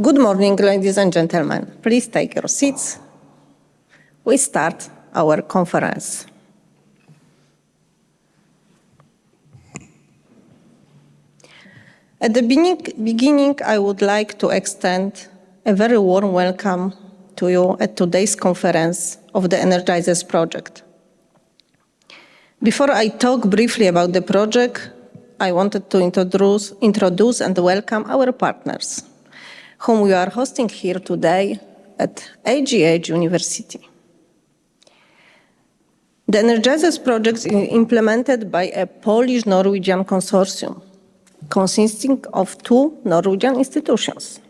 Good morning, ladies and gentlemen. Please take your seats. We start our conference. At the beginning, I would like to extend a very warm welcome to you at today's conference of the EnerGizerS project. Before I talk briefly about the project, I wanted to introduce and welcome our partners, whom we are hosting here today at AGH University. The EnerGizerS project is implemented by a Polish-Norwegian consortium consisting of two Norwegian institutions,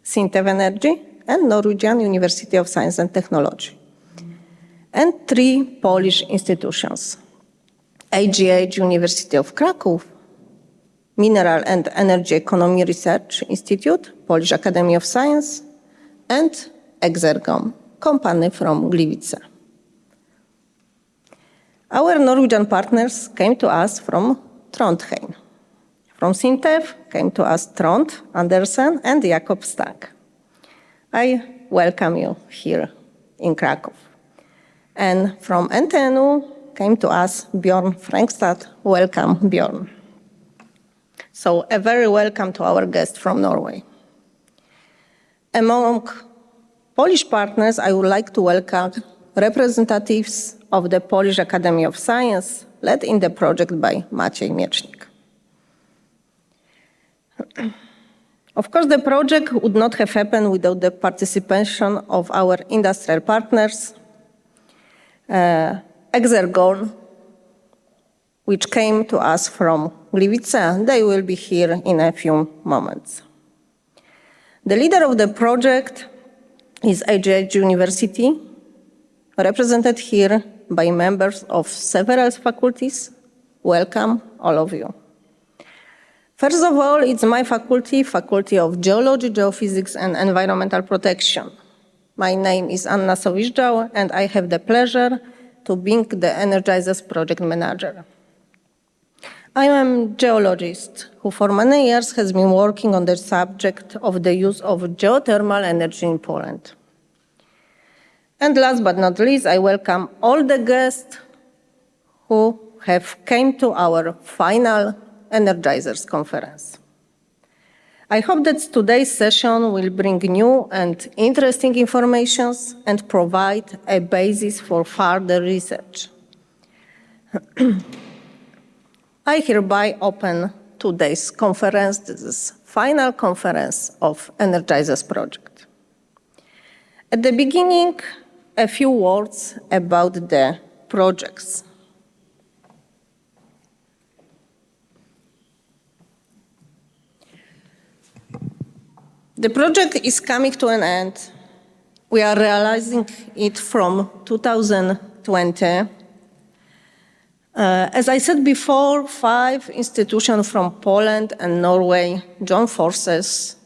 SINTEF Energy and Norwegian University of Science and Technology, and three Polish institutions, AGH University of Krakow, Mineral and Energy Economy Research Institute, Polish Academy of Science, and EnerGizerS, company from Gliwice. Our Norwegian partners came to us from Trondheim. From SINTEF came to us Trond Andersen and Jakob Stang. I welcome you here in Krakow. And from NTNU came to us Bjorn Frengstad. Welcome, Bjorn. So a very welcome to our guest from Norway. Among Polish partners, I would like to welcome representatives of the Polish Academy of Science, led in the project by Maciej Miecznik. Of course, the project would not have happened without the participation of our industrial partners, EnerGizerS, which came to us from Gliwice. They will be here in a few moments. The leader of the project is AGH University, represented here by members of several faculties. Welcome, all of you. First of all, it's my faculty, Faculty of Geology, Geophysics, and Environmental Protection. My name is Anna Sowiszczał, and I have the pleasure to be the EnerGizerS project manager. I am a geologist who for many years has been working on the subject of the use of geothermal energy in Poland. And last but not least, I welcome all the guests who have came to our final EnerGizerS conference. I hope that today's session will bring new and interesting information and provide a basis for further research. I hereby open today's conference. This is final conference of EnerGizerS project. At the beginning, a few words about the projects. The project is coming to an end. We are realizing it from 2020. As I said before, 5 institutions from Poland and Norway joined forces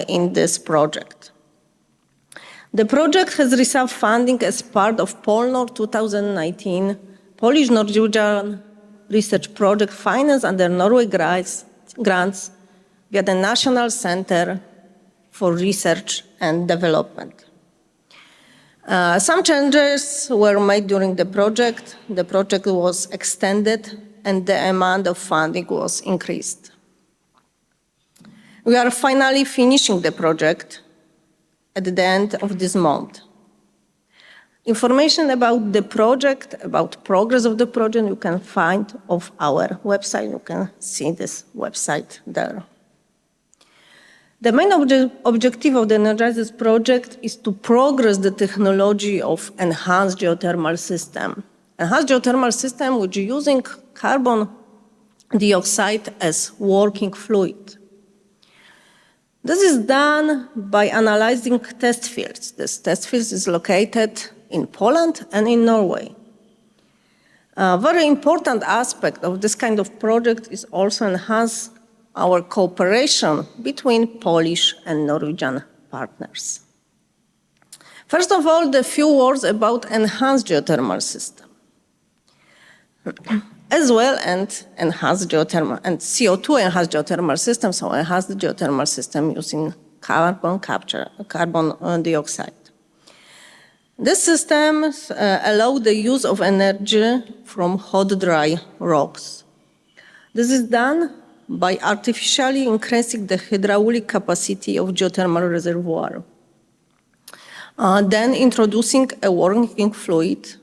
in this project. The project has received funding as part of POLNOR 2019 Polish-Norwegian research project financed under Norway Grants via the National Center for Research and Development. Some changes were made during the project. The project was extended and the amount of funding was increased. We are finally finishing the project at the end of this month. Information about the project, about progress of the project, you can find on our website. You can see this website there. The main objective of the EnerGizerS project is to progress the technology of enhanced geothermal system. Enhanced geothermal system which is using carbon dioxide as working fluid. This is done by analyzing test fields. This test field is located in Poland and in Norway. A very important aspect of this kind of project is also enhance our cooperation between Polish and Norwegian partners. First of all, the few words about enhanced geothermal system. As well, and enhanced geothermal and CO2 enhanced geothermal system, so enhanced geothermal system using carbon capture, carbon dioxide. These systems allow the use of energy from hot, dry rocks. This is done by artificially increasing the hydraulic capacity of geothermal reservoir. Then introducing a working fluid,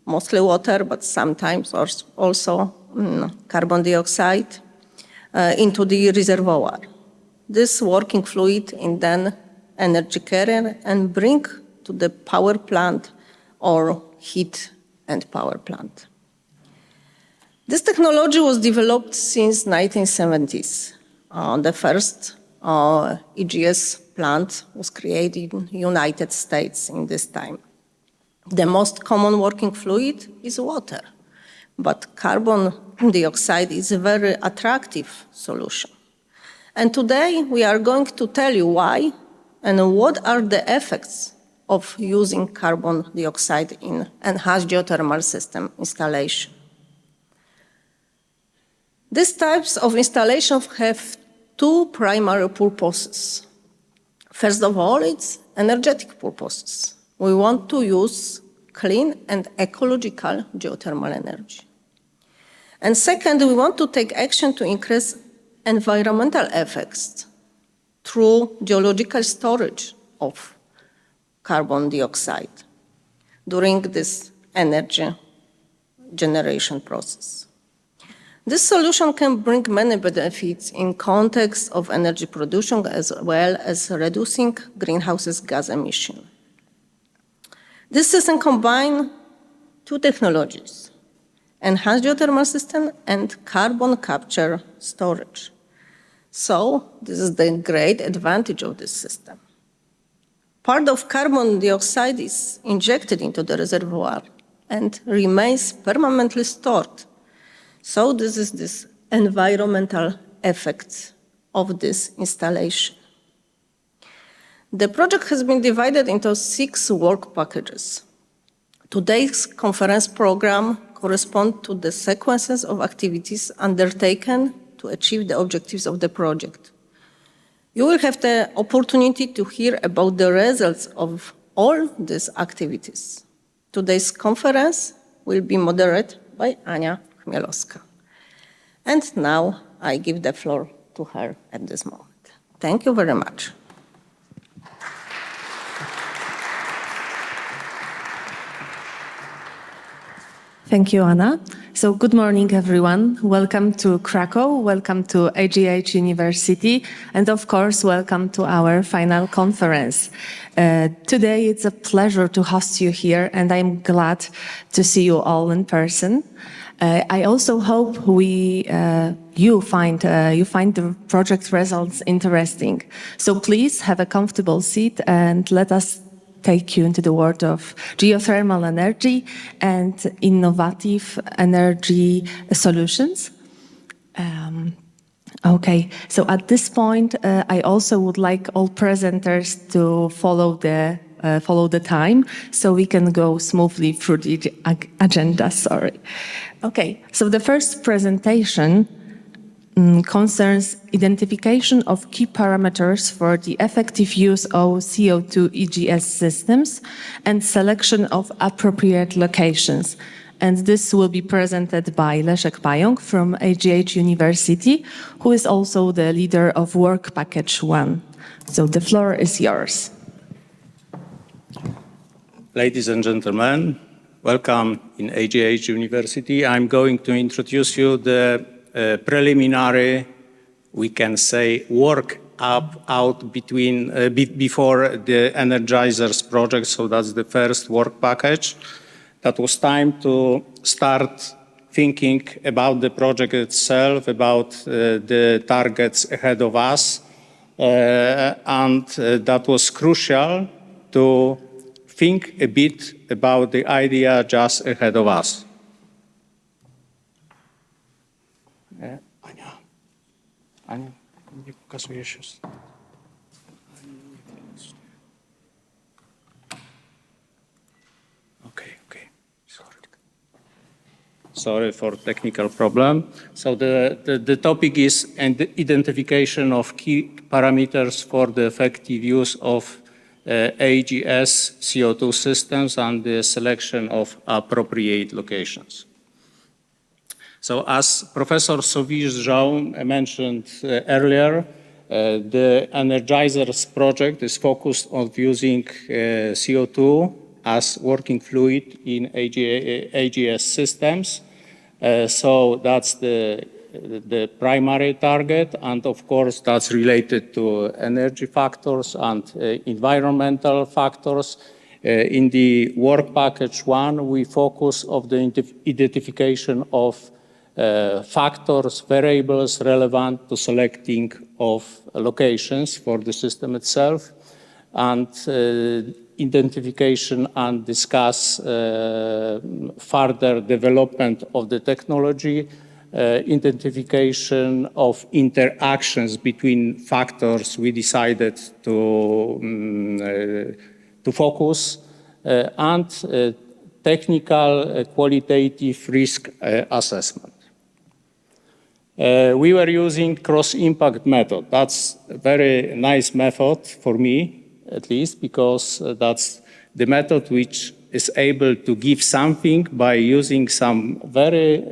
mostly water, but sometimes also carbon dioxide, into the reservoir. This working fluid is then energy carrier and bring to the power plant or heat and power plant. This technology was developed since 1970s. The first EGS plant was created in the United States in this time. The most common working fluid is water, but carbon dioxide is a very attractive solution. And today we are going to tell you why and what are the effects of using carbon dioxide in enhanced geothermal system installation. These types of installations have two primary purposes. First of all, it's energetic purposes. We want to use clean and ecological geothermal energy. And second, we want to take action to increase environmental effects through geological storage of carbon dioxide during this energy generation process. This solution can bring many benefits in context of energy production as well as reducing greenhouse gas emission. This system combines two technologies, enhanced geothermal system and carbon capture storage. So this is the great advantage of this system. Part of carbon dioxide is injected into the reservoir and remains permanently stored. So this is this environmental effects of this installation. The project has been divided into 6 work packages. Today's conference program corresponds to the sequences of activities undertaken to achieve the objectives of the project. You will have the opportunity to hear about the results of all these activities. Today's conference will be moderated by Ania Chmielowska. And now I give the floor to her at this moment. Thank you very much. Thank you, Anna. So good morning, everyone. Welcome to Krakow, welcome to AGH University, and of course, welcome to our final conference. Today, it's a pleasure to host you here, and I'm glad to see you all in person. I also hope you find the project results interesting. So please have a comfortable seat and let us take you into the world of geothermal energy and innovative energy solutions. Okay, so at this point, I also would like all presenters to follow the time so we can go smoothly through the agenda, sorry. Okay, so the first presentation concerns identification of key parameters for the effective use of CO2 EGS systems and selection of appropriate locations. And this will be presented by Leszek Pająk from AGH University, who is also the leader of Work Package 1. So the floor is yours. Ladies and gentlemen, welcome in AGH University. I'm going to introduce you the preliminary, we can say, before the EnerGizerS project. So that's the first work package. That was time to start thinking about the project itself, about the targets ahead of us. And that was crucial to think a bit about the idea just ahead of us. Ania, nie pokazuje się. Okay. Sorry for technical problem. So the topic is identification of key parameters for the effective use of EnerGizerS CO2 systems and the selection of appropriate locations. So as Professor Sowisz-Żał mentioned earlier, the EnerGizerS project is focused on using CO2 as working fluid in EnerGizerS systems. So that's the primary target, and of course that's related to energy factors and environmental factors. In the work package 1, we focus on the identification of factors, variables relevant to selecting of locations for the system itself, and identification and discuss further development of the technology, identification of interactions between factors we decided to focus, and technical qualitative risk assessment. We were using cross-impact method. That's a very nice method for me, at least, because that's the method which is able to give something by using some very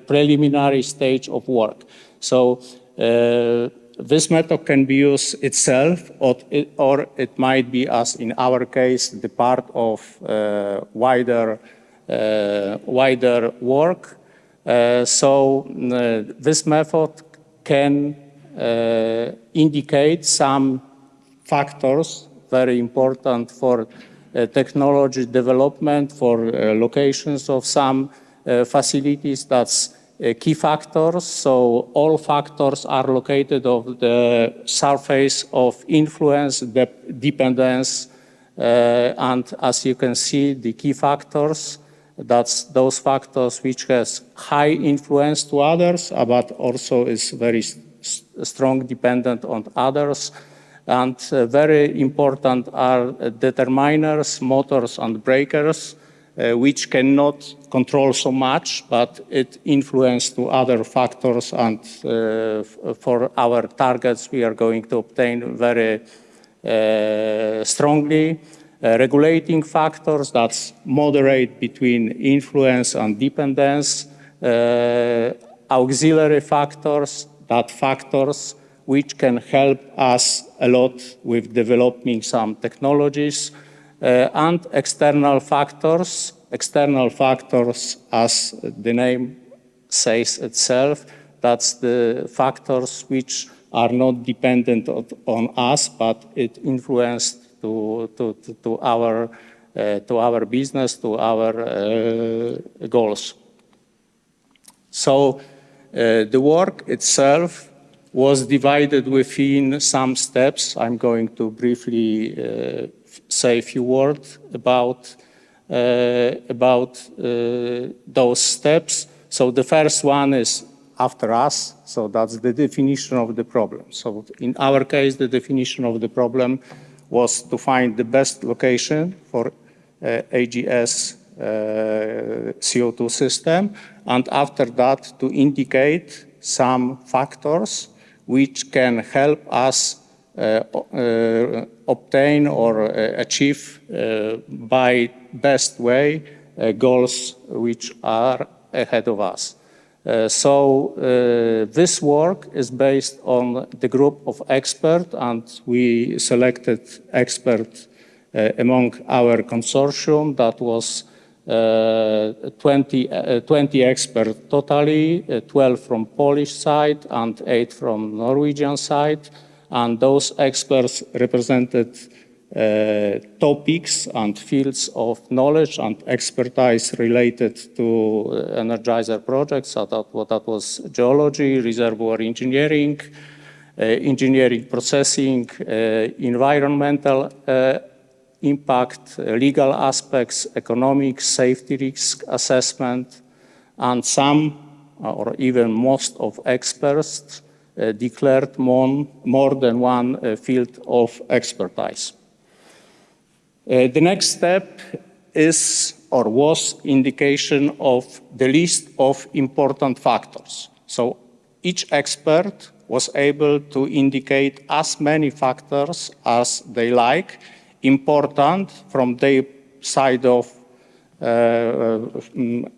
preliminary stage of work. So this method can be used itself, or it might be, as in our case, the part of wider work. So this method can indicate some factors very important for technology development, for locations of some facilities. That's key factors. So all factors are located on the surface of influence, dependence, and as you can see, the key factors, that's those factors which has high influence to others, but also is very strong dependent on others. And very important are determiners, motors, and breakers, which cannot control so much, but it influence to other factors. And for our targets, we are going to obtain very strongly regulating factors that's moderate between influence and dependence, auxiliary factors, that factors which can help us a lot with developing some technologies, and external factors. External factors, as the name says itself, that's the factors which are not dependent on us, but it influenced to our business, to our goals. So the work itself was divided within some steps. I'm going to briefly say a few words about those steps. So the first one is after us, so that's the definition of the problem. So in our case, the definition of the problem was to find the best location for EnerGizerS CO2 system, and after that to indicate some factors which can help us obtain or achieve by best way goals which are ahead of us. So this work is based on the group of experts, and we selected experts among our consortium. That was 20 experts totally, 12 from Polish side and 8 from Norwegian side. And those experts represented topics and fields of knowledge and expertise related to EnerGizerS projects. So that was geology, reservoir engineering, engineering processing, environmental impact, legal aspects, economic, safety risk assessment, and some or even most of experts declared more than one field of expertise. The next step is or was indication of the list of important factors. So each expert was able to indicate as many factors as they like, important from their side of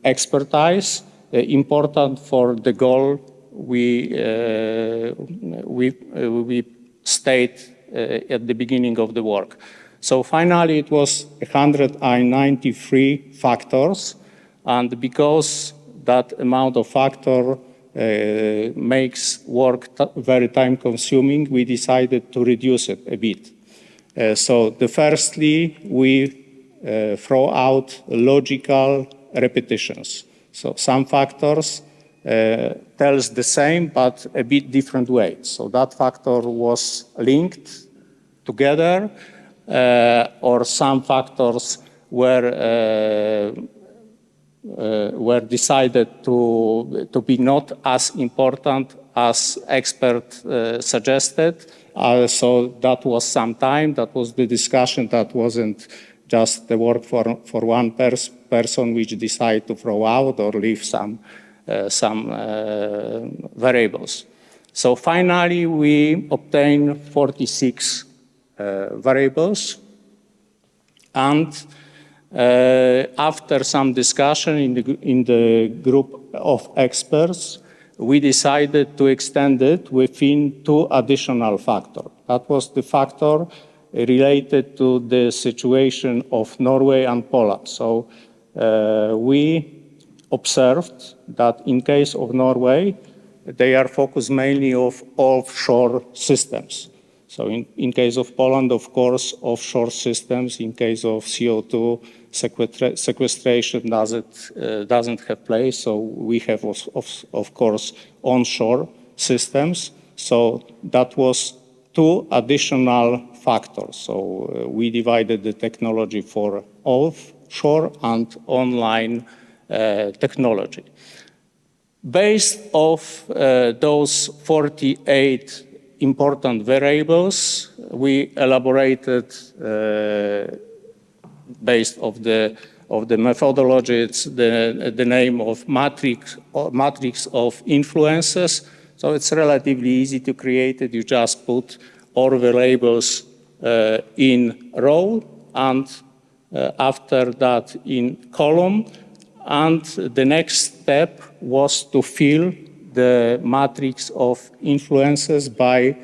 expertise, important for the goal we state at the beginning of the work. So finally, it was 193 factors, and because that amount of factor makes work very time-consuming, we decided to reduce it a bit. So firstly, we throw out logical repetitions. So some factors tells the same, but a bit different way. So that factor was linked together, or some factors were decided to be not as important as expert suggested. So that was some time, that was the discussion, that wasn't just the work for one person which decided to throw out or leave some variables. So finally, we obtained 46 variables, and after some discussion in the group of experts, we decided to extend it within 2 additional factors. That was the factor related to the situation of Norway and Poland. So we observed that in case of Norway, they are focused mainly on offshore systems. So in case of Poland, of course, offshore systems. In case of CO2, sequestration doesn't have place. So we have, of course, onshore systems. So that was 2 additional factors. So we divided the technology for offshore and online technology. Based off those 48 important variables, we elaborated based of the methodology. It's the name of matrix of influences. So it's relatively easy to create it. You just put all variables in row, and after that in column. And the next step was to fill the matrix of influences by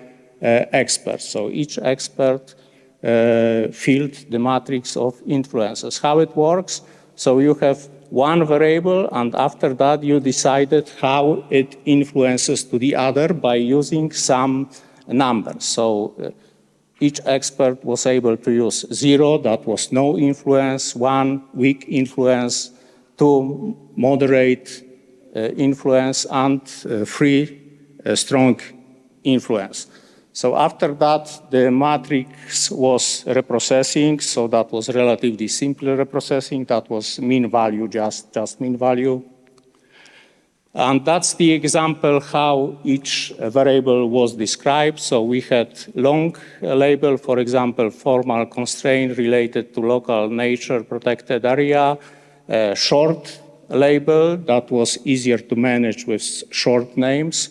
experts. So each expert filled the matrix of influences. How it works? So you have one variable, and after that you decided how it influences to the other by using some numbers. So each expert was able to use 0, that was no influence, 1, weak influence, 2, moderate influence, and 3, strong influence. So after that, the matrix was reprocessing, so that was relatively simple reprocessing. That was mean value, just mean value. And that's the example how each variable was described. So we had long label, for example, formal constraint related to local nature protected area, short label that was easier to manage with short names,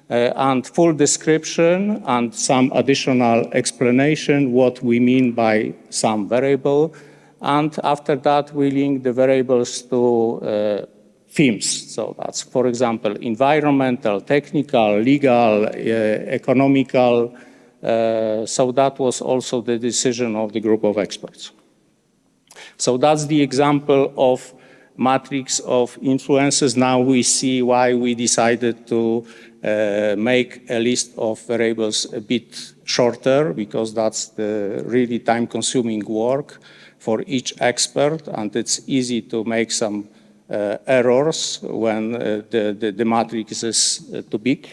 and full description and some additional explanation what we mean by some variable. And after that, we link the variables to themes. So that's, for example, environmental, technical, legal, economical. So that was also the decision of the group of experts. So that's the example of matrix of influences. Now we see why we decided to make a list of variables a bit shorter, because that's the really time-consuming work for each expert, and it's easy to make some errors when the matrix is too big.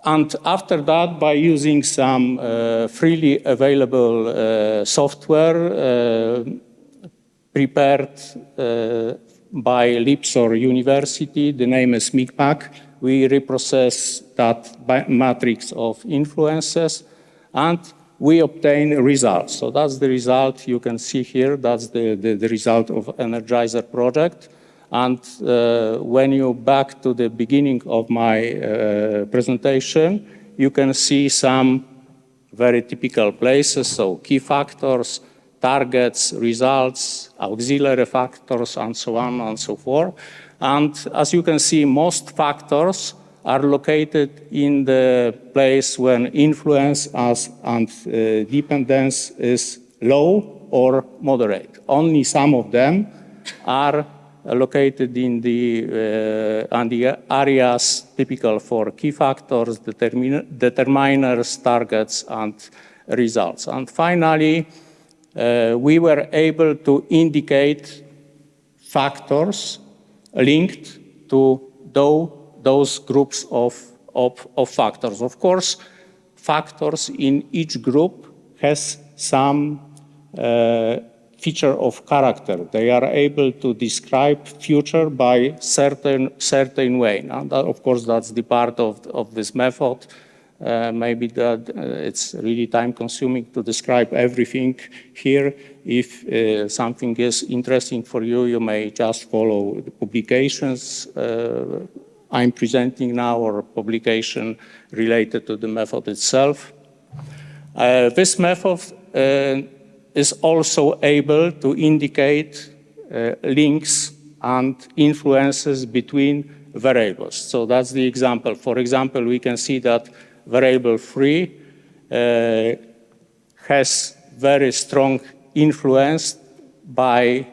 And after that, by using some freely available software prepared by Lipsor University, the name is MICMAC, we reprocess that matrix of influences, and we obtain results. So that's the result you can see here. That's the result of EnerGizerS project. And when you back to the beginning of my presentation, you can see some very typical places, so key factors, targets, results, auxiliary factors, and so on and so forth. And as you can see, most factors are located in the place when influence and dependence is low or moderate. Only some of them are located in the areas typical for key factors, determiners, targets, and results. And finally, we were able to indicate factors linked to those groups of factors. Of course, factors in each group has some feature of character. They are able to describe future by certain way. Now, that, of course, that's the part of this method. Maybe that it's really time-consuming to describe everything here. If something is interesting for you, you may just follow the publications I'm presenting now or publication related to the method itself. This method is also able to indicate links and influences between variables. So that's the example. For example, we can see that variable 3 has very strong influence by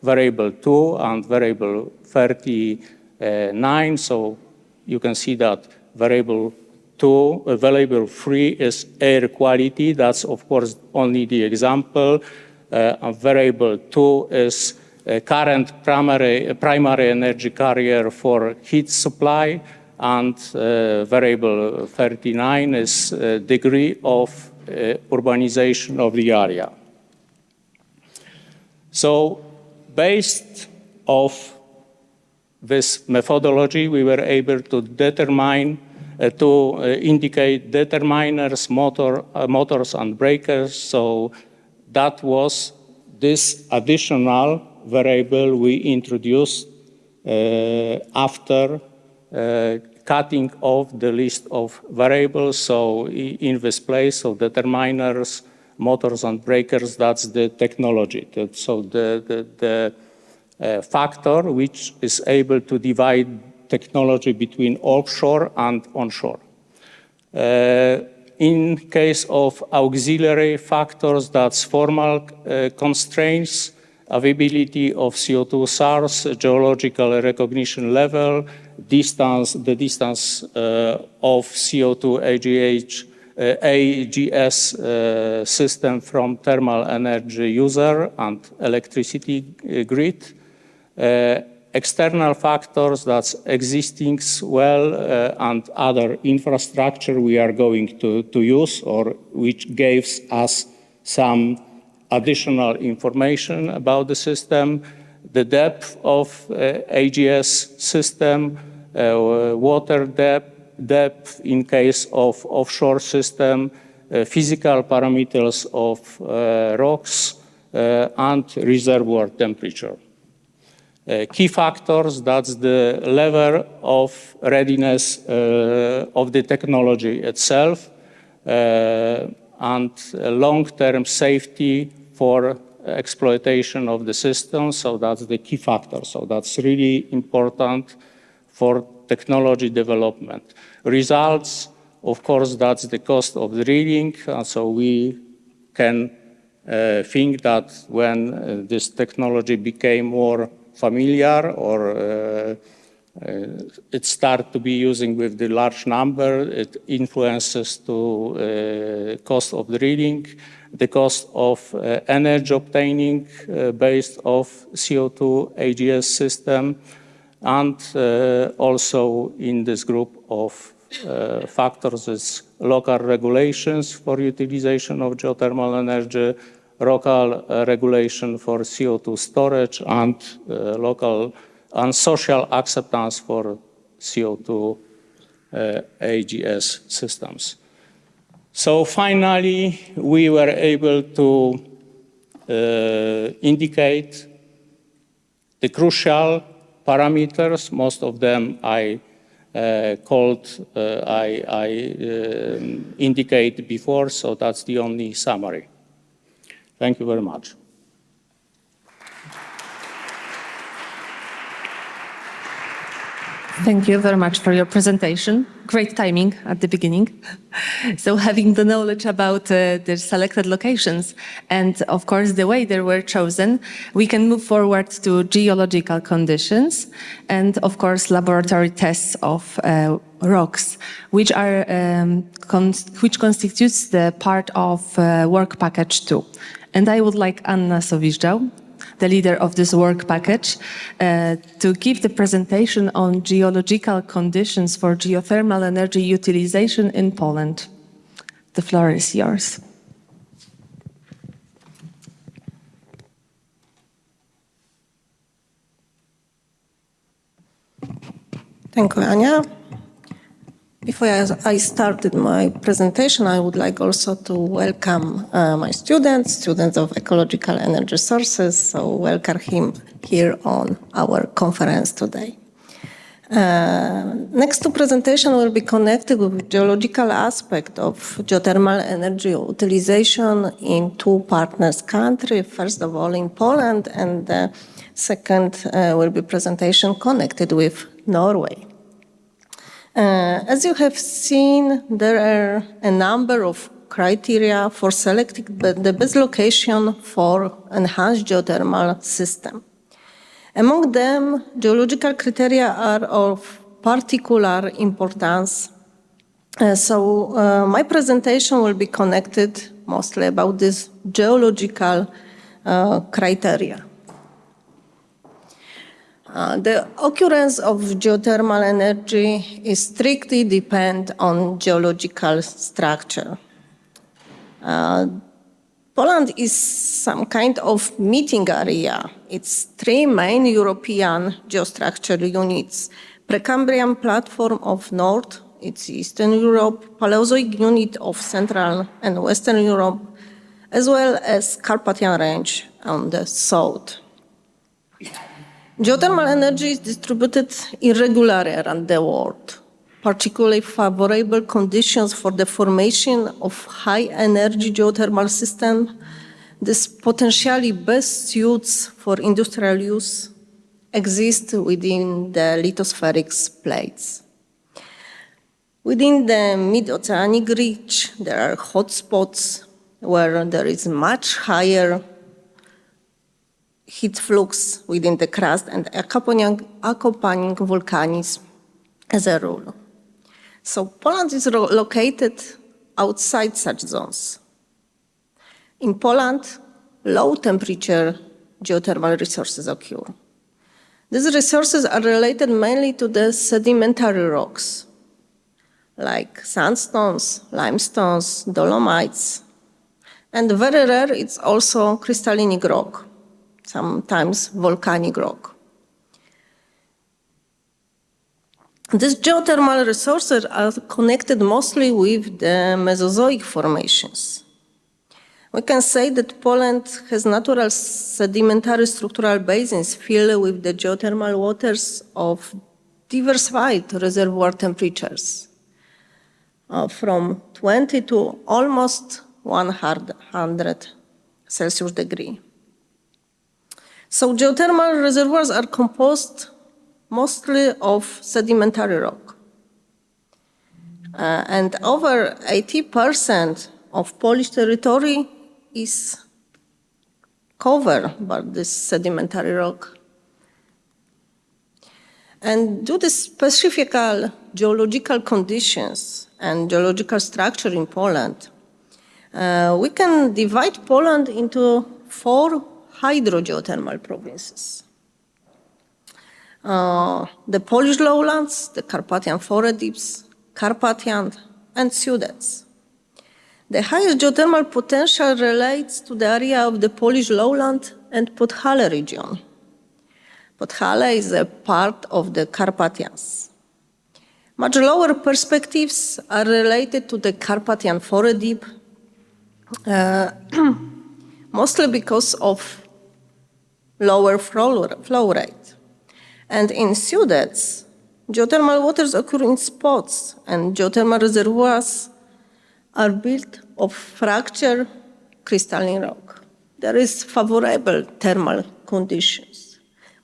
variable 2 and variable 39. So you can see that variable 3 is air quality. That's, of course, only the example. Variable 2 is current primary energy carrier for heat supply. And variable 39 is degree of urbanization of the area. So based off this methodology, we were able to determine, indicate determiners, motors and breakers. So that was this additional variable we introduced after cutting off the list of variables. So in this place of determiners, motors and breakers, that's the technology. So the factor which is able to divide technology between offshore and onshore. In case of auxiliary factors, that's formal constraints, availability of CO2 source, geological recognition level, the distance of CO2 AGS system from thermal energy user and electricity grid. External factors, that's existing well and other infrastructure we are going to use or which gives us some additional information about the system, the depth of AGS system, water depth in case of offshore system, physical parameters of rocks, and reservoir temperature. Key factors, that's the level of readiness of the technology itself, and long-term safety for exploitation of the system. So that's the key factor. So that's really important for technology development. Results, of course, that's the cost of drilling. So we can think that when this technology became more familiar or it started to be using with the large number, it influences to cost of drilling, the cost of energy obtaining based off CO2 AGS system, and also in this group of factors is local regulations for utilization of geothermal energy, local regulation for CO2 storage, and local and social acceptance for CO2 AGS systems. So finally, we were able to indicate the crucial parameters. Most of them I indicate before, so that's the only summary. Thank you very much. Thank you very much for your presentation. Great timing at the beginning. So having the knowledge about the selected locations and of course the way they were chosen, we can move forward to geological conditions and of course laboratory tests of rocks, which constitutes the part of work package 2. And I would like Anna Sowiżdżał, the leader of this work package, to give the presentation on geological conditions for geothermal energy utilization in Poland. The floor is yours. Thank you, Ania. Before I started my presentation, I would like also to welcome my students of ecological energy sources. So welcome him here on our conference today. Next to presentation will be connected with geological aspect of geothermal energy utilization in two partners countries. First of all in Poland, and the second will be presentation connected with Norway. As you have seen, there are a number of criteria for selecting the best location for enhanced geothermal system. Among them, geological criteria are of particular importance. My presentation will be connected mostly about this geological criteria. The occurrence of geothermal energy is strictly depend on geological structure. Poland is some kind of meeting area. It's three main European geostructure units: Precambrian platform of North, it's Eastern Europe, Paleozoic unit of Central and Western Europe, as well as Carpathian range on the south. Geothermal energy is distributed irregularly around the world. Particularly favorable conditions for the formation of high-energy geothermal system, this potentially best suits for industrial use, exist within the lithospheric plates. Within the mid-oceanic reach, there are hotspots where there is much higher heat flux within the crust and accompanying volcanism as a rule. So Poland is located outside such zones. In Poland, low temperature geothermal resources occur. These resources are related mainly to the sedimentary rocks, like sandstones, limestones, dolomites, and very rare it's also crystallinic rock, sometimes volcanic rock. These geothermal resources are connected mostly with the Mesozoic formations. We can say that Poland has natural sedimentary structural basins filled with the geothermal waters of diversified reservoir temperatures, from 20 to almost 100 Celsius degree. So geothermal reservoirs are composed mostly of sedimentary rock. And over 80% of Polish territory is covered by this sedimentary rock. And due to specific geological conditions and geological structure in Poland, we can divide Poland into 4 hydrogeothermal provinces. The Polish lowlands, the Carpathian Foredips, Carpathian, and Sudets. The highest geothermal potential relates to the area of the Polish lowland and Podhale region. Podhale is a part of the Carpathians. Much lower perspectives are related to the Carpathian Forest deep, mostly because of lower flow rate. And in Sudets, geothermal waters occur in spots, and geothermal reservoirs are built of fractured crystalline rock. There is favorable thermal conditions.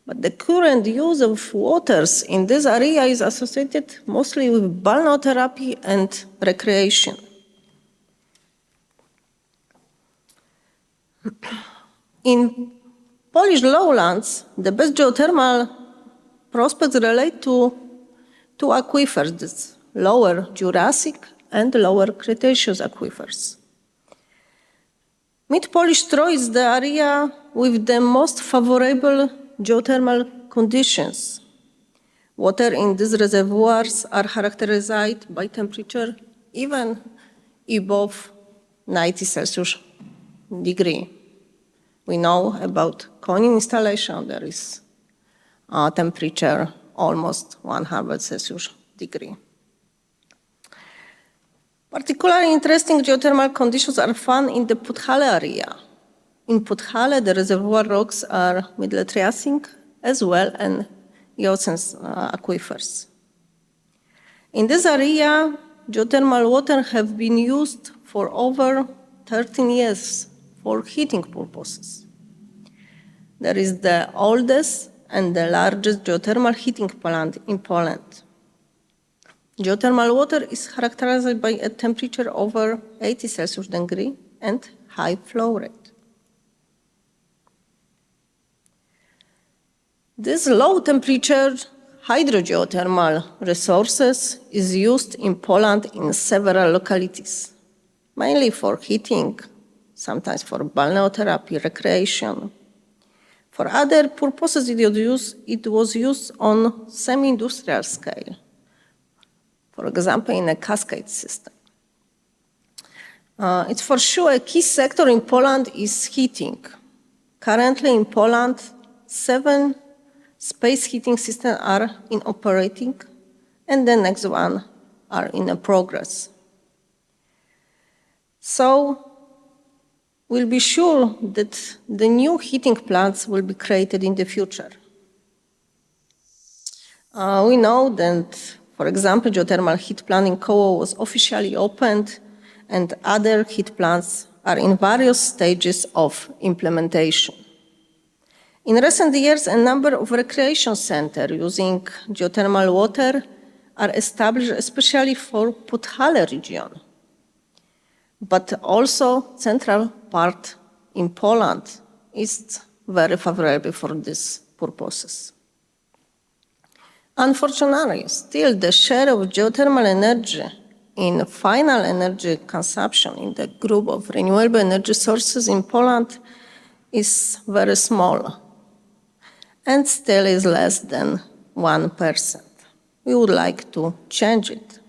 But the current use of waters in this area is associated mostly with balneotherapy and recreation. In Polish lowlands, the best geothermal prospects relate to two aquifers, this lower Jurassic and lower Cretaceous aquifers. Mid-Polish Troy is the area with the most favorable geothermal conditions. Water in these reservoirs are characterized by temperature even above 90 Celsius degree. We know about Konin installation, there is a temperature almost 100 Celsius degree. Particularly interesting geothermal conditions are found in the Podhale area. In Podhale, the reservoir rocks are Middle Triassic as well as Eocene aquifers. In this area, geothermal water have been used for over 13 years for heating purposes. There is the oldest and the largest geothermal heating plant in Poland. Geothermal water is characterized by a temperature over 80 Celsius degree and high flow rate. This low temperature hydrogeothermal resources is used in Poland in several localities, mainly for heating, sometimes for balneotherapy, recreation. For other purposes, it was used on semi-industrial scale, for example, in a cascade system. It's for sure a key sector in Poland is heating. Currently in Poland, 7 space heating systems are in operating, and the next one are in progress. So we'll be sure that the new heating plants will be created in the future. We know that, for example, geothermal heat plant in Koło was officially opened, and other heat plants are in various stages of implementation. In recent years, a number of recreation centers using geothermal water are established especially for Podhale region, but also central part in Poland is very favorable for these purposes. Unfortunately, still the share of geothermal energy in final energy consumption in the group of renewable energy sources in Poland is very small and still is less than 1%. We would like to change it.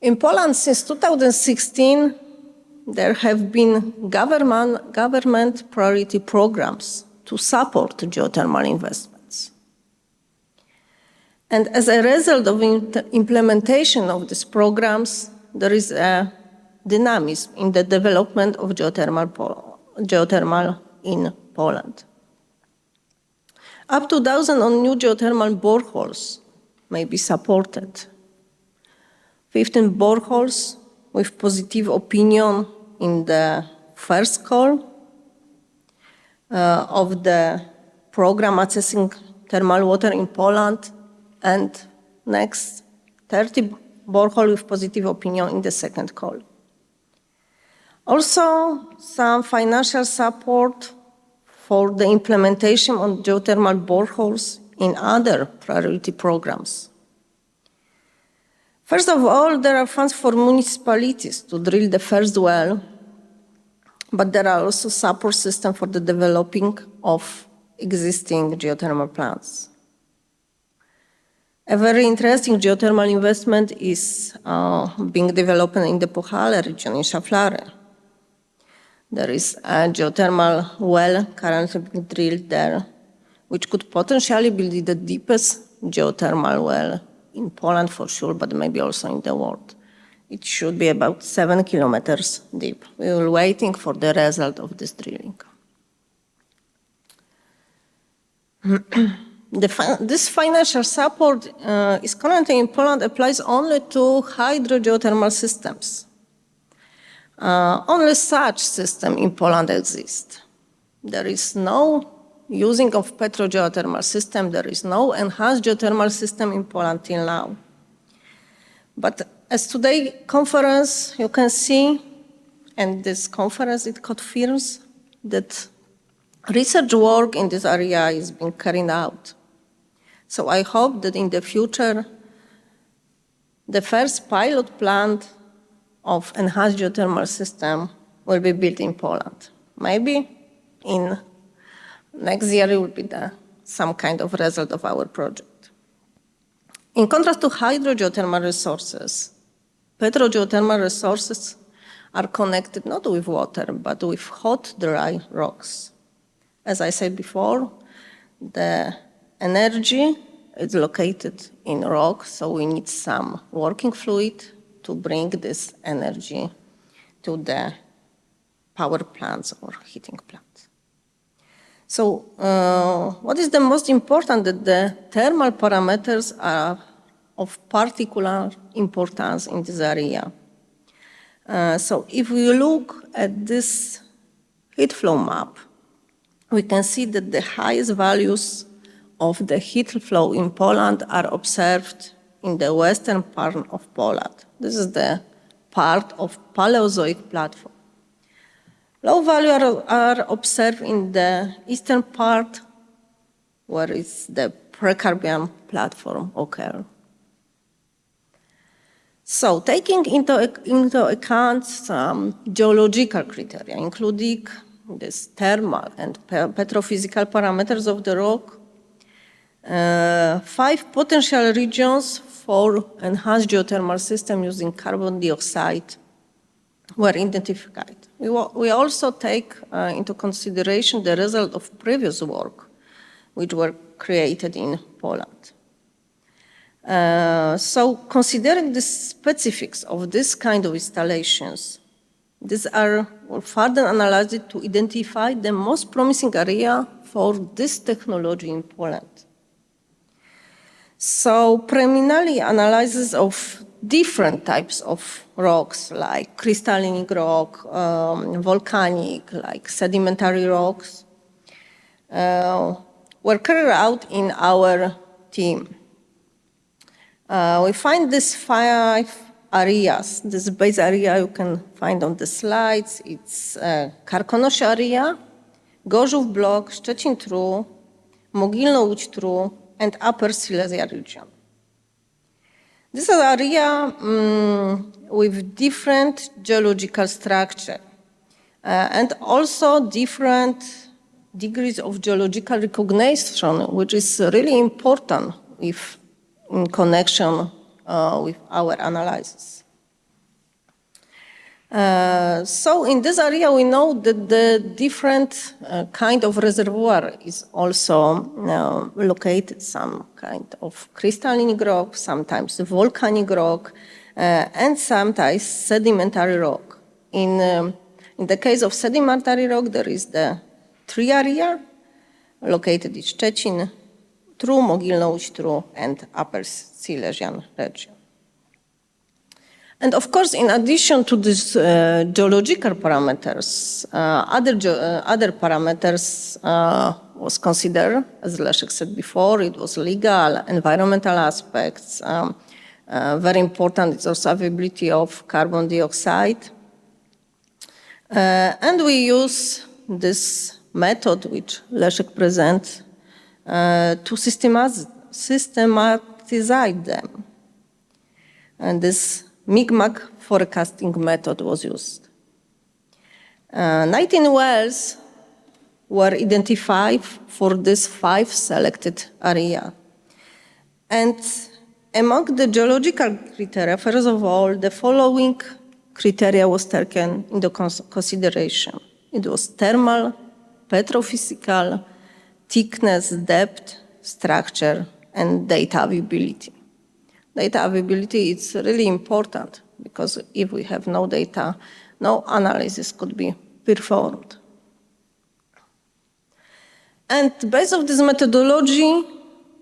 In Poland, since 2016, there have been government priority programs to support geothermal investments. And as a result of implementation of these programs, there is a dynamism in the development of geothermal in Poland. Up to 1,000 new geothermal boreholes may be supported. 15 boreholes with positive opinion in the first call of the program assessing thermal water in Poland, and next 30 boreholes with positive opinion in the second call. Also, some financial support for the implementation of geothermal boreholes in other priority programs. First of all, there are funds for municipalities to drill the first well, but there are also support systems for the developing of existing geothermal plants. A very interesting geothermal investment is being developed in the Podhale region in Szaflary. There is a geothermal well currently being drilled there, which could potentially be the deepest geothermal well in Poland for sure, but maybe also in the world. It should be about 7 kilometers deep. We are waiting for the result of this drilling. This financial support is currently in Poland applies only to hydrogeothermal systems. Only such system in Poland exists. There is no using of petrogeothermal system. There is no enhanced geothermal system in Poland till now. But as today conference, you can see, and this conference, it confirms that research work in this area is being carried out. So I hope that in the future, the first pilot plant of enhanced geothermal system will be built in Poland. Maybe in next year it will be some kind of result of our project. In contrast to hydrogeothermal resources, petrogeothermal resources are connected not with water, but with hot, dry rocks. As I said before, the energy is located in rock, so we need some working fluid to bring this energy to the power plants or heating plants. So what is the most important? That the thermal parameters are of particular importance in this area. So if we look at this heat flow map, we can see that the highest values of the heat flow in Poland are observed in the western part of Poland. This is the part of Paleozoic platform. Low values are observed in the eastern part, where is the Precambrian platform occur. So taking into account some geological criteria, including this thermal and petrophysical parameters of the rock, 5 potential regions for enhanced geothermal system using carbon dioxide were identified. We also take into consideration the result of previous work which were created in Poland. So considering the specifics of this kind of installations, these are further analyzed to identify the most promising area for this technology in Poland. So preliminary analysis of different types of rocks, like crystalline rock, volcanic, like sedimentary rocks, were carried out in our team. We find these 5 areas. This base area you can find on the slides. It's Karkonosze area, Gorzów Block, Szczecin-Tru, Mogilno-Łódź-Tru, and Upper Silesia region. This is an area with different geological structure and also different degrees of geological recognition, which is really important in connection with our analysis. So in this area, we know that the different kind of reservoir is also located, some kind of crystalline rock, sometimes volcanic rock, and sometimes sedimentary rock. In the case of sedimentary rock, there is the 3 area located in Szczecin, Tru, Mogilno-Łódź-Tru, and Upper Silesian region. And of course, in addition to these geological parameters, other parameters was considered, as Leszek said before. It was legal, environmental aspects. Very important is also availability of carbon dioxide. And we use this method, which Leszek presents, to systematize them. And this Mi'kmaq forecasting method was used. 19 wells were identified for this 5 selected area. And among the geological criteria, first of all, the following criteria was taken into consideration. It was thermal, petrophysical, thickness, depth, structure, and data availability. Data availability is really important because if we have no data, no analysis could be performed. And based on this methodology,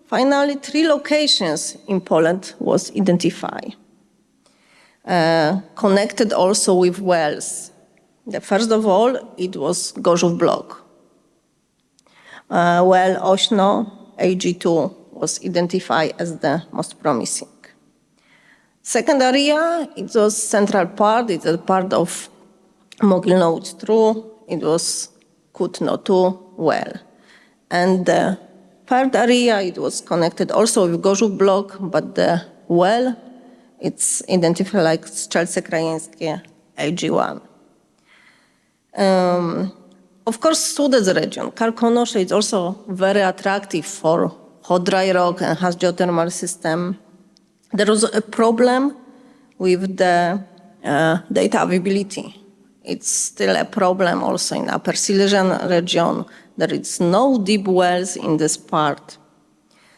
finally 3 locations in Poland was identified, connected also with wells. First of all, it was Gorzów Block. Well Ośno AG2 was identified as the most promising. Second area, it was central part, it's a part of Mogilno-Łódź-Trój, it was Kutno 2 well. And the third area, it was connected also with Gorzów Block, but the well, it's identified like Strzelce Krajeńskie AG1. Of course, Sude's region, Karkonosze, is also very attractive for hot dry rock and has geothermal system. There was a problem with the data availability. It's still a problem also in Upper Silesian region. There is no deep wells in this part.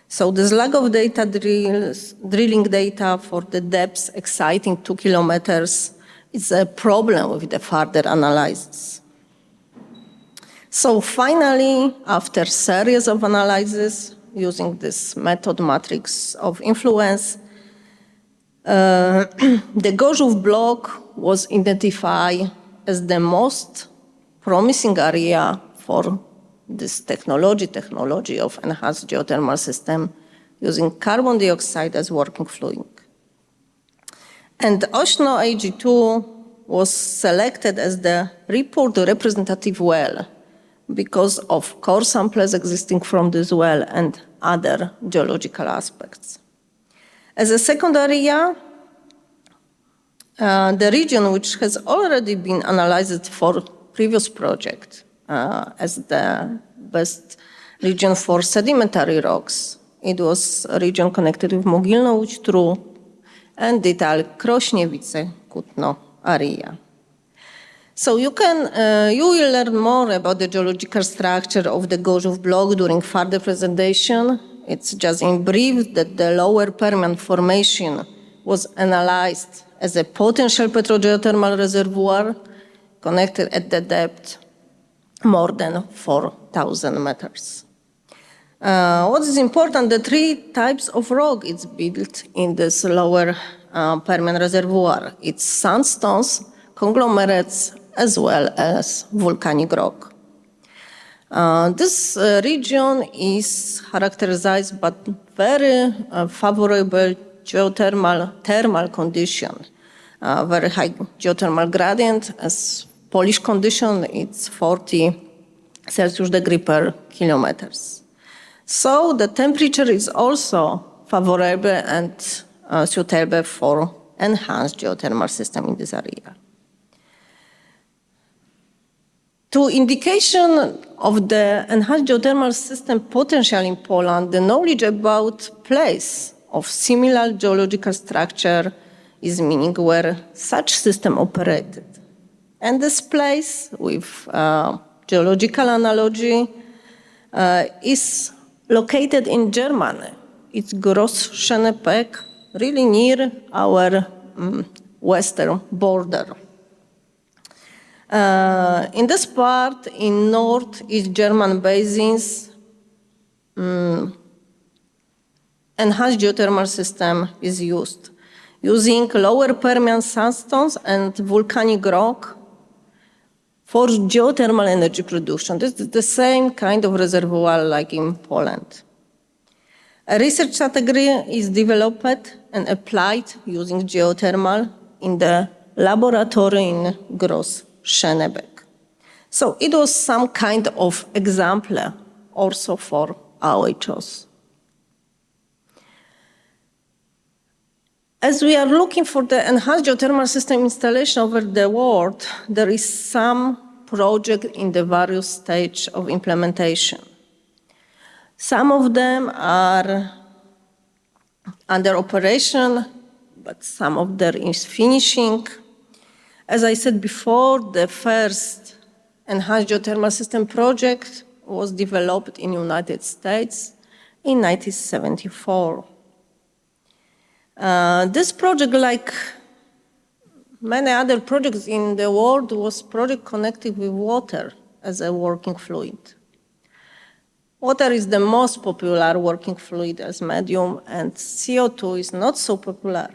So this lack of data drilling data for the depths exceeding 2 kilometers is a problem with the further analysis. So finally, after series of analyses using this method matrix of influence, the Gorzów Block was identified as the most promising area for this technology of enhanced geothermal system using carbon dioxide as working fluid. And Ośno AG2 was selected as the report representative well because of core samples existing from this well and other geological aspects. As a second area, the region which has already been analyzed for previous project as the best region for sedimentary rocks. It was a region connected with Mogilno-Łódź-Trój and detailed Krośniewice-Kutno area. So you will learn more about the geological structure of the Gorzów Block during further presentation. It's just in brief that the lower Permian formation was analyzed as a potential petrogeothermal reservoir connected at the depth more than 4,000 meters. What is important, the 3 types of rock is built in this lower Permian reservoir. It's sandstones, conglomerates, as well as volcanic rock. This region is characterized by very favorable thermal condition, very high geothermal gradient. As Polish condition, it's 40 Celsius degree per kilometers. So the temperature is also favorable and suitable for enhanced geothermal system in this area. To indication of the enhanced geothermal system potential in Poland, the knowledge about place of similar geological structure is meaning where such system operated. And this place with geological analogy is located in Germany. It's Groß-Schönebeck, really near our western border. In this part, in northeast German basins, enhanced geothermal system is used, using lower Permian sandstones and volcanic rock for geothermal energy production. This is the same kind of reservoir like in Poland. A research strategy is developed and applied using geothermal in the laboratory in Groß-Schönebeck. So it was some kind of example also for OHOs. As we are looking for the enhanced geothermal system installation over the world, there is some project in the various stage of implementation. Some of them are under operation, but some of them is finishing. As I said before, the first enhanced geothermal system project was developed in the United States in 1974. This project, like many other projects in the world, was project connected with water as a working fluid. Water is the most popular working fluid as medium, and CO2 is not so popular.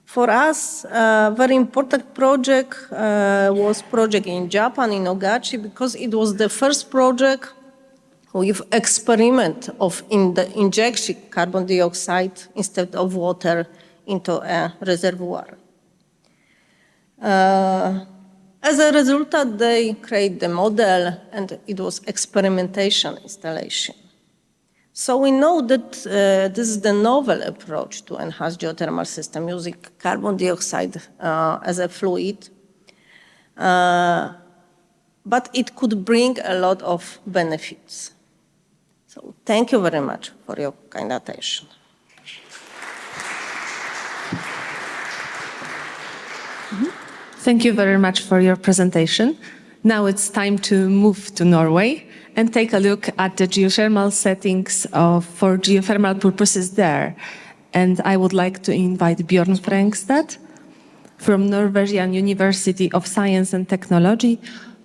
For us, a very important project was project in Japan, in Ogachi, because it was the first project with experiment of injection carbon dioxide instead of water into a reservoir. As a result, they create the model, and it was experimentation installation. So we know that this is the novel approach to enhance geothermal system using carbon dioxide as a fluid, but it could bring a lot of benefits. So thank you very much for your kind attention. Thank you very much for your presentation. Now it's time to move to Norway and take a look at the geothermal settings for geothermal purposes there. And I would like to invite Bjørn Frengstad from Norwegian University of Science and Technology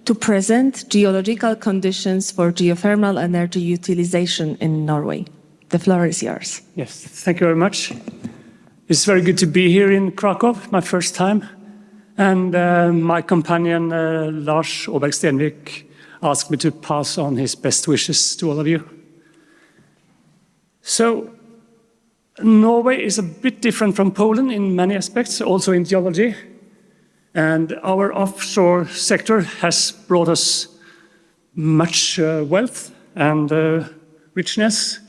to present geological conditions for geothermal energy utilization in Norway. The floor is yours. Yes, thank you very much. It's very good to be here in Krakow, my first time. And my companion, Lars Åberg-Stenvik, asked me to pass on his best wishes to all of you. So, Norway is a bit different from Poland in many aspects, also in geology. And our offshore sector has brought us much wealth and richness.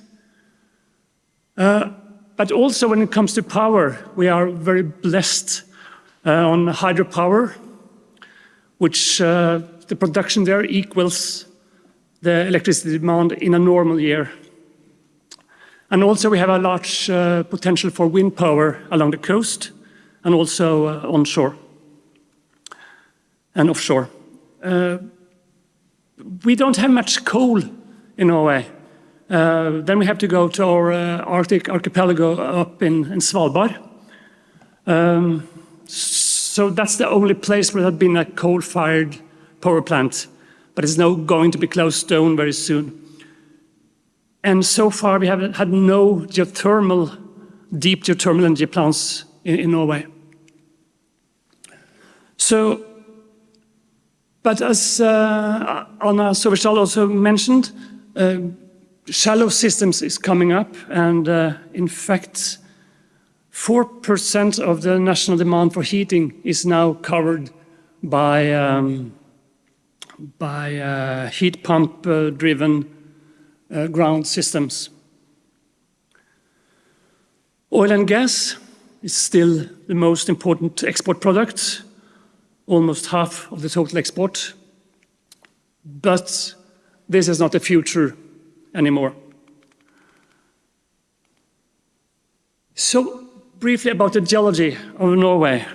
But also when it comes to power, we are very blessed on hydropower, which the production there equals the electricity demand in a normal year. And also we have a large potential for wind power along the coast and also onshore and offshore. We don't have much coal in Norway. Then we have to go to our Arctic archipelago up in Svalbard. So that's the only place where there has been a coal-fired power plant, but it's now going to be closed down very soon. And so far we have had no deep geothermal energy plants in Norway. So, but as Anna Soversal also mentioned, shallow systems is coming up, and in fact, 4% of the national demand for heating is now covered by heat pump-driven ground systems. Oil and gas is still the most important export product, almost half of the total export. But this is not the future anymore. So, briefly about the geology of Norway.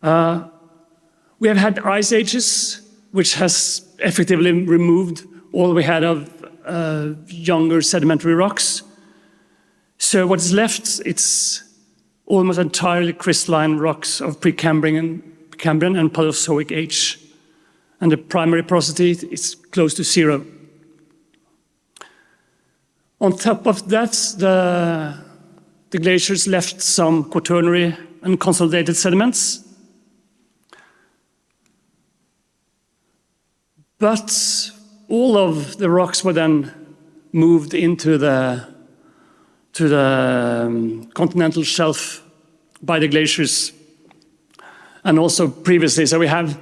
We have had ice ages, which has effectively removed all we had of younger sedimentary rocks. So what is left, it's almost entirely crystalline rocks of Precambrian and Paleozoic age. And the primary porosity is close to zero. On top of that, the glaciers left some quaternary and consolidated sediments. But all of the rocks were then moved into the continental shelf by the glaciers, and also previously. So we have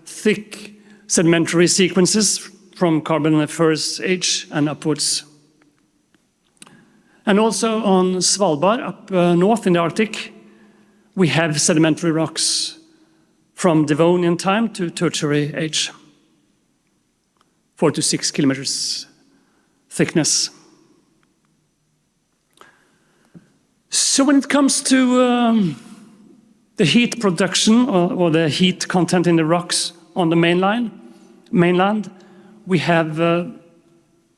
thick sedimentary sequences from Carboniferous age and upwards. And also on Svalbard, up north in the Arctic, we have sedimentary rocks from Devonian time to Tertiary age, 4 to 6 kilometers thickness. So when it comes to the heat production or the heat content in the rocks on the mainland, we have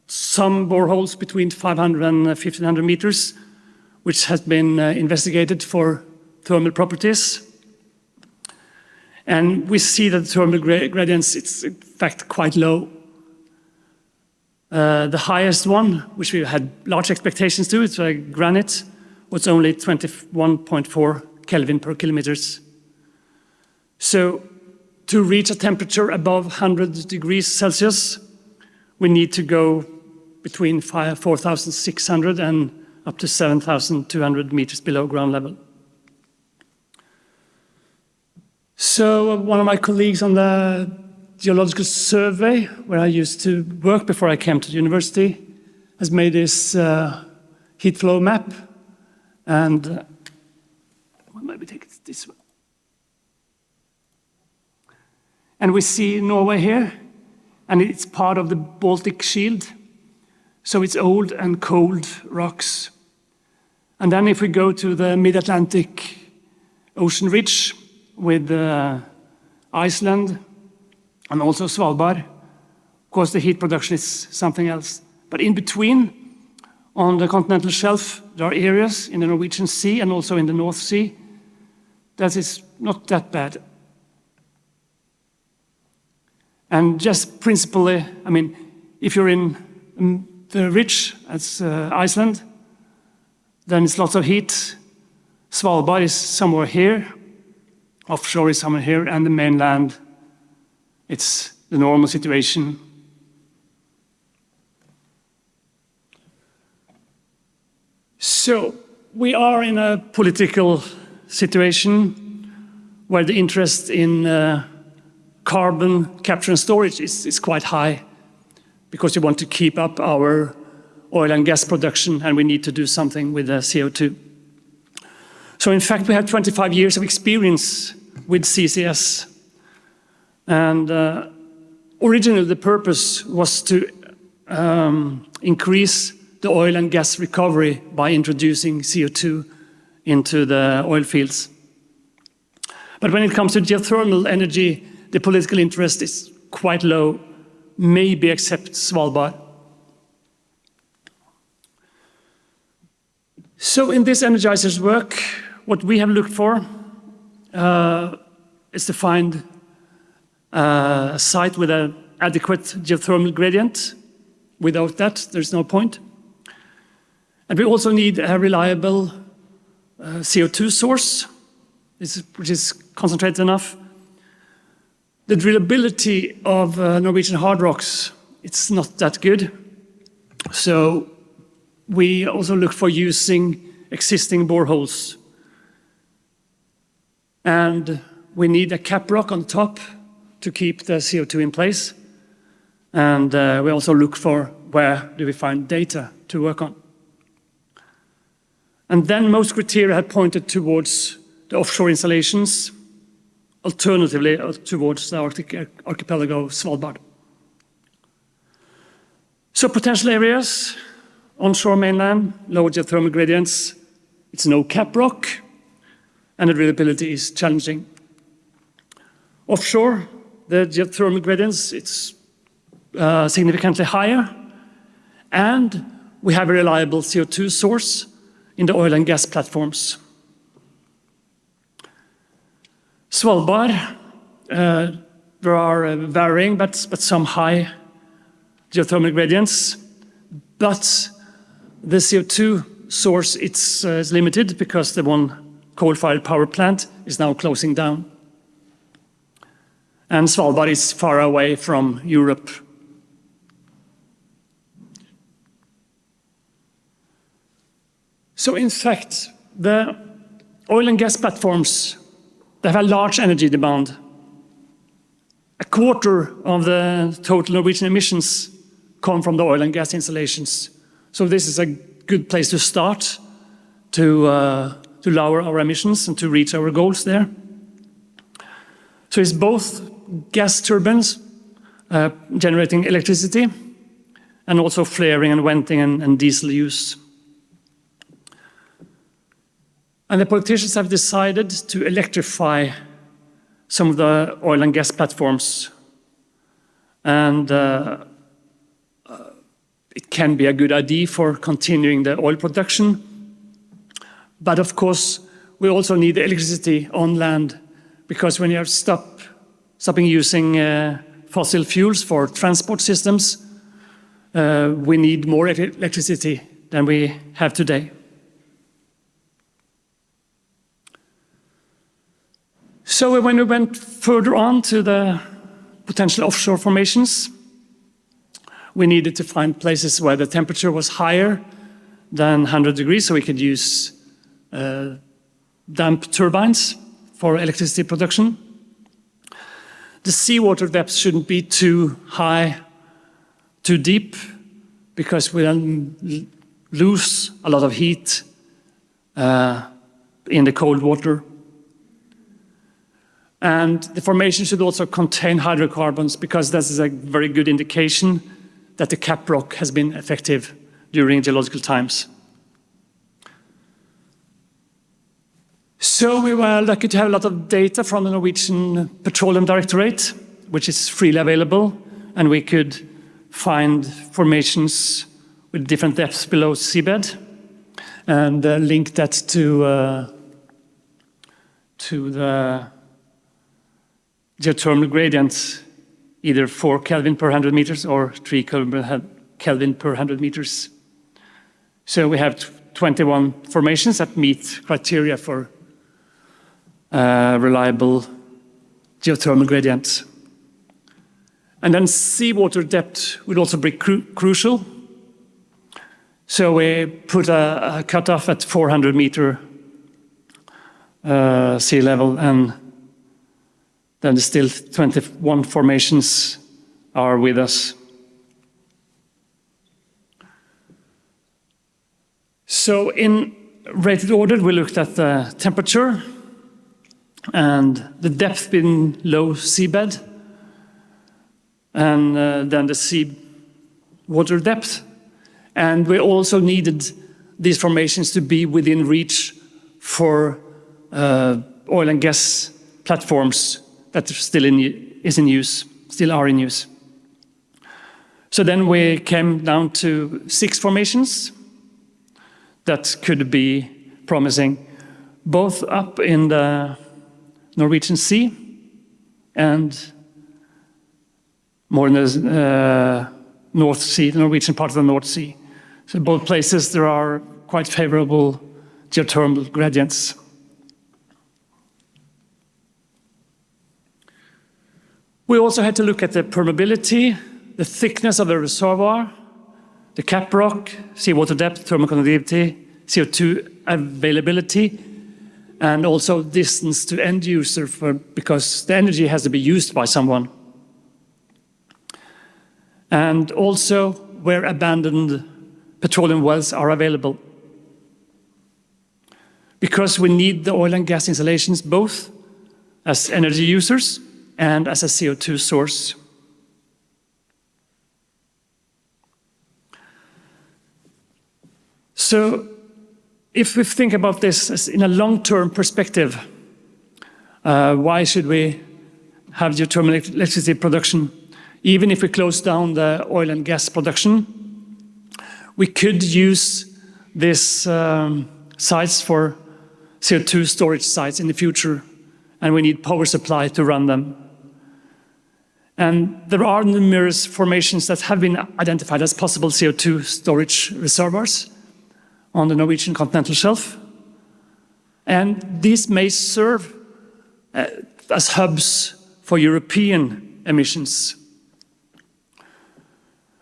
some boreholes between 500 and 1,500 meters, which has been investigated for thermal properties. And we see that the thermal gradients, it's in fact quite low. The highest one, which we had large expectations to, it's granite, was only 21.4 Kelvin per kilometers. So to reach a temperature above 100 degrees Celsius, we need to go between 4,600 and up to 7,200 meters below ground level. So one of my colleagues on the geological survey, where I used to work before I came to the university, has made this heat flow map. And maybe take it this way. And we see Norway here, and it's part of the Baltic Shield. So it's old and cold rocks. And then if we go to the mid-Atlantic Ocean ridge with Iceland and also Svalbard, of course the heat production is something else. But in between, on the continental shelf, there are areas in the Norwegian Sea and also in the North Sea that is not that bad. And just principally, I mean, if you're in the ridge, as Iceland, then it's lots of heat. Svalbard is somewhere here, offshore is somewhere here, and the mainland, it's the normal situation. So we are in a political situation where the interest in carbon capture and storage is quite high, because we want to keep up our oil and gas production, and we need to do something with the CO2. So in fact, we have 25 years of experience with CCS. And originally the purpose was to increase the oil and gas recovery by introducing CO2 into the oil fields. But when it comes to geothermal energy, the political interest is quite low, maybe except Svalbard. So in this EnerGizerS work, what we have looked for is to find a site with an adequate geothermal gradient. Without that, there's no point. And we also need a reliable CO2 source, which is concentrated enough. The drillability of Norwegian hard rocks, it's not that good. So we also look for using existing boreholes. And we need a cap rock on top to keep the CO2 in place. And we also look for where do we find data to work on. And then most criteria had pointed towards the offshore installations, alternatively towards the Arctic archipelago of Svalbard. So potential areas, onshore mainland, low geothermal gradients, it's no cap rock, and the drillability is challenging. Offshore, the geothermal gradients, it's significantly higher, and we have a reliable CO2 source in the oil and gas platforms. Svalbard, there are varying but some high geothermal gradients, but the CO2 source is limited because the one coal-fired power plant is now closing down. And Svalbard is far away from Europe. So in fact, the oil and gas platforms, they have a large energy demand. A quarter of the total Norwegian emissions come from the oil and gas installations. So this is a good place to start to lower our emissions and to reach our goals there. So it's both gas turbines generating electricity and also flaring and venting and diesel use. And the politicians have decided to electrify some of the oil and gas platforms. And it can be a good idea for continuing the oil production. But of course, we also need electricity on land, because when you're stopping using fossil fuels for transport systems, we need more electricity than we have today. So when we went further on to the potential offshore formations, we needed to find places where the temperature was higher than 100 degrees, so we could use damp turbines for electricity production. The seawater depth shouldn't be too high, too deep, because we then lose a lot of heat in the cold water. And the formation should also contain hydrocarbons, because this is a very good indication that the cap rock has been effective during geological times. So we were lucky to have a lot of data from the Norwegian Petroleum Directorate, which is freely available, and we could find formations with different depths below seabed, and link that to the geothermal gradient, either 4 Kelvin per 100 meters or 3 Kelvin per 100 meters. So we have 21 formations that meet criteria for reliable geothermal gradients. And then seawater depth would also be crucial. So we put a cutoff at 400 meter sea level, and then still 21 formations are with us. So in rated order, we looked at the temperature and the depth in low seabed, and then the sea water depth. And we also needed these formations to be within reach for oil and gas platforms that still are in use. So then we came down to 6 formations that could be promising, both up in the Norwegian Sea and more in the North Sea, the Norwegian part of the North Sea. So both places there are quite favorable geothermal gradients. We also had to look at the permeability, the thickness of the reservoir, the cap rock, seawater depth, thermal conductivity, CO2 availability, and also distance to end user, because the energy has to be used by someone. And also where abandoned petroleum wells are available. Because we need the oil and gas installations both as energy users and as a CO2 source. So if we think about this as in a long-term perspective, why should we have geothermal electricity production? Even if we close down the oil and gas production, we could use these sites for CO2 storage sites in the future, and we need power supply to run them. And there are numerous formations that have been identified as possible CO2 storage reservoirs on the Norwegian continental shelf. And these may serve as hubs for European emissions.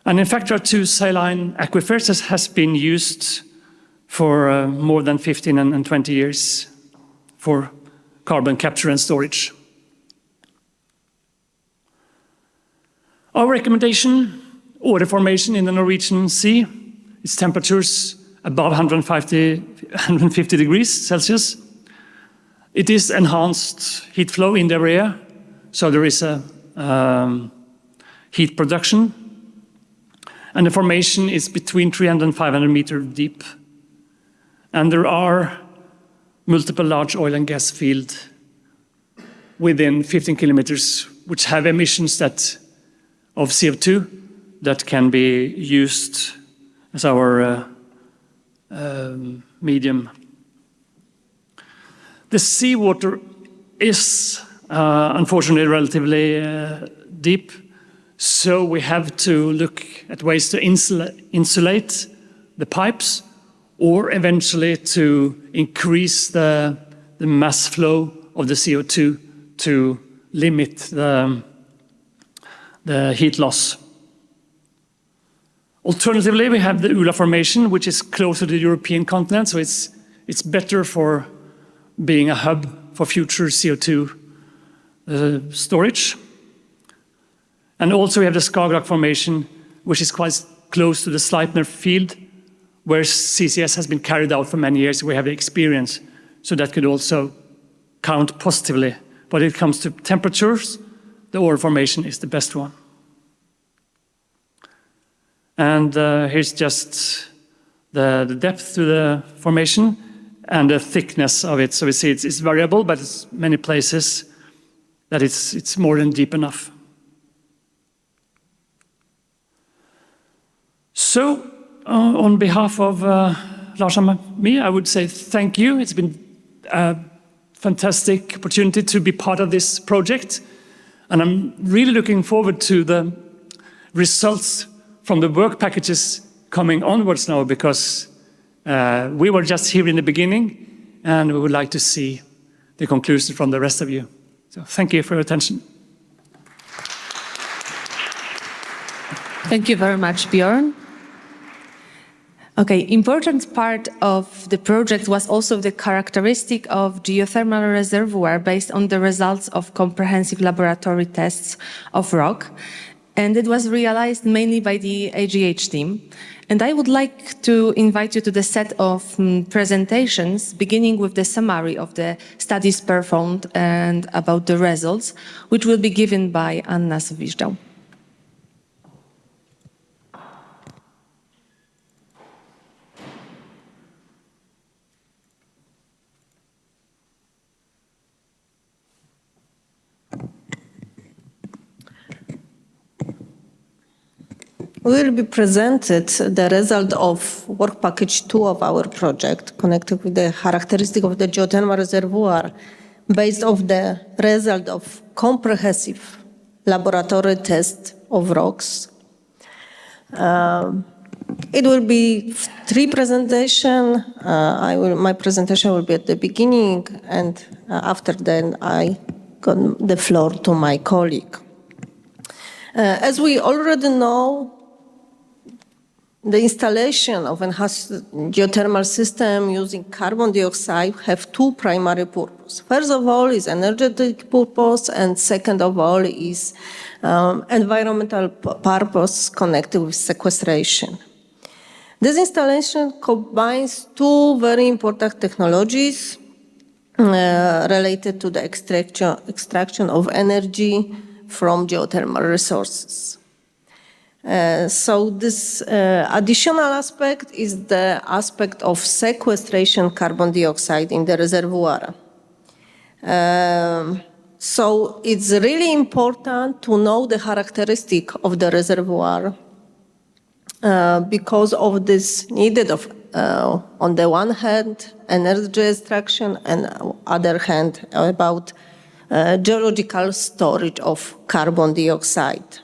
And in fact, there are 2 saline aquifers that has been used for more than 15 and 20 years for carbon capture and storage. Our recommendation, water formation in the Norwegian Sea, its temperatures above 150 degrees Celsius. It is enhanced heat flow in the area, so there is a heat production. And the formation is between 300 and 500 meters deep. And there are multiple large oil and gas fields within 15 kilometers, which have emissions of CO2 that can be used as our medium. The seawater is unfortunately relatively deep, so we have to look at ways to insulate the pipes, or eventually to increase the mass flow of the CO2 to limit the heat loss. Alternatively, we have the Ula Formation, which is closer to the European continent, so it's better for being a hub for future CO2 storage. And also we have the Skagerrak Formation, which is quite close to the Sleipner field, where CCS has been carried out for many years. We have the experience, so that could also count positively. But when it comes to temperatures, the Ora Formation is the best one. And here's just the depth to the formation and the thickness of it. So we see it's variable, but it's many places that it's more than deep enough. So, on behalf of Lars and me, I would say thank you. It's been a fantastic opportunity to be part of this project. And I'm really looking forward to the results from the work packages coming onwards now, because we were just here in the beginning, and we would like to see the conclusions from the rest of you. So thank you for your attention. Thank you very much, Björn. Okay, important part of the project was also the characteristic of geothermal reservoir based on the results of comprehensive laboratory tests of rock. And it was realized mainly by the AGH team. And I would like to invite you to the set of presentations, beginning with the summary of the studies performed and about the results, which will be given by Anna Sowiżdżał. Will be presented the result of work package 2 of our project, connected with the characteristic of the geothermal reservoir, based on the result of comprehensive laboratory test of rocks. It will be 3 presentations. My presentation will be at the beginning, and after that I got the floor to my colleague. As we already know, the installation of enhanced geothermal system using carbon dioxide have 2 primary purposes. First of all is energetic purpose, and second of all is environmental purpose connected with sequestration. This installation combines 2 very important technologies related to the extraction of energy from geothermal resources. So this additional aspect is the aspect of sequestration carbon dioxide in the reservoir. So it's really important to know the characteristic of the reservoir because of this needed of, on the one hand, energy extraction, and on the other hand, about geological storage of carbon dioxide.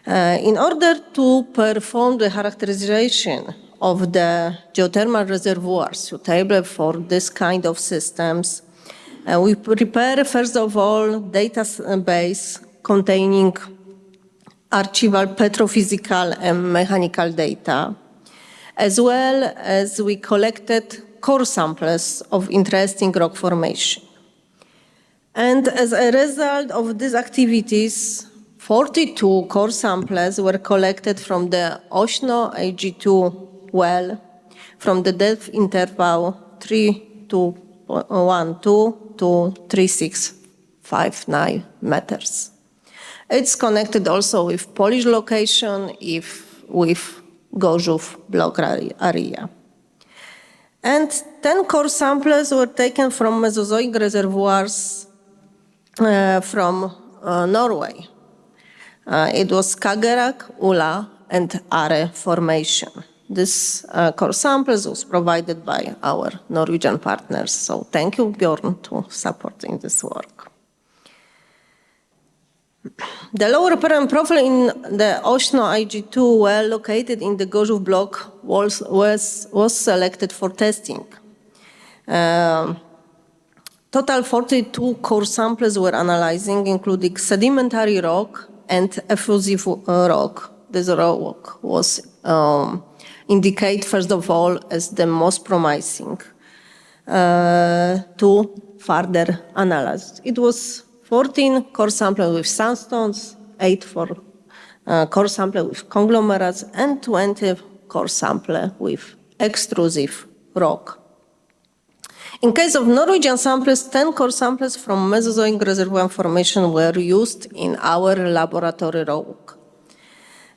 In order to perform the characterization of the geothermal reservoirs suitable for this kind of systems, we prepare, first of all, database containing archival petrophysical and mechanical data, as well as we collected core samples of interesting rock formation. And as a result of these activities, 42 core samples were collected from the Ośno AG2 well from the depth interval 3212 to 3659 meters. It's connected also with Polish location, with Gorzów block area. And 10 core samples were taken from Mesozoic reservoirs from Norway. It was Skagerrak, Ula, and Are formation. this core samples was provided by our Norwegian partners. So thank you, Bjorn, to supporting this work. The lower parent profile in the Ośno IG2 well located in the Gorzów block was selected for testing. Total 42 core samples were analyzing, including sedimentary rock and effusive rock. This rock was indicated, first of all, as the most promising to further analyze. It was 14 core samples with sandstones, 8 core samples with conglomerates, and 20 core samples with extrusive rock. In case of Norwegian samples, 10 core samples from Mesozoic reservoir formation were used in our laboratory rock.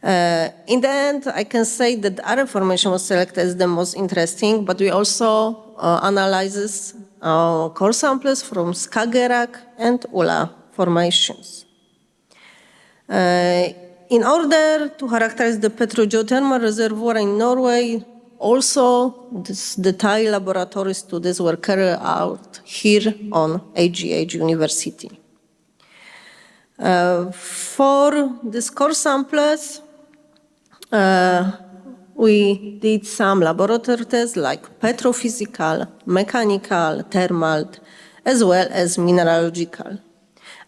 In the end, I can say that the other formation was selected as the most interesting, but we also analyzes core samples from Skagerrak and Ula formations. In order to characterize the petrogeothermal reservoir in Norway, also this detailed laboratory studies were carried out here on AGH University. For these core samples, we did some laboratory tests like petrophysical, mechanical, thermal, as well as mineralogical.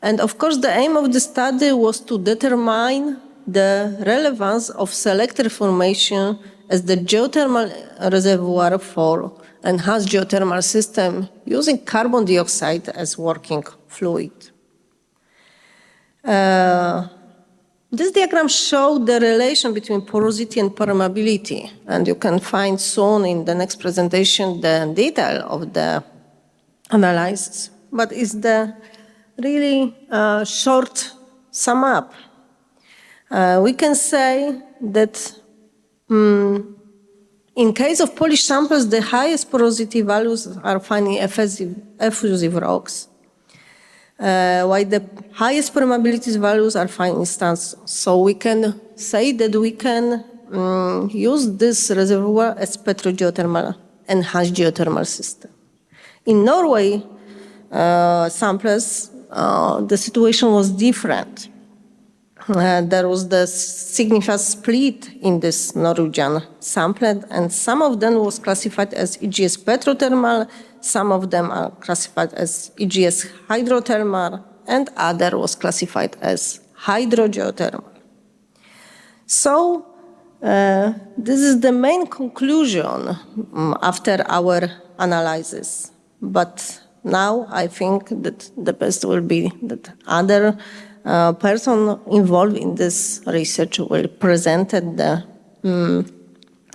And of course, the aim of the study was to determine the relevance of selected formation as the geothermal reservoir for enhanced geothermal system using carbon dioxide as working fluid. This diagram shows the relation between porosity and permeability, and you can find soon in the next presentation the detail of the analysis. But it's the really short sum up. We can say that in case of Polish samples, the highest porosity values are found in effusive rocks, while the highest permeability values are found in sandstones. So we can say that we can use this reservoir as petrogeothermal, enhanced geothermal system. In Norway samples, the situation was different. There was the significant split in this Norwegian sample, and some of them was classified as EGS petrothermal, some of them are classified as EGS hydrothermal, and other was classified as hydrogeothermal. So this is the main conclusion after our analysis. But now I think that the best will be that other person involved in this research will present the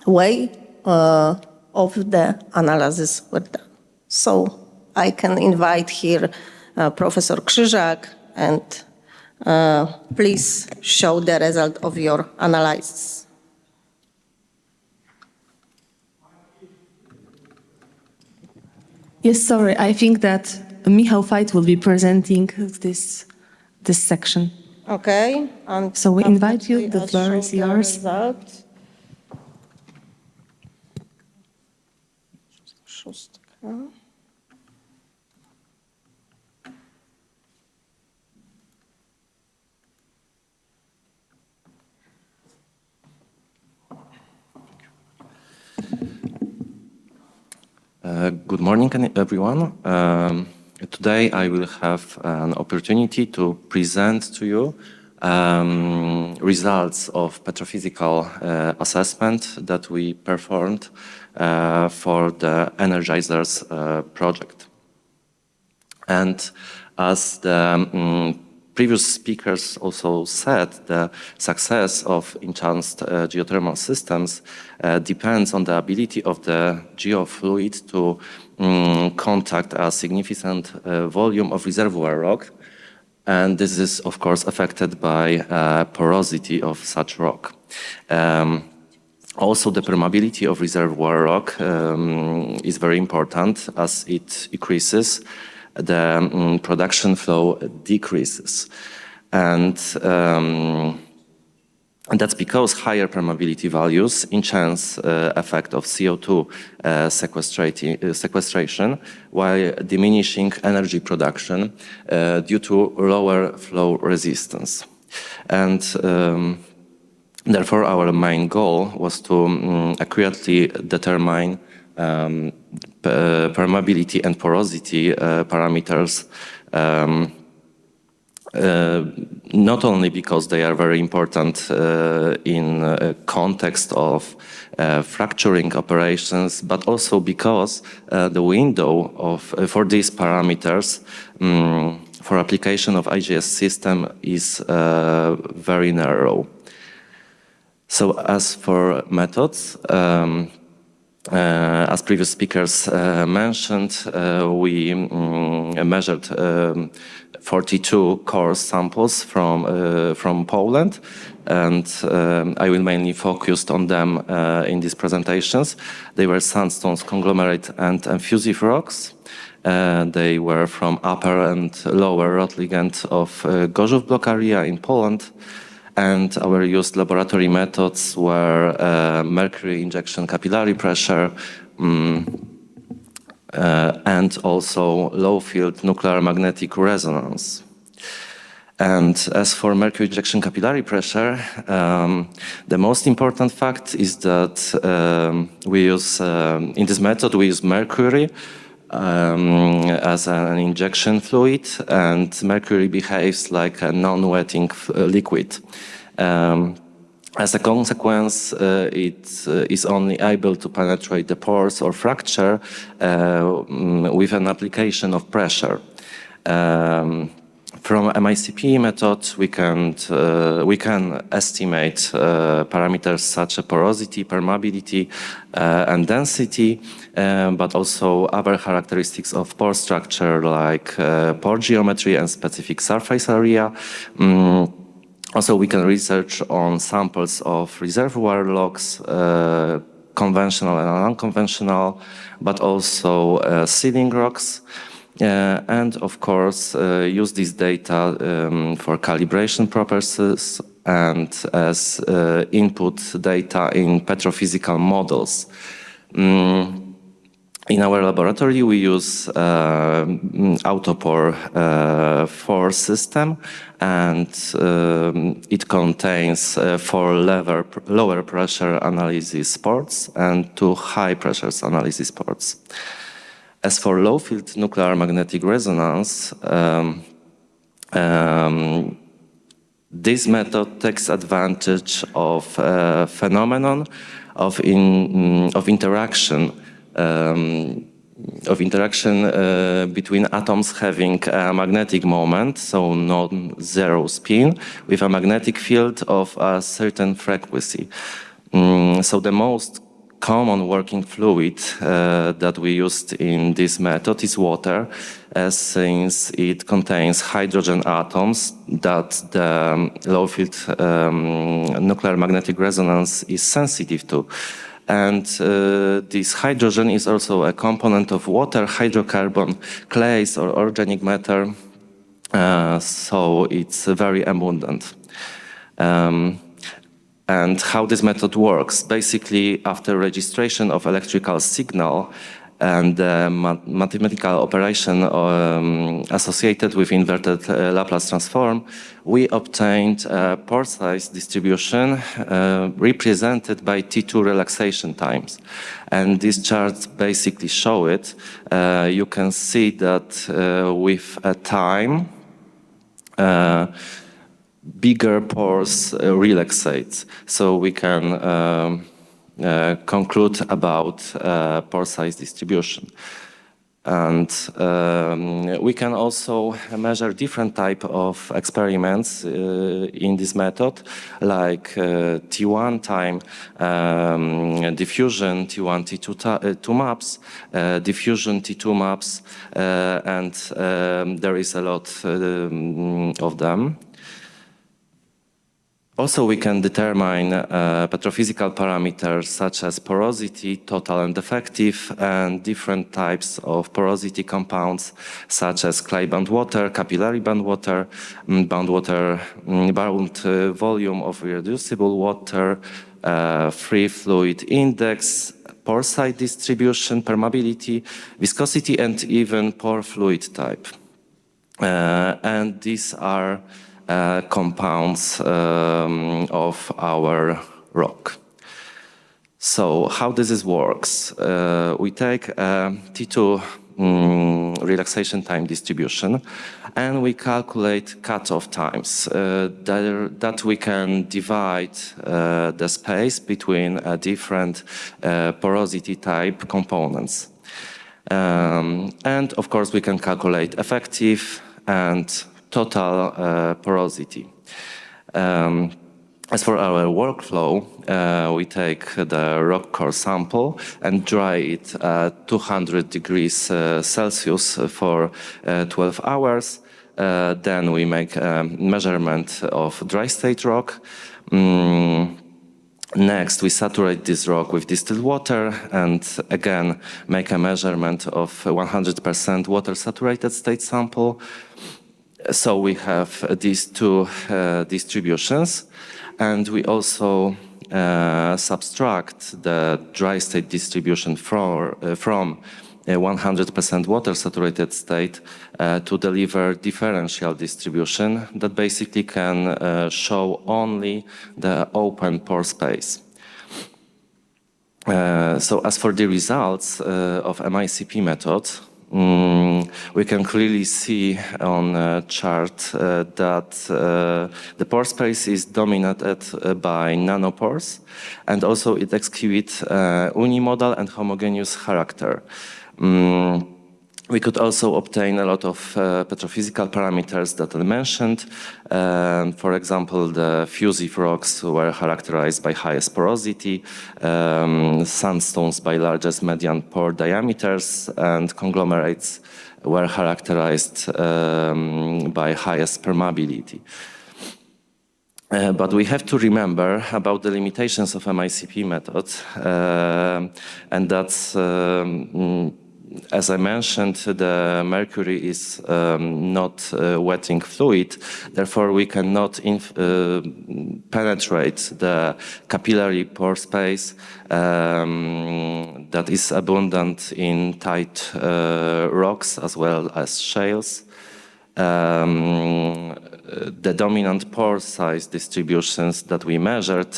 way of the analysis was done. So I can invite here Professor Krzyżak, and please show the result of your analysis. Yes, sorry, I think that Michał Fajt will be presenting this section. Okay. And so we invite you, the floor is yours. Result. Good morning, everyone. Today I will have an opportunity to present to you results of petrophysical assessment that we performed for the EnerGizerS project. And as the previous speakers also said, the success of enhanced geothermal systems depends on the ability of the geofluid to contact a significant volume of reservoir rock. And this is, of course, affected by porosity of such rock. Also, the permeability of reservoir rock is very important. As it increases, the production flow decreases. And And that's because higher permeability values enhance effect of CO2 sequestration while diminishing energy production due to lower flow resistance. And therefore, our main goal was to accurately determine permeability and porosity parameters, not only because they are very important in context of fracturing operations, but also because the window for these parameters for application of IGS system is very narrow. So as for methods, as previous speakers mentioned, we measured 42 core samples from Poland, and I will mainly focus on them in these presentations. They were sandstones, conglomerate, and effusive rocks. They were from upper and lower Rotligand of Gorzów block area in Poland. And our used laboratory methods were mercury injection capillary pressure and also low-field nuclear magnetic resonance. And as for mercury injection capillary pressure, the most important fact is that we use, in this method, we use mercury as an injection fluid, and mercury behaves like a non-wetting liquid. As a consequence, it is only able to penetrate the pores or fracture with an application of pressure. From MICP method, we can estimate parameters such as porosity, permeability, and density, but also other characteristics of pore structure like pore geometry and specific surface area. Also, we can research on samples of reservoir logs, conventional and unconventional, but also sealing rocks. And of course, use this data for calibration purposes and as input data in petrophysical models. In our laboratory, we use autopore 4 system, and it contains 4 lower pressure analysis ports and 2 high pressures analysis ports. As for low-field nuclear magnetic resonance, this method takes advantage of a phenomenon of interaction between atoms having a magnetic moment, so non-zero spin, with a magnetic field of a certain frequency. So the most common working fluid that we used in this method is water, since it contains hydrogen atoms that the low-field nuclear magnetic resonance is sensitive to. And this hydrogen is also a component of water, hydrocarbon, clays, or organic matter, so it's very abundant. And how this method works, basically after registration of electrical signal and mathematical operation associated with inverted Laplace transform, we obtained a pore size distribution represented by T2 relaxation times. And these charts basically show it. You can see that with a time, bigger pores relaxate. So we can conclude about pore size distribution. And we can also measure different type of experiments in this method, like T1 time, diffusion T1, T2 maps, diffusion T2 maps, and there is a lot of them. Also, we can determine petrophysical parameters such as porosity, total and effective, and different types of porosity compounds such as clay bound water, capillary bound water, bound volume of irreducible water, free fluid index, pore site distribution, permeability, viscosity, and even pore fluid type. And these are compounds of our rock. So how this works? We take T2 relaxation time distribution and we calculate cutoff times that we can divide the space between different porosity type components. And of course we can calculate effective and total porosity. As for our workflow, we take the rock core sample and dry it at 200 degrees Celsius for 12 hours. Then we make a measurement of dry state rock. Next, we saturate this rock with distilled water and again make a measurement of 100% water saturated state sample. So we have these two distributions, and we also subtract the dry state distribution from 100% water saturated state to deliver differential distribution that basically can show only the open pore space. So as for the results of MICP method, we can clearly see on a chart that the pore space is dominated by nanopores, and also it exhibits unimodal and homogeneous character. We could also obtain a lot of petrophysical parameters that I mentioned. For example, the fusive rocks were characterized by highest porosity, sandstones by largest median pore diameters, and conglomerates were characterized by highest permeability. But we have to remember about the limitations of MICP method, and that's as I mentioned, the mercury is not wetting fluid, therefore we cannot penetrate the capillary pore space that is abundant in tight rocks as well as shales. The dominant pore size distributions that we measured,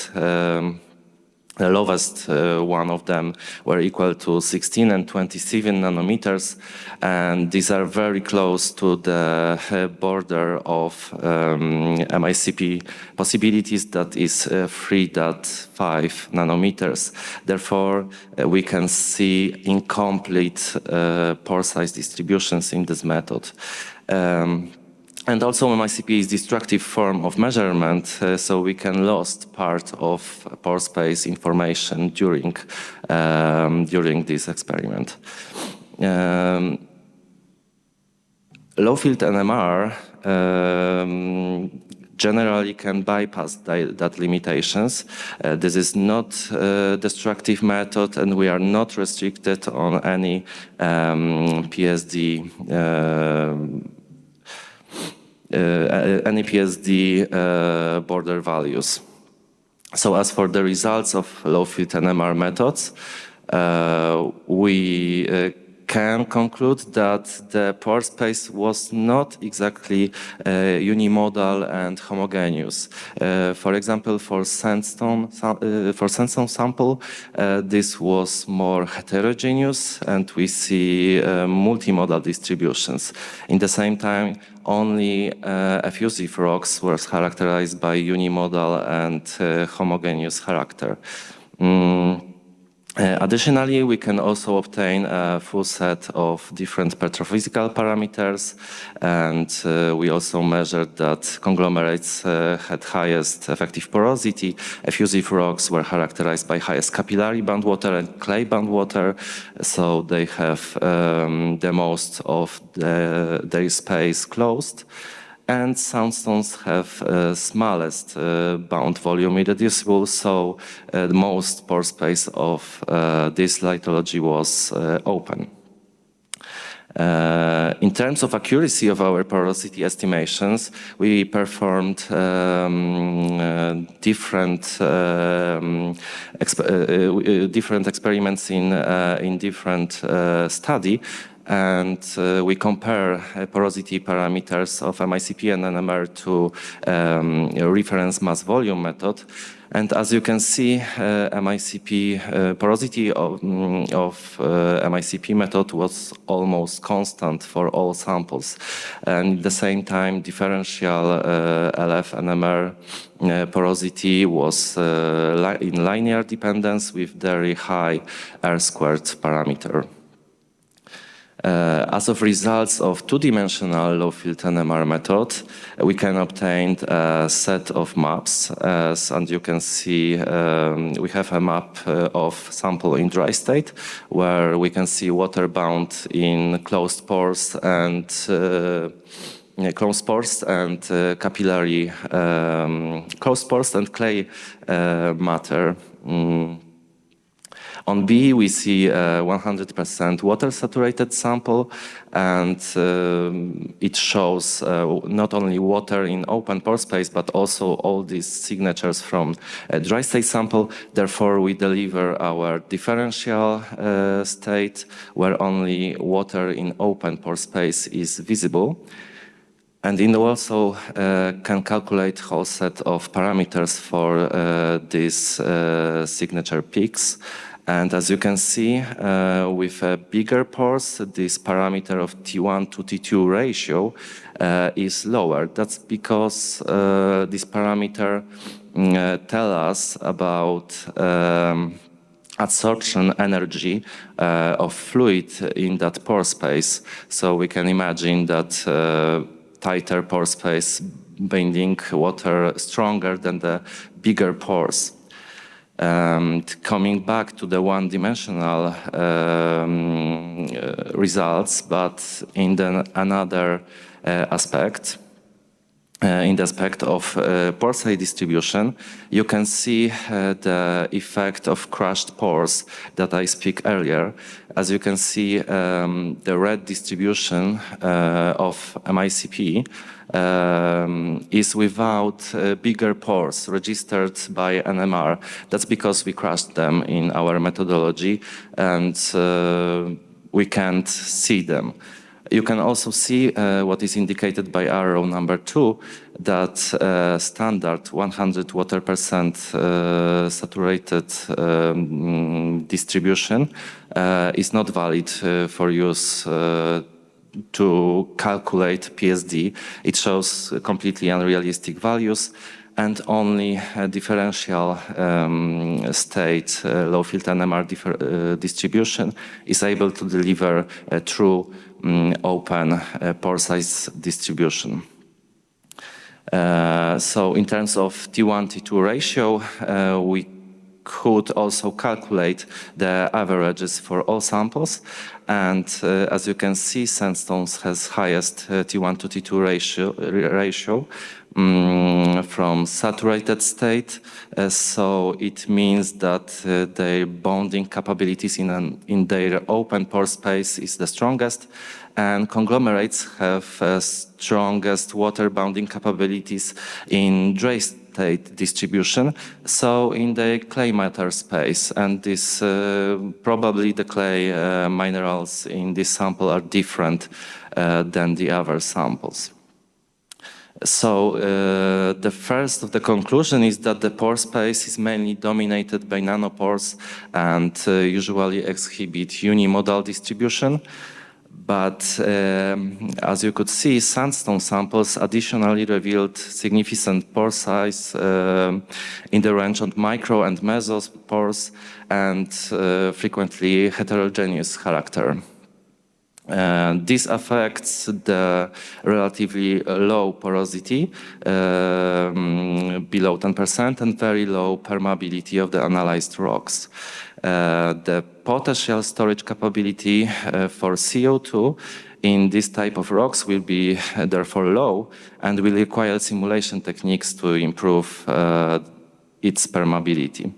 the lowest one of them were equal to 16 and 27 nanometers, and these are very close to the border of MICP possibilities, that is 3.5 nanometers. Therefore, we can see incomplete pore size distributions in this method. And also MICP is destructive form of measurement, so we can lost part of pore space information during this experiment. Low field NMR generally can bypass that limitations. This is not a destructive method, and we are not restricted on any PSD border values. So as for the results of low field NMR methods, we can conclude that the pore space was not exactly unimodal and homogeneous. For example, for sandstone sample, this was more heterogeneous, and we see multimodal distributions. In the same time, only effusive rocks were characterized by unimodal and homogeneous character. Additionally, we can also obtain a full set of different petrophysical parameters, and we also measured that conglomerates had highest effective porosity, effusive rocks were characterized by highest capillary bound water and clay bound water, so they have the most of their space closed. And sandstones have smallest bound volume irreducible, so the most pore space of this lithology was open. In terms of accuracy of our porosity estimations, we performed different experiments in different study, and we compare porosity parameters of MICP and NMR to reference mass volume method. And as you can see, MICP porosity of MICP method was almost constant for all samples. And at the same time, differential LF NMR porosity was in linear dependence with very high R-squared parameter. As of results of two-dimensional low-field NMR method, we can obtain a set of maps. And you can see we have a map of sample in dry state, where we can see water bound in closed pores and capillary closed pores and clay matter. On B, we see 100% water-saturated sample, and it shows not only water in open pore space, but also all these signatures from a dry state sample. Therefore, we deliver our differential state, where only water in open pore space is visible. And it also can calculate whole set of parameters for these signature peaks. And as you can see, with bigger pores, this parameter of T1 to T2 ratio is lower. That's because this parameter tells us about adsorption energy of fluid in that pore space. So we can imagine that tighter pore space binding water stronger than the bigger pores. Coming back to the one-dimensional results, but in another aspect, in the aspect of pore size distribution, you can see the effect of crushed pores that I speak earlier. As you can see, the red distribution of MICP is without bigger pores registered by NMR. That's because we crushed them in our methodology, and we can't see them. You can also see what is indicated by arrow number 2, that standard 100 water% saturated distribution is not valid for use to calculate PSD. It shows completely unrealistic values, and only differential state low-field NMR distribution is able to deliver a true open pore size distribution. So in terms of T1, T2 ratio, we could also calculate the averages for all samples. And as you can see, sandstones has highest T1 to T2 ratio from saturated state. So it means that their bonding capabilities in their open pore space is the strongest. And conglomerates have strongest water bounding capabilities in dry state distribution, so in the clay matter space. And this probably the clay minerals in this sample are different than the other samples. So the first of the conclusion is that the pore space is mainly dominated by nanopores and usually exhibit unimodal distribution. But as you could see, sandstone samples additionally revealed significant pore size in the range of micro and mesopores, and frequently heterogeneous character. This affects the relatively low porosity, below 10%, and very low permeability of the analyzed rocks. The potential storage capability for CO2 in this type of rocks will be therefore low and will require simulation techniques to improve its permeability.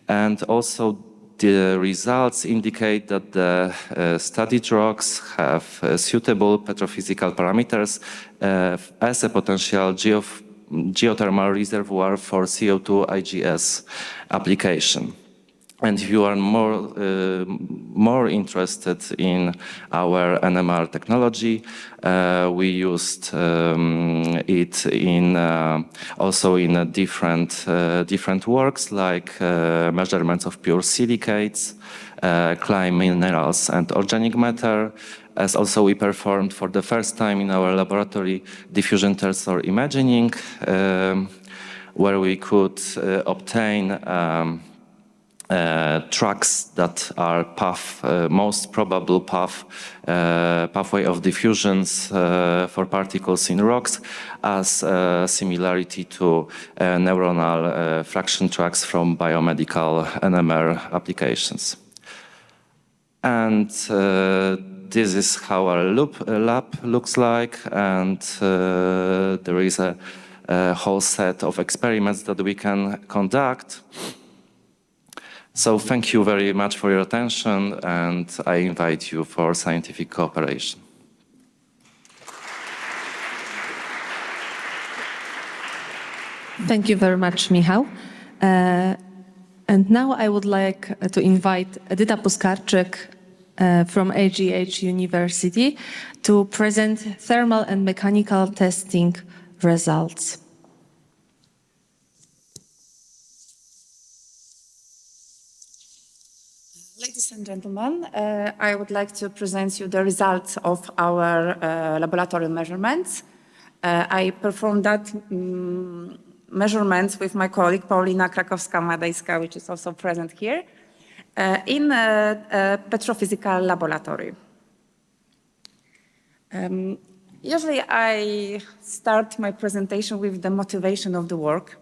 And also the results indicate that the studied rocks have suitable petrophysical parameters as a potential geothermal reservoir for CO2 IGS application. And if you are more interested in our NMR technology, we used it in also in different works like measurements of pure silicates, clay minerals, and organic matter. As also we performed for the first time in our laboratory diffusion tensor imaging, where we could obtain tracks that are most probable pathway of diffusions for particles in rocks, as similarity to neuronal fraction tracks from biomedical NMR applications. And this is how our lab looks like, and there is a whole set of experiments that we can conduct. So thank you very much for your attention, and I invite you for scientific cooperation. Thank you very much, Michał. And now I would like to invite Edyta Puskarczyk from AGH University to present thermal and mechanical testing results. Ladies and gentlemen, I would like to present you the results of our laboratory measurements. I performed that measurements with my colleague Paulina Krakowska-Madejska, which is also present here, in a petrophysical laboratory. Usually I start my presentation with the motivation of the work.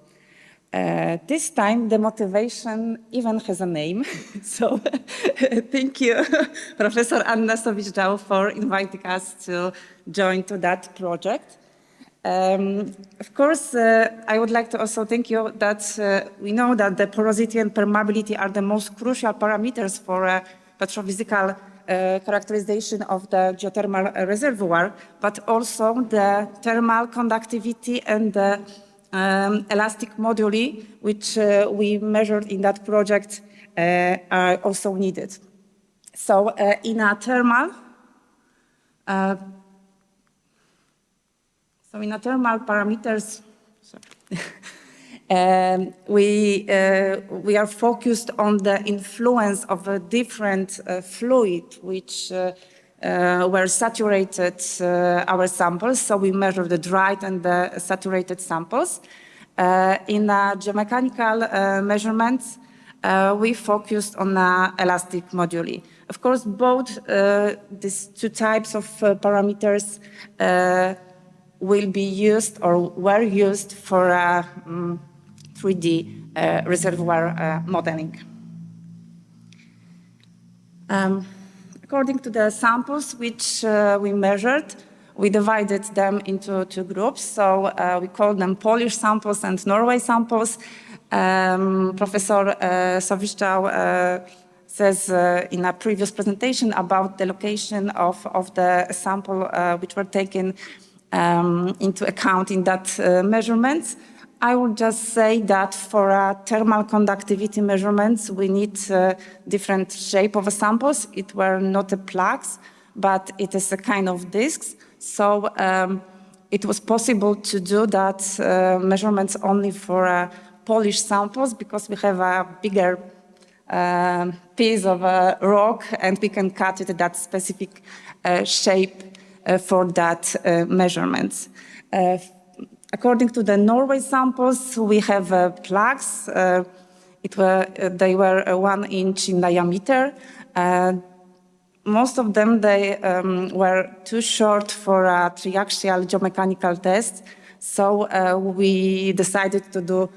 This time the motivation even has a name, so thank you, Professor Anna Sowicz-Dział, for inviting us to join to that project. Of course, I would like to also thank you that we know that the porosity and permeability are the most crucial parameters for petrophysical characterization of the geothermal reservoir, but also the thermal conductivity and the elastic moduli, which we measured in that project, are also needed. So in a thermal parameters, we are focused on the influence of a different fluid which were saturated our samples. So we measured the dried and the saturated samples. In geomechanical measurements, we focused on elastic moduli. Of course, both these two types of parameters will be used or were used for 3D reservoir modeling. According to the samples which we measured, we divided them into two groups. So we call them Polish samples and Norway samples. Professor Sowicz-Dział says in a previous presentation about the location of the sample which were taken into account in that measurements. I would just say that for thermal conductivity measurements, we need different shape of samples. It were not plugs, but it is a kind of discs. So it was possible to do that measurements only for Polish samples because we have a bigger piece of rock and we can cut it that specific shape for that measurements. According to the Norway samples, we have plugs. They were 1 inch in diameter. Most of them, they were too short for a triaxial geomechanical test. So we decided to do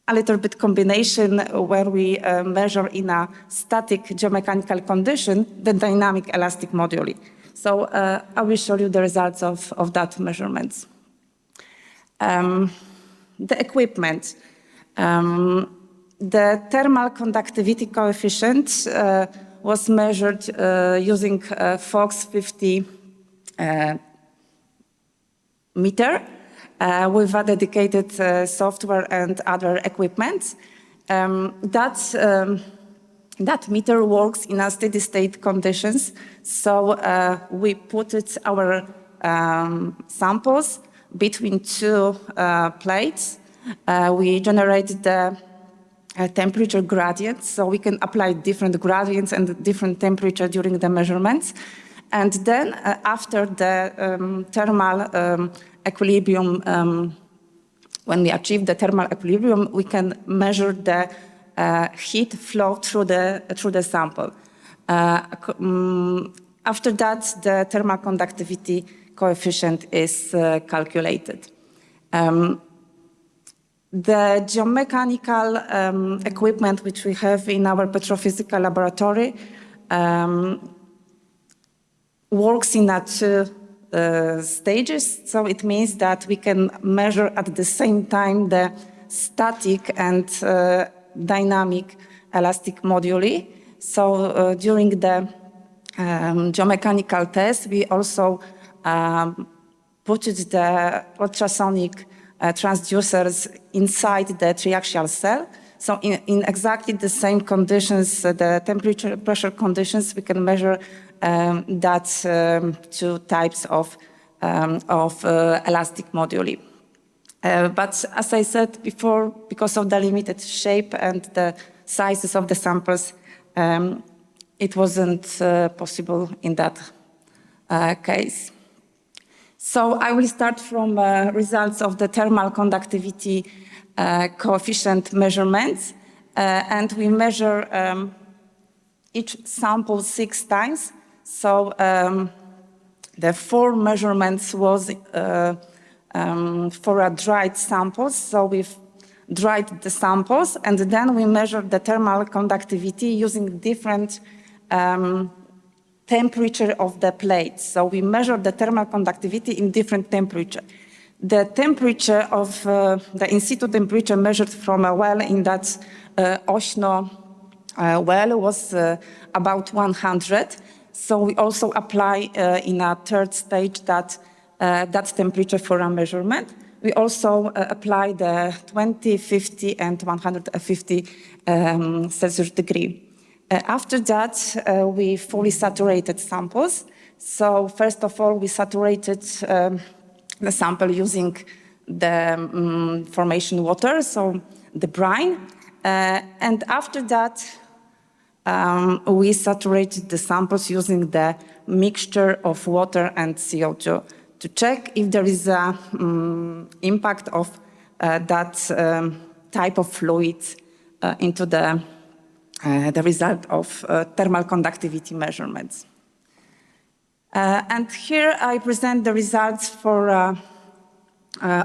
a little bit combination where we measure in a static geomechanical condition the dynamic elastic moduli. So I will show you the results of that measurements. The equipment. The thermal conductivity coefficient was measured using Fox 50 meter with a dedicated software and other equipment. That meter works in a steady state conditions. So we put our samples between two plates. We generate the temperature gradients, so we can apply different gradients and different temperature during the measurements. And then after the thermal equilibrium, when we achieve the thermal equilibrium, we can measure the heat flow through the sample. After that, the thermal conductivity coefficient is calculated. The geomechanical equipment which we have in our petrophysical laboratory works in two stages. So it means that we can measure at the same time the static and dynamic elastic moduli. So during the geomechanical test, we also put the ultrasonic transducers inside the triaxial cell. So in exactly the same conditions, the temperature pressure conditions, we can measure that two types of elastic moduli. But as I said before, because of the limited shape and the sizes of the samples, it wasn't possible in that case. So I will start from results of the thermal conductivity coefficient measurements. And we measure each sample 6 times. So the 4 measurements was for a dried samples. So we've dried the samples, and then we measured the thermal conductivity using different temperature of the plates. So we measured the thermal conductivity in different temperature. The temperature of the in situ temperature measured from a well in that Ośno well was about 100. So we also apply in a third stage that temperature for a measurement. We also apply the 20, 50, and 150 Celsius degree. After that, we fully saturated samples. So first of all, we saturated the sample using the formation water, so the brine. And after that, we saturated the samples using the mixture of water and CO2 to check if there is an impact of that type of fluid into the result of thermal conductivity measurements. And here I present the results for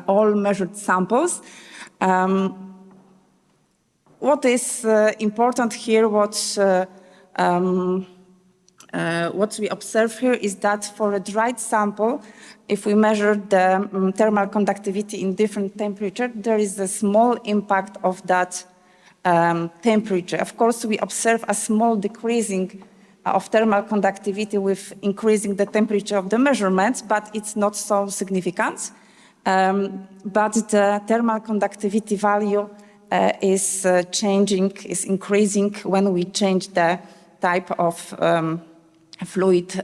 all measured samples. What is important here, what we observe here is that for a dried sample, if we measure the thermal conductivity in different temperature, there is a small impact of that temperature. Of course, we observe a small decreasing of thermal conductivity with increasing the temperature of the measurements, but it's not so significant. But the thermal conductivity value is increasing when we change the type of fluid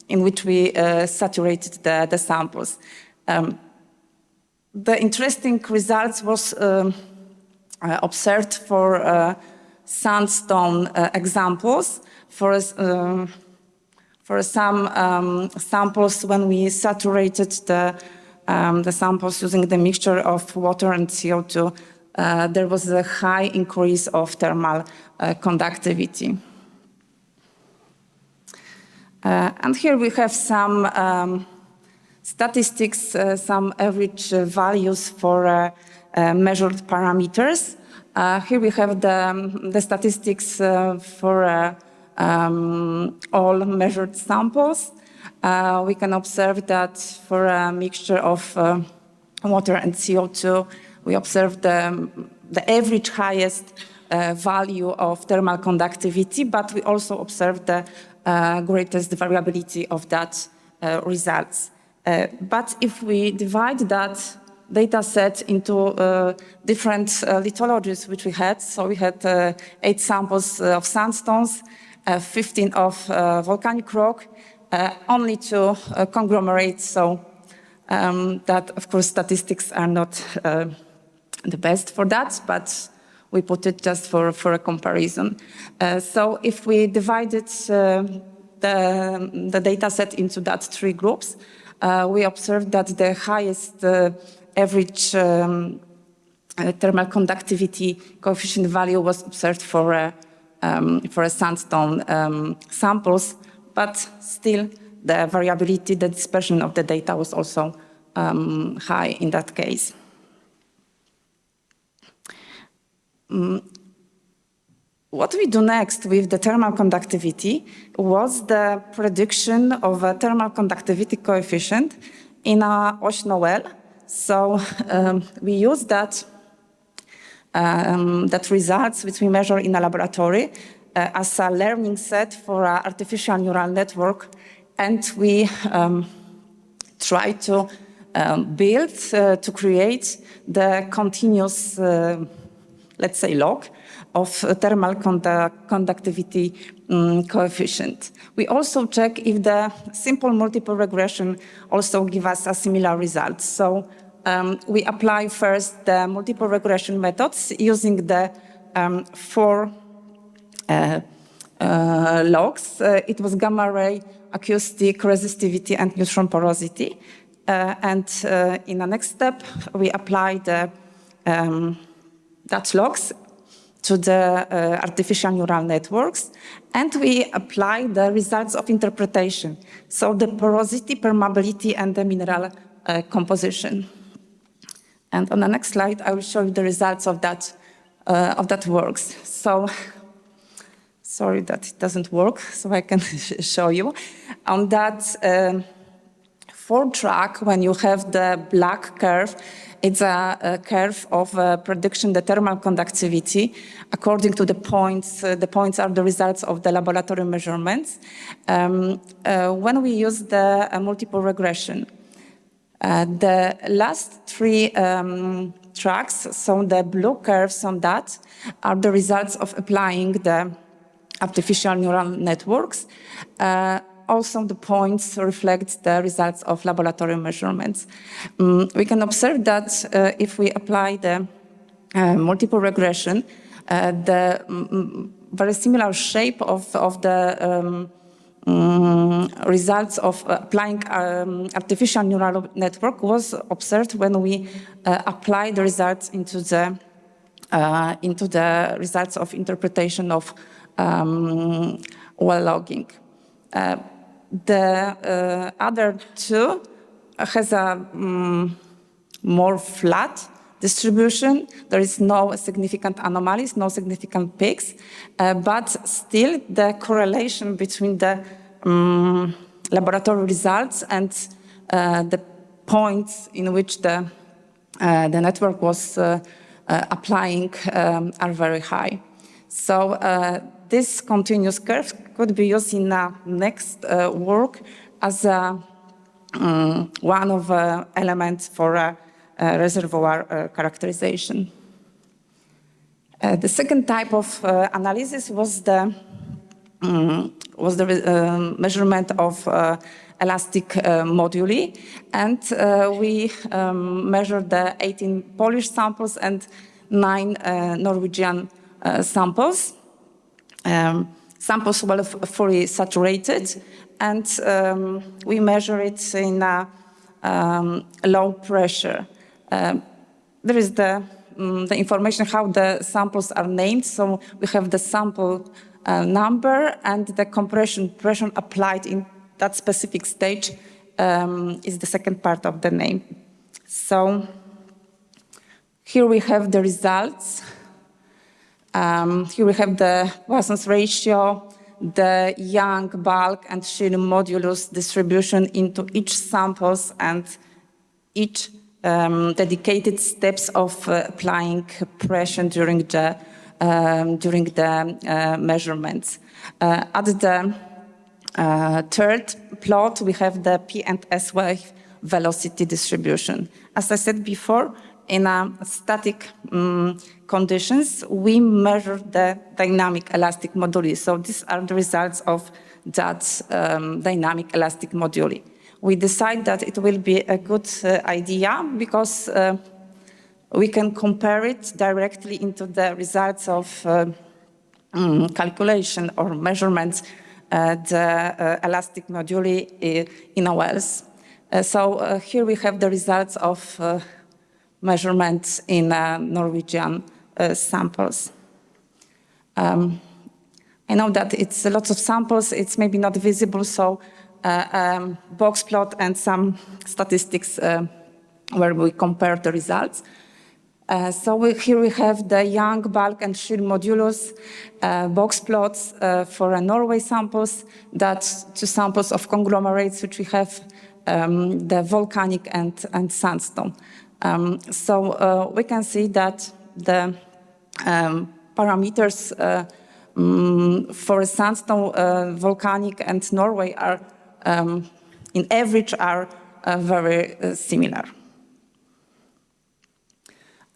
in which we saturated the samples. The interesting results was observed for sandstone examples. For some samples, when we saturated the samples using the mixture of water and CO2, there was a high increase of thermal conductivity. And here we have some statistics, some average values for measured parameters. Here we have the statistics for all measured samples. We can observe that for a mixture of water and CO2, we observe the average highest value of thermal conductivity, but we also observe the greatest variability of that results. But if we divide that data set into different lithologies which we had, so we had 8 samples of sandstones, 15 of volcanic rock, only 2 conglomerates, so that, of course, statistics are not the best for that, but we put it just for a comparison. So if we divided the data set into that 3 groups, we observed that the highest average thermal conductivity coefficient value was observed for a sandstone samples, but still the variability, the dispersion of the data was also high in that case. What we do next with the thermal conductivity was the prediction of a thermal conductivity coefficient in a oś-Noel. So we use that results which we measure in a laboratory as a learning set for an artificial neural network, and we try to build, to create the continuous, let's say, log of thermal conductivity coefficient. We also check if the simple multiple regression also give us a similar result. So we apply first the multiple regression methods using the 4 logs. It was gamma ray, acoustic, resistivity, and neutron porosity. And in the next step, we apply the that logs to the artificial neural networks, and we apply the results of interpretation. So the porosity, permeability, and the mineral composition. And on the next slide, I will show you the results of that works. So, sorry that it doesn't work, so I can show you. On that 4 track, when you have the black curve, it's a curve of prediction, the thermal conductivity, according to the points. The points are the results of the laboratory measurements. When we use the multiple regression, the last 3 tracks, so the blue curves on that, are the results of applying the artificial neural networks. Also, the points reflect the results of laboratory measurements. We can observe that if we apply the multiple regression, the very similar shape of the results of applying artificial neural network was observed when we apply the results into the results of interpretation of well logging. The other 2 has a more flat distribution. There is no significant anomalies, no significant peaks, but still the correlation between the laboratory results and the points in which the network was applying are very high. So this continuous curve could be used in the next work as one of elements for reservoir characterization. The second type of analysis was the measurement of elastic moduli, and we measured the 18 Polish samples and 9 Norwegian samples. Samples were fully saturated, and we measure it in low pressure. There is the information how the samples are named. So we have the sample number and the compression pressure applied in that specific stage is the second part of the name. So here we have the results. Here we have the Poisson's ratio, the Young, bulk, and shear modulus distribution into each samples and each dedicated steps of applying pressure during the measurements. At the third plot, we have the P and S wave velocity distribution. As I said before, in static conditions, we measure the dynamic elastic moduli. So these are the results of that dynamic elastic moduli. We decide that it will be a good idea because we can compare it directly into the results of calculation or measurements, the elastic moduli in wells. So here we have the results of measurements in Norwegian samples. I know that it's lots of samples, it's maybe not visible, so box plot and some statistics where we compare the results. Here we have the Young, bulk, and shear modulus box plots for Norway samples. That's two samples of conglomerates which we have, the volcanic and sandstone. We can see that the parameters for sandstone, volcanic, and Norway are, in average, are very similar.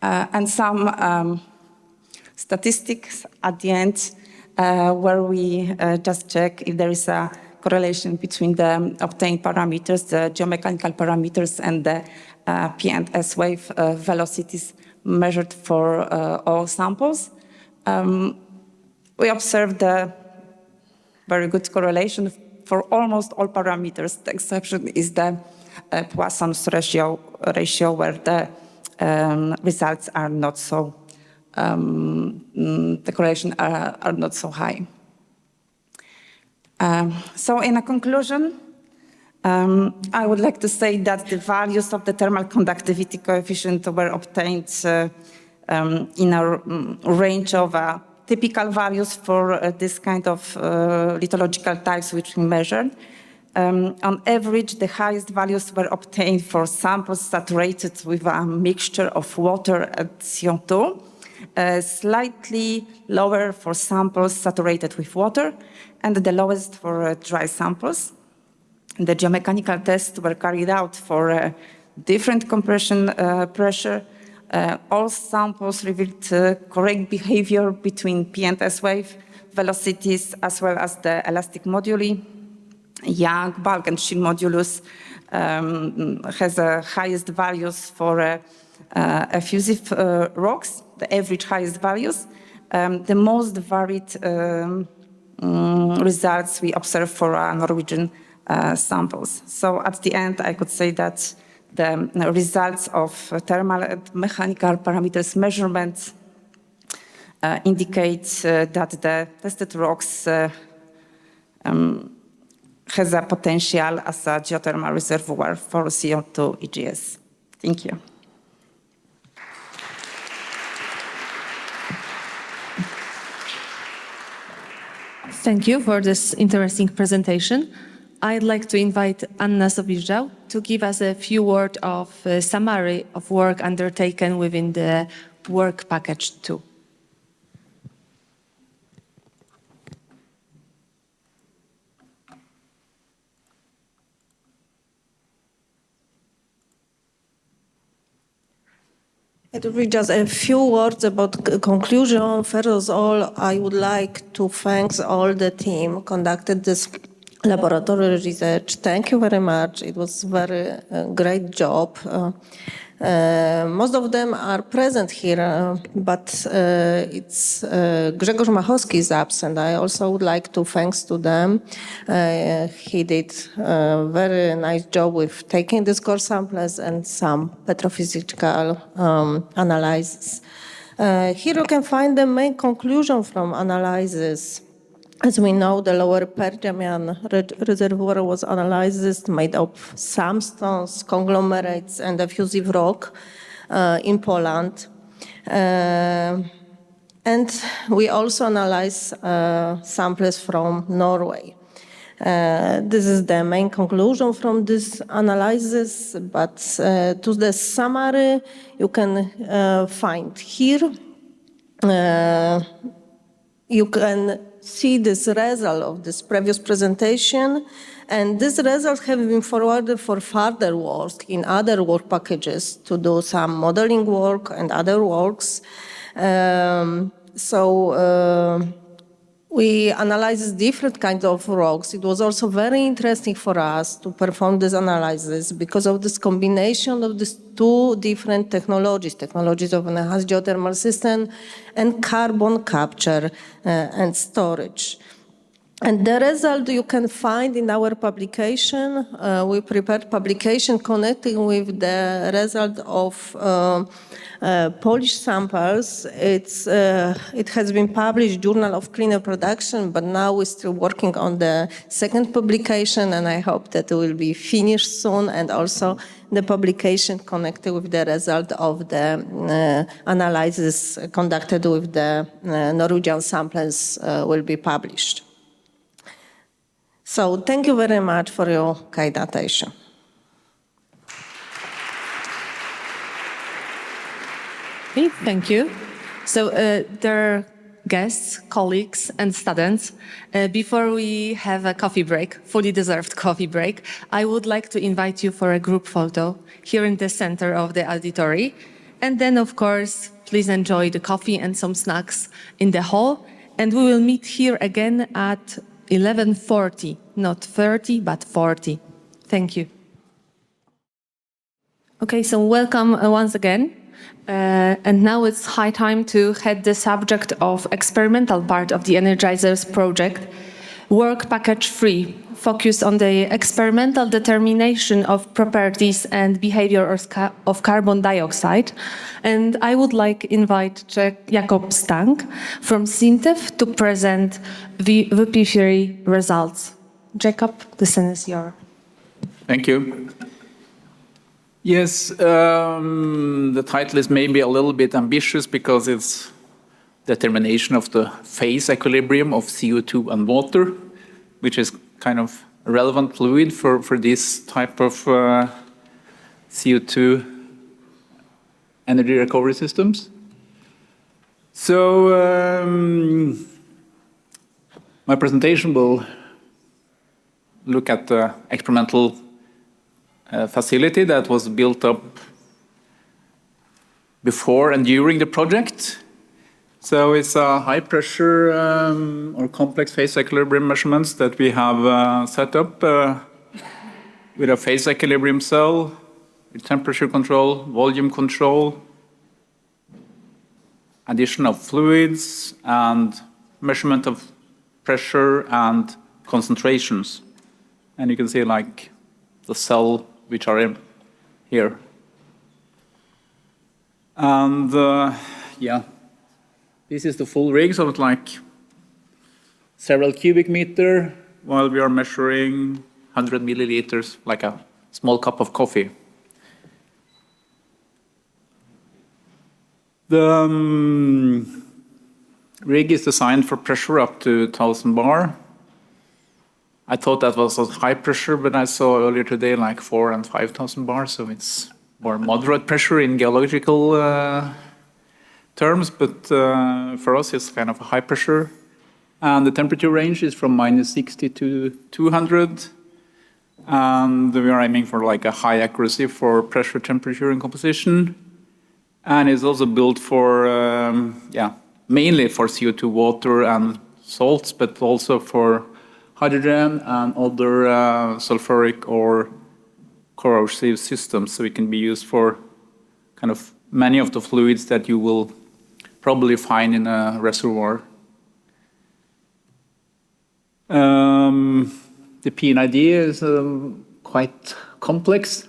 And some statistics at the end where we just check if there is a correlation between the obtained parameters, the geomechanical parameters, and the P and S wave velocities measured for all samples. We observed a very good correlation for almost all parameters. The exception is the Poisson's ratio where the results are not so, the correlation are not so high. So in a conclusion, I would like to say that the values of the thermal conductivity coefficient were obtained in a range of typical values for this kind of lithological types which we measured. On average, the highest values were obtained for samples saturated with a mixture of water and CO2, slightly lower for samples saturated with water, and the lowest for dry samples. The geomechanical tests were carried out for different compression pressure. All samples revealed correct behavior between P and S wave velocities as well as the elastic moduli. Young, bulk, and shear modulus has the highest values for effusive rocks, the average highest values. The most varied results we observe for Norwegian samples. So at the end, I could say that the results of thermal and mechanical parameters measurements indicate that the tested rocks has a potential as a geothermal reservoir for CO2 EGS. Thank you. Thank you for this interesting presentation. I'd like to invite Anna Sobieżał to give us a few words of summary of work undertaken within the work package 2. It will be just a few words about conclusion. First of all, I would like to thank all the team conducted this laboratory research. Thank you very much. It was very great job. Most of them are present here, but it's Grzegorz Machowski is absent. I also would like to thanks to them. He did a very nice job with taking these core samples and some petrophysical analysis. Here you can find the main conclusion from analysis. As we know, the lower Permian reservoir was analyzed, made of sandstones, conglomerates, and effusive rock in Poland. And we also analyze samples from Norway. This is the main conclusion from this analysis, but to the summary, you can find here. You can see this result of this previous presentation, and this result have been forwarded for further work in other work packages to do some modeling work and other works. We analyzed different kinds of rocks. It was also very interesting for us to perform this analysis because of this combination of these two different technologies of enhanced geothermal system and carbon capture and storage. And the result you can find in our publication. We prepared publication connecting with the result of Polish samples. It has been published Journal of Cleaner Production, but now we're still working on the second publication, and I hope that it will be finished soon, and also the publication connected with the result of the analysis conducted with the Norwegian samples will be published. So thank you very much for your kind attention. Okay, thank you. So, dear guests, colleagues, and students, before we have a coffee break, fully deserved coffee break, I would like to invite you for a group photo here in the center of the auditory. And then, of course, please enjoy the coffee and some snacks in the hall. And we will meet here again at 11:40, not 30, but 40. Thank you. Okay, so welcome once again. And now it's high time to head the subject of experimental part of the EnerGizerS project, Work Package 3, focused on the experimental determination of properties and behavior of carbon dioxide. And I would like to invite Jakob Stang from SINTEF to present the VP3 results. Jakob, the scene is yours. Thank you. Yes, the title is maybe a little bit ambitious because it's determination of the phase equilibrium of CO2 and water, which is kind of a relevant fluid for this type of CO2 energy recovery systems. So my presentation will look at the experimental facility that was built up before and during the project. So it's a high pressure or complex phase equilibrium measurements that we have set up with a phase equilibrium cell, with temperature control, volume control, addition of fluids, and measurement of pressure and concentrations. And you can see like the cell which are in here. And yeah, this is the full rig, so it's like several cubic meter while we are measuring 100 milliliters, like a small cup of coffee. The rig is designed for pressure up to 1000 bar. I thought that was a high pressure, but I saw earlier today like 4,000 and 5,000 bars, so it's more moderate pressure in geological terms, but for us it's kind of a high pressure. And the temperature range is from -60 to 200, and we are aiming for like a high accuracy for pressure, temperature, and composition. And it's also built for, mainly for CO2, water, and salts, but also for hydrogen and other sulfuric or corrosive systems. So it can be used for kind of many of the fluids that you will probably find in a reservoir. The PNID is quite complex.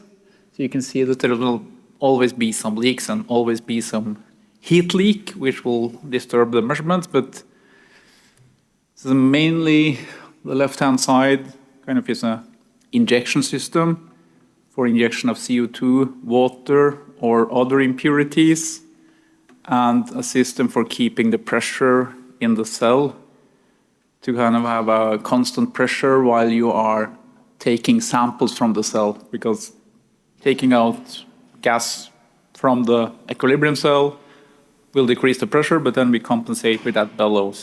So you can see that there will always be some leaks and always be some heat leak, which will disturb the measurements, but So mainly the left-hand side kind of is an injection system for injection of CO2, water, or other impurities, and a system for keeping the pressure in the cell to kind of have a constant pressure while you are taking samples from the cell, because taking out gas from the equilibrium cell will decrease the pressure, but then we compensate with that bellow.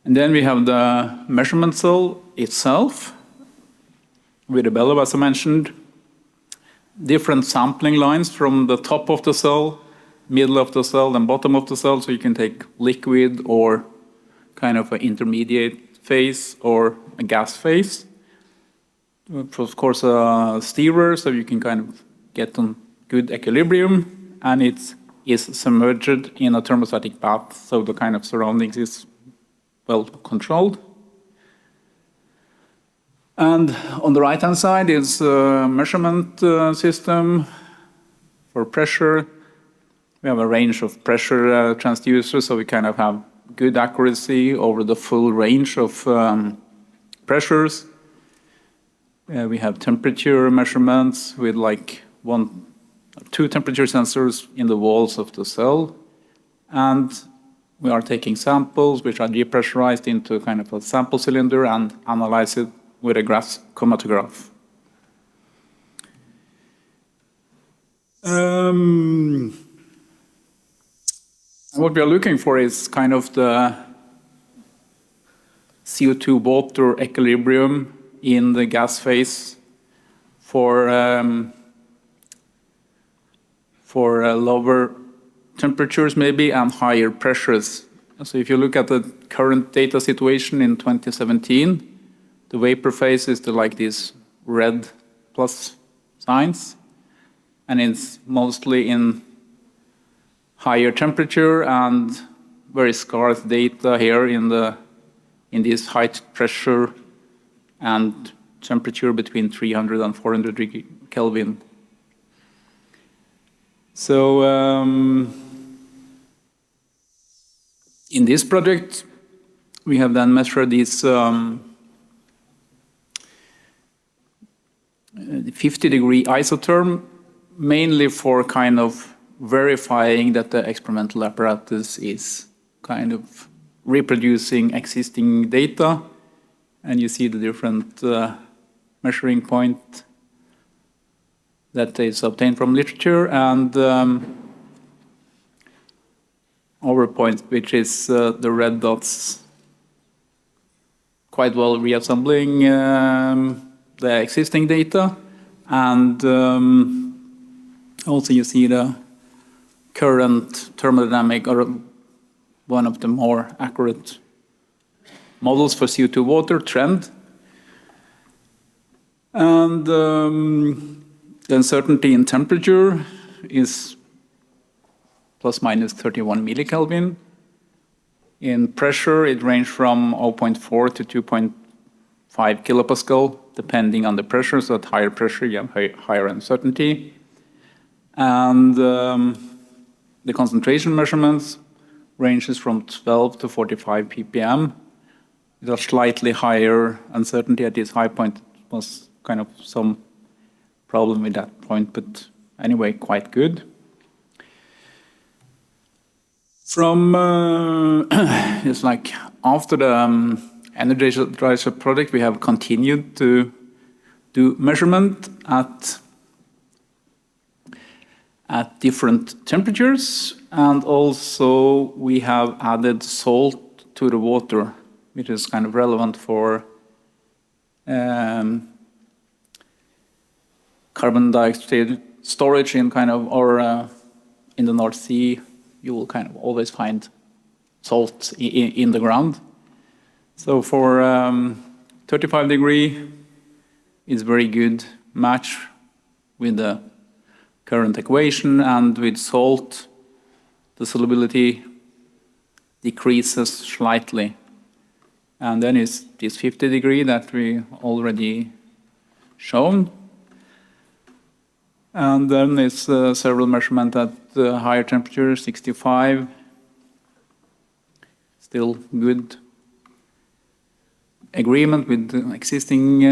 And then we have the measurement cell itself with the bellow, as I mentioned. Different sampling lines from the top of the cell, middle of the cell, and bottom of the cell, so you can take liquid or kind of an intermediate phase or a gas phase. Of course, a steerer, so you can kind of get on good equilibrium, and it is submerged in a thermostatic bath, so the kind of surroundings is well controlled. And on the right-hand side is a measurement system for pressure. We have a range of pressure transducers, so we kind of have good accuracy over the full range of pressures. We have temperature measurements with like 1 or 2 temperature sensors in the walls of the cell. And we are taking samples which are depressurized into kind of a sample cylinder and analyze it with a gas chromatograph. What we are looking for is kind of the CO2 water equilibrium in the gas phase for lower temperatures maybe and higher pressures. So if you look at the current data situation in 2017, the vapor phase is like these red plus signs, and it's mostly in higher temperature and very scarce data here in this high pressure and temperature between 300 and 400 degrees Kelvin. So in this project, we have then measured these 50-degree isotherm, mainly for kind of verifying that the experimental apparatus is kind of reproducing existing data. And you see the different measuring point that is obtained from literature, and our point, which is the red dots, quite well reassembling the existing data. And also you see the current thermodynamic, or one of the more accurate models for CO2 water trend. And the uncertainty in temperature is plus minus 31 millikelvin. In pressure, it ranges from 0.4 to 2.5 kilopascal, depending on the pressure. So at higher pressure, you have higher uncertainty. And the concentration measurements ranges from 12 to 45 ppm. With a slightly higher uncertainty at this high point. It was kind of some problem with that point, but anyway, quite good. From it's like after the EnerGizerS project, we have continued to do measurement at different temperatures, and also we have added salt to the water, which is kind of relevant for carbon dioxide storage in kind of, or in the North Sea. You will kind of always find salt in the ground. So for 35 degree, it's very good match with the current equation, and with salt, the solubility decreases slightly. And then it's this 50 degree that we already shown. And then it's several measurements at higher temperature, 65, still good agreement with the existing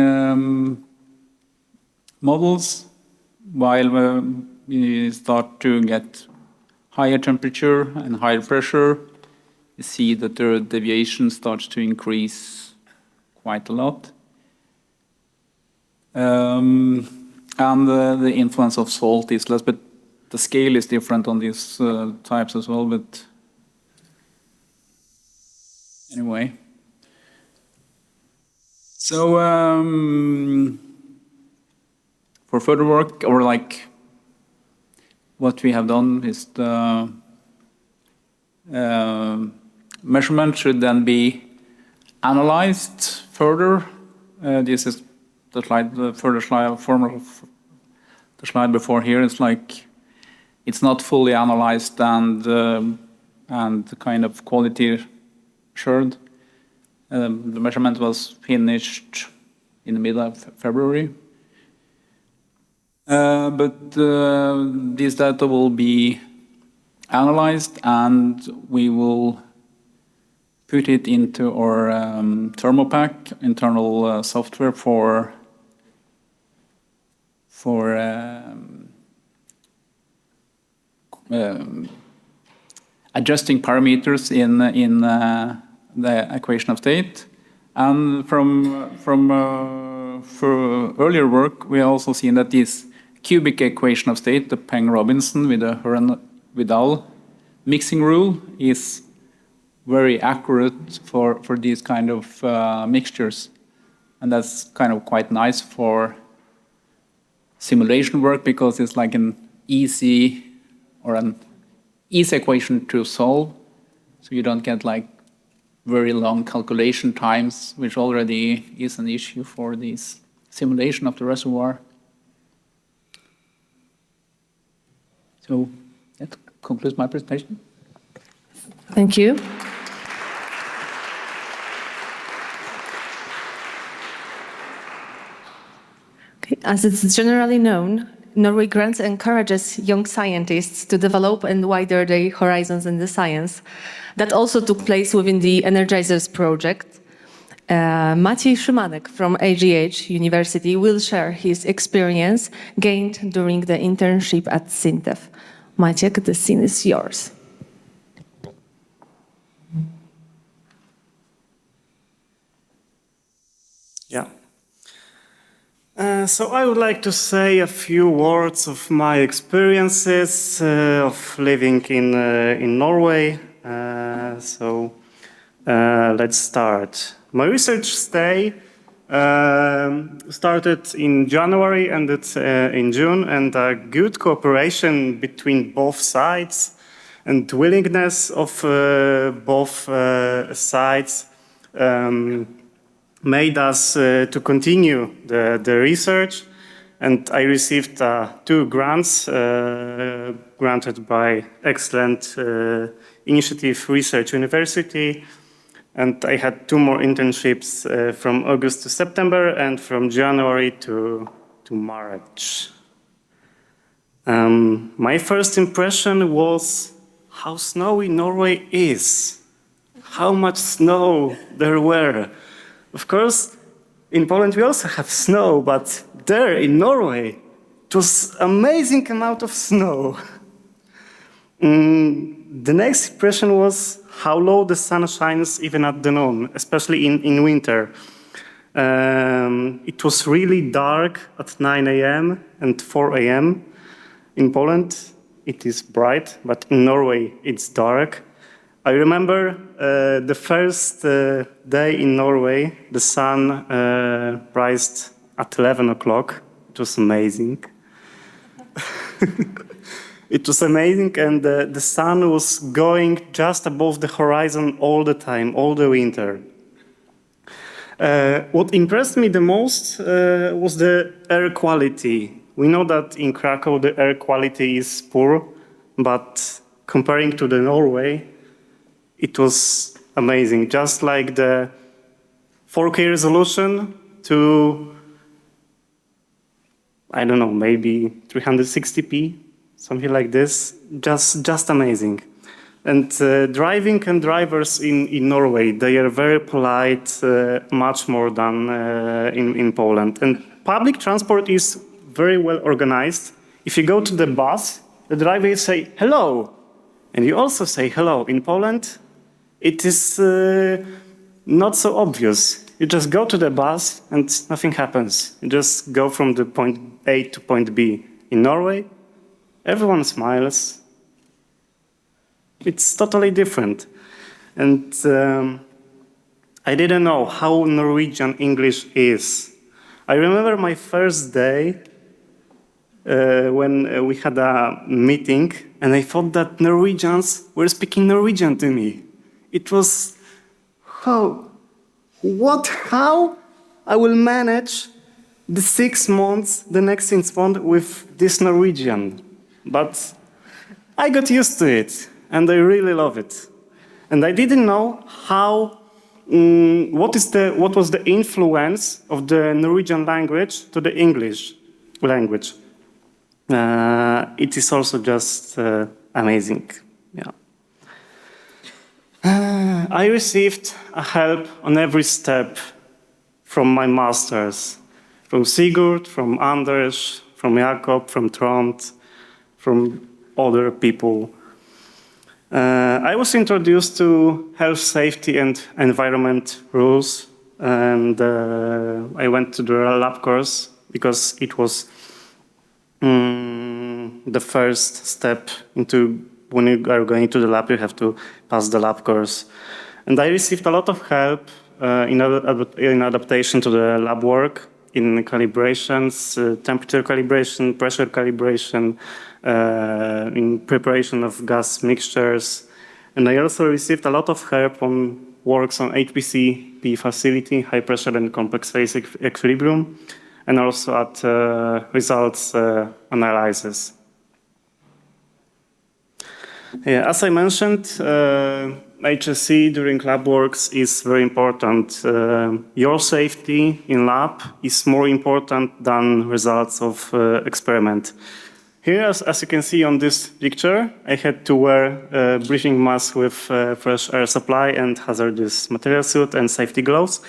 models, while we start to get higher temperature and higher pressure, you see that the deviation starts to increase quite a lot. And the influence of salt is less, but the scale is different on these types as well, but anyway. So for further work, or like what we have done is the measurement should then be analyzed further. This is the slide, the further slide, former the slide before here. It's like it's not fully analyzed and kind of quality assured. The measurement was finished in the middle of February. But this data will be analyzed and we will put it into our Thermopack internal software for adjusting parameters in the equation of state. And from earlier work, we also seen that this cubic equation of state, the Peng-Robinson with the Huron-Vidal mixing rule, is very accurate for these kind of mixtures. And that's kind of quite nice for simulation work because it's like an easy equation to solve. So you don't get like very long calculation times, which already is an issue for this simulation of the reservoir. So that concludes my presentation. Thank you. Okay. As it's generally known, Norway Grants encourages young scientists to develop and widen their horizons in the science. That also took place within the EnerGizerS project. Maciej Szymanek from AGH University will share his experience gained during the internship at SINTEF. Maciek, the scene is yours. Yeah. So I would like to say a few words of my experiences of living in Norway. Let's start. My research stay started in January, ended in June, and a good cooperation between both sides and willingness of both sides made us to continue the research. And I received 2 grants granted by excellent initiative Research University. And I had 2 more internships from August to September and from January to March. My first impression was how snowy Norway is. How much snow there were. Of course, in Poland we also have snow, but there in Norway, it was amazing amount of snow. The next impression was how low the sun shines even at the noon, especially in winter. It was really dark at 9 a.m. and 4 a.m. In Poland, it is bright, but in Norway, it's dark. I remember the first day in Norway, the sun rised at 11 o'clock. It was amazing. It was amazing, and the sun was going just above the horizon all the time, all the winter. What impressed me the most was the air quality. We know that in Krakow the air quality is poor, but comparing to the Norway, it was amazing. Just like the 4K resolution to, I don't know, maybe 360p. Something like this, just amazing. And driving and drivers in Norway, they are very polite, much more than in Poland. And public transport is very well organized. If you go to the bus, the driver will say hello, and you also say hello. In Poland, it is not so obvious. You just go to the bus and nothing happens. You just go from the point A to point B. In Norway, everyone smiles. It's totally different. And I didn't know how Norwegian English is. I remember my first day when we had a meeting, and I thought that Norwegians were speaking Norwegian to me. It was, how I will manage the 6 months, the next 6 months with this Norwegian. But I got used to it, and I really love it. And I didn't know how, what was the influence of the Norwegian language to the English language. It is also just amazing. Yeah. I received help on every step from my masters, from Sigurd, from Anders, from Jakob, from Trond, from other people. I was introduced to health, safety, and environment rules, and I went to the lab course because it was the first step into when you are going to the lab, you have to pass the lab course. And I received a lot of help in adaptation to the lab work, in calibrations, temperature calibration, pressure calibration, in preparation of gas mixtures. And I also received a lot of help on works on HPC P facility, high pressure and complex phase equilibrium, and also at results analysis. Yeah, as I mentioned, HSE during lab works is very important. Your safety in lab is more important than results of experiment. Here, as you can see on this picture, I had to wear a breathing mask with fresh air supply and hazardous material suit and safety gloves.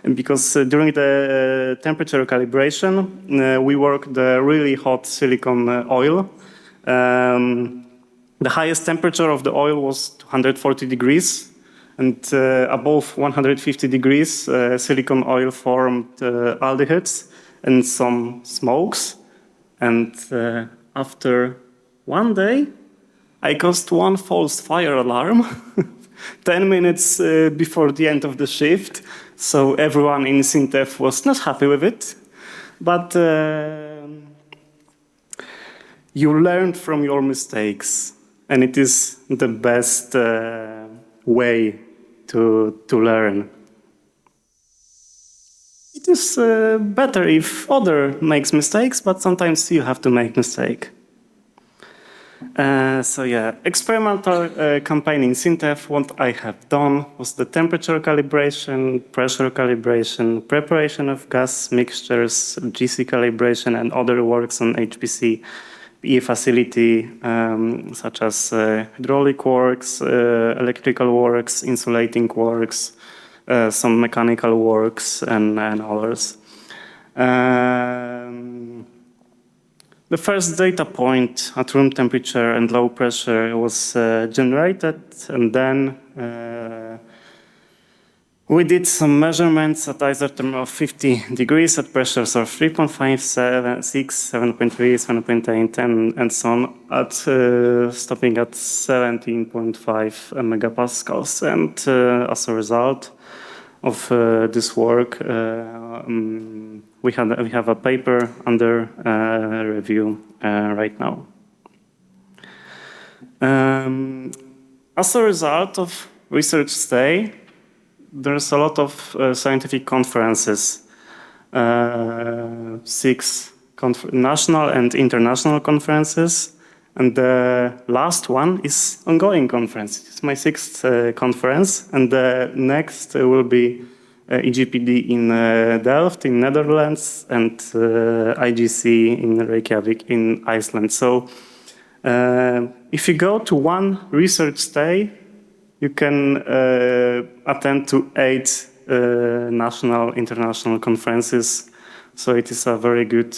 And because during the temperature calibration, we worked the really hot silicon oil. The highest temperature of the oil was 240 degrees, and above 150 degrees, silicon oil formed aldehydes and some smokes. And after one day, I caused one false fire alarm 10 minutes before the end of the shift. So everyone in Sintef was not happy with it. But you learned from your mistakes. And it is the best way to learn. It is better if other makes mistakes, but sometimes you have to make mistake. So yeah, experimental campaign in Sintef, what I have done was the temperature calibration, pressure calibration, preparation of gas mixtures, GC calibration, and other works on HPC PE facility, such as hydraulic works, electrical works, insulating works, some mechanical works, and others. The first data point at room temperature and low pressure was generated, and then we did some measurements at isotherm of 50 degrees at pressures of 3.5, 7, 6, 7.3, 7.8, and so on, at stopping at 17.5 megapascals. And as a result of this work, we have a paper under review right now. As a result of research stay, there's a lot of scientific conferences, 6 national and international conferences, and the last one is ongoing conference. It's my 6th conference, and the next will be EGPD in Delft in Netherlands and IGC in Reykjavik in Iceland. So If you go to one research day, you can attend to 8 national, international conferences. So it is a very good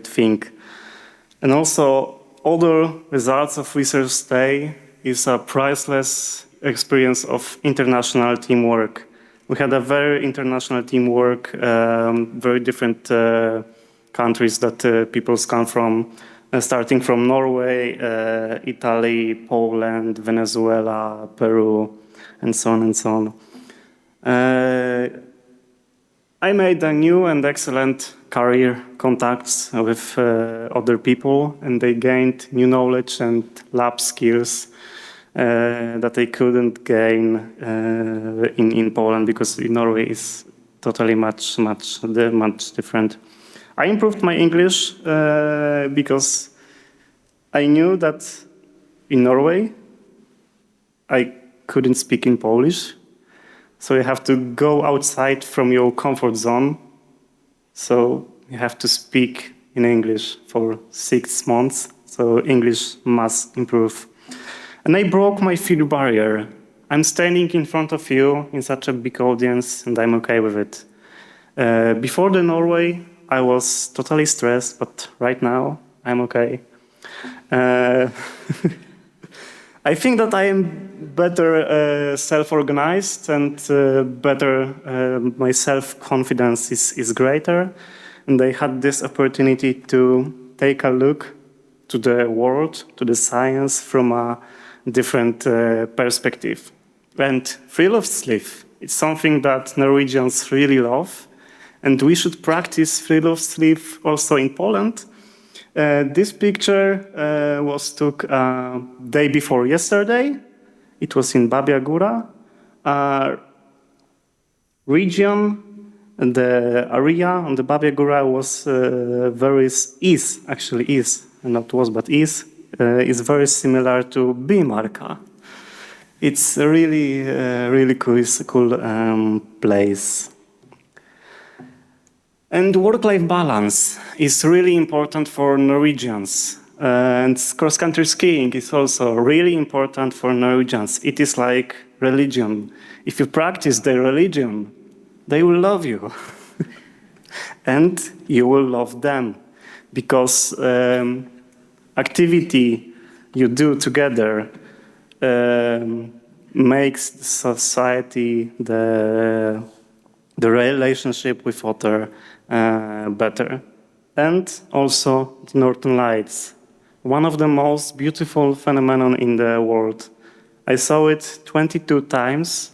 thing. And also, other results of research day is a priceless experience of international teamwork. We had a very international teamwork, very different countries that people come from, starting from Norway, Italy, Poland, Venezuela, Peru, and so on and so on. I made a new and excellent career contacts with other people, and they gained new knowledge and lab skills that they couldn't gain in Poland, because in Norway is totally much different. I improved my English because I knew that in Norway I couldn't speak in Polish. So you have to go outside from your comfort zone. So you have to speak in English for 6 months. So English must improve. And I broke my fear barrier. I'm standing in front of you in such a big audience, and I'm okay with it. Before the Norway, I was totally stressed, but right now I'm okay. I think that I am better self-organized, and better my self-confidence is greater. And I had this opportunity to take a look to the world, to the science from a different perspective. And friluftsliv, it's something that Norwegians really love, and we should practice friluftsliv also in Poland. This picture was took day before yesterday. It was in Babia Góra region. And the area on the Babia Góra was is very similar to Bimarka. It's a really cool place. And work-life balance is really important for Norwegians. And cross-country skiing is also really important for Norwegians. It is like religion. If you practice the religion, they will love you. And you will love them. Because activity you do together makes the society, the relationship with other better. And also the Northern Lights, one of the most beautiful phenomenon in the world. I saw it 22 times.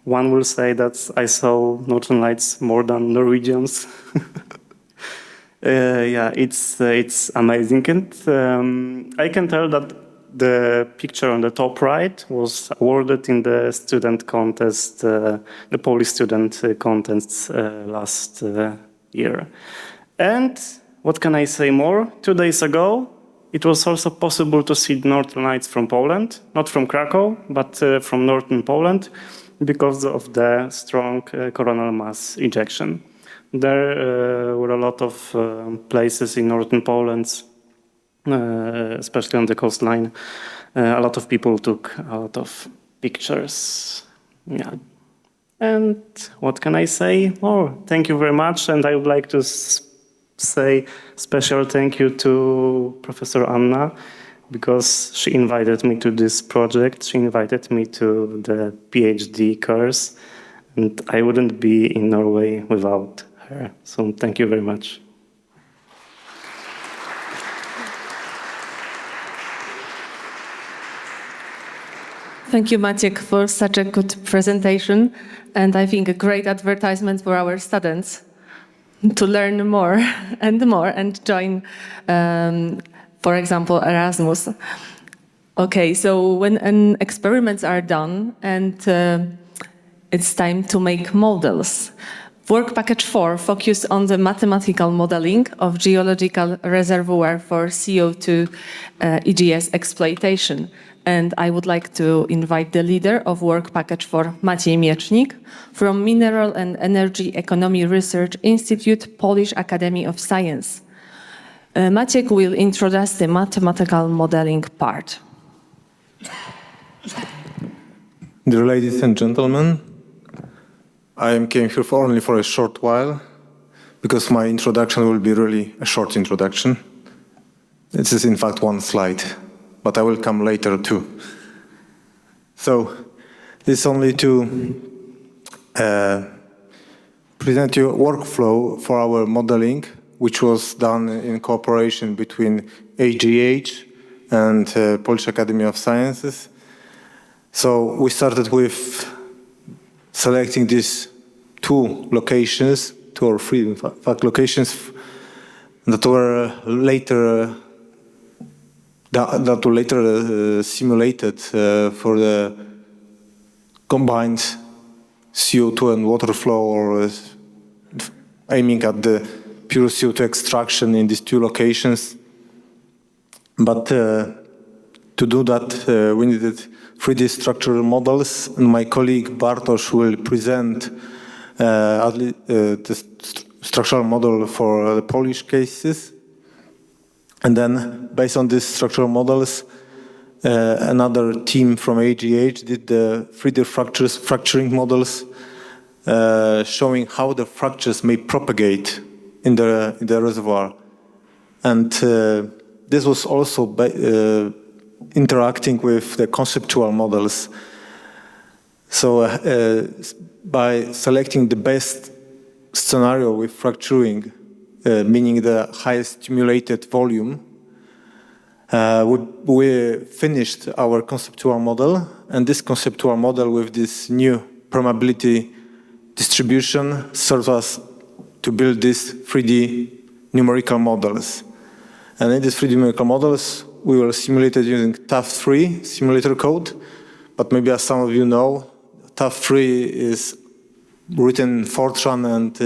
One will say that I saw Northern Lights more than Norwegians. Yeah, it's amazing. And I can tell that the picture on the top right was awarded in the student contest, the Polish student contest last year. And what can I say more? 2 days ago, it was also possible to see the Northern Lights from Poland, not from Krakow, but from northern Poland, because of the strong coronal mass ejection. There were a lot of places in northern Poland, especially on the coastline. A lot of people took a lot of pictures. Yeah. And what can I say more? Thank you very much. And I would like to say special thank you to Professor Anna, because she invited me to this project. She invited me to the PhD course. And I wouldn't be in Norway without her. So thank you very much. Thank you, Maciek, for such a good presentation, and I think a great advertisement for our students to learn more and join, for example, Erasmus. Okay, so when experiments are done and it's time to make models, Work Package 4 focused on the mathematical modeling of geological reservoir for CO2 EGS exploitation. And I would like to invite the leader of Work Package 4, Maciej Miecznik, from Mineral and Energy Economy Research Institute, Polish Academy of Science. Maciek will introduce the mathematical modeling part. Dear ladies and gentlemen, I came here only for a short while, because my introduction will be really a short introduction. This is in fact one slide, but I will come later too. So, this is only to present you a workflow for our modeling, which was done in cooperation between AGH and Polish Academy of Sciences. So we started with selecting these two locations, two or three in fact locations that were later simulated for the combined CO2 and water flow, or aiming at the pure CO2 extraction in these two locations. But to do that, we needed 3D structural models, and my colleague Bartosz will present the structural model for the Polish cases. And then, based on these structural models, another team from AGH did the 3D fracturing models, showing how the fractures may propagate in the reservoir. And this was also interacting with the conceptual models. So by selecting the best scenario with fracturing, meaning the highest stimulated volume, we finished our conceptual model, and this conceptual model with this new permeability distribution serves us to build these 3D numerical models. And in these 3D numerical models, we were simulated using TAF3 simulator code, but maybe as some of you know, TAF3 is written in Fortran, and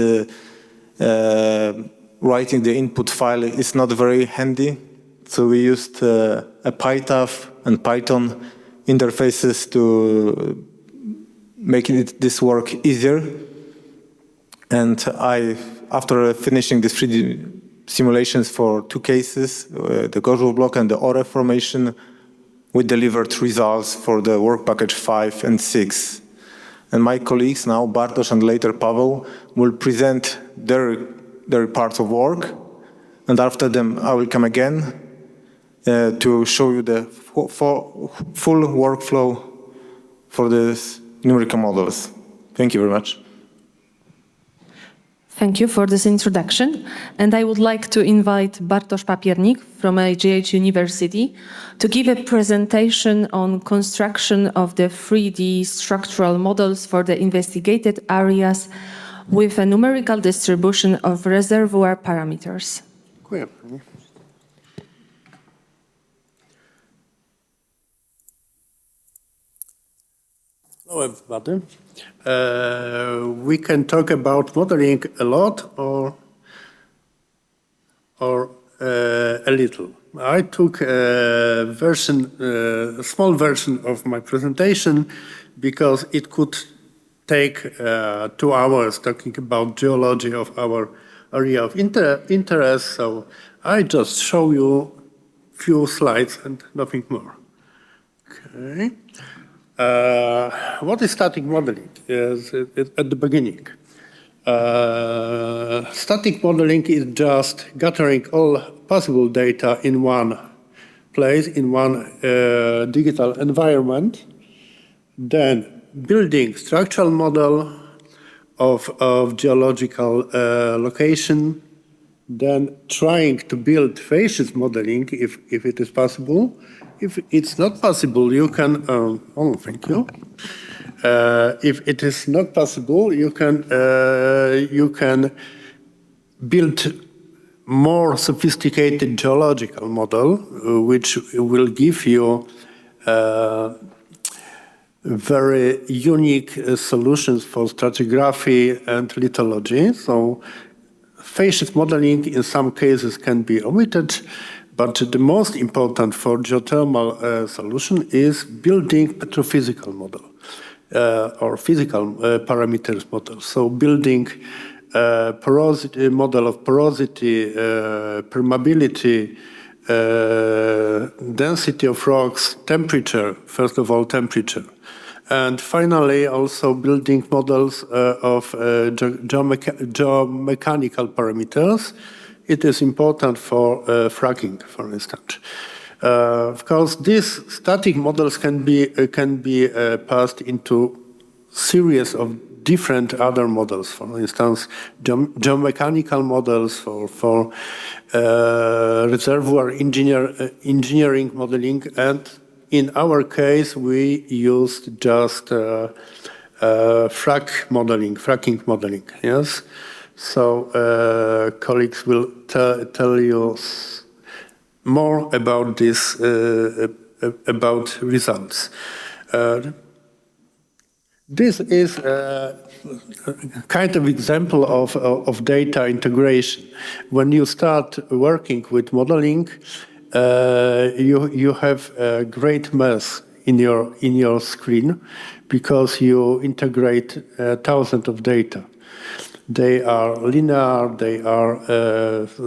writing the input file is not very handy. So we used a PyTAF and Python interfaces to make this work easier. And after finishing these 3D simulations for two cases, the Gorzów block and the Ore formation, we delivered results for the work package 5 and 6. And my colleagues now, Bartosz and later Paweł, will present their parts of work. And after them, I will come again to show you the full workflow for these numerical models. Thank you very much. Thank you for this introduction. And I would like to invite Bartosz Papiernik from AGH University to give a presentation on construction of the 3D structural models for the investigated areas with a numerical distribution of reservoir parameters. Dziękuję. Hello, everybody. We can talk about modeling a lot or a little. I took a small version of my presentation because it could take 2 hours talking about geology of our area of interest. So I just show you few slides and nothing more. Okay. What is static modeling? At the beginning, static modeling is just gathering all possible data in one place, in one digital environment, then building structural model of geological location, then trying to build facies modeling if it is possible. If it's not possible, you can, thank you. If it is not possible, you can build more sophisticated geological model, which will give you very unique solutions for stratigraphy and lithology. So facies modeling in some cases can be omitted. But the most important for geothermal solution is building petrophysical model or physical parameters model. So building model of porosity, permeability, density of rocks, temperature, first of all, temperature. And finally, also building models of geomechanical parameters. It is important for fracking, for instance. Of course, these static models can be passed into series of different other models. For instance, geomechanical models for reservoir engineering modeling, and in our case, we used just fracking modeling. Yes, so colleagues will tell you more about this, about results. This is a kind of example of data integration. When you start working with modeling, you have a great mess in your screen because you integrate thousands of data. They are linear. They are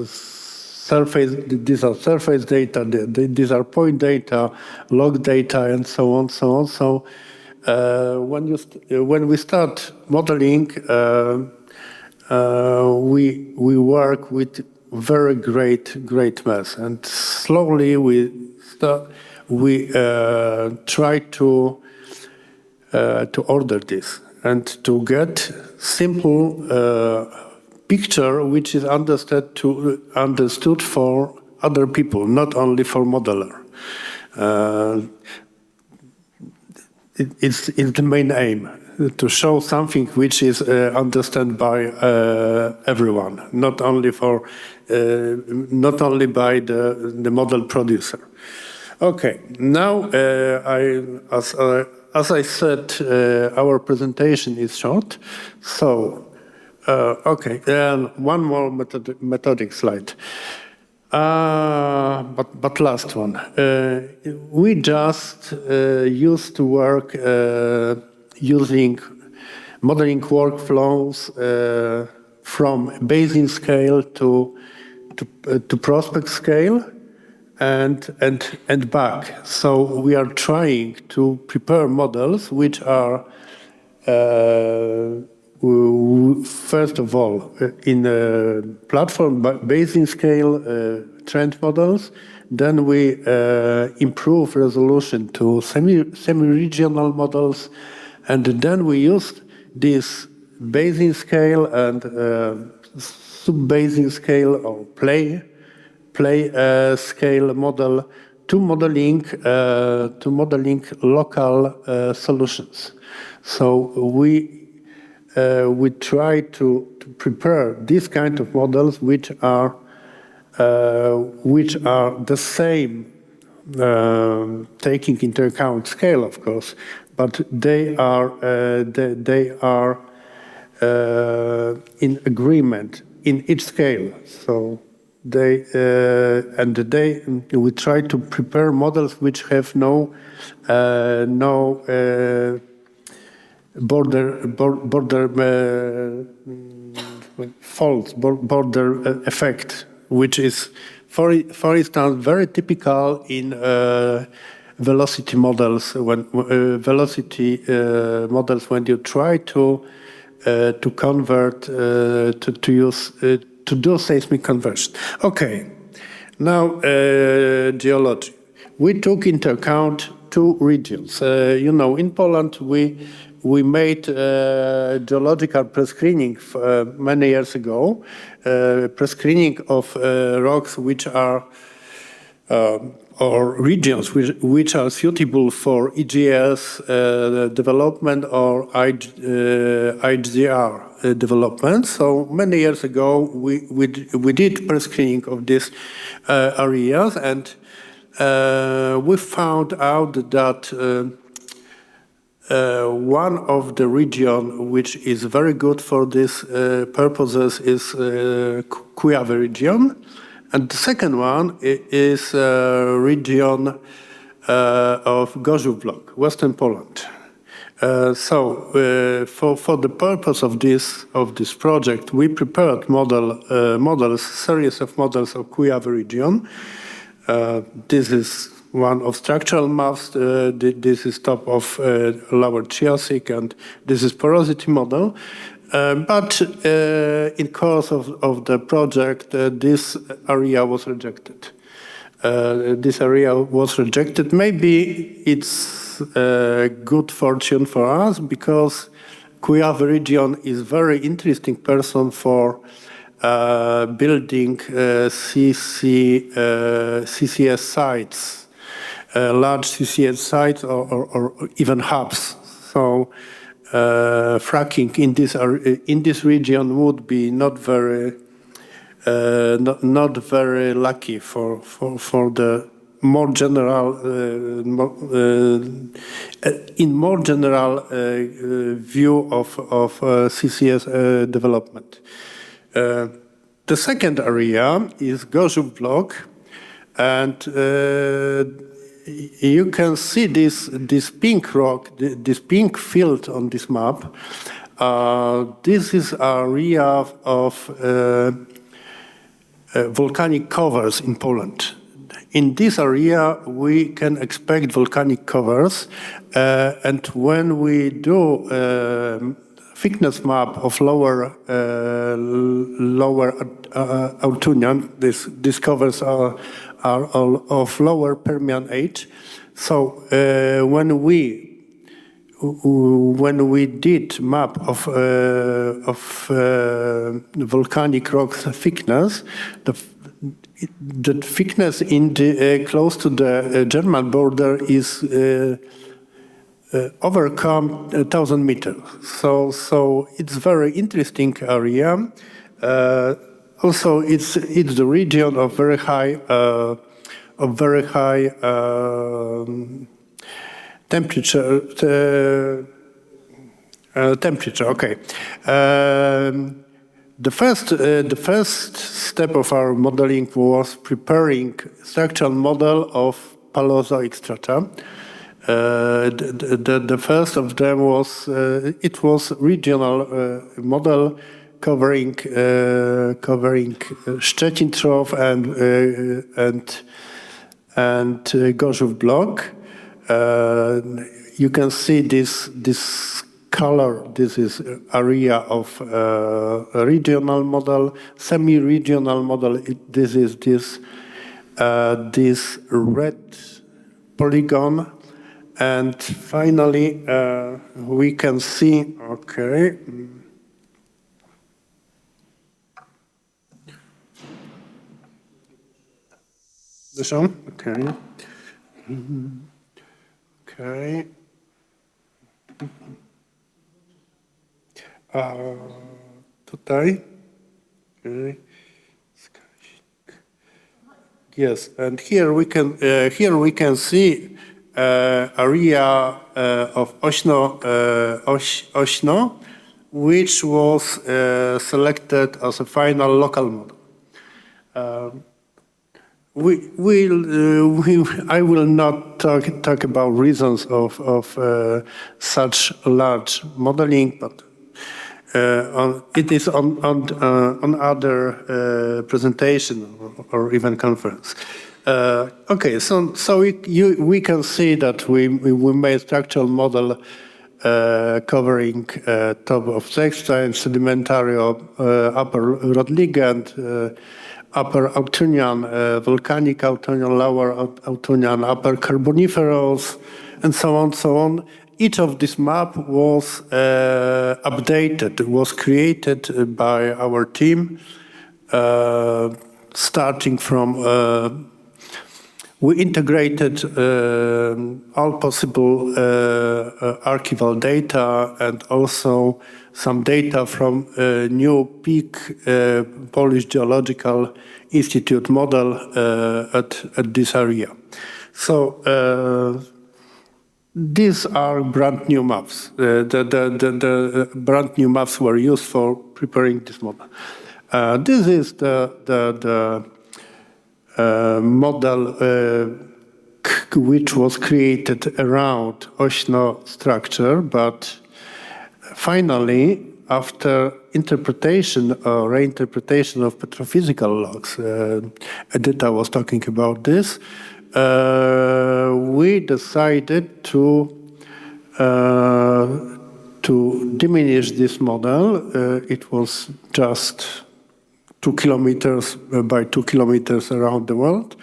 surface. These are surface data. These are point data, log data, and so on, so on. So when we start modeling, we work with very great mass, and slowly we try to order this and to get simple picture which is understood for other people, not only for modeler. It's the main aim, to show something which is understood by everyone, not only by the model producer. Okay, now as I said, our presentation is short, so okay, and one more methodic slide. But last one. We just used to work using modeling workflows from basin scale to prospect scale and back. So we are trying to prepare models which are first of all, in a platform basin scale trend models, then we improve resolution to semi-regional models, and then we use this basin scale and sub-basin scale or play scale model to modeling local solutions. So we try to prepare these kind of models which are the same, taking into account scale, of course, but they are in agreement in each scale. So we try to prepare models which have no border effect, which is, for instance, very typical in velocity models. When when you try to convert to do seismic conversion. Okay, now geology. We took into account two regions. In Poland we made geological pre-screening many years ago, pre-screening of rocks which are or regions which are suitable for EGS development or IGR development. So many years ago we did pre-screening of these areas, and we found out that one of the region which is very good for these purposes is Kujawy region, and the second one is region of Gorzów Block, Western Poland. For the purpose of this project, we prepared series of models of Kujawy region. This is one of structural maps. This is top of lower Triassic, and this is porosity model. But in course of the project, this area was rejected. Maybe it's good fortune for us, because Kujawy region is very interesting person for building CCS sites, large CCS sites or even hubs. So fracking in this region would be not very lucky for the more general view of CCS development. The second area is Gorzów block, and you can see this pink rock, this pink field on this map. This is an area of volcanic covers in Poland. In this area, we can expect volcanic covers, and when we do thickness map of lower Autunian, these covers are of lower Permian age. So when we did map of volcanic rocks thickness, the thickness in the close to the German border is overcome 1,000 meters. So it's very interesting area. Also, it's the region of very high temperature. Okay. The first step of our modeling was preparing structural model of Paleozoic strata. The first of them was it was regional model covering Szczecin Trough and Gorzów block. You can see this color. This is area of a regional model, semi-regional model. This is this red polygon, and finally we can see. Okay. This one. Okay. Okay. Tutaj. Okay. Yes, and here we can see area of Ośno, which was selected as a final local model. I will not talk about reasons of such large modeling, but it is on other presentation or even conference. Okay, so we can see that we made structural model covering top of Sechstein, sedimentary upper Rodligand, upper Autunian, volcanic Autunian, lower Autunian, upper Carboniferous, and so on. Each of this map was updated, was created by our team, starting from, we integrated all possible archival data and also some data from new peak Polish Geological Institute model at this area. So these are brand new maps. The brand new maps were used for preparing this model. This is the model which was created around Ośno structure, but finally, after interpretation or reinterpretation of petrophysical logs, Edita was talking about this, we decided to diminish this model. It was just 2 kilometers by 2 kilometers around the world,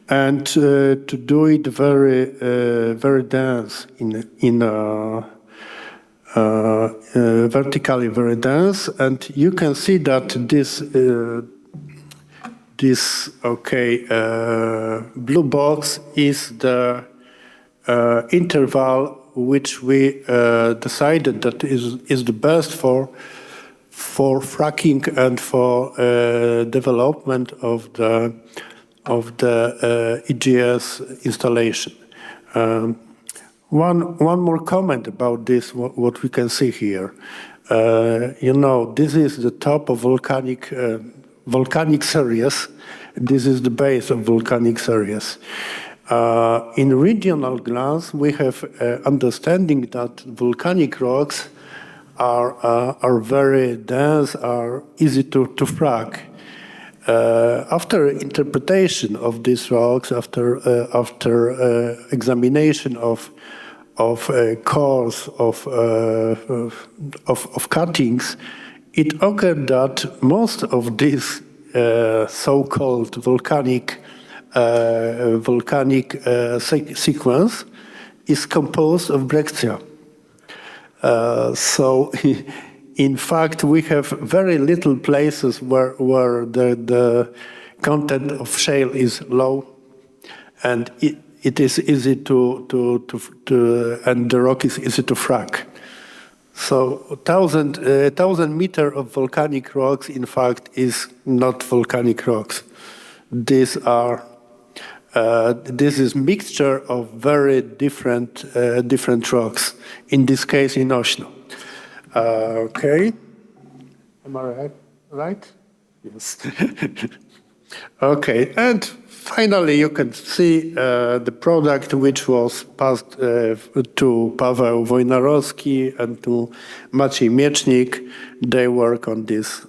and to do it very dense vertically very dense. And you can see that this blue box is the interval which we decided that is the best for fracking and for development of the EGS installation. One more comment about this, what we can see here. This is the top of volcanic series. This is the base of volcanic series. In regional glance, we have understanding that volcanic rocks are very dense, are easy to frack. After interpretation of these rocks, after examination of cores of cuttings, it occurred that most of these so-called volcanic sequence is composed of breccia. So, in fact, we have very little places where the content of shale is low, and it is easy and the rock is easy to frack. So 1,000 meters of volcanic rocks, in fact, is not volcanic rocks. This is mixture of very different rocks. In this case, in Ośno. Okay, am I right? Yes. Okay, and finally, you can see the product which was passed to Paweł Wojnarowski and to Maciej Miecznik. They work on this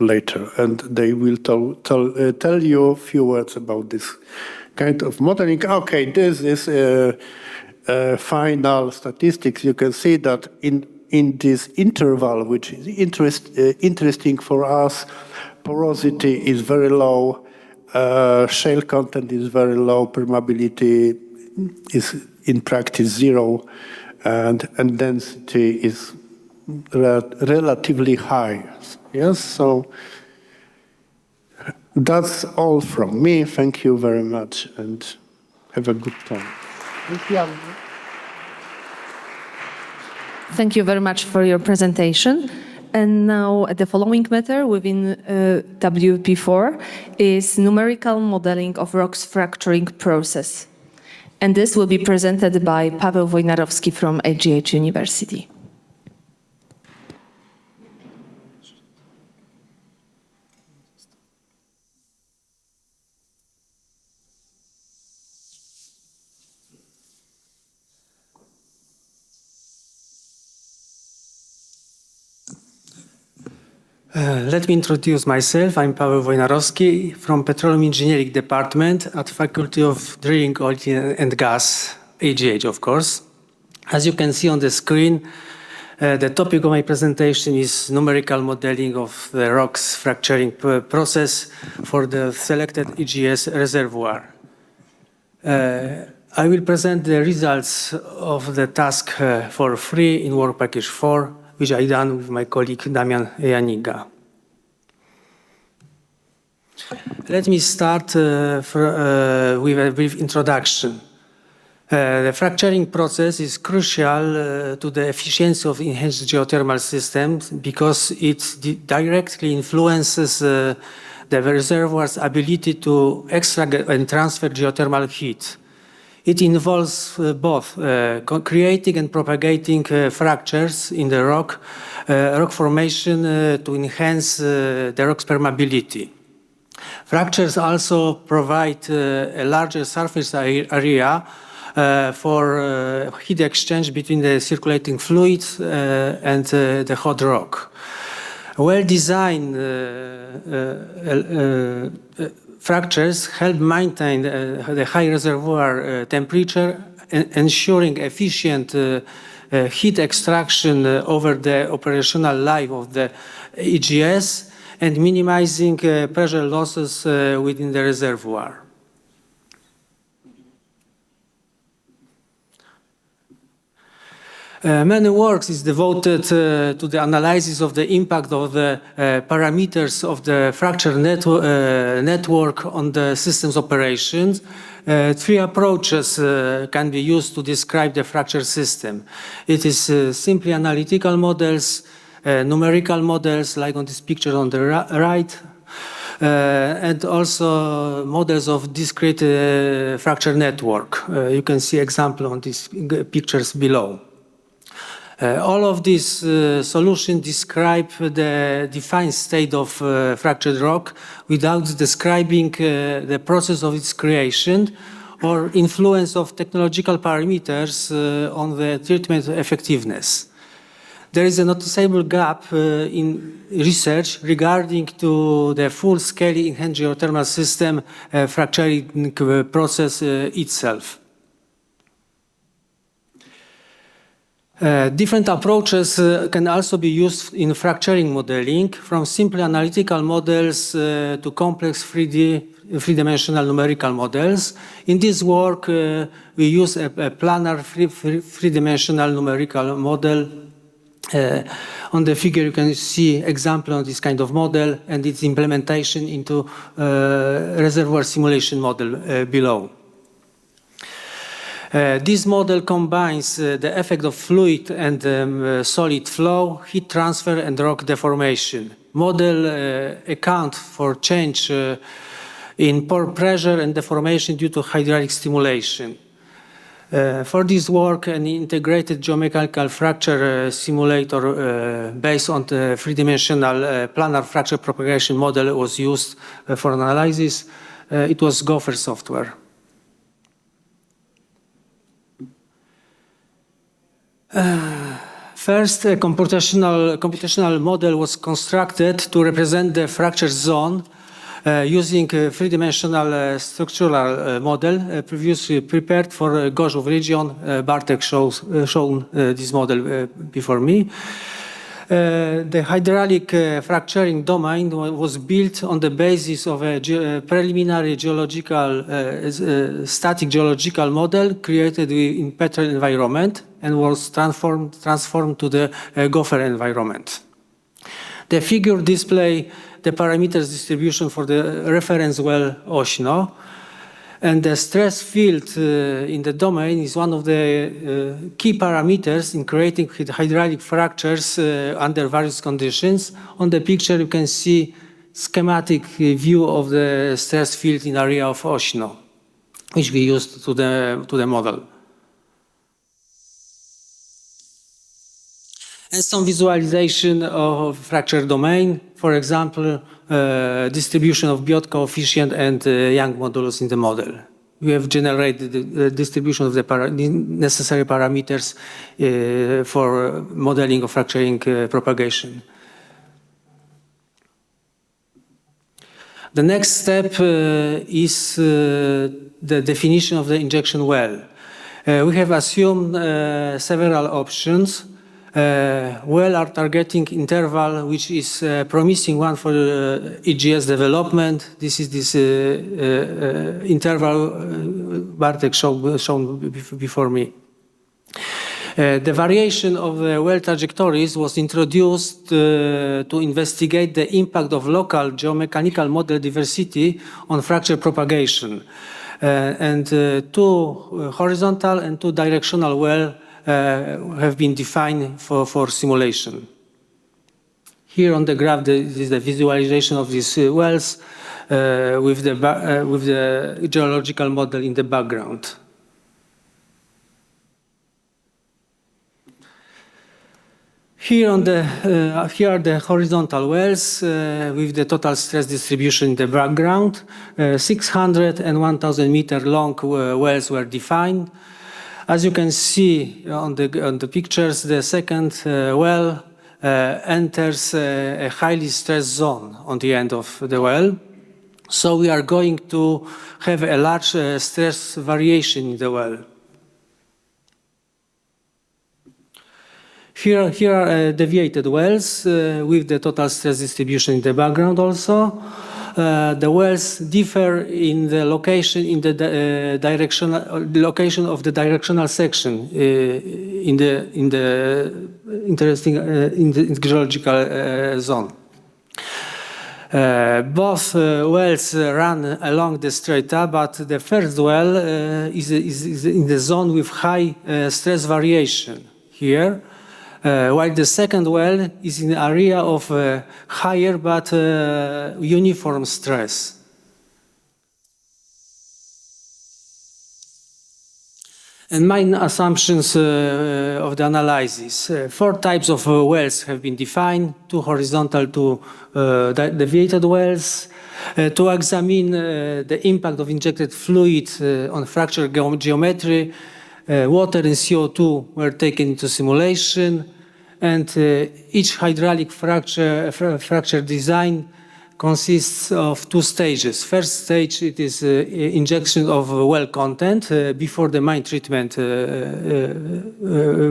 later, and they will tell you a few words about this kind of modeling. Okay, this is final statistics. You can see that in this interval, which is interesting for us, porosity is very low. Shale content is very low, permeability is in practice zero, and density is relatively high. Yes, so that's all from me. Thank you very much, and have a good time. Thank you very much for your presentation. And now the following matter within WP4 is numerical modeling of rocks fracturing process. And this will be presented by Paweł Wojnarowski from AGH University. Let me introduce myself. I'm Paweł Wojnarowski from Petroleum Engineering Department at Faculty of Drilling, Oil and Gas, AGH, of course. As you can see on the screen, the topic of my presentation is numerical modeling of the rocks fracturing process for the selected EGS reservoir. I will present the results of the task for free in work package 4, which I done with my colleague Damian Janiga. Let me start with a brief introduction. The fracturing process is crucial to the efficiency of enhanced geothermal systems because it directly influences the reservoir's ability to extract and transfer geothermal heat. It involves both creating and propagating fractures in the rock formation to enhance the rock's permeability. Fractures also provide a larger surface area for heat exchange between the circulating fluids and the hot rock. Well-designed fractures help maintain the high reservoir temperature, ensuring efficient heat extraction over the operational life of the EGS and minimizing pressure losses within the reservoir. Many works is devoted to the analysis of the impact of the parameters of the fracture network on the system's operations. Three approaches can be used to describe the fracture system. It is simply analytical models, numerical models, like on this picture on the right, and also models of discrete fracture network. You can see example on these pictures below. All of these solutions describe the defined state of fractured rock without describing the process of its creation or influence of technological parameters on the treatment effectiveness. There is a noticeable gap in research regarding to the full-scale enhanced geothermal system fracturing process itself. Different approaches can also be used in fracturing modeling, from simple analytical models to complex three-dimensional numerical models. In this work, we use a planar three-dimensional numerical model. On the figure, you can see example of this kind of model and its implementation into reservoir simulation model below. This model combines the effect of fluid and solid flow, heat transfer, and rock deformation. Model account for change in pore pressure and deformation due to hydraulic stimulation. For this work, an integrated geomechanical fracture simulator based on the three-dimensional planar fracture propagation model was used for analysis. It was Gopher software. First, a computational model was constructed to represent the fracture zone using a three-dimensional structural model previously prepared for Gorzów region. Bartek shown this model before me. The hydraulic fracturing domain was built on the basis of a preliminary static geological model created in petrel environment and was transformed to the Gopher environment. The figure displays the parameters distribution for the reference well Ośno, and the stress field in the domain is one of the key parameters in creating hydraulic fractures under various conditions. On the picture, you can see schematic view of the stress field in area of Ośno, which we used to the model. And some visualization of fracture domain, for example, distribution of Biot coefficient and Young modulus in the model. We have generated the distribution of the necessary parameters for modeling of fracturing propagation. The next step is the definition of the injection well. We have assumed several options. Well are targeting interval which is promising one for EGS development. This is this interval Bartek shown before me. The variation of the well trajectories was introduced to investigate the impact of local geomechanical model diversity on fracture propagation. And two horizontal and two directional well have been defined for simulation. Here on the graph, this is the visualization of these wells with the geological model in the background. Here are the horizontal wells with the total stress distribution in the background. 600 and 1,000 meter long wells were defined. As you can see on the pictures, the second well enters a highly stressed zone on the end of the well. So we are going to have a large stress variation in the well. Here are deviated wells with the total stress distribution in the background also. The wells differ in the location location of the directional section in the geological zone. Both wells run along the strata, but the first well is in the zone with high stress variation here, while the second well is in the area of higher but uniform stress. And main assumptions of the analysis. 4 types of wells have been defined, 2 horizontal, 2 deviated wells, to examine the impact of injected fluid on fracture geometry. Water and CO2 were taken into simulation, and each hydraulic fracture design consists of 2 stages. First stage, it is injection of well content before the mine treatment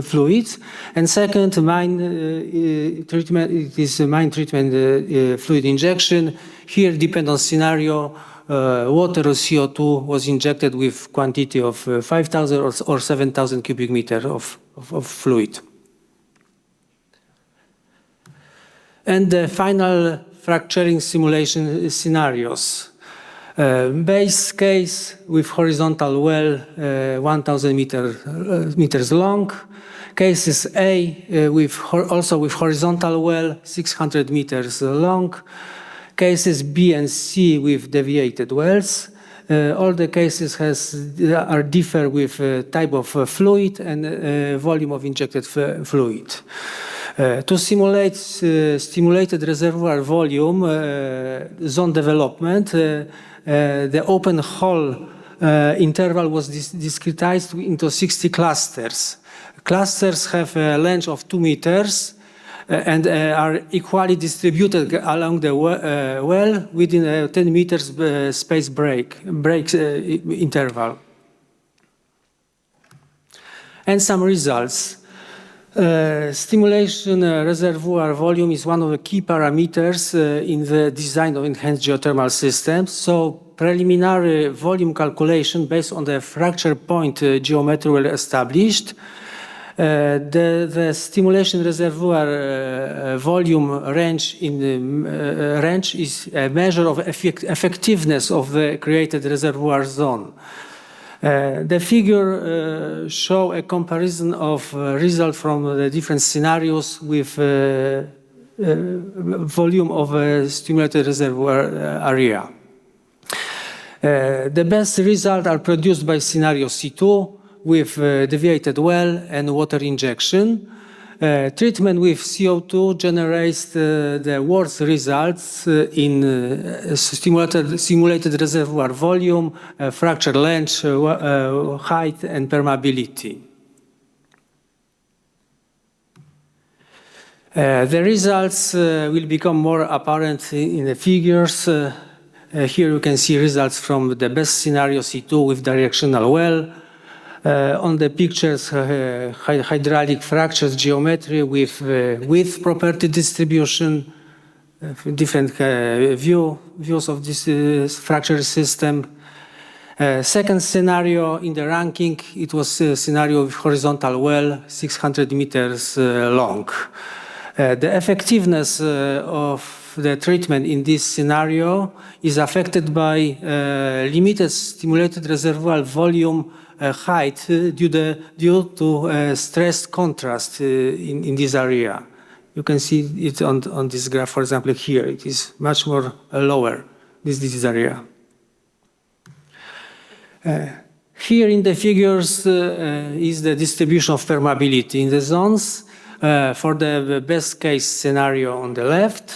fluids, and second treatment, it is mine treatment fluid injection. Here, depending on scenario, water or CO2 was injected with quantity of 5,000 or 7,000 cubic meters of fluid. And the final fracturing simulation scenarios. Base case with horizontal well 1,000 meters long. Cases A also with horizontal well 600 meters long. Cases B and C with deviated wells. All the cases differ with type of fluid and volume of injected fluid. To simulate stimulated reservoir volume zone development, the open hole interval was discretized into 60 clusters. Clusters have a length of 2 meters and are equally distributed along the well within a 10 meters space break interval. And some results. Stimulation reservoir volume is one of the key parameters in the design of enhanced geothermal systems. So preliminary volume calculation based on the fracture point geometry were established. The stimulation reservoir volume range is a measure of effectiveness of the created reservoir zone. The figure show a comparison of result from the different scenarios with volume of a stimulated reservoir area. The best results are produced by scenario C2 with deviated well and water injection. Treatment with CO2 generates the worst results in simulated reservoir volume, fracture length, height, and permeability. The results will become more apparent in the figures. Here you can see results from the best scenario C2 with directional well. On the pictures, hydraulic fractures geometry with width property distribution, different views of this fracture system. Second scenario in the ranking, it was a scenario with horizontal well, 600 meters long. The effectiveness of the treatment in this scenario is affected by limited stimulated reservoir volume height due to stress contrast in this area. You can see it on this graph, for example, here. It is much more lower, this area. Here in the figures is the distribution of permeability in the zones. for the best case scenario on the left,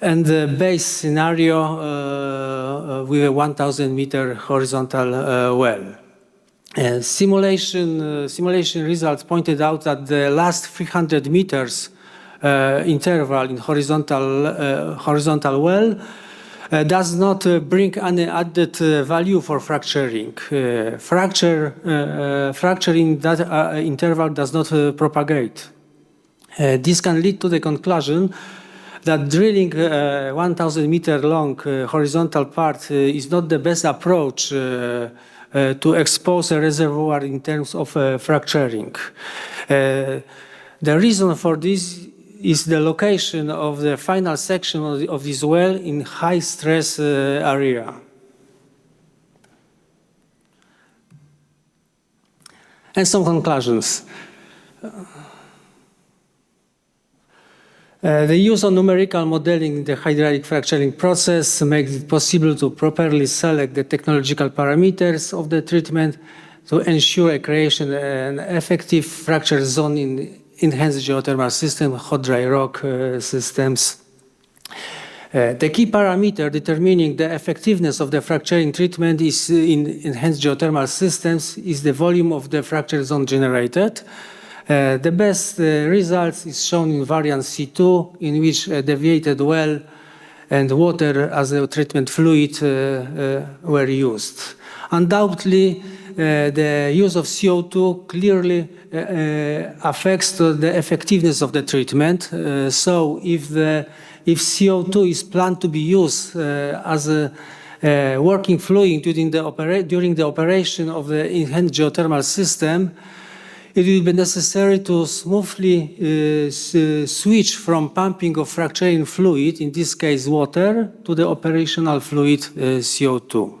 and the base scenario with a 1,000 meter horizontal well. Simulation results pointed out that the last 300 meters interval in horizontal well does not bring any added value for fracturing. Fracturing that interval does not propagate. This can lead to the conclusion that drilling 1,000 meter long horizontal part is not the best approach to expose a reservoir in terms of fracturing. The reason for this is the location of the final section of this well in high stress area. And some conclusions. The use of numerical modeling in the hydraulic fracturing process makes it possible to properly select the technological parameters of the treatment to ensure a creation an effective fracture zone in enhanced geothermal system, hot dry rock systems. The key parameter determining the effectiveness of the fracturing treatment is in enhanced geothermal systems is the volume of the fracture zone generated. The best results is shown in variant C2, in which a deviated well and water as a treatment fluid were used. Undoubtedly, the use of CO2 clearly affects the effectiveness of the treatment. So if CO2 is planned to be used as a working fluid during the operation of the enhanced geothermal system, it will be necessary to smoothly switch from pumping of fracturing fluid, in this case water, to the operational fluid CO2.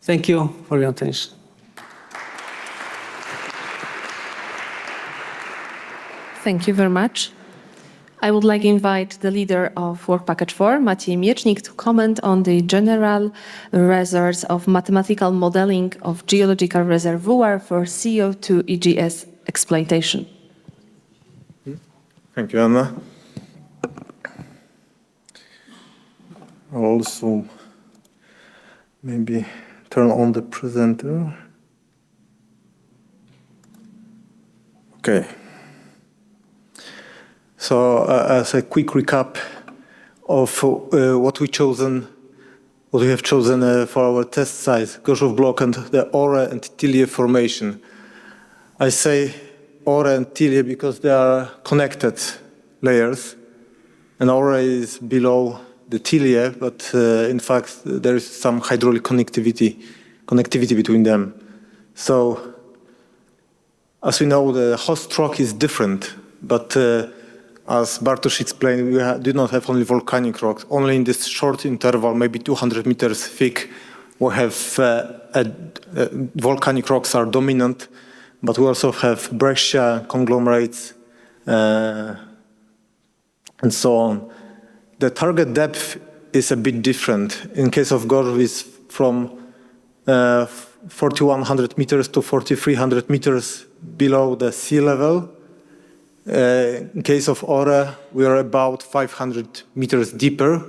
Thank you for your attention. Thank you very much. I would like to invite the leader of Work Package 4, Maciej Miecznik, to comment on the general results of mathematical modeling of geological reservoir for CO2 EGS exploitation. Thank you, Anna. Also, maybe turn on the presenter. Okay. So, as a quick recap of what we have chosen for our test site, Gorzów Block and the Ore and Tilie formation. I say Ore and Tilie because they are connected layers, and Ore is below the Tilie, but in fact there is some hydraulic connectivity between them. So, as we know, the host rock is different, but as Bartosz explained, we do not have only volcanic rocks. Only in this short interval, maybe 200 meters thick, we have volcanic rocks are dominant, but we also have breccia, conglomerates, and so on. The target depth is a bit different. In case of Gorzów, it's from 4,100 meters to 4,300 meters below the sea level. In case of Ore, we are about 500 meters deeper.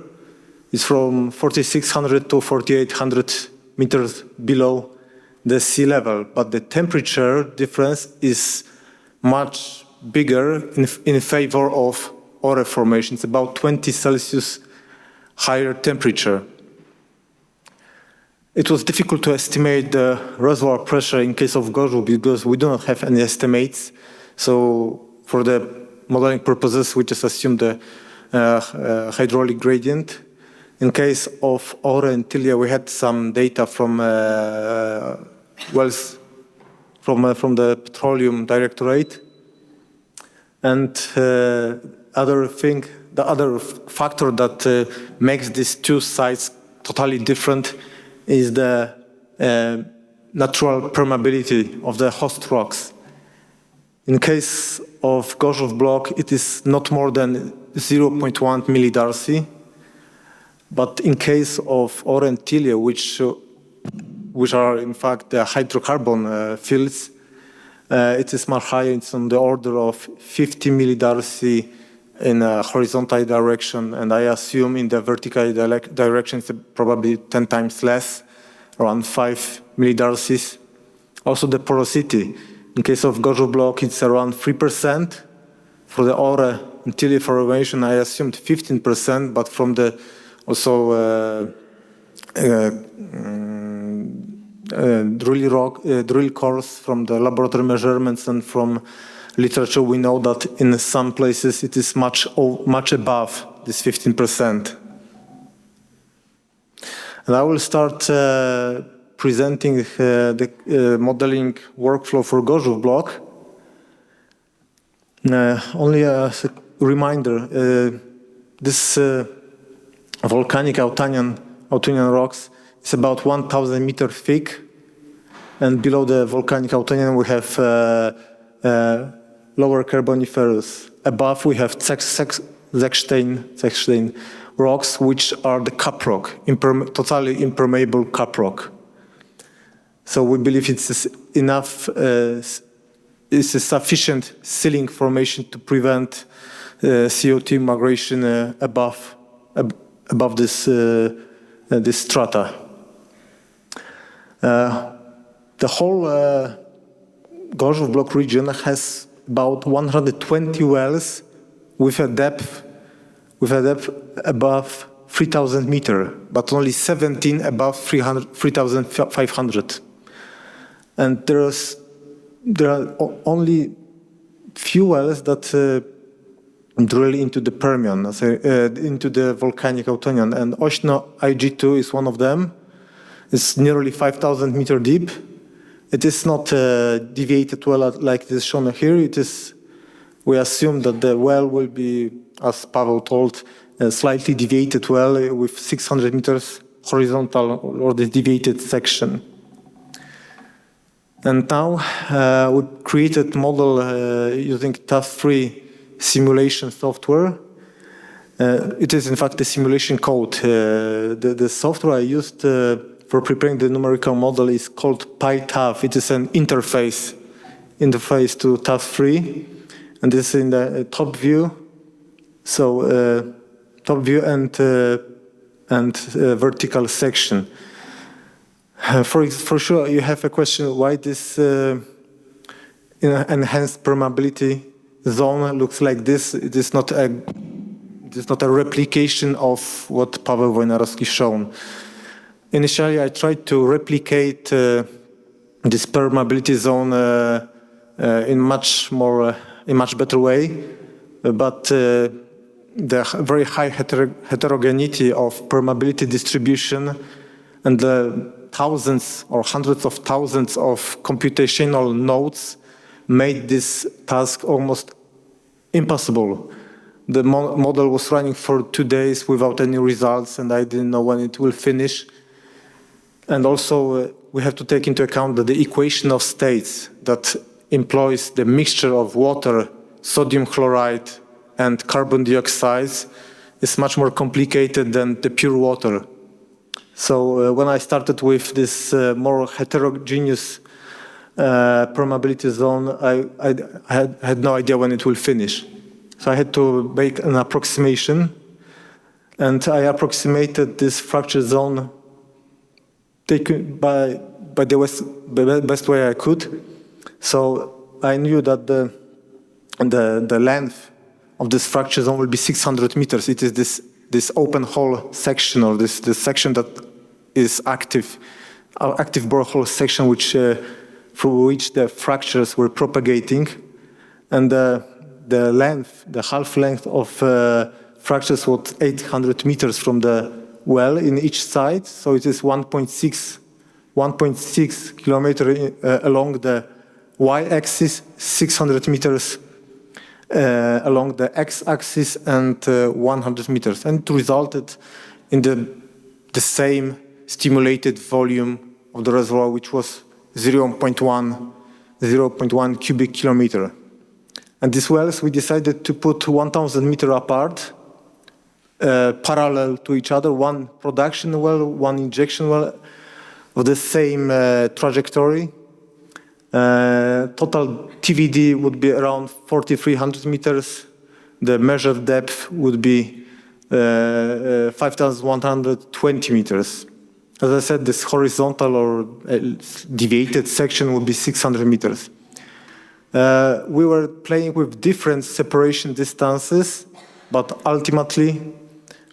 It's from 4,600 to 4,800 meters below the sea level. But the temperature difference is much bigger in favor of Ore formation. It's about 20 Celsius higher temperature. It was difficult to estimate the reservoir pressure in case of Gorzów because we do not have any estimates. So for the modeling purposes, we just assume the hydraulic gradient. In case of Ore and Tilie, we had some data from wells from the Petroleum Directorate. And the other factor that makes these two sites totally different is the natural permeability of the host rocks. In case of Gorzów Block, it is not more than 0.1 millidarcy. But in case of Ore and Tilie, which are in fact the hydrocarbon fields, It is much higher. It's on the order of 50 millidarcy in a horizontal direction, and I assume in the vertical direction it's probably 10 times less, around 5 millidarcies. Also the porosity. In case of Gorzów block, it's around 3%. For the Ore and Tili formation, I assumed 15%, but from the also drill cores from the laboratory measurements and from literature, we know that in some places it is much above this 15%. And I will start presenting the modeling workflow for Gorzów block. Only as a reminder, this volcanic Autanian rocks is about 1,000 meters thick, and below the volcanic Autanian we have lower Carboniferous. Above we have Zechstein rocks, which are the cap rock, totally impermeable cap rock. So we believe it's enough, it's a sufficient sealing formation to prevent CO2 migration above this strata. The whole Gorzów block region has about 120 wells with a depth above 3,000 meters, but only 17 above 3,500. And there are only few wells that drill into the Permian, into the volcanic Autanian, and Ośno IG2 is one of them. It's nearly 5,000 meters deep. It is not a deviated well like it is shown here. It is, we assume that the well will be, as Paweł told, a slightly deviated well with 600 meters horizontal or the deviated section. And now we created model using task-free simulation software. It is in fact the simulation code. The software I used for preparing the numerical model is called PyTAF. It is an interface to task-free, and this is in the top view. So top view and vertical section. For sure, you have a question why this enhanced permeability zone looks like this. It is not a replication of what Paweł Wojnarowski shown. Initially, I tried to replicate this permeability zone in much better way, but the very high heterogeneity of permeability distribution and the thousands or hundreds of thousands of computational nodes made this task almost impossible. The model was running for 2 days without any results, and I didn't know when it will finish. And also, we have to take into account that the equation of states that employs the mixture of water, sodium chloride, and carbon dioxide is much more complicated than the pure water. So when I started with this more heterogeneous permeability zone, I had no idea when it will finish. So I had to make an approximation, and I approximated this fracture zone taken by the best way I could. So I knew that the length of this fracture zone will be 600 meters. It is this open hole section, or this section that is active borehole section, which through which the fractures were propagating, and the half length of fractures was 800 meters from the well in each side. So it is 1.6 kilometers along the y-axis, 600 meters along the x-axis, and 100 meters. And it resulted in the same stimulated volume of the reservoir, which was 0.1 cubic kilometer. And these wells, we decided to put 1,000 meters apart, parallel to each other, one production well, one injection well of the same trajectory. Total TVD would be around 4,300 meters. The measured depth would be 5,120 meters. As I said, this horizontal or deviated section would be 600 meters. We were playing with different separation distances, but ultimately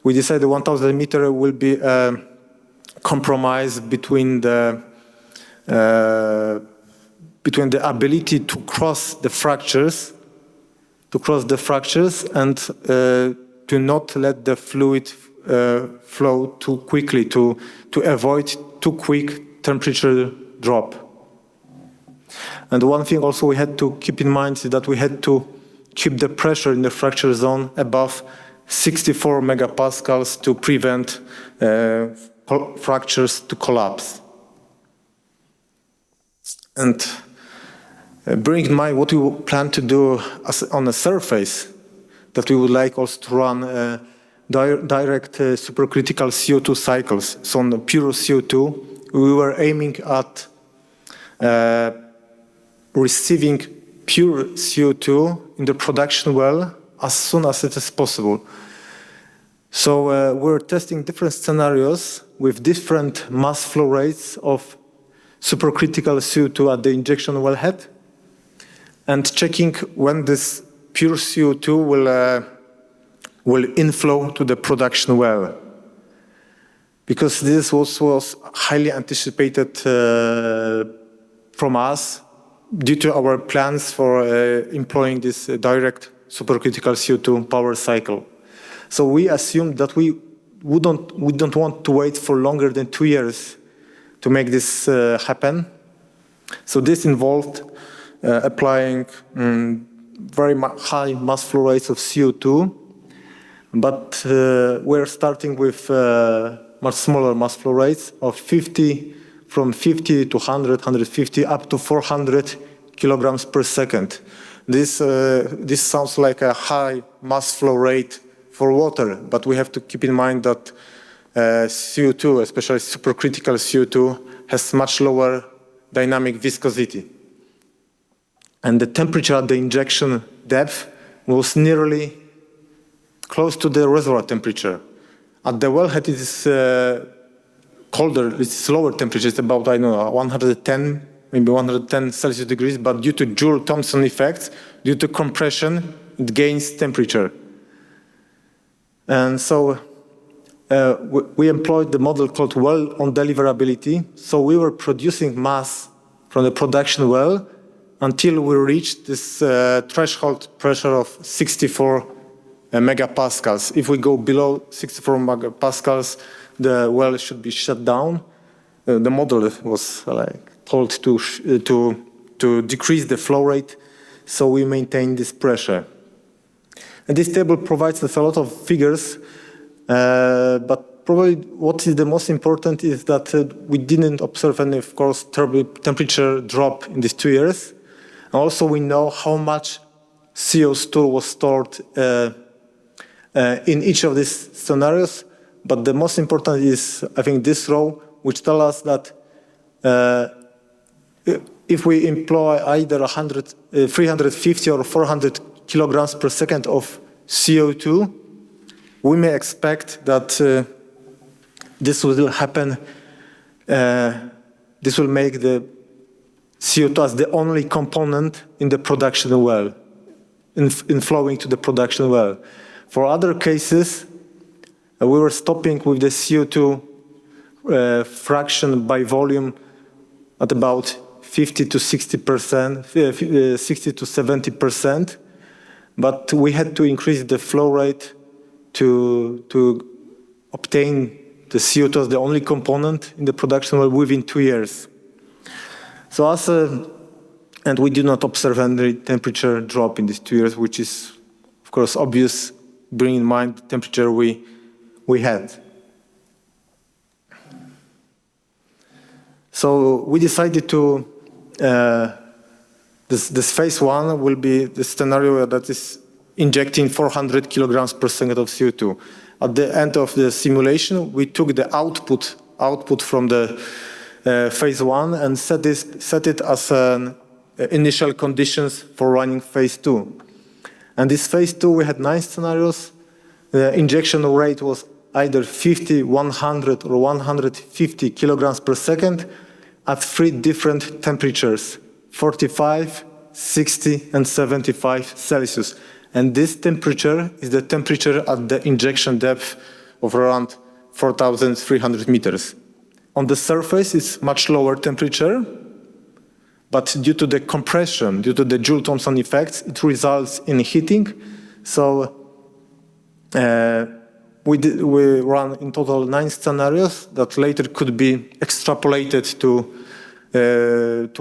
we decided 1,000 meter will be a compromise between the ability to cross the fractures, and to not let the fluid flow too quickly, to avoid too quick temperature drop. And one thing also we had to keep in mind is that we had to keep the pressure in the fracture zone above 64 megapascals to prevent fractures to collapse. And bearing in mind what we plan to do on a surface, that we would like also to run direct supercritical CO2 cycles. So on the pure CO2, we were aiming at receiving pure CO2 in the production well as soon as it is possible. So we're testing different scenarios with different mass flow rates of supercritical CO2 at the injection wellhead, and checking when this pure CO2 will inflow to the production well. Because this was highly anticipated from us due to our plans for employing this direct supercritical CO2 power cycle. So we assumed that we don't want to wait for longer than 2 years to make this happen. So this involved applying very high mass flow rates of CO2, but we're starting with much smaller mass flow rates of 50, from 50 to 100, 150, up to 400 kilograms per second. This sounds like a high mass flow rate for water, but we have to keep in mind that CO2, especially supercritical CO2, has much lower dynamic viscosity. And the temperature at the injection depth was nearly close to the reservoir temperature. At the wellhead, it is colder, it's lower temperature, it's about, 110, maybe 110 Celsius degrees, but due to Joule-Thomson effects, due to compression, it gains temperature. And so we employed the model called well on deliverability. So we were producing mass from the production well until we reached this threshold pressure of 64 megapascals. If we go below 64 megapascals, the well should be shut down. The model was told to decrease the flow rate, so we maintain this pressure. And this table provides us a lot of figures, but probably what is the most important is that we didn't observe any, of course, temperature drop in these 2 years. And also we know how much CO2 was stored in each of these scenarios. But the most important is, I think, this row, which tells us that if we employ either 350 or 400 kilograms per second of CO2, we may expect that this will happen. This will make the CO2 as the only component in the production well, in flowing to the production well. For other cases, we were stopping with the CO2 fraction by volume at about 50 to 60%, 60 to 70%, but we had to increase the flow rate to obtain the CO2 as the only component in the production well within 2 years. So and we did not observe any temperature drop in these 2 years, which is, of course, obvious, bearing in mind the temperature we had. So we decided to, this phase one will be the scenario that is injecting 400 kilograms per second of CO2. At the end of the simulation, we took the output from the phase one and set it as an initial conditions for running phase 2. And this phase 2, we had 9 scenarios. The injection rate was either 50, 100, or 150 kilograms per second at 3 different temperatures, 45, 60, and 75 Celsius. And this temperature is the temperature at the injection depth of around 4,300 meters. On the surface, it's much lower temperature, but due to the compression, due to the Joule-Thomson effects, it results in heating. So we run in total 9 scenarios that later could be extrapolated to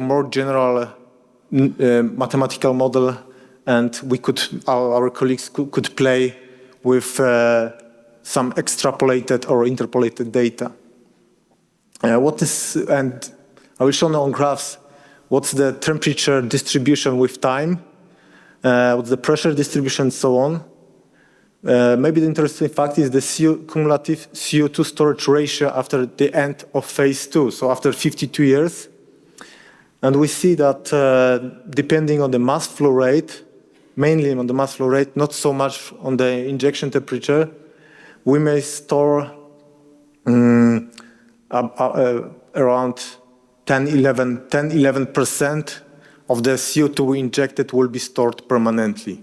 more general mathematical model, and our colleagues could play with some extrapolated or interpolated data. And I will show now on graphs what's the temperature distribution with time, what's the pressure distribution, and so on. Maybe the interesting fact is the cumulative CO2 storage ratio after the end of phase 2, so after 52 years. And we see that depending on the mass flow rate, mainly on the mass flow rate, not so much on the injection temperature, we may store around 10-11% of the CO2 we injected will be stored permanently.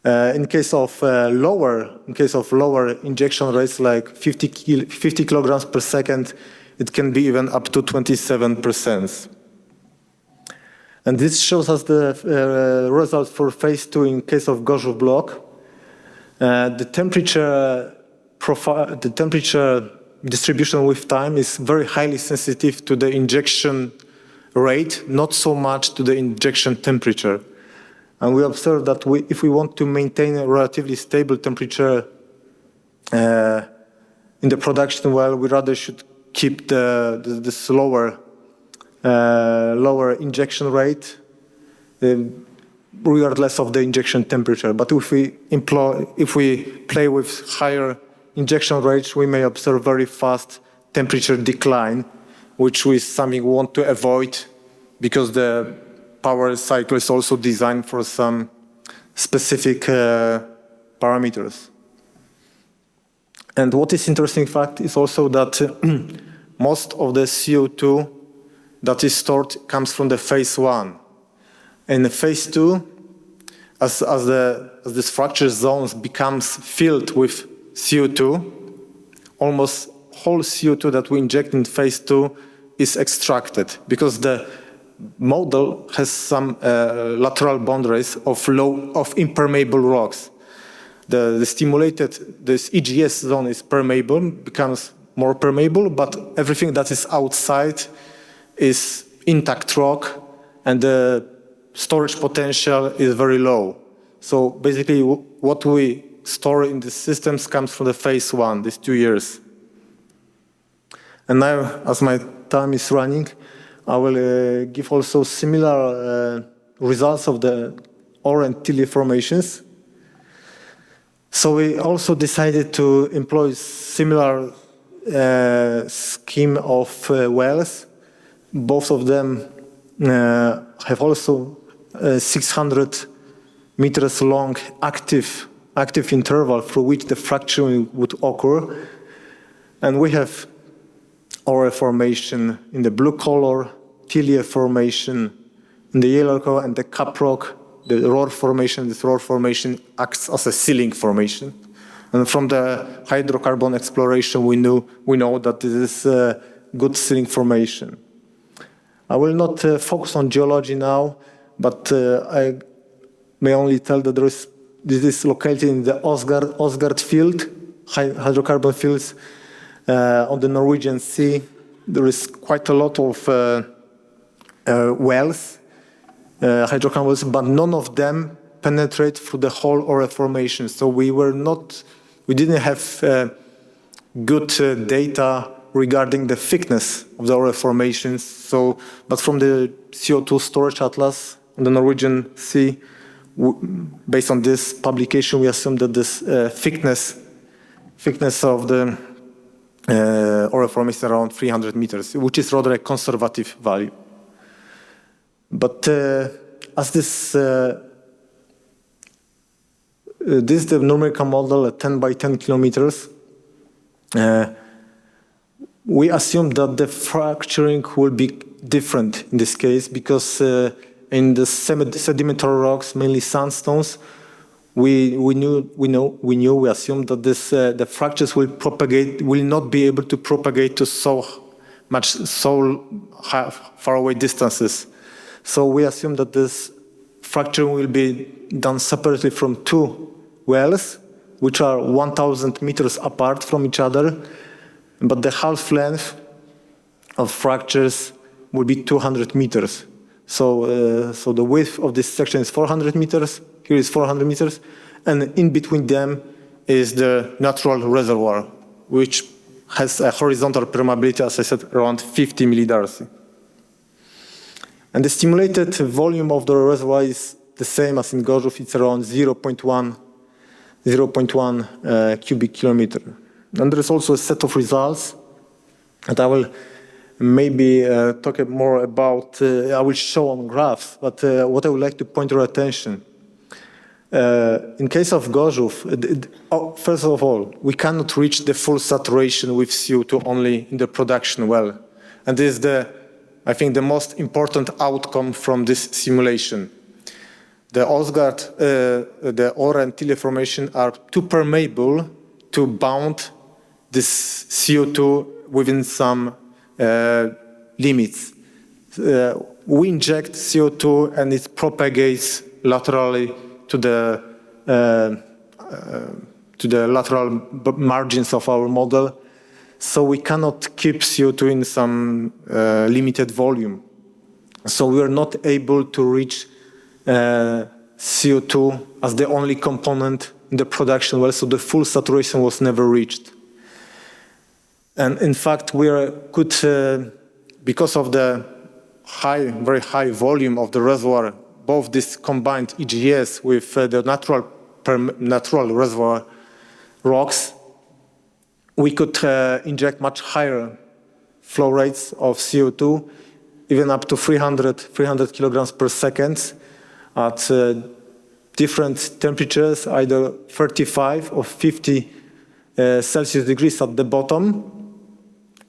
In case of lower injection rates, like 50 kilograms per second, it can be even up to 27%. And this shows us the results for phase 2 in case of Gorzów block. The temperature distribution with time is very highly sensitive to the injection rate, not so much to the injection temperature. And we observe that if we want to maintain a relatively stable temperature in the production well, we rather should keep this lower injection rate, regardless of the injection temperature. But if we play with higher injection rates, we may observe very fast temperature decline, which is something we want to avoid because the power cycle is also designed for some specific parameters. And what is interesting fact is also that most of the CO2 that is stored comes from the phase 1. In the phase 2, as the structure zones becomes filled with CO2, almost whole CO2 that we inject in phase 2 is extracted because the model has some lateral boundaries of impermeable rocks. This EGS zone is permeable, becomes more permeable, but everything that is outside is intact rock, and the storage potential is very low. So basically, what we store in the systems comes from the phase 1, these 2 years. And now, as my time is running, I will give also similar results of the ore and tilly formations. So we also decided to employ similar scheme of wells. Both of them have also 600 meters long active interval through which the fracturing would occur. And we have ore formation in the blue color, tilly formation in the yellow color, and the cap rock, the roar formation. This roar formation acts as a sealing formation. And from the hydrocarbon exploration, we know that this is a good sealing formation. I will not focus on geology now, but I may only tell that this is located in the Åsgard field, hydrocarbon fields on the Norwegian Sea. There is quite a lot of wells, hydrocarbon wells, but none of them penetrate through the whole ore formation. So we didn't have good data regarding the thickness of the ore formations. But from the CO2 storage atlas on the Norwegian Sea, based on this publication, we assume that this thickness of the ore formation is around 300 meters, which is rather a conservative value. But as this is the numerical model at 10 by 10 kilometers. We assume that the fracturing will be different in this case because in the sedimentary rocks, mainly sandstones, we assumed that the fractures will not be able to propagate to so far away distances. So we assume that this fracturing will be done separately from two wells, which are 1,000 meters apart from each other, but the half length of fractures will be 200 meters. So the width of this section is 400 meters, here is 400 meters, and in between them is the natural reservoir, which has a horizontal permeability, as I said, around 50 millidarcy. And the stimulated volume of the reservoir is the same as in Gorzów, it's around 0.1 cubic kilometer. And there is also a set of results that I will maybe talk more about, I will show on graphs, but what I would like to point your attention. In case of Gorzów, first of all, we cannot reach the full saturation with CO2 only in the production well. And this is I think the most important outcome from this simulation. The Åsgard, the Ore and Tille formation are too permeable to bound this CO2 within some limits. We inject CO2 and it propagates laterally to the lateral margins of our model. So we cannot keep CO2 in some limited volume. So we are not able to reach CO2 as the only component in the production well, so the full saturation was never reached. And in fact, because of the very high volume of the reservoir, both this combined EGS with the natural reservoir rocks, we could inject much higher flow rates of CO2, even up to 300 kilograms per second at different temperatures, either 35 or 50 Celsius degrees at the bottom.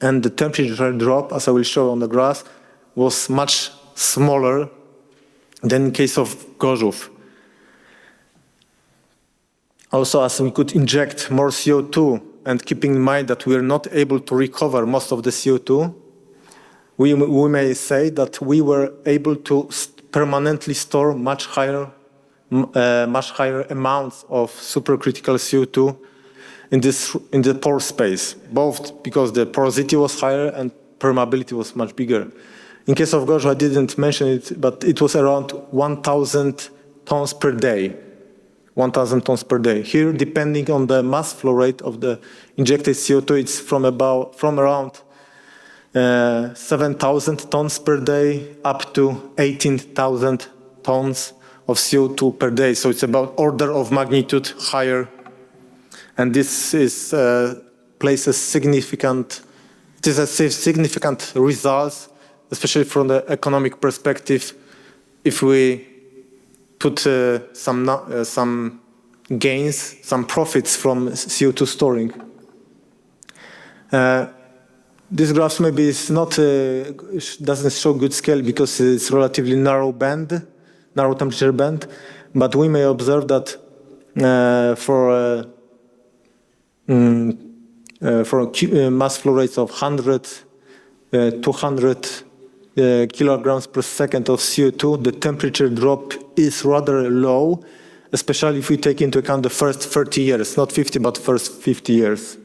And the temperature drop, as I will show on the graph, was much smaller than in case of Gorzów. Also, as we could inject more CO2, and keeping in mind that we are not able to recover most of the CO2, we may say that we were able to permanently store much higher amounts of supercritical CO2 in the pore space, both because the porosity was higher and permeability was much bigger. In case of Gorzów, I didn't mention it, but it was around 1,000 tons per day. 1,000 tons per day. Here, depending on the mass flow rate of the injected CO2, it's from around 7,000 tons per day up to 18,000 tons of CO2 per day. So it's about order of magnitude higher. And this is significant results, especially from the economic perspective, if we put some gains, some profits from CO2 storing. This graph maybe is doesn't show good scale because it's relatively narrow temperature band, but we may observe that for mass flow rates of 100, 200 kilograms per second of CO2, the temperature drop is rather low, especially if we take into account the first 30 years, not 50, but first 50 years.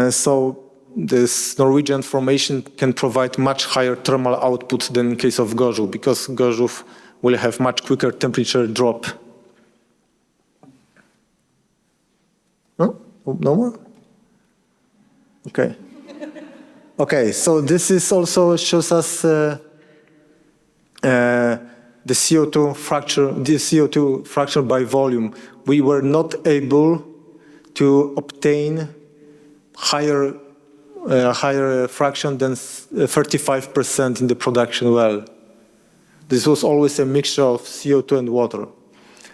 So this Norwegian formation can provide much higher thermal output than in case of Gorzów, because Gorzów will have much quicker temperature drop. No more? Okay. Okay, so this is also shows us the CO2 fracture by volume. We were not able to obtain higher a higher fraction than 35% in the production well. This was always a mixture of CO2 and water.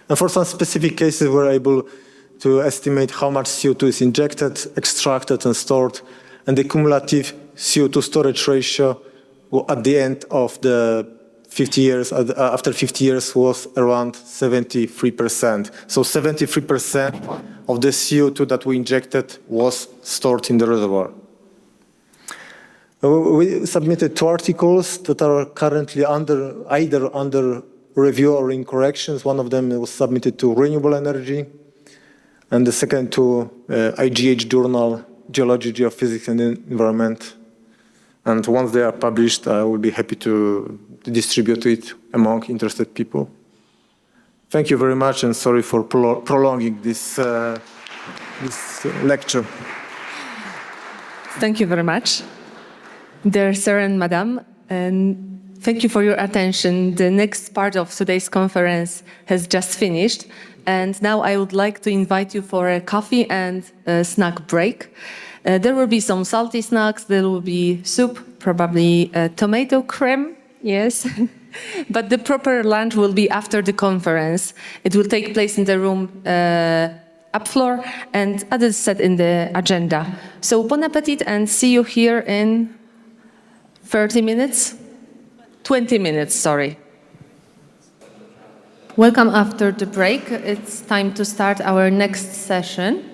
And for some specific cases, we're able to estimate how much CO2 is injected, extracted, and stored, and the cumulative CO2 storage ratio at the end of the 50 years, after 50 years, was around 73%. So 73% of the CO2 that we injected was stored in the reservoir. We submitted 2 articles that are currently either under review or in corrections. One of them was submitted to Renewable Energy, and the second to IGH journal, Geology, Geophysics, and Environment. And once they are published, I will be happy to distribute it among interested people. Thank you very much, and sorry for prolonging this lecture. Thank you very much. Dear Sir and Madam, and thank you for your attention. The next part of today's conference has just finished, and now I would like to invite you for a coffee and a snack break. There will be some salty snacks, there will be soup, probably tomato cream, yes. But the proper lunch will be after the conference. It will take place in the room up floor, and others set in the agenda. So bon appetit, and see you here in 30 minutes? 20 minutes, sorry. Welcome after the break. It's time to start our next session.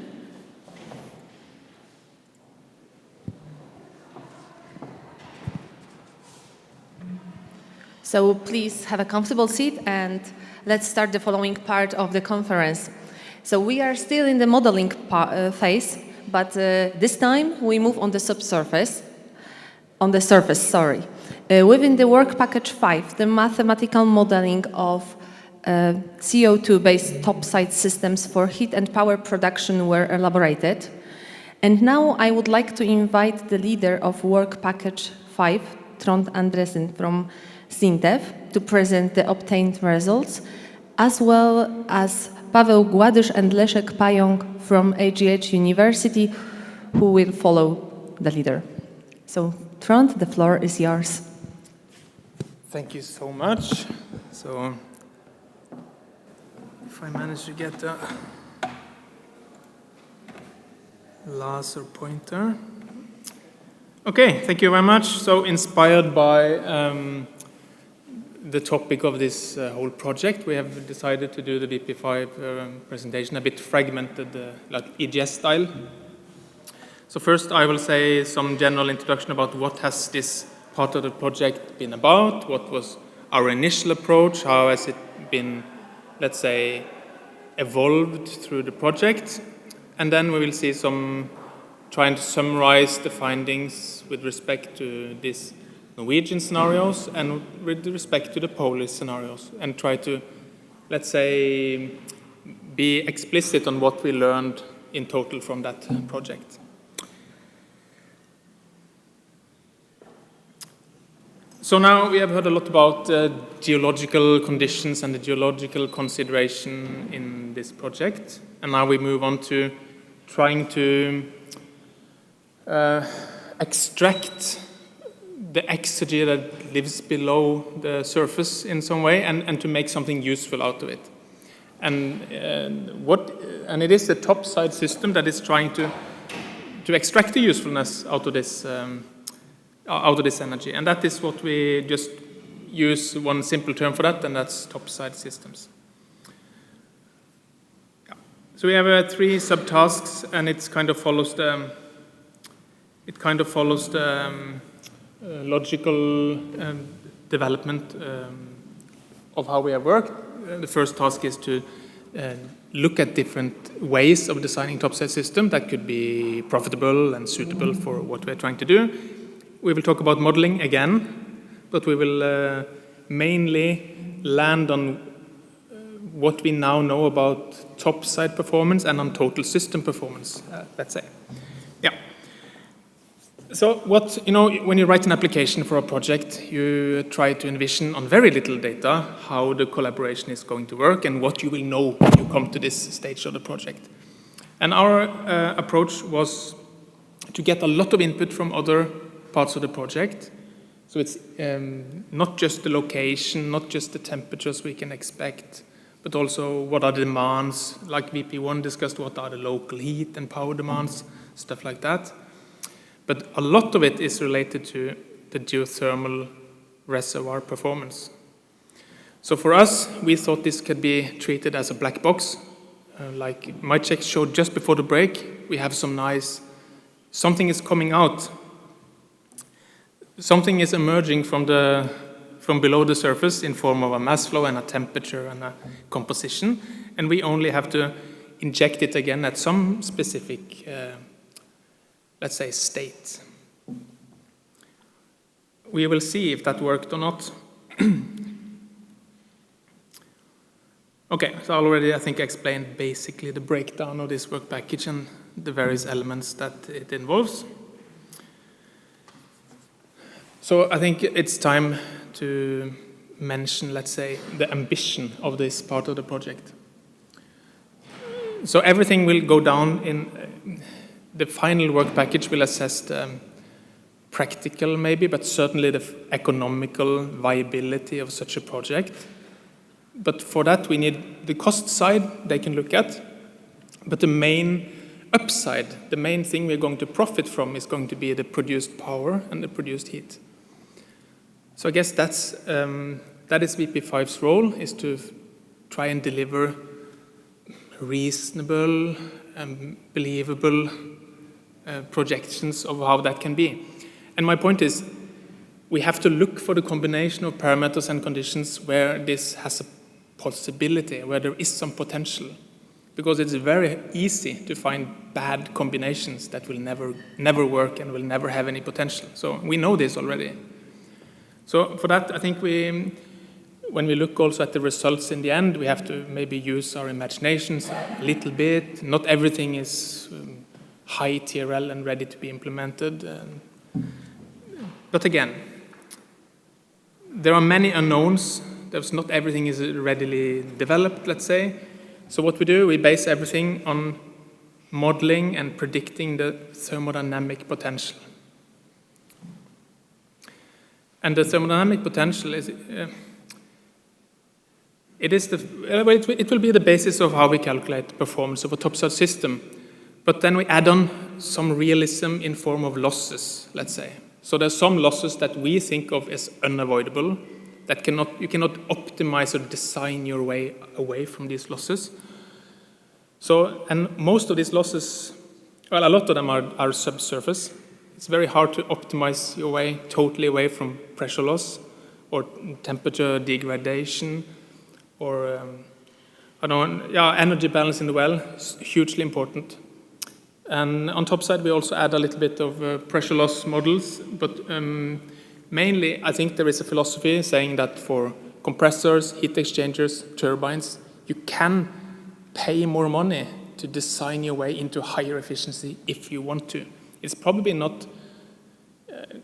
So please have a comfortable seat, and let's start the following part of the conference. So we are still in the modeling phase, but this time we move on the surface. Within the work package 5, the mathematical modeling of CO2-based topside systems for heat and power production were elaborated. And now I would like to invite the leader of work package 5, Trond Andresen from SINTEF, to present the obtained results, as well as Paweł Gładysz and Leszek Pająk from AGH University, who will follow the leader. So, Trond, the floor is yours. Thank you so much. So, if I manage to get the laser pointer. Okay, thank you very much. So, inspired by the topic of this whole project, we have decided to do the DP5 presentation a bit fragmented, like EGS style. So first I will say some general introduction about what has this part of the project been about, what was our initial approach, how has it been, let's say, evolved through the project, and then we will see some trying to summarize the findings with respect to these Norwegian scenarios and with respect to the Polish scenarios, and try to, let's say, be explicit on what we learned in total from that project. So now we have heard a lot about geological conditions and the geological consideration in this project, and now we move on to trying to extract the exergy that lives below the surface in some way, and to make something useful out of it. And it is the topside system that is trying to extract the usefulness out of this energy, and that is what we just use one simple term for that, and that's topside systems. Yeah. So we have 3 subtasks, and it kind of follows the logical development of how we have worked. The first task is to look at different ways of designing topside system that could be profitable and suitable for what we're trying to do. We will talk about modeling again, but we will mainly land on what we now know about topside performance and on total system performance, let's say. Yeah. So when you write an application for a project, you try to envision on very little data how the collaboration is going to work and what you will know when you come to this stage of the project. And our approach was to get a lot of input from other parts of the project. So it's not just the location, not just the temperatures we can expect, but also what are the demands, like VP1 discussed, what are the local heat and power demands, stuff like that. But a lot of it is related to the geothermal reservoir performance. So for us, we thought this could be treated as a black box. Like my check showed just before the break, we have some nice, something is coming out. Something is emerging from below the surface in form of a mass flow and a temperature and a composition, and we only have to inject it again at some specific, let's say, state. We will see if that worked or not. Okay, so I already, I think, explained basically the breakdown of this work package and the various elements that it involves. So I think it's time to mention, let's say, the ambition of this part of the project. So everything will go down in the final work package will assess the practical maybe, but certainly the economical viability of such a project. But for that we need the cost side they can look at, but the main upside, the main thing we're going to profit from is going to be the produced power and the produced heat. So I guess that is VP5's role, is to try and deliver reasonable and believable projections of how that can be. And my point is, we have to look for the combination of parameters and conditions where this has a possibility, where there is some potential. Because it's very easy to find bad combinations that will never work and will never have any potential. So we know this already. So for that, I think when we look also at the results in the end, we have to maybe use our imaginations a little bit. Not everything is high TRL and ready to be implemented. But again, there are many unknowns. Not everything is readily developed, let's say. So what we do, we base everything on modeling and predicting the thermodynamic potential. And the thermodynamic potential is, it will be the basis of how we calculate the performance of a topside system. But then we add on some realism in form of losses, let's say. So there's some losses that we think of as unavoidable, that you cannot optimize or design your way away from these losses. So, and most of these losses, well, a lot of them are subsurface. It's very hard to optimize your way totally away from pressure loss or temperature degradation or energy balance in the well is hugely important. And on top side, we also add a little bit of pressure loss models, but mainly I think there is a philosophy saying that for compressors, heat exchangers, turbines, you can pay more money to design your way into higher efficiency if you want to. It's probably not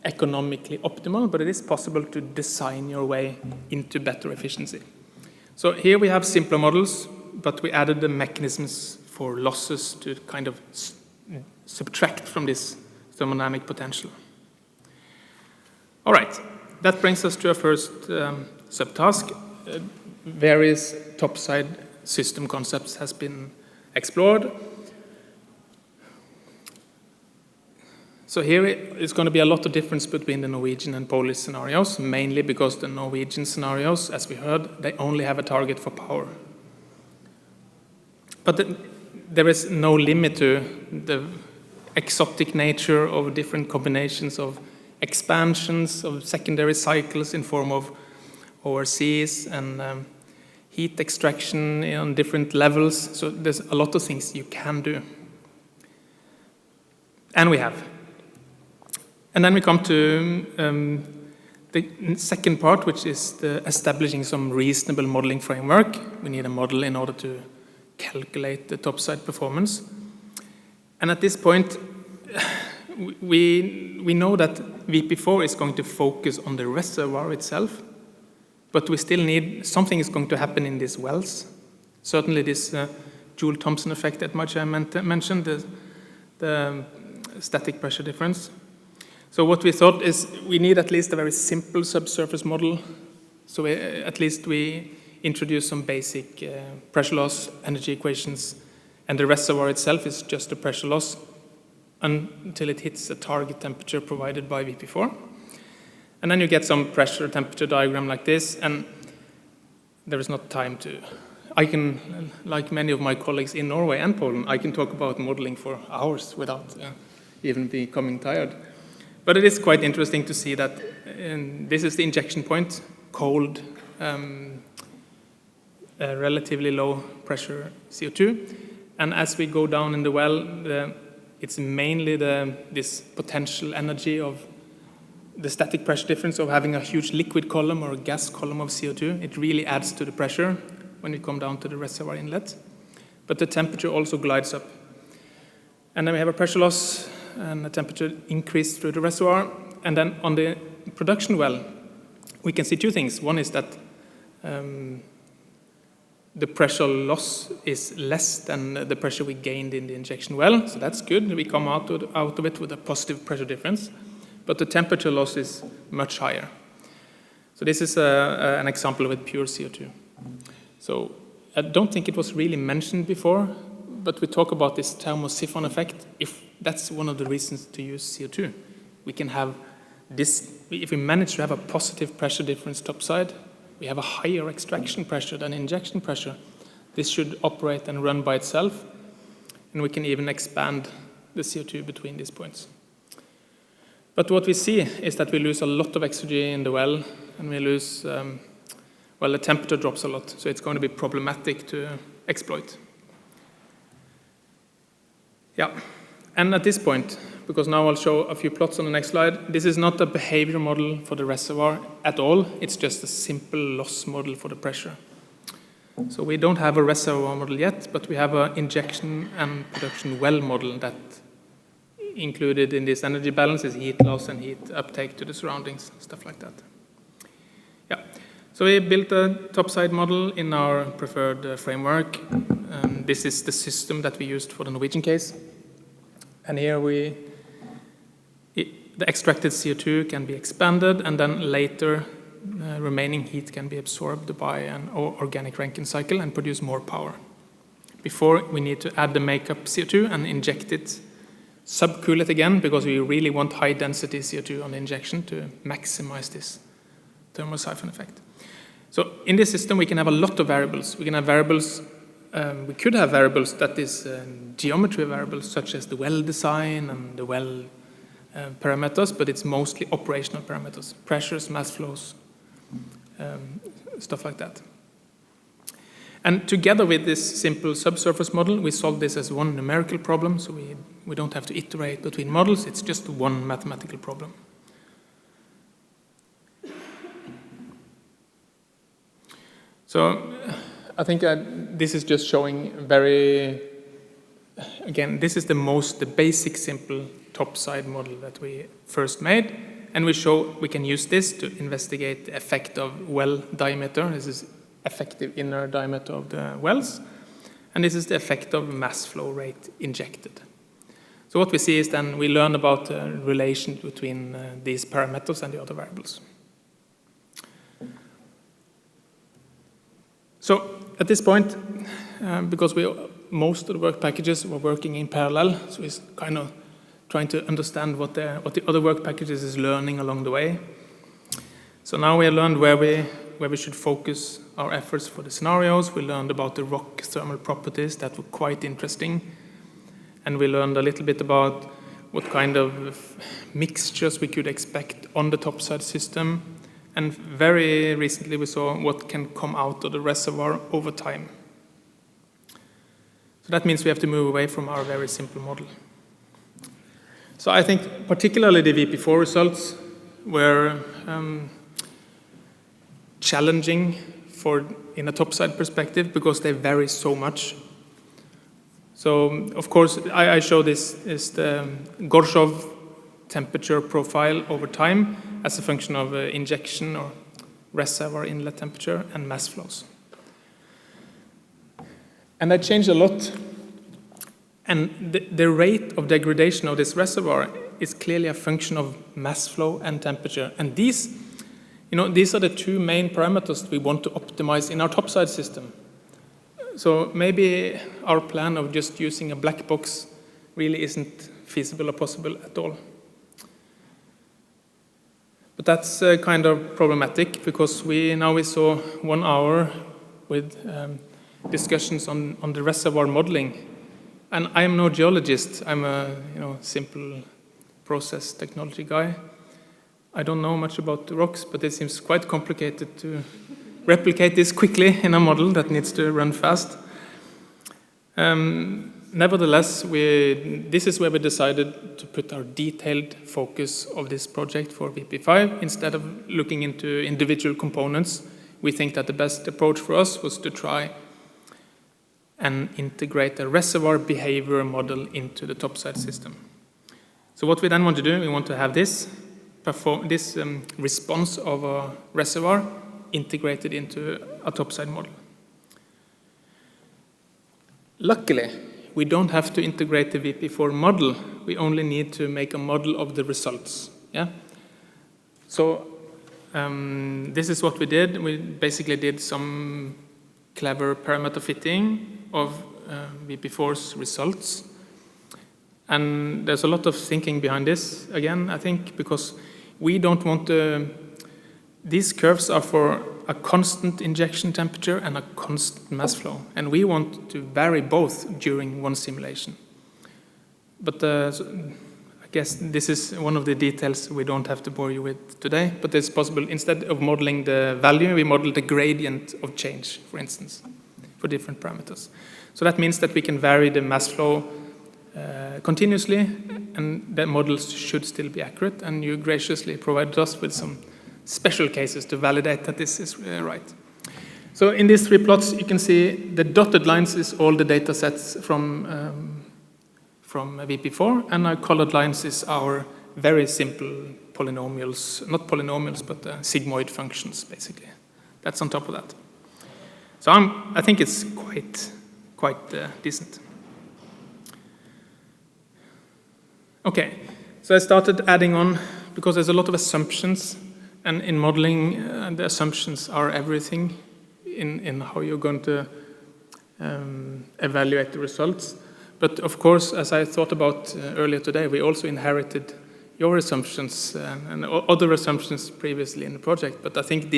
economically optimal, but it is possible to design your way into better efficiency. So here we have simpler models, but we added the mechanisms for losses to kind of subtract from this thermodynamic potential. All right, that brings us to our first subtask. Various topside system concepts has been explored. So here is going to be a lot of difference between the Norwegian and Polish scenarios, mainly because the Norwegian scenarios, as we heard, they only have a target for power. But there is no limit to the exotic nature of different combinations of expansions of secondary cycles in form of ORCs and heat extraction on different levels. So there's a lot of things you can do. And we have. And then we come to the second part, which is the establishing some reasonable modeling framework. We need a model in order to calculate the topside performance. And at this point, we know that VP4 is going to focus on the reservoir itself, but we still need, something is going to happen in these wells. Certainly this Joule-Thomson effect that Marcia mentioned, the static pressure difference. So what we thought is we need at least a very simple subsurface model. So at least we introduce some basic pressure loss, energy equations, and the reservoir itself is just a pressure loss until it hits a target temperature provided by VP4. And then you get some pressure temperature diagram like this, and there is not time to... I can, like many of my colleagues in Norway and Poland, I can talk about modeling for hours without even becoming tired. But it is quite interesting to see that this is the injection point, cold, relatively low pressure CO2. And as we go down in the well, it's mainly this potential energy of the static pressure difference of having a huge liquid column or a gas column of CO2. It really adds to the pressure when you come down to the reservoir inlet. But the temperature also glides up. And then we have a pressure loss and a temperature increase through the reservoir. And then on the production well, we can see two things. One is that the pressure loss is less than the pressure we gained in the injection well, so that's good. We come out of it with a positive pressure difference, but the temperature loss is much higher. So this is an example with pure CO2. So I don't think it was really mentioned before, but we talk about this thermosiphon effect. If that's one of the reasons to use CO2, we can have this, if we manage to have a positive pressure difference topside, we have a higher extraction pressure than injection pressure. This should operate and run by itself, and we can even expand the CO2 between these points. But what we see is that we lose a lot of exergy in the well, and we lose, well, the temperature drops a lot, so it's going to be problematic to exploit. Yeah, and at this point, because now I'll show a few plots on the next slide. This is not a behavior model for the reservoir at all. It's just a simple loss model for the pressure. So we don't have a reservoir model yet, but we have an injection and production well model that included in this energy balance is heat loss and heat uptake to the surroundings, stuff like that. Yeah. So we built a topside model in our preferred framework. This is the system that we used for the Norwegian case. And here the extracted CO2 can be expanded, and then later remaining heat can be absorbed by an organic Rankine cycle and produce more power. Before, we need to add the makeup CO2 and inject it, subcool it again, because we really want high density CO2 on the injection to maximize this thermosiphon effect. So in this system, we can have a lot of variables. We can have variables, we could have variables that is geometry variables, such as the well design and the well parameters, but it's mostly operational parameters, pressures, mass flows, stuff like that. And together with this simple subsurface model, we solve this as one numerical problem, so we don't have to iterate between models, it's just one mathematical problem. So I think this is just showing again, this is the basic simple topside model that we first made, and we show we can use this to investigate the effect of well diameter. This is effective inner diameter of the wells, and this is the effect of mass flow rate injected. So what we see is then we learn about the relation between these parameters and the other variables. So at this point, because most of the work packages were working in parallel, so it's kind of trying to understand what the other work packages is learning along the way. So now we have learned where we should focus our efforts for the scenarios. We learned about the rock thermal properties that were quite interesting. And we learned a little bit about what kind of mixtures we could expect on the topside system. And very recently we saw what can come out of the reservoir over time. So that means we have to move away from our very simple model. So I think particularly the VP4 results were challenging in a topside perspective because they vary so much. So of course I show this is the Gorsov temperature profile over time as a function of injection or reservoir inlet temperature and mass flows. And that changed a lot. And the rate of degradation of this reservoir is clearly a function of mass flow and temperature. And these are the two main parameters we want to optimize in our topside system. So maybe our plan of just using a black box really isn't feasible or possible at all. But that's kind of problematic, because we saw 1 hour with discussions on the reservoir modeling. And I am no geologist. I'm a simple process technology guy. I don't know much about the rocks, but it seems quite complicated to replicate this quickly in a model that needs to run fast. Nevertheless, this is where we decided to put our detailed focus of this project for VP5. Instead of looking into individual components, we think that the best approach for us was to try and integrate a reservoir behavior model into the topside system. So what we then want to do, we want to have this response of a reservoir integrated into a topside model. Luckily, we don't have to integrate the VP4 model. We only need to make a model of the results. Yeah. So this is what we did. We basically did some clever parameter fitting of VP4's results. And there's a lot of thinking behind this, again, I think, because we don't want to... These curves are for a constant injection temperature and a constant mass flow. And we want to vary both during one simulation. But I guess this is one of the details we don't have to bore you with today. But it's possible, instead of modeling the value, we model the gradient of change, for instance, for different parameters. So that means that we can vary the mass flow continuously, and the models should still be accurate. And you graciously provided us with some special cases to validate that this is right. So in these 3 plots, you can see the dotted lines is all the data sets from VP4, and our colored lines is our very simple polynomials, not polynomials, but sigmoid functions, basically. That's on top of that. So I think it's quite decent. Okay, so I started adding on, because there's a lot of assumptions, and in modeling, the assumptions are everything in how you're going to evaluate the results. But of course, as I thought about earlier today, we also inherited your assumptions and other assumptions previously in the project. But I think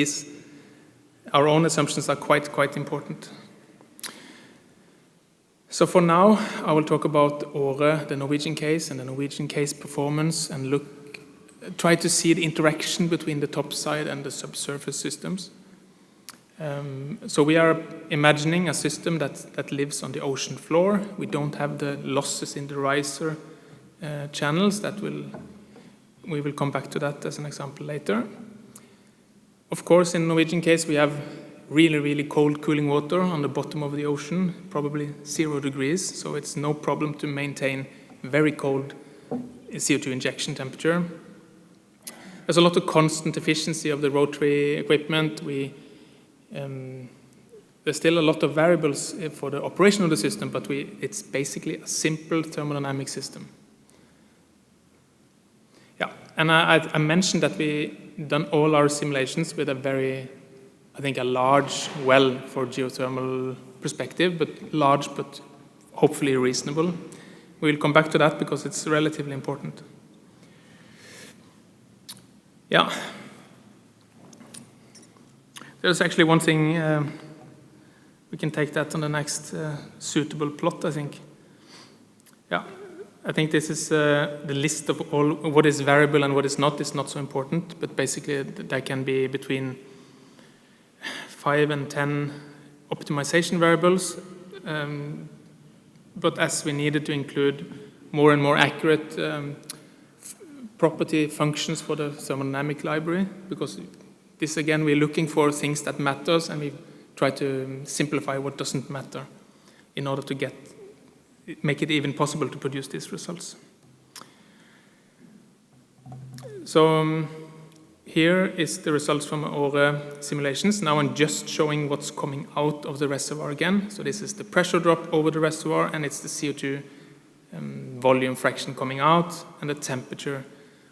our own assumptions are quite important. So for now, I will talk about Åre, the Norwegian case, and the Norwegian case performance, and try to see the interaction between the topside and the subsurface systems. So we are imagining a system that lives on the ocean floor. We don't have the losses in the riser channels. We will come back to that as an example later. Of course, in the Norwegian case, we have really cold cooling water on the bottom of the ocean, probably 0 degrees, so it's no problem to maintain very cold CO2 injection temperature. There's a lot of constant efficiency of the rotary equipment. There's still a lot of variables for the operation of the system, but it's basically a simple thermodynamic system. Yeah, and I mentioned that we done all our simulations with a large well for geothermal perspective, but large, but hopefully reasonable. We'll come back to that because it's relatively important. Yeah. There's actually one thing, we can take that on the next suitable plot, I think. Yeah, I think this is the list of all what is variable and what is not so important, but basically there can be between 5 and 10 optimization variables, but as we needed to include more and more accurate property functions for the thermodynamic library, because this again we're looking for things that matters, and we try to simplify what doesn't matter in order to make it even possible to produce these results. So here is the results from our simulations. Now I'm just showing what's coming out of the reservoir again. So this is the pressure drop over the reservoir, and it's the CO2 volume fraction coming out, and the temperature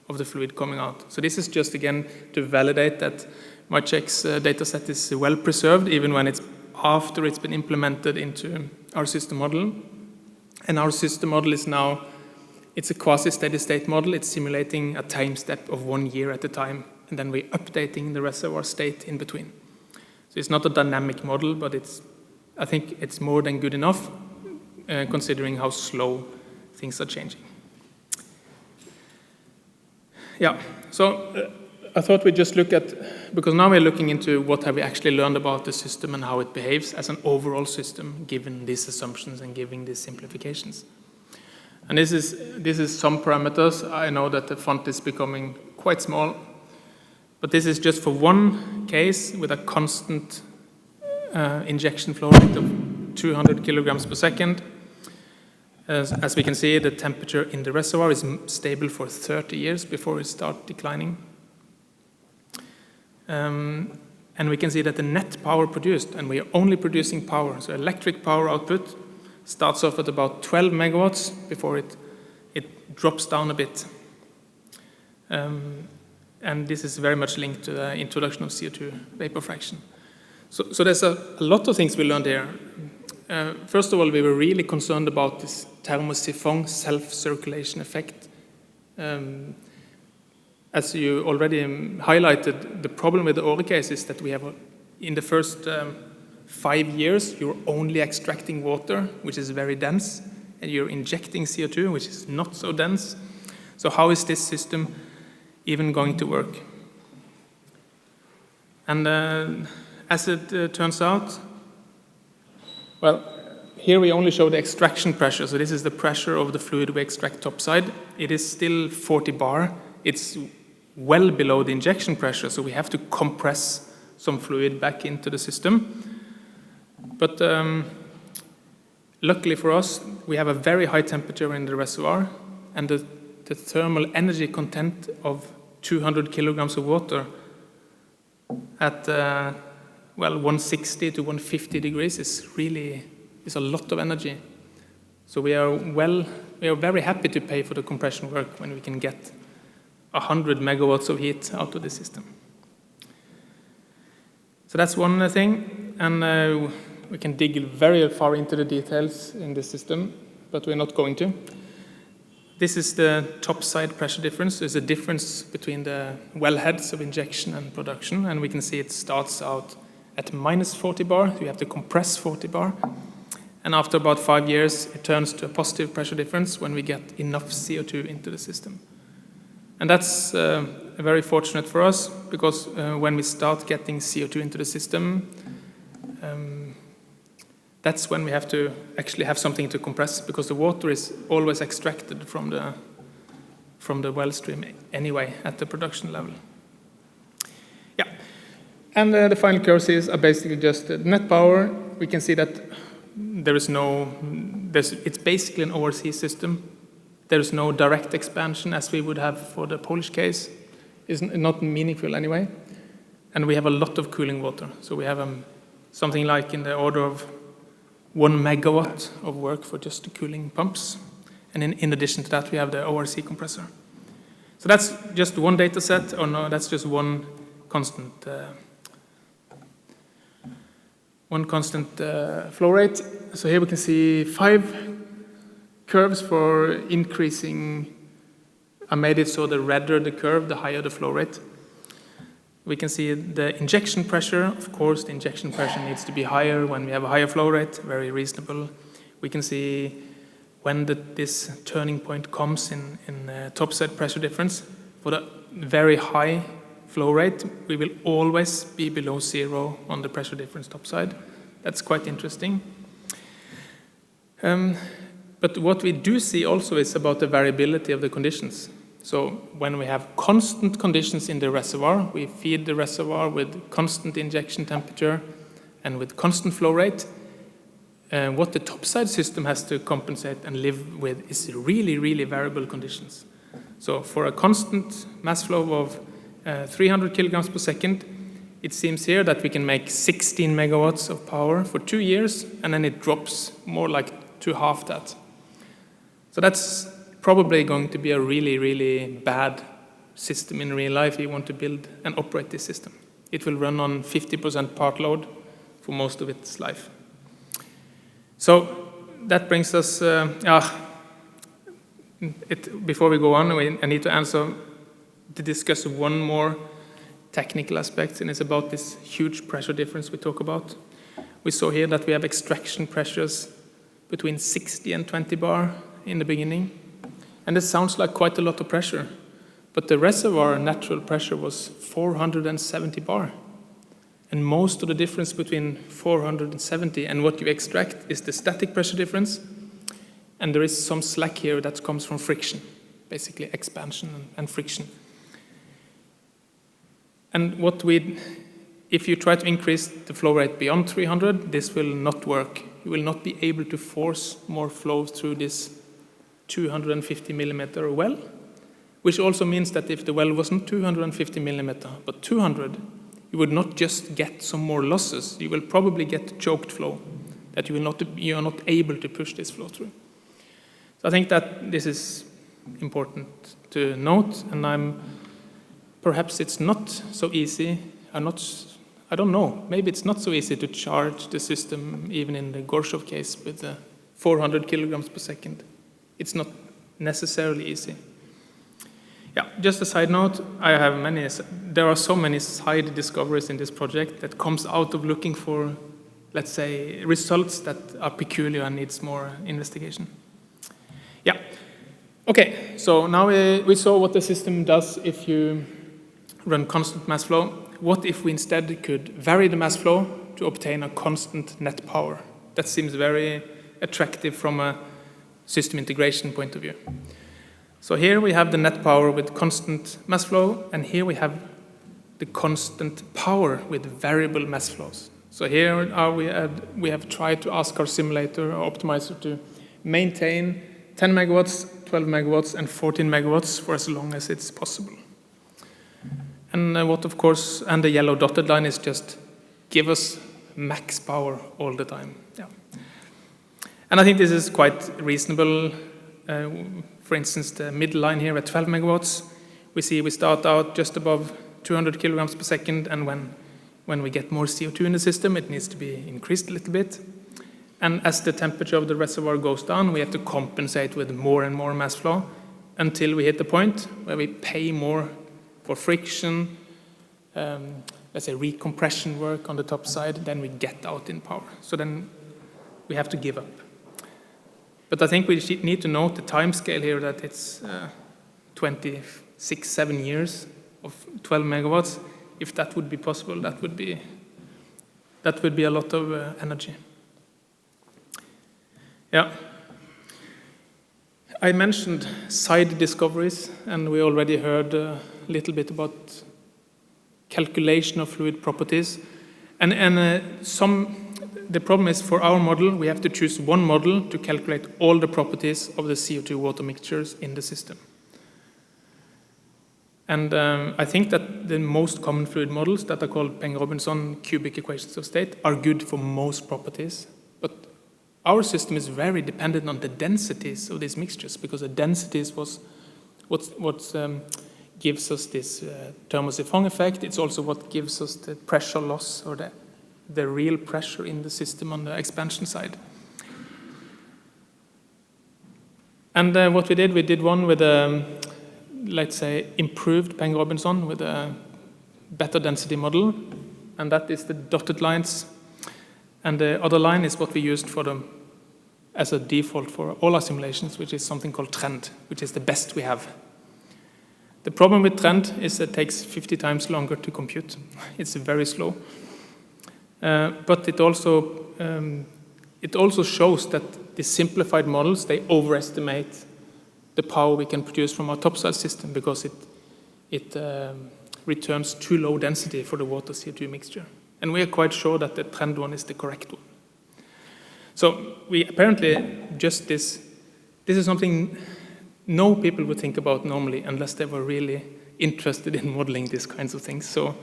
of the fluid coming out. So this is just, again, to validate that Maciek's data set is well preserved, even when it's after it's been implemented into our system model. And our system model is now, it's a quasi-steady state model. It's simulating a time step of 1 year at a time, and then we're updating the reservoir state in between. So it's not a dynamic model, but I think it's more than good enough, considering how slow things are changing. Yeah, so I thought we'd just look at, because now we're looking into what have we actually learned about the system and how it behaves as an overall system, given these assumptions and given these simplifications. And this is some parameters. I know that the font is becoming quite small, but this is just for one case with a constant injection flow rate of 200 kilograms per second. As we can see, the temperature in the reservoir is stable for 30 years before it starts declining. And we can see that the net power produced, and we are only producing power, so electric power output starts off at about 12 megawatts before it drops down a bit. And this is very much linked to the introduction of CO2 vapor fraction. So there's a lot of things we learned here. First of all, we were really concerned about this thermosiphon self-circulation effect. As you already highlighted, the problem with the Åre case is that we have, in the first 5 years, you're only extracting water, which is very dense, and you're injecting CO2, which is not so dense. So how is this system even going to work? And as it turns out, well, here we only show the extraction pressure. So this is the pressure of the fluid we extract topside. It is still 40 bar. It's well below the injection pressure, so we have to compress some fluid back into the system. But luckily for us, we have a very high temperature in the reservoir, and the thermal energy content of 200 kilograms of water at 160 to 150 degrees is a lot of energy. So we are very happy to pay for the compression work when we can get 100 megawatts of heat out of the system. So that's one thing, and we can dig very far into the details in this system, but we're not going to. This is the topside pressure difference. There's a difference between the wellheads of injection and production, and we can see it starts out at minus 40 bar. You have to compress 40 bar. And after about 5 years, it turns to a positive pressure difference when we get enough CO2 into the system. And that's very fortunate for us, because when we start getting CO2 into the system, that's when we have to actually have something to compress, because the water is always extracted from the well stream anyway at the production level. Yeah, and the final curves are basically just net power. We can see that it's basically an ORC system. There is no direct expansion as we would have for the Polish case. It's not meaningful anyway. And we have a lot of cooling water. So we have something like in the order of 1 megawatt of work for just the cooling pumps. And in addition to that, we have the ORC compressor. So that's just one data set, or no, that's just one constant flow rate. So here we can see 5 curves for increasing. I made it so the redder the curve, the higher the flow rate. We can see the injection pressure. Of course, the injection pressure needs to be higher when we have a higher flow rate, very reasonable. We can see when this turning point comes in topside pressure difference. For the very high flow rate, we will always be below 0 on the pressure difference topside. That's quite interesting. But what we do see also is about the variability of the conditions. So when we have constant conditions in the reservoir, we feed the reservoir with constant injection temperature and with constant flow rate. What the topside system has to compensate and live with is really, really variable conditions. So for a constant mass flow of 300 kilograms per second, it seems here that we can make 16 megawatts of power for 2 years, and then it drops more like to half that. So that's probably going to be a really, really bad system in real life if you want to build and operate this system. It will run on 50% part load for most of its life. So that brings us, before we go on, I need to discuss one more technical aspect, and it's about this huge pressure difference we talk about. We saw here that we have extraction pressures between 60 and 20 bar in the beginning, and it sounds like quite a lot of pressure, but the reservoir natural pressure was 470 bar. And most of the difference between 470 and what you extract is the static pressure difference, and there is some slack here that comes from friction, basically expansion and friction. And if you try to increase the flow rate beyond 300, this will not work. You will not be able to force more flow through this 250 millimeter well, which also means that if the well wasn't 250 millimeter, but 200, you would not just get some more losses, you will probably get choked flow, that you are not able to push this flow through. So I think that this is important to note, and perhaps it's not so easy, I don't know, maybe it's not so easy to charge the system even in the Gorsov case with 400 kilograms per second. It's not necessarily easy. Yeah, just a side note, there are so many side discoveries in this project that comes out of looking for, let's say, results that are peculiar and needs more investigation. Yeah, okay, so now we saw what the system does if you run constant mass flow. What if we instead could vary the mass flow to obtain a constant net power? That seems very attractive from a system integration point of view. So here we have the net power with constant mass flow, and here we have the constant power with variable mass flows. So here we have tried to ask our simulator or optimizer to maintain 10 megawatts, 12 megawatts, and 14 megawatts for as long as it's possible. And and the yellow dotted line is just give us max power all the time. Yeah. And I think this is quite reasonable. For instance, the middle line here at 12 megawatts, we start out just above 200 kilograms per second, and when we get more CO2 in the system, it needs to be increased a little bit. And as the temperature of the reservoir goes down, we have to compensate with more and more mass flow until we hit the point where we pay more for friction, let's say recompression work on the top side, then we get out in power. So then we have to give up. But I think we need to note the time scale here, that it's 7 years of 12 megawatts. If that would be possible, that would be a lot of energy. Yeah. I mentioned side discoveries, and we already heard a little bit about calculation of fluid properties. The problem is, for our model, we have to choose one model to calculate all the properties of the CO2 water mixtures in the system. And I think that the most common fluid models that are called Peng-Robinson cubic equations of state are good for most properties. But our system is very dependent on the densities of these mixtures, because the densities was what gives us this thermosiphon effect. It's also what gives us the pressure loss, or the real pressure in the system on the expansion side. And what we did one with let's say, improved Peng-Robinson with a better density model, and that is the dotted lines. And the other line is what we used as a default for all our simulations, which is something called trend, which is the best we have. The problem with trend is it takes 50 times longer to compute. It's very slow. But it also shows that the simplified models, they overestimate the power we can produce from our topside system, because it returns too low density for the water CO2 mixture. And we are quite sure that the trend one is the correct one. So we apparently this is something no people would think about normally unless they were really interested in modeling these kinds of things. So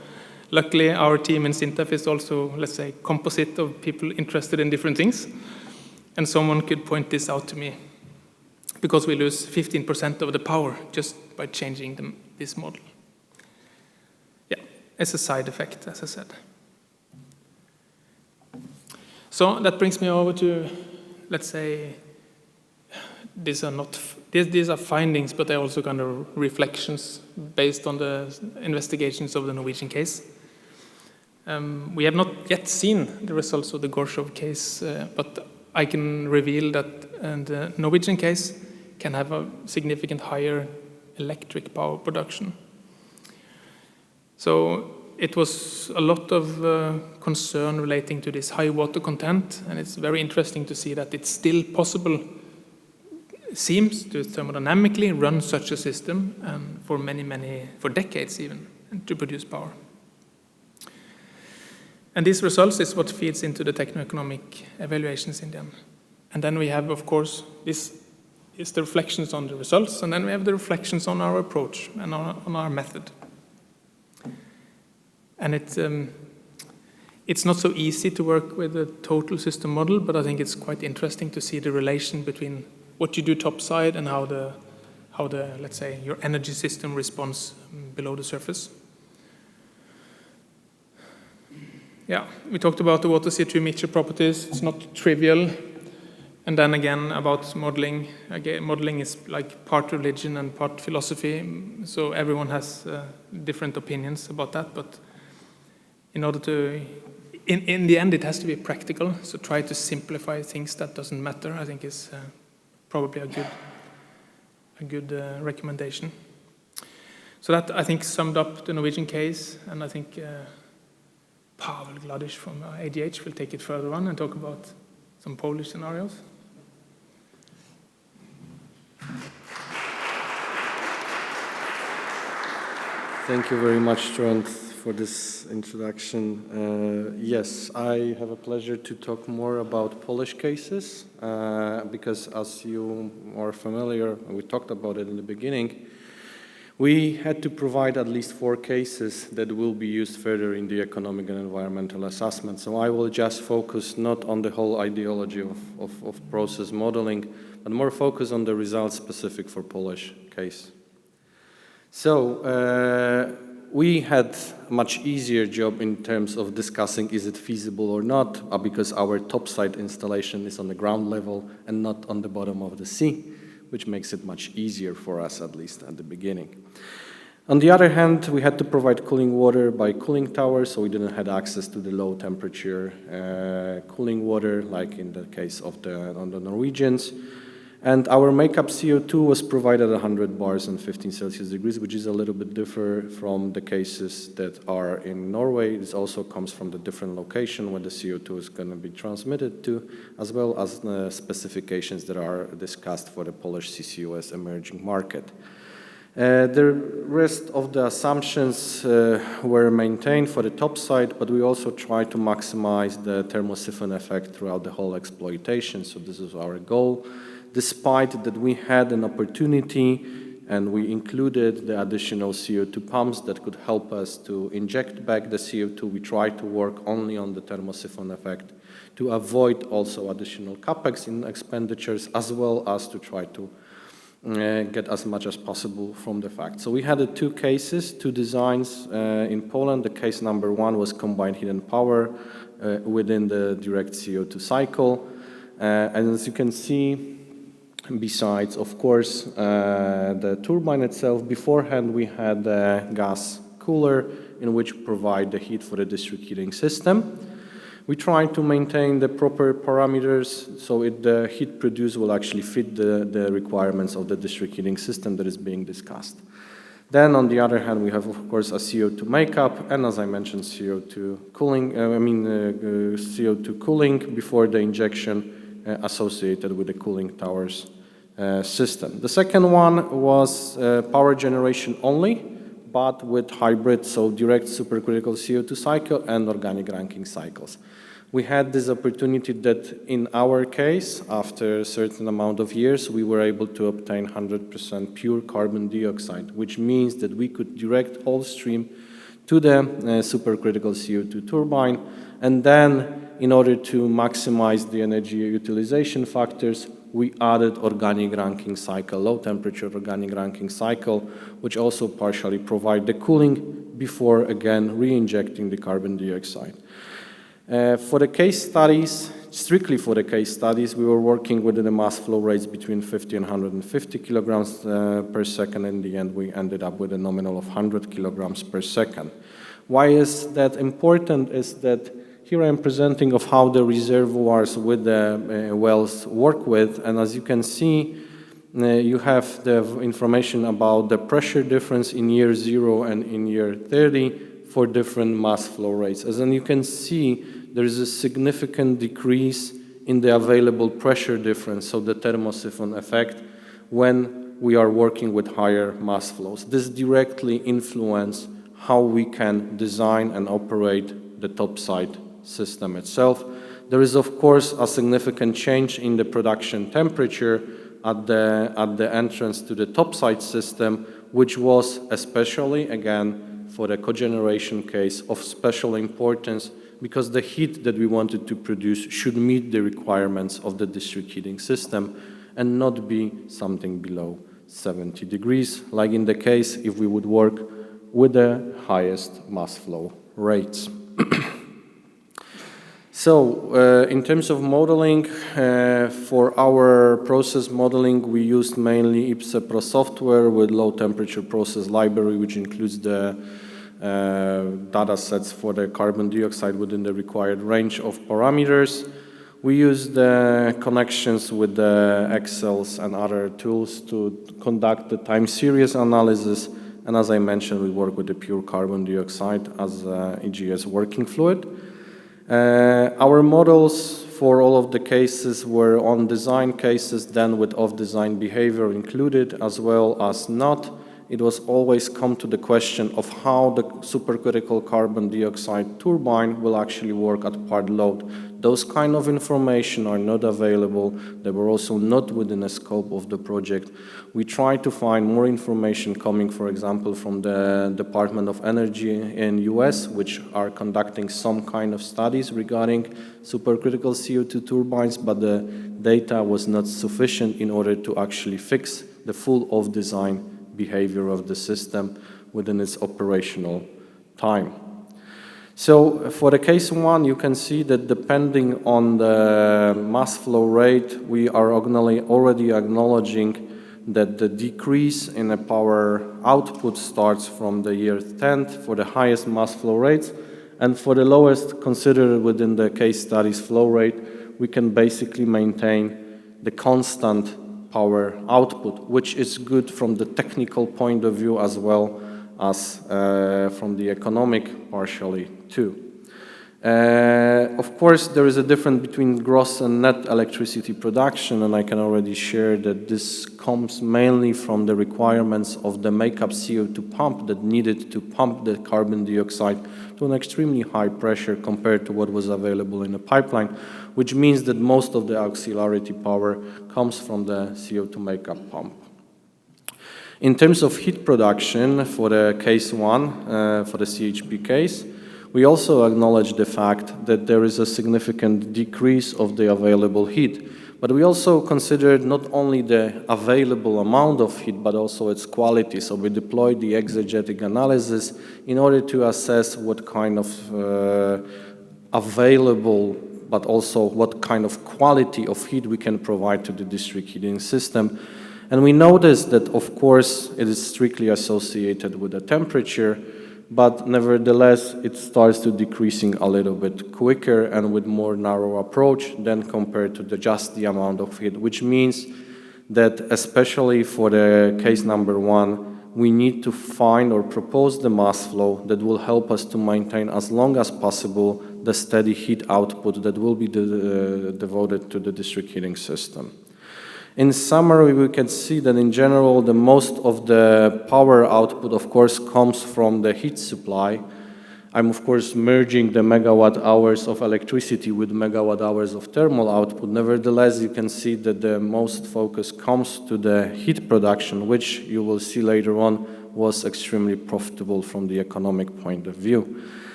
luckily our team in SINTEF is also, let's say, composite of people interested in different things. And someone could point this out to me. because we lose 15% of the power just by changing this model. Yeah, it's a side effect, as I said. So that brings me over to, let's say, these are findings, but they're also kind of reflections based on the investigations of the Norwegian case. We have not yet seen the results of the Górniczo case, but I can reveal that the Norwegian case can have a significant higher electric power production. So it was a lot of concern relating to this high water content, and it's very interesting to see that it's still possible, seems to thermodynamically run such a system for decades even, to produce power. And these results is what feeds into the techno-economic evaluations in them. And then we have, of course, this is the reflections on the results, and then we have the reflections on our approach and on our method. And it's not so easy to work with a total system model, but I think it's quite interesting to see the relation between what you do topside and how the let's say, your energy system responds below the surface. Yeah, we talked about the water CO2 mixture properties. It's not trivial. And then again, about modeling. Again, modeling is like part religion and part philosophy. So everyone has different opinions about that. But in order to, in the end, it has to be practical. So try to simplify things that doesn't matter, I think is probably a good recommendation. So that, I think, summed up the Norwegian case. And I think Pavel Gladish from ADH will take it further on and talk about some Polish scenarios. Thank you very much, Trond, for this introduction. Yes, I have a pleasure to talk more about Polish cases, because as you are familiar, we talked about it in the beginning, we had to provide at least 4 cases that will be used further in the economic and environmental assessment. So I will just focus not on the whole ideology of process modeling, but more focus on the results specific for Polish case. So we had a much easier job in terms of discussing is it feasible or not, because our topside installation is on the ground level and not on the bottom of the sea, which makes it much easier for us, at least at the beginning. On the other hand, we had to provide cooling water by cooling towers, so we didn't have access to the low temperature cooling water, like in the case of the Norwegians. And our makeup CO2 was provided at 100 bars and 15 Celsius degrees, which is a little bit different from the cases that are in Norway. This also comes from the different location where the CO2 is going to be transmitted to, as well as the specifications that are discussed for the Polish CCUS emerging market. The rest of the assumptions were maintained for the top side, but we also tried to maximize the thermosiphon effect throughout the whole exploitation, so this is our goal. Despite that we had an opportunity and we included the additional CO2 pumps that could help us to inject back the CO2, we tried to work only on the thermosiphon effect to avoid also additional capex in expenditures, as well as to try to get as much as possible from the fact. So we had 2 cases, 2 designs in Poland. The case number 1 was combined heat and power within the direct CO2 cycle. And as you can see, besides, of course, the turbine itself, beforehand we had a gas cooler in which provide the heat for the district heating system. We try to maintain the proper parameters so the heat produced will actually fit the requirements of the district heating system that is being discussed. Then, on the other hand, we have, of course, a CO2 makeup, and as I mentioned, CO2 cooling. CO2 cooling before the injection associated with the cooling towers system. The second one was power generation only, but with hybrid, so direct supercritical CO2 cycle and organic ranking cycles. We had this opportunity that in our case, after a certain amount of years, we were able to obtain 100% pure carbon dioxide, which means that we could direct whole stream to the supercritical CO2 turbine, and then in order to maximize the energy utilization factors, we added organic ranking cycle, low temperature organic ranking cycle, which also partially provide the cooling before again re-injecting the carbon dioxide. For the case studies, strictly for the case studies, we were working with the mass flow rates between 50 and 150 kilograms per second. In the end, we ended up with a nominal of 100 kilograms per second. Why is that important? Is that here I am presenting of how the reservoirs with the wells work with, and as you can see, you have the information about the pressure difference in year 0 and in year 30 for different mass flow rates. As you can see, there is a significant decrease in the available pressure difference, so the thermosiphon effect, when we are working with higher mass flows. This directly influences how we can design and operate the topside system itself. There is, of course, a significant change in the production temperature at the entrance to the topside system, which was especially, again, for the cogeneration case of special importance, because the heat that we wanted to produce should meet the requirements of the district heating system and not be something below 70 degrees, like in the case if we would work with the highest mass flow rates. So, in terms of modeling, for our process modeling, we used mainly IPSE-Pro software with low temperature process library, which includes the data sets for the carbon dioxide within the required range of parameters. We use the connections with the Excels and other tools to conduct the time series analysis. And as I mentioned, we work with the pure carbon dioxide as EGS working fluid. Our models for all of the cases were on design cases, then with off-design behavior included, as well as not. It was always come to the question of how the supercritical carbon dioxide turbine will actually work at part load. Those kind of information are not available. They were also not within the scope of the project. We tried to find more information coming, for example, from the Department of Energy in US, which are conducting some kind of studies regarding supercritical CO2 turbines, but the data was not sufficient in order to actually fix the full off-design behavior of the system within its operational time. So for the case 1, you can see that depending on the mass flow rate, we are already acknowledging that the decrease in the power output starts from the year 10 for the highest mass flow rates, and for the lowest considered within the case studies flow rate, we can basically maintain the constant power output, which is good from the technical point of view as well as from the economic partially too. Of course, there is a difference between gross and net electricity production, and I can already share that this comes mainly from the requirements of the makeup CO2 pump that needed to pump the carbon dioxide to an extremely high pressure compared to what was available in the pipeline, which means that most of the auxiliary power comes from the CO2 makeup pump. In terms of heat production for the case 1, for the CHP case, we also acknowledge the fact that there is a significant decrease of the available heat. But we also considered not only the available amount of heat, but also its quality. So we deployed the exegetic analysis in order to assess what kind of available, but also what kind of quality of heat we can provide to the district heating system. And we noticed that, of course, it is strictly associated with the temperature, but nevertheless, it starts to decreasing a little bit quicker and with more narrow approach than compared to just the amount of heat, which means that especially for the case number 1, we need to find or propose the mass flow that will help us to maintain as long as possible the steady heat output that will be devoted to the district heating system. In summary, we can see that in general, the most of the power output, of course, comes from the heat supply. I'm, of course, merging the megawatt hours of electricity with megawatt hours of thermal output. Nevertheless, you can see that the most focus comes to the heat production, which you will see later on was extremely profitable from the economic point of view.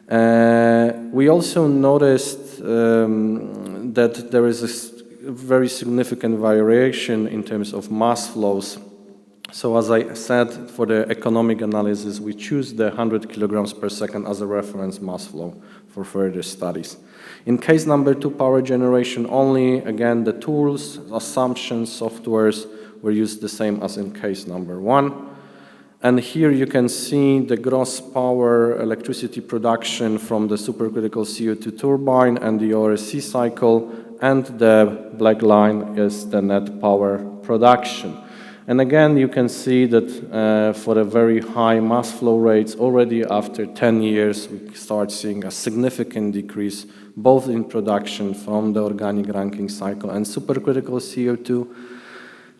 We also noticed that there is a very significant variation in terms of mass flows. So as I said, for the economic analysis, we choose the 100 kilograms per second as a reference mass flow for further studies. In case number 2, power generation only, again, the tools, assumptions, softwares were used the same as in case number 1. And here you can see the gross power electricity production from the supercritical CO2 turbine and the ORSC cycle, and the black line is the net power production. And again, you can see that for the very high mass flow rates, already after 10 years, we start seeing a significant decrease, both in production from the organic ranking cycle and supercritical CO2,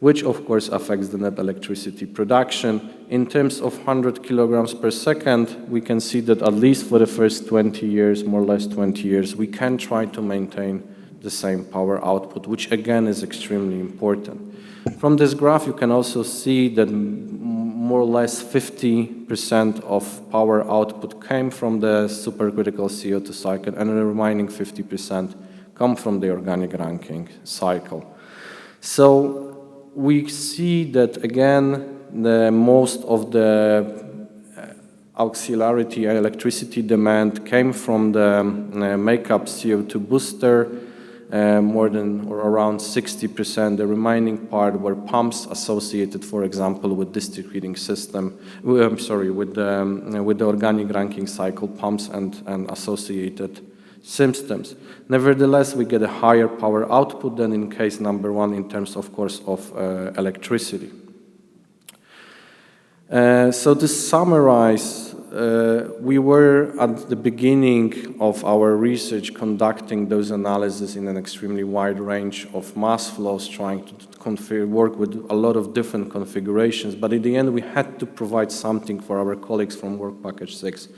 which of course affects the net electricity production. In terms of 100 kilograms per second, we can see that at least for the first 20 years, more or less 20 years, we can try to maintain the same power output, which again is extremely important. From this graph, you can also see that more or less 50% of power output came from the supercritical CO2 cycle, and the remaining 50% come from the organic ranking cycle. So we see that again, most of the auxiliary electricity demand came from the makeup CO2 booster, more than or around 60%. The remaining part were pumps associated, for example, with district heating system. With the organic ranking cycle pumps and associated systems. Nevertheless, we get a higher power output than in case number 1 in terms, of course, of electricity. So to summarize, we were at the beginning of our research conducting those analyses in an extremely wide range of mass flows, trying to work with a lot of different configurations, but in the end we had to provide something for our colleagues from Work Package 6.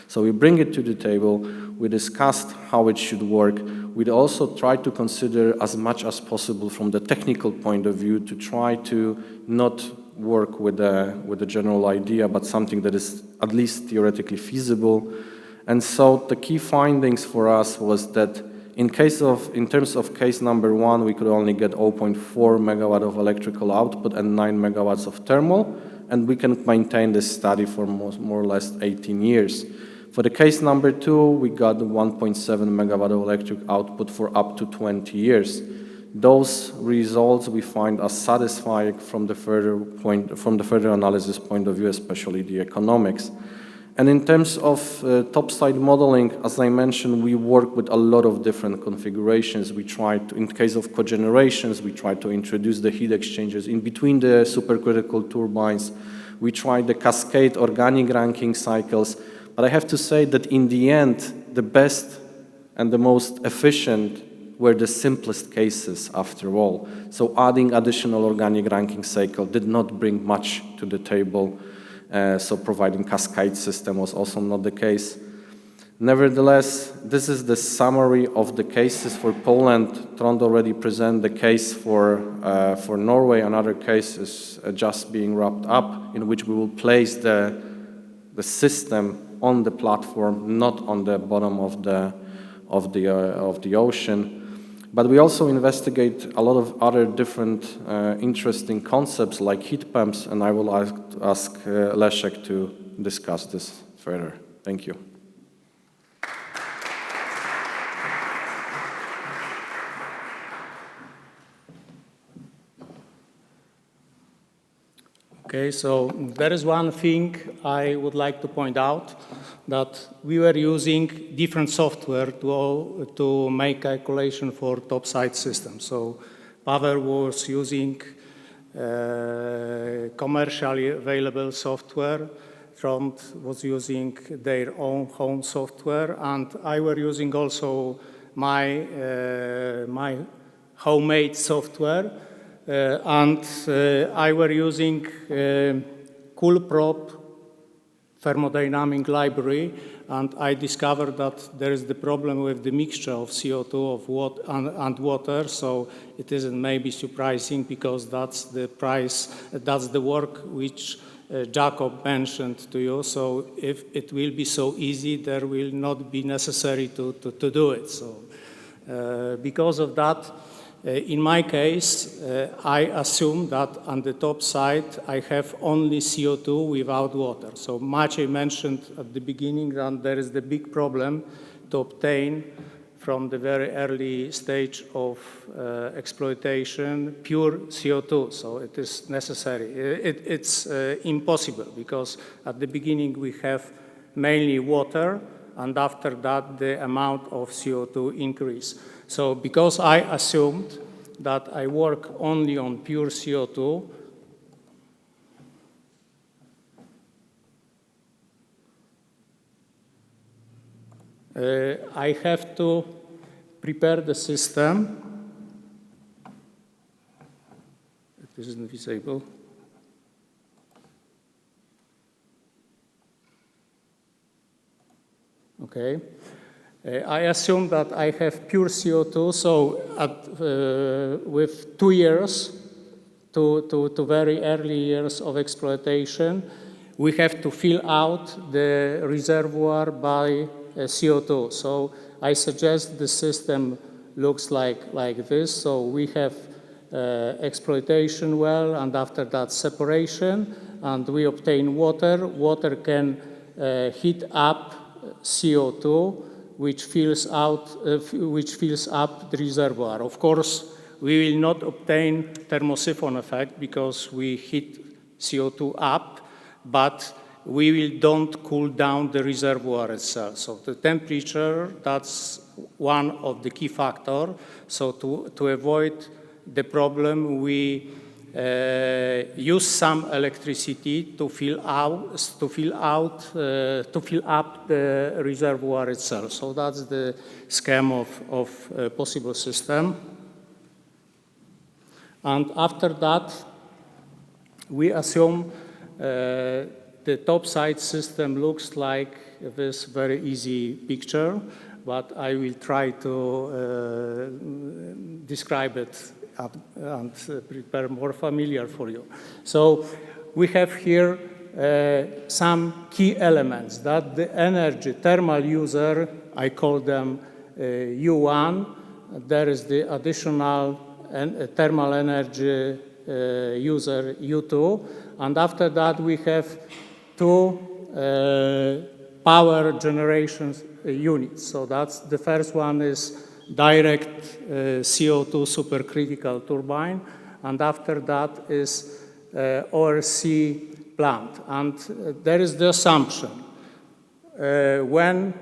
So we bring it to the table, we discussed how it should work, we'd also tried to consider as much as possible from the technical point of view to try to not work with a general idea, but something that is at least theoretically feasible. And so the key findings for us was that in terms of case number 1, we could only get 0.4 megawatt of electrical output and 9 megawatts of thermal, and we can maintain this study for more or less 18 years. For the case number 2, we got 1.7 megawatt of electric output for up to 20 years. Those results we find are satisfying from the further analysis point of view, especially the economics. And in terms of topside modeling, as I mentioned, we work with a lot of different configurations. We try to, in case of cogenerations, we try to introduce the heat exchangers in between the supercritical turbines. We try the cascade organic ranking cycles. But I have to say that in the end, the best and the most efficient were the simplest cases after all. So adding additional organic ranking cycle did not bring much to the table. So providing cascade system was also not the case. Nevertheless, this is the summary of the cases for Poland. Trond already presented the case for Norway. Another case is just being wrapped up, in which we will place the system on the platform, not on the bottom of the ocean. But we also investigate a lot of other different interesting concepts like heat pumps, and I will ask Leszek to discuss this further. Thank you. Okay, so there is one thing I would like to point out, that we were using different software to make calculation for topside systems. So Paweł was using commercially available software, Trond was using their own home software, and I were using also my homemade software. I were using CoolProp thermodynamic library, and I discovered that there is the problem with the mixture of CO2 and water, so it isn't maybe surprising, because that's the work which Jakob mentioned to you. So if it will be so easy, there will not be necessary to do it. So because of that, In my case, I assume that on the top side, I have only CO2 without water. So Maciej mentioned at the beginning that there is the big problem to obtain from the very early stage of exploitation pure CO2. So it is necessary. It's impossible because at the beginning we have mainly water, and after that the amount of CO2 increase. So because I assumed that I work only on pure CO2, I have to prepare the system. It isn't visible. Okay. I assume that I have pure CO2, so with 2 years to very early years of exploitation, we have to fill out the reservoir by CO2. So I suggest the system looks like this. So we have exploitation well, and after that separation, and we obtain water. Water can heat up CO2, which fills up the reservoir. Of course, we will not obtain thermosiphon effect because we heat CO2 up, but we don't cool down the reservoir itself. So the temperature, that's one of the key factors. So to avoid the problem, we use some electricity to fill up the reservoir itself. So that's the scheme of a possible system. And after that, we assume the topside system looks like this very easy picture, but I will try to describe it and prepare more familiar for you. So we have here some key elements that the energy thermal user, I call them U1. There is the additional thermal energy user U2. And after that, we have 2 power generation units. So that's the first one is direct CO2 supercritical turbine, and after that is ORC plant. And there is the assumption when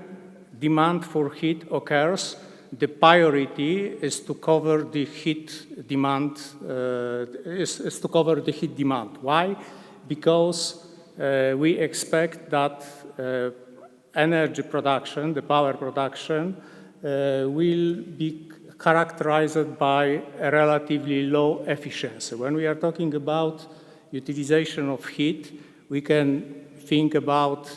demand for heat occurs, the priority is to cover the heat demand. Is to cover the heat demand. Why? Because we expect that energy production, the power production, will be characterized by a relatively low efficiency. When we are talking about utilization of heat, we can think about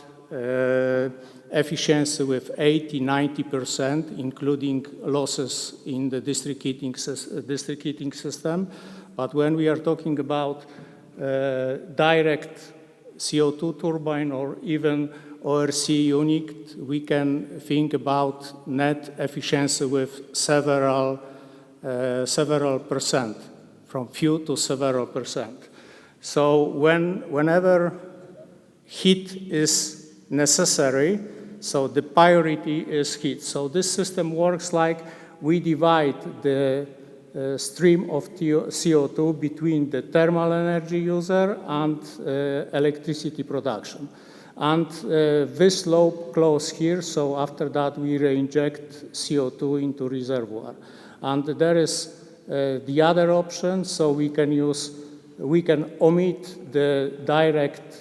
efficiency with 80–90%, including losses in the district heating system. But when we are talking about direct CO2 turbine or even ORC unit, we can think about net efficiency with several percent, from few to several percent. So whenever heat is necessary, so the priority is heat. So this system works like we divide the stream of CO2 between the thermal energy user and electricity production. And this loop close here, so after that we reinject CO2 into reservoir. And there is the other option, so we can omit the direct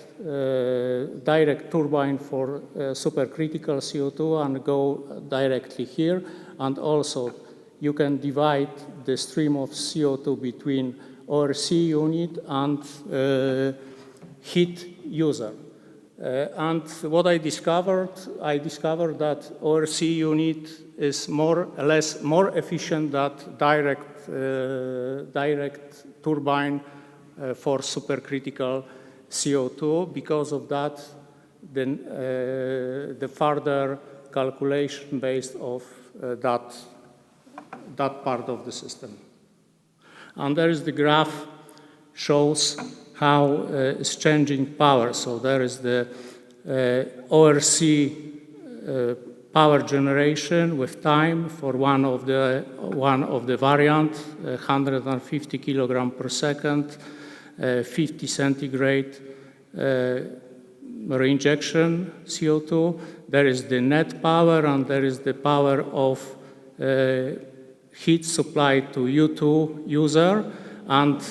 turbine for supercritical CO2 and go directly here. And also you can divide the stream of CO2 between ORC unit and heat user. And what I discovered that ORC unit is more efficient than direct turbine for supercritical CO2. Because of that, then the further calculation based of that part of the system. And there is the graph shows how it's changing power. So there is the ORC power generation with time for one of the variant, 150 kilogram per second, 50 centigrade reinjection CO2. There is the net power, and there is the power of heat supplied to U2 user. And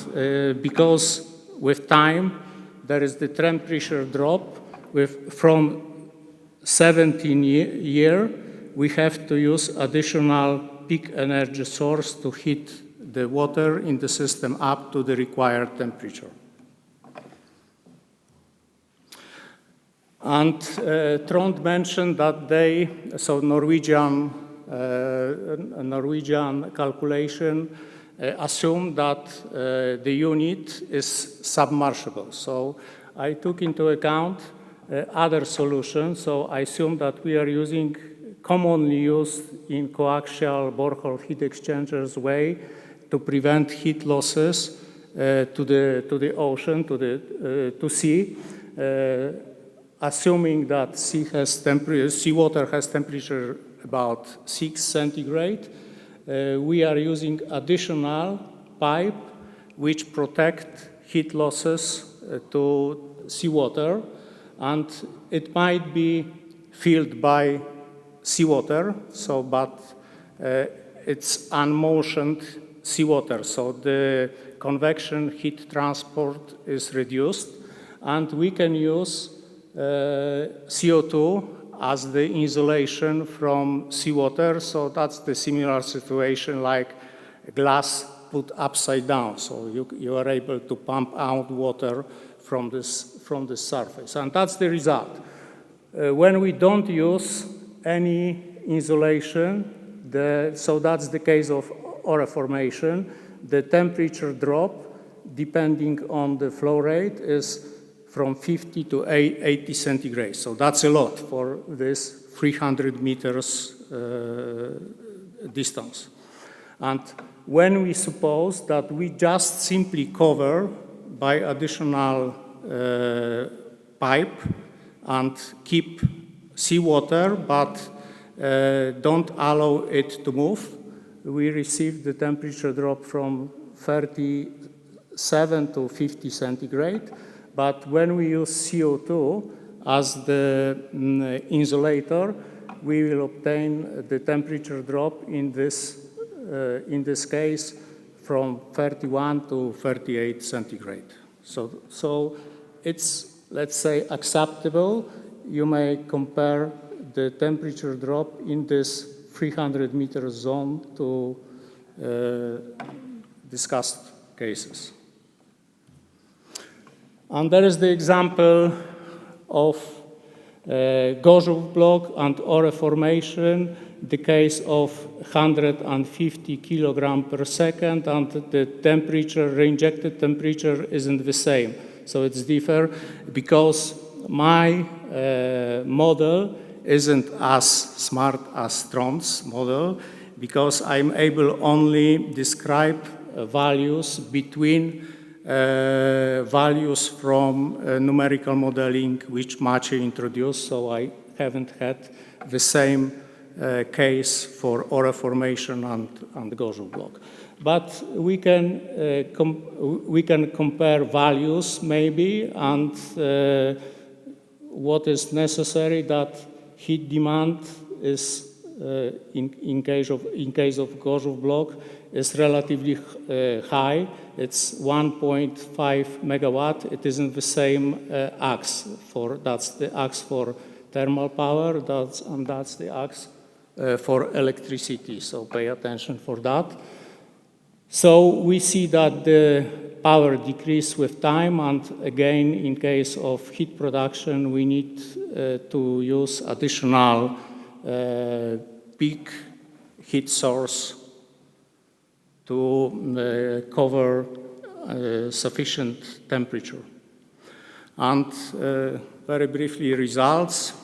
because with time, there is the temperature drop from 17 year, we have to use additional peak energy source to heat the water in the system up to the required temperature. And Trond mentioned that Norwegian calculation assume that the unit is submersible. So I took into account other solutions. So I assume that we are using commonly used in coaxial borehole heat exchangers way to prevent heat losses to the ocean, to sea, assuming that seawater has temperature about 6 centigrade. We are using additional pipe which protect heat losses to seawater, and it might be filled by seawater, but it's unmotioned seawater, so the convection heat transport is reduced, and we can use CO2 as the insulation from seawater. So that's the similar situation like glass put upside down. So you are able to pump out water from the surface. And that's the result. When we don't use any insulation, so that's the case of ore formation, the temperature drop, depending on the flow rate, is from 50 to 80 centigrade. So that's a lot for this 300 meters distance. And when we suppose that we just simply cover by additional pipe and keep seawater, but don't allow it to move, we receive the temperature drop from 37 to 50 centigrade. But when we use CO2 as the insulator, we will obtain the temperature drop in this case from 31 to 38 centigrade. So it's, let's say, acceptable. You may compare the temperature drop in this 300 meter zone to discussed cases. And there is the example of Gorzów block and ore formation, the case of 150 kilogram per second, and the temperature, reinjected temperature isn't the same. So it's different because my model isn't as smart as Trond's model, because I'm able only describe values between values from numerical modeling which Maciej introduced, so I haven't had the same case for ore formation and Gorzów block. But we can compare values maybe, and what is necessary that heat demand is in case of Gorzów block is relatively high. It's 1.5 megawatt. It isn't the same axe that's the axe for thermal power, and that's the axe for electricity. So pay attention for that. So we see that the power decreases with time, and again, in case of heat production, we need to use additional peak heat source to cover sufficient temperature. And very briefly, results.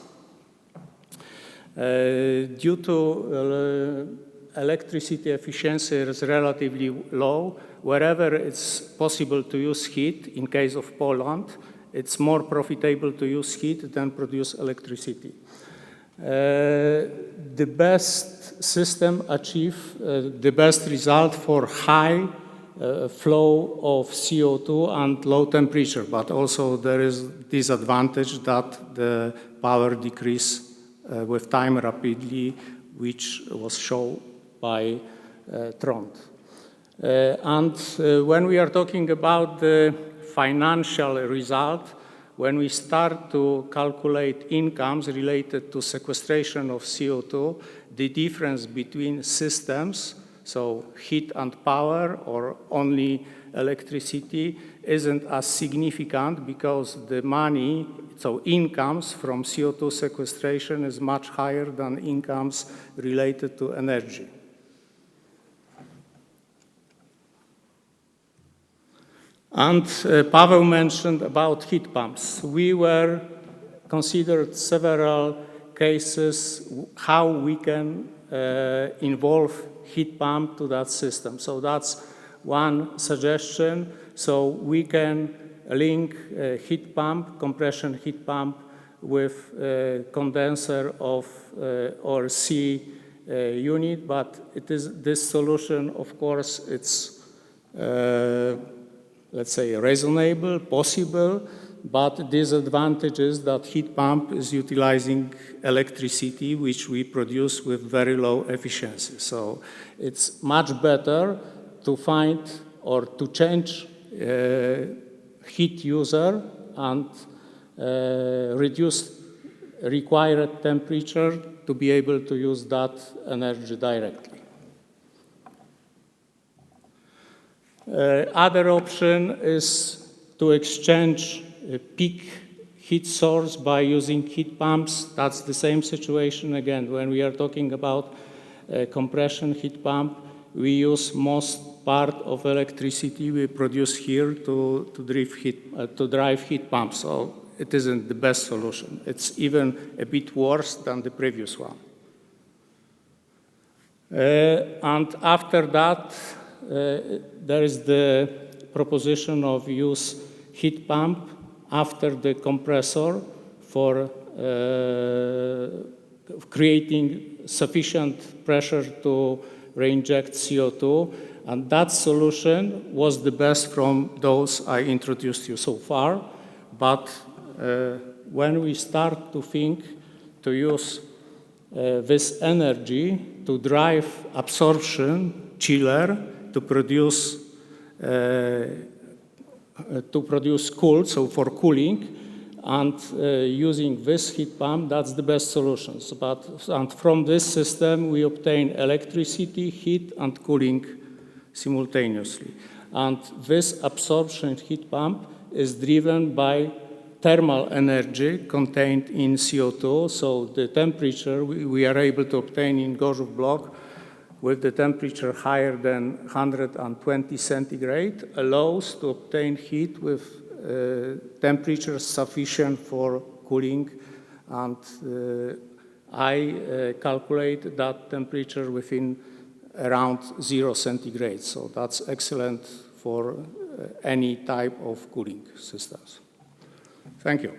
Due to electricity efficiency is relatively low. Wherever it's possible to use heat, in case of Poland, it's more profitable to use heat than produce electricity. The best system achieve the best result for high flow of CO2 and low temperature, but also there is disadvantage that the power decrease with time rapidly, which was shown by Trond. When we are talking about the financial result, when we start to calculate incomes related to sequestration of CO2, the difference between systems, so heat and power or only electricity, isn't as significant because the money, so incomes from CO2 sequestration is much higher than incomes related to energy. And Paweł mentioned about heat pumps. We were considered several cases how we can involve heat pump to that system. So that's one suggestion. So we can link heat pump, compression heat pump, with condenser of or C unit, but it is this solution, of course, it's let's say reasonable, possible, but disadvantage is that heat pump is utilizing electricity which we produce with very low efficiency. So it's much better to find or to change heat user and reduce required temperature to be able to use that energy directly. Other option is to exchange a peak heat source by using heat pumps. That's the same situation again. When we are talking about compression heat pump, we use most part of electricity we produce here to drive heat pumps. So it isn't the best solution. It's even a bit worse than the previous one. And after that, there is the proposition of use heat pump after the compressor for creating sufficient pressure to reinject CO2. And that solution was the best from those I introduced you so far. But when we start to think to use this energy to drive absorption chiller to produce cool, so for cooling, and using this heat pump, that's the best solutions. And from this system, we obtain electricity, heat, and cooling simultaneously. And this absorption heat pump is driven by thermal energy contained in CO2. So the temperature we are able to obtain in Gorzów block with the temperature higher than 120 centigrade allows to obtain heat with temperature sufficient for cooling. And I calculate that temperature within around 0 centigrade. So that's excellent for any type of cooling systems. Thank you.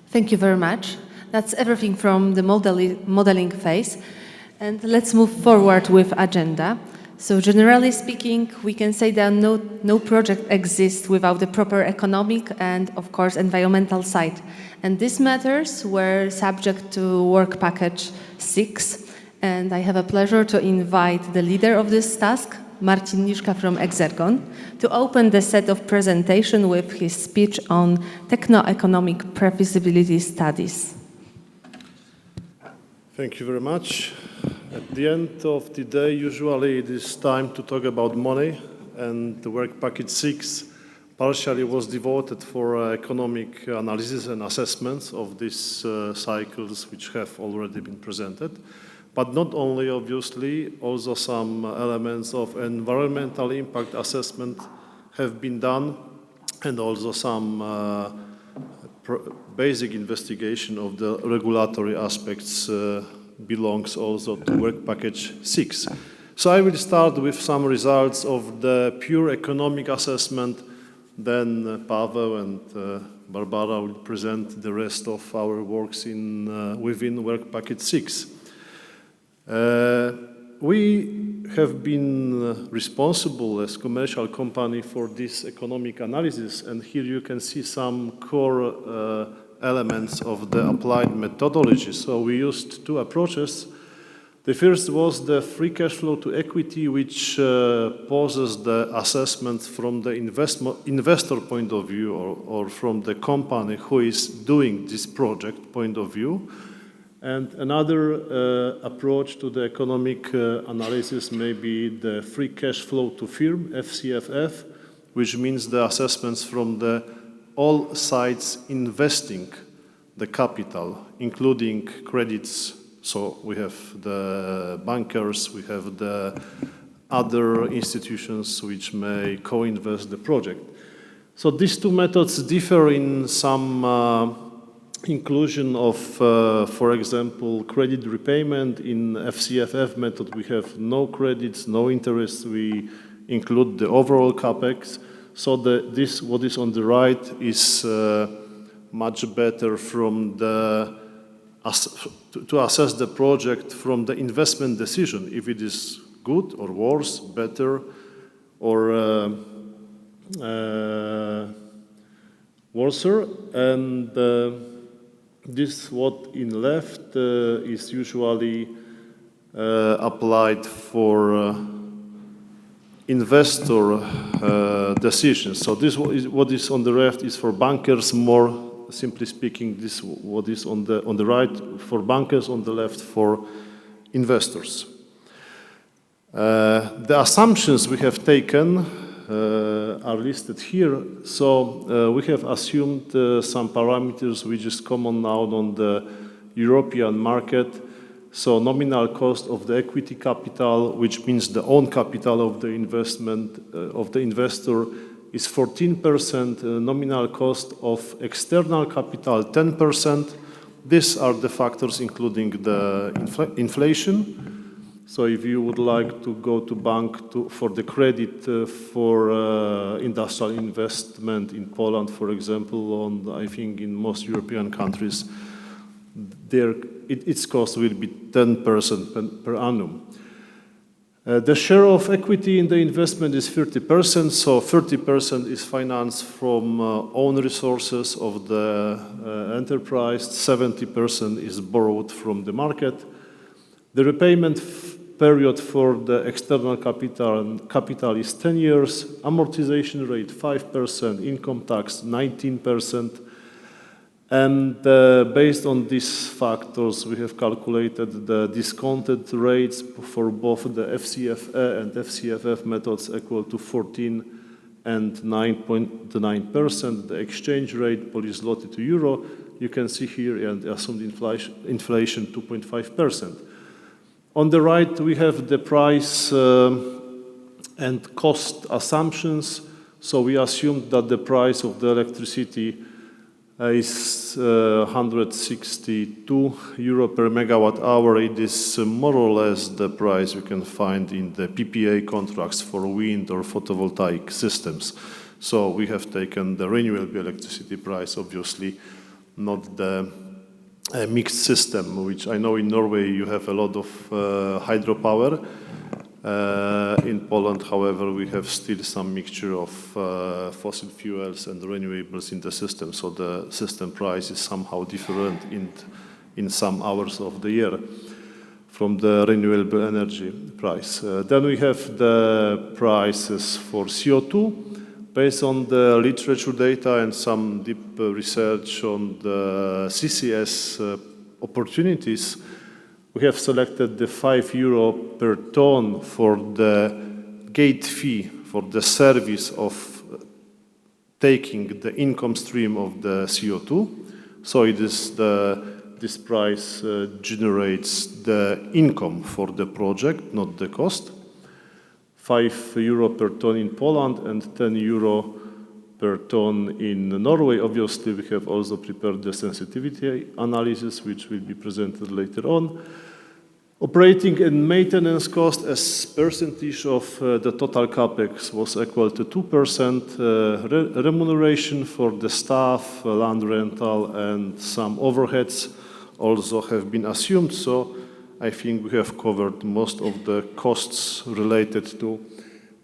Thank you very much. That's everything from the modeling phase. And let's move forward with agenda. So generally speaking, we can say that no project exists without the proper economic and, of course, environmental side. And these matters were subject to work package 6. And I have a pleasure to invite the leader of this task, Marcin Niszka from Exergon, to open the set of presentation with his speech on techno-economic prefeasibility studies. Thank you very much. At the end of the day, usually it is time to talk about money, and the work package 6 partially was devoted for economic analysis and assessments of these cycles which have already been presented. But not only, obviously, also some elements of environmental impact assessment have been done and also some basic investigation of the regulatory aspects belongs also to Work Package 6. So I will start with some results of the pure economic assessment, then Paweł and Barbara will present the rest of our works within Work Package 6. We have been responsible as commercial company for this economic analysis, and here you can see some core elements of the applied methodology. So we used two approaches. The first was the free cash flow to equity, which poses the assessment from the investor point of view or from the company who is doing this project point of view. And another approach to the economic analysis may be the free cash flow to firm, FCFF, which means the assessments from all sides investing the capital, including credits. So we have the bankers, we have the other institutions which may co-invest the project. So these two methods differ in some inclusion of, for example, credit repayment. In FCFF method, we have no credits, no interest. We include the overall capex. So what is on the right is much better from to assess the project from the investment decision, if it is good or worse, better, or worser. And this what in left is usually applied for investor decisions. So this what is on the left is for bankers, more simply speaking. This what is on the right for bankers, on the left for investors. The assumptions we have taken are listed here. So we have assumed some parameters which is common now on the European market. So nominal cost of the equity capital, which means the own capital of the investment of the investor, is 14%. Nominal cost of external capital, 10%. These are the factors including the inflation. So if you would like to go to bank for the credit for industrial investment in Poland, for example, I think in most European countries, its cost will be 10% per annum. The share of equity in the investment is 30%, so 30% is financed from own resources of the enterprise, 70% is borrowed from the market. The repayment period for the external capital is 10 years, amortization rate 5%, income tax 19%. And based on these factors, we have calculated the discounted rates for both the FCFA and FCFF methods equal to 14 and 9.9%. The exchange rate, Polish zloty to euro, you can see here, and assumed inflation 2.5%. On the right, we have the price and cost assumptions. So we assumed that the price of the electricity is 162 euro per megawatt hour. It is more or less the price you can find in the PPA contracts for wind or photovoltaic systems. So we have taken the renewable electricity price, obviously, not the mixed system, which I know in Norway you have a lot of hydropower. In Poland, however, we have still some mixture of fossil fuels and renewables in the system, so the system price is somehow different in some hours of the year from the renewable energy price. Then we have the prices for CO2. Based on the literature data and some deep research on the CCS opportunities, we have selected the 5 euro per ton for the gate fee, for the service of taking the income stream of the CO2. So it is this price generates the income for the project, not the cost. 5 euro per ton in Poland and 10 euro per ton in Norway. Obviously, we have also prepared the sensitivity analysis, which will be presented later on. Operating and maintenance cost as percentage of the total capex was equal to 2%. Remuneration for the staff, land rental, and some overheads also have been assumed. So I think we have covered most of the costs related to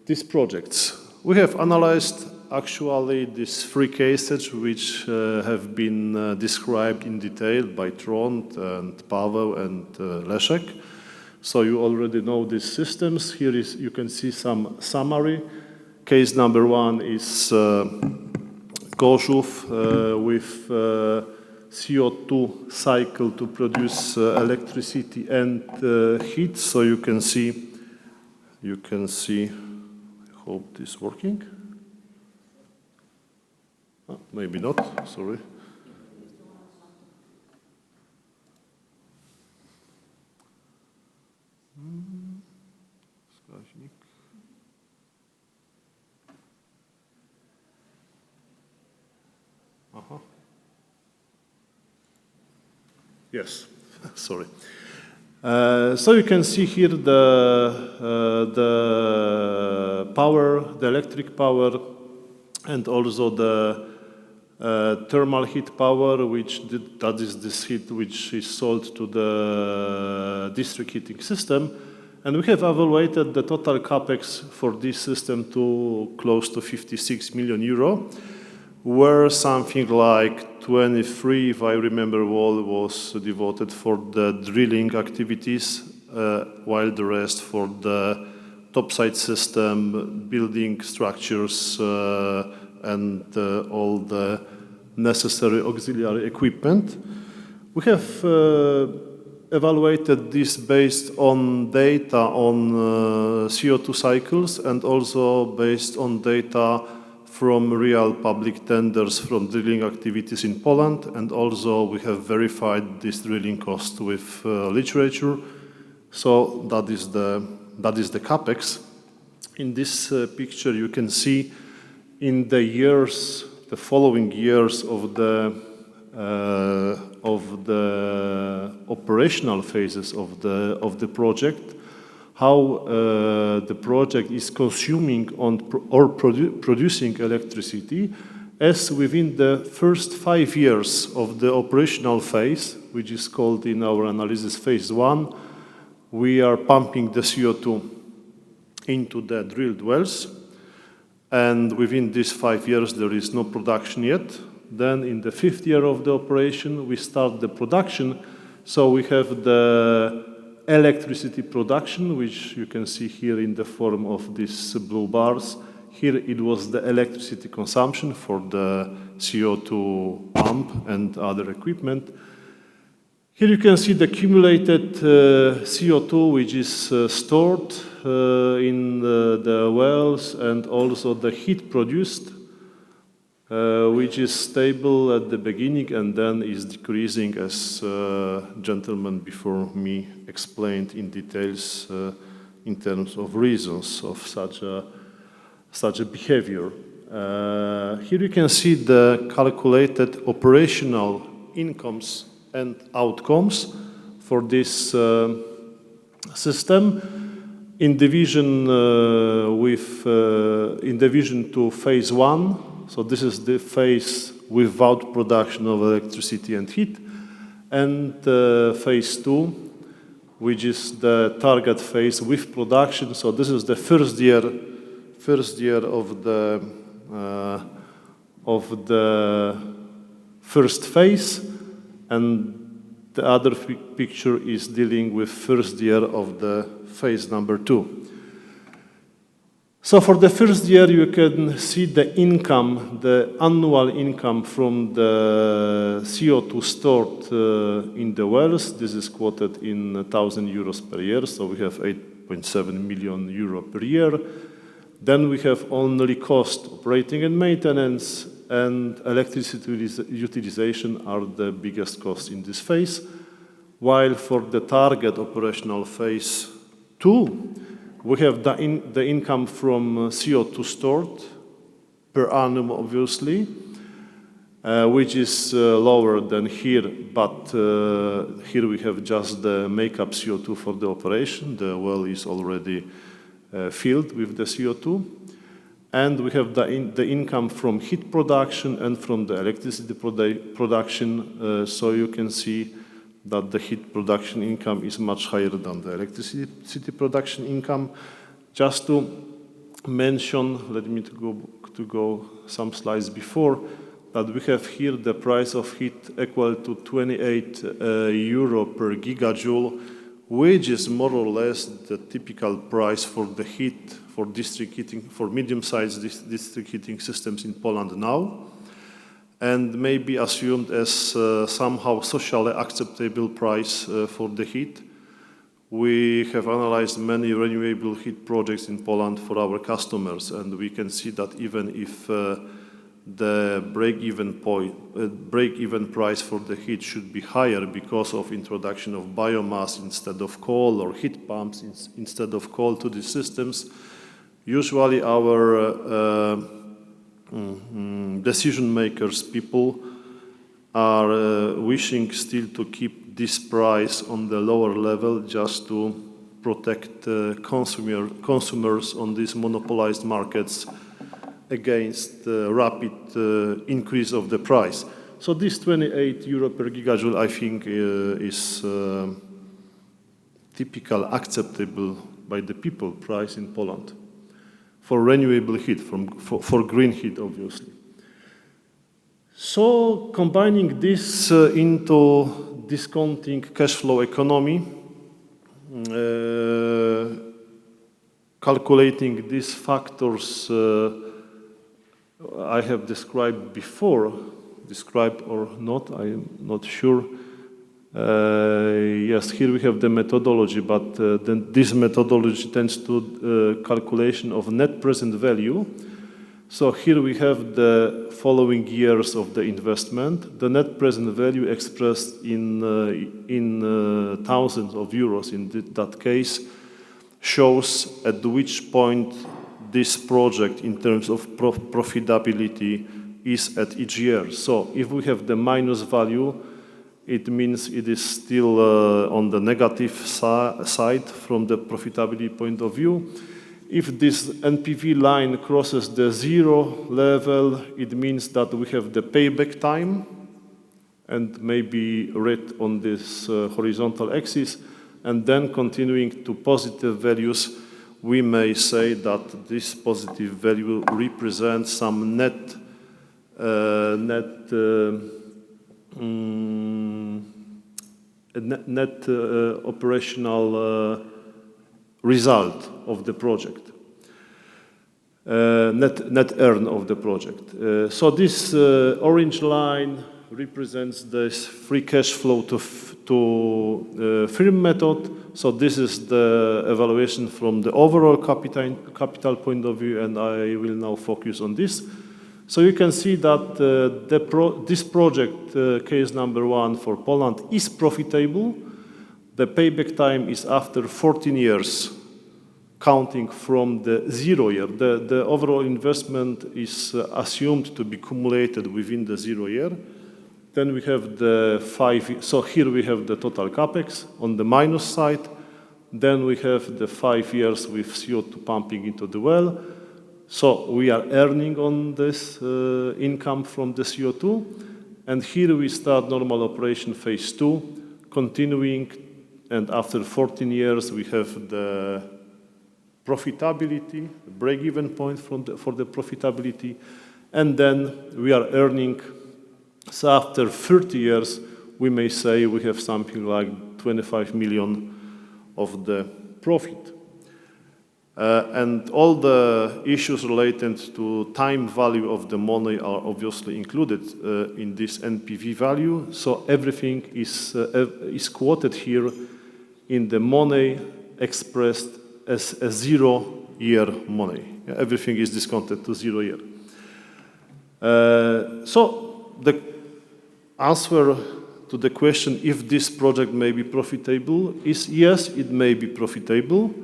these projects. We have analyzed actually these three cases which have been described in detail by Trond and Paweł and Leszek. So you already know these systems. Here you can see some summary. Case number one is Gorzów with CO2 cycle to produce electricity and heat. So you can see, I hope this is working. Oh, maybe not, sorry. Yes, sorry. So you can see here the power, the electric power, and also the thermal heat power, that is this heat which is sold to the district heating system. And we have evaluated the total capex for this system to close to 56 million euro, where something like 23, if I remember well, was devoted for the drilling activities, while the rest for the topside system, building structures, and all the necessary auxiliary equipment. We have evaluated this based on data on CO2 cycles and also based on data from real public tenders from drilling activities in Poland, and also we have verified this drilling cost with literature. So that is the capex. In this picture, you can see in the years, the following years of the operational phases of the project, how the project is consuming or producing electricity, as within the first 5 years of the operational phase, which is called in our analysis phase 1, we are pumping the CO2 into the drilled wells, and within these 5 years there is no production yet. Then in the 5th year of the operation we start the production, so we have the electricity production, which you can see here in the form of these blue bars. Here it was the electricity consumption for the CO2 pump and other equipment. Here you can see the accumulated CO2 which is stored in the wells, and also the heat produced, which is stable at the beginning and then is decreasing, as gentlemen before me explained in details in terms of reasons of such a behavior. Here you can see the calculated operational incomes and outcomes for this system in division to phase 1. So this is the phase without production of electricity and heat, and phase 2, which is the target phase with production. So this is the first year of the first phase, and the other picture is dealing with first year of the phase number 2. So for the first year, you can see the income, the annual income from the CO2 stored in the wells. This is quoted in 1,000 euros per year, so we have 8.7 million euro per year. Then we have only cost, operating and maintenance, and electricity utilization are the biggest costs in this phase, while for the target operational phase 2, we have the income from CO2 stored per annum, obviously, which is lower than here, but here we have just the makeup CO2 for the operation. The well is already filled with the CO2. And we have the income from heat production and from the electricity production. So you can see that the heat production income is much higher than the electricity production income. Just to mention, let me to go some slides before, that we have here the price of heat equal to 28 euro per gigajoule, which is more or less the typical price for the heat for district heating, for medium-sized district heating systems in Poland now, and may be assumed as somehow socially acceptable price for the heat. We have analyzed many renewable heat projects in Poland for our customers, and we can see that even if the break-even price for the heat should be higher because of introduction of biomass instead of coal, or heat pumps instead of coal to the systems, usually our decision makers, people, are wishing still to keep this price on the lower level just to protect consumers on these monopolized markets against the rapid increase of the price. So this 28 euro per gigajoule, I think, is typical, acceptable by the people price in Poland for renewable heat, for green heat, obviously. So combining this into discounting cash flow economy, calculating these factors I have described before, described or not, I am not sure. Yes, here we have the methodology, but then this methodology tends to calculation of net present value. So here we have the following years of the investment. The net present value expressed in thousands of euros in that case shows at which point this project in terms of profitability is at each year. So if we have the minus value, it means it is still on the negative side from the profitability point of view. If this NPV line crosses the zero level, it means that we have the payback time, and maybe red on this horizontal axis, and then continuing to positive values, we may say that this positive value represents some net operational result of the project, net earn of the project. So this orange line represents this free cash flow to firm method. So this is the evaluation from the overall capital point of view, and I will now focus on this. So you can see that this project, case number 1 for Poland, is profitable. The payback time is after 14 years, counting from the 0 year. The overall investment is assumed to be cumulated within the 0 year. Then we have the 5, so here we have the total capex on the minus side. Then we have the 5 years with CO2 pumping into the well. So we are earning on this income from the CO2. And here we start normal operation phase 2, continuing. And after 14 years, we have the profitability, the break-even point for the profitability. And then we are earning. So after 30 years, we may say we have something like 25 million of the profit. And all the issues related to time value of the money are obviously included in this NPV value. So everything is quoted here in the money expressed as a 0 year money. Everything is discounted to 0 year. So the answer to the question if this project may be profitable is yes, it may be profitable.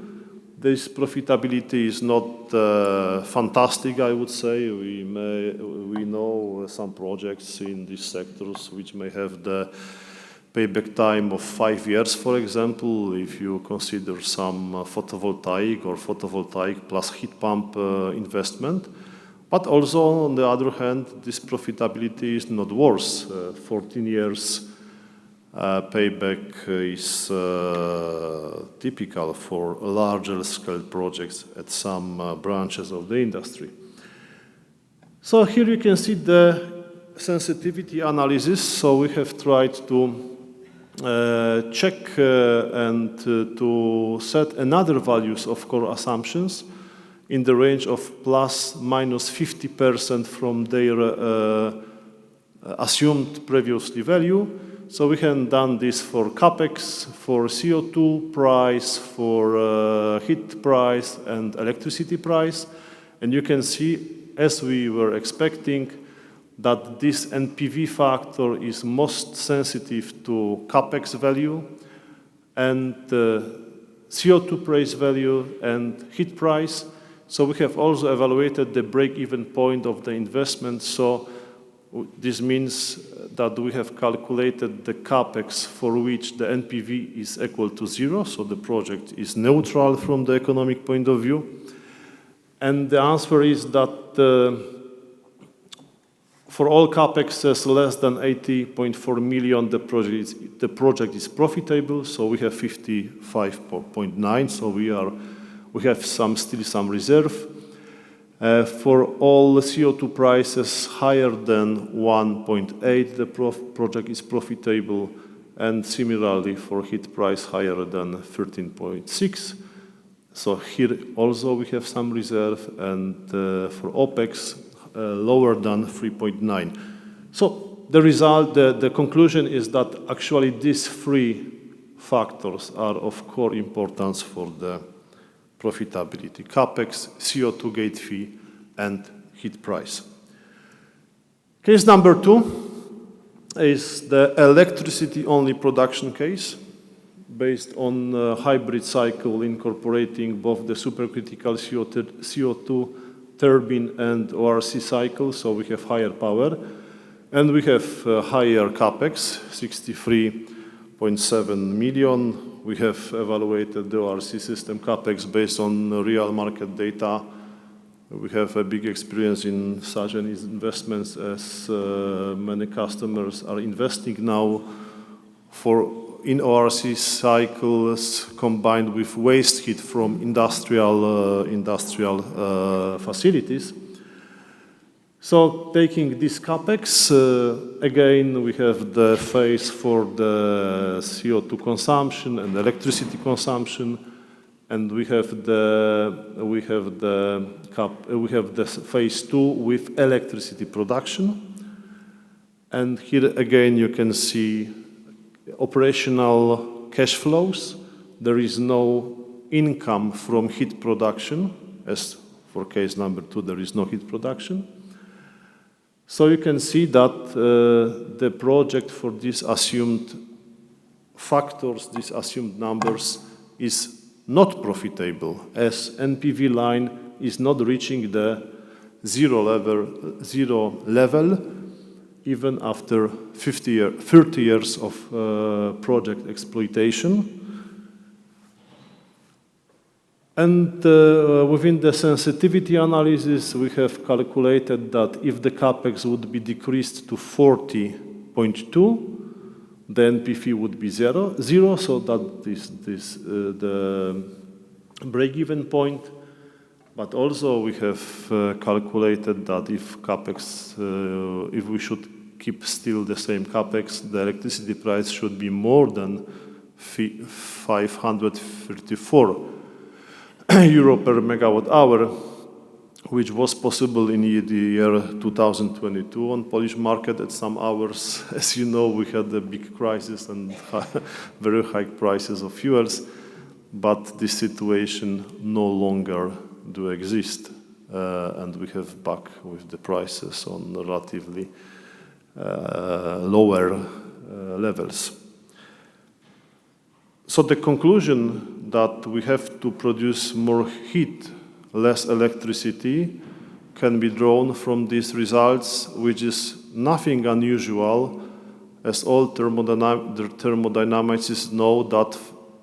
this profitability is not fantastic, I would say. We know some projects in these sectors which may have the payback time of 5 years, for example, if you consider some photovoltaic or photovoltaic plus heat pump investment. But also, on the other hand, this profitability is not worse. 14 years payback is typical for larger scale projects at some branches of the industry. So here you can see the sensitivity analysis. So we have tried to check and to set another values of core assumptions in the range of plus minus 50% from their assumed previously value. So we have done this for CapEx, for CO2 price, for heat price and electricity price. And you can see, as we were expecting, that this NPV factor is most sensitive to CapEx value and CO2 price value and heat price. So we have also evaluated the break-even point of the investment. So this means that we have calculated the CapEx for which the NPV is equal to 0. So the project is neutral from the economic point of view. And the answer is that for all CapExes less than 80.4 million, the project is profitable. So we have 55.9. So we have still some reserve. For all CO2 prices higher than 1.8, the project is profitable, and similarly for heat price higher than 13.6. So here also we have some reserve, and for OPEX lower than 3.9. So the result, the conclusion is that actually these three factors are of core importance for the profitability: CapEx, CO2 gate fee, and heat price. Case number 2 is the electricity-only production case based on a hybrid cycle incorporating both the supercritical CO2 turbine and ORC cycle, so we have higher power, and we have higher CapEx, 63.7 million. We have evaluated the ORC system CapEx based on real market data. We have a big experience in such investments, as many customers are investing now in ORC cycles combined with waste heat from industrial facilities. So taking this CapEx, again, we have the phase for the CO2 consumption and electricity consumption, and we have the phase 2 with electricity production. And here again you can see operational cash flows. There is no income from heat production, as for case number 2 there is no heat production. So you can see that the project for these assumed factors, these assumed numbers, is not profitable, as NPV line is not reaching the zero level even after 30 years of project exploitation. And within the sensitivity analysis, we have calculated that if the CapEx would be decreased to 40.2, the NPV would be zero, so that the break-even point. But also we have calculated that if CapEx, if we should keep still the same CapEx, the electricity price should be more than 534 euro per megawatt hour, which was possible in the year 2022 on Polish market at some hours. As you know, we had a big crisis and very high prices of fuels, but this situation no longer do exist, and we have back with the prices on relatively lower levels. So the conclusion that we have to produce more heat, less electricity, can be drawn from these results, which is nothing unusual, as all thermodynamicists know that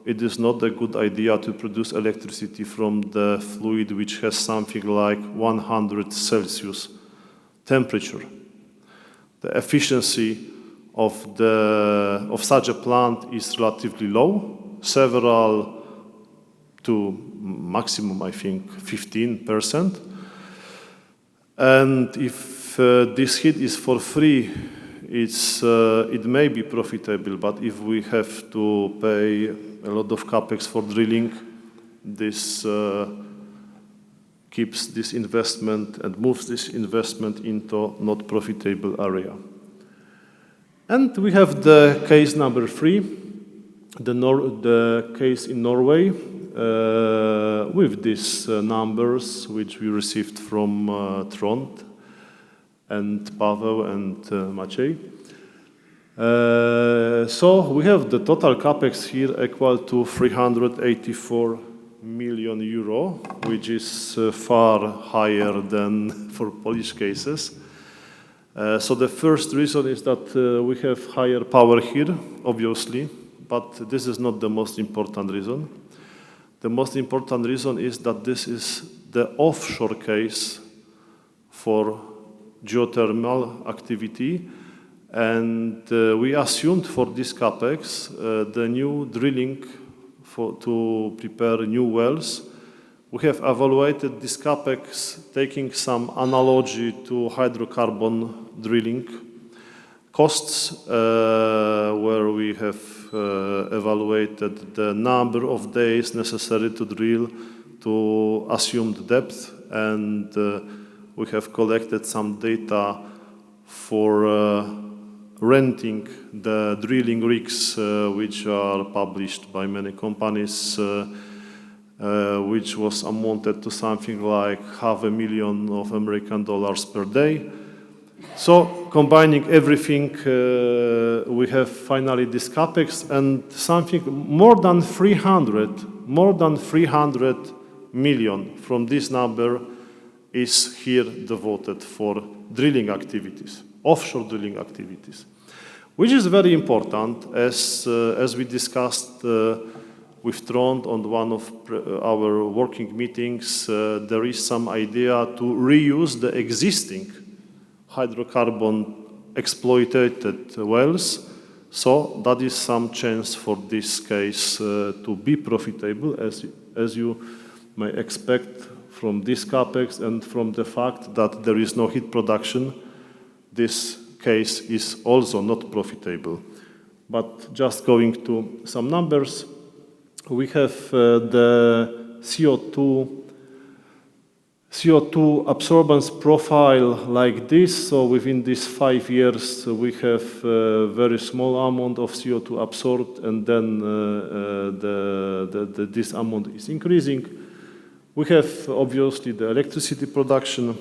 it is not a good idea to produce electricity from the fluid which has something like 100 Celsius temperature. The efficiency of such a plant is relatively low, several to maximum, I think, 15%. And if this heat is for free, it may be profitable, but if we have to pay a lot of capex for drilling, this keeps this investment and moves this investment into not profitable area. And we have the case number 3, the case in Norway, with these numbers which we received from Trond and Paweł and Maciej. So we have the total capex here equal to 384 million euro, which is far higher than for Polish cases. So the first reason is that we have higher power here, obviously, but this is not the most important reason. The most important reason is that this is the offshore case for geothermal activity, and we assumed for this capex the new drilling to prepare new wells. We have evaluated this capex taking some analogy to hydrocarbon drilling costs, where we have evaluated the number of days necessary to drill to assumed depth, and we have collected some data for renting the drilling rigs, which are published by many companies, which was amounted to something like $500,000 American per day. So combining everything, we have finally this capex, and something more than 300 million from this number is here devoted for drilling activities, offshore drilling activities, which is very important, as we discussed with Trond on one of our working meetings. There is some idea to reuse the existing hydrocarbon exploited wells, so that is some chance for this case to be profitable, as you may expect from this capex and from the fact that there is no heat production. This case is also not profitable. But just going to some numbers, we have the CO2 absorbance profile like this. So within these 5 years, we have a very small amount of CO2 absorbed, and then this amount is increasing. We have obviously the electricity production.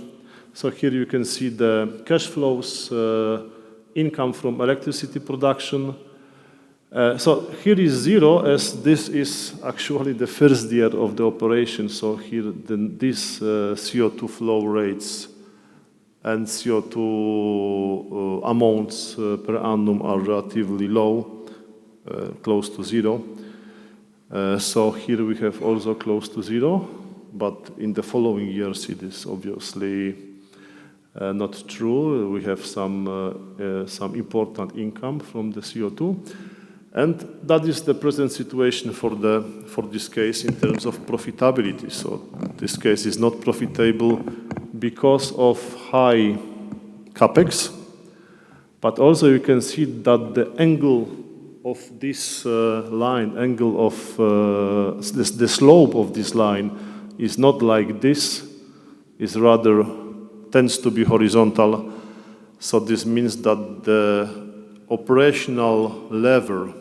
So here you can see the cash flows, income from electricity production. So here is zero, as this is actually the first year of the operation. So here these CO2 flow rates and CO2 amounts per annum are relatively low, close to zero. So here we have also close to zero, but in the following years it is obviously not true. We have some important income from the CO2. And that is the present situation for this case in terms of profitability. So this case is not profitable because of high capex, but also you can see that the angle of this line, the slope of this line is not like this, is rather tends to be horizontal. So this means that the operational lever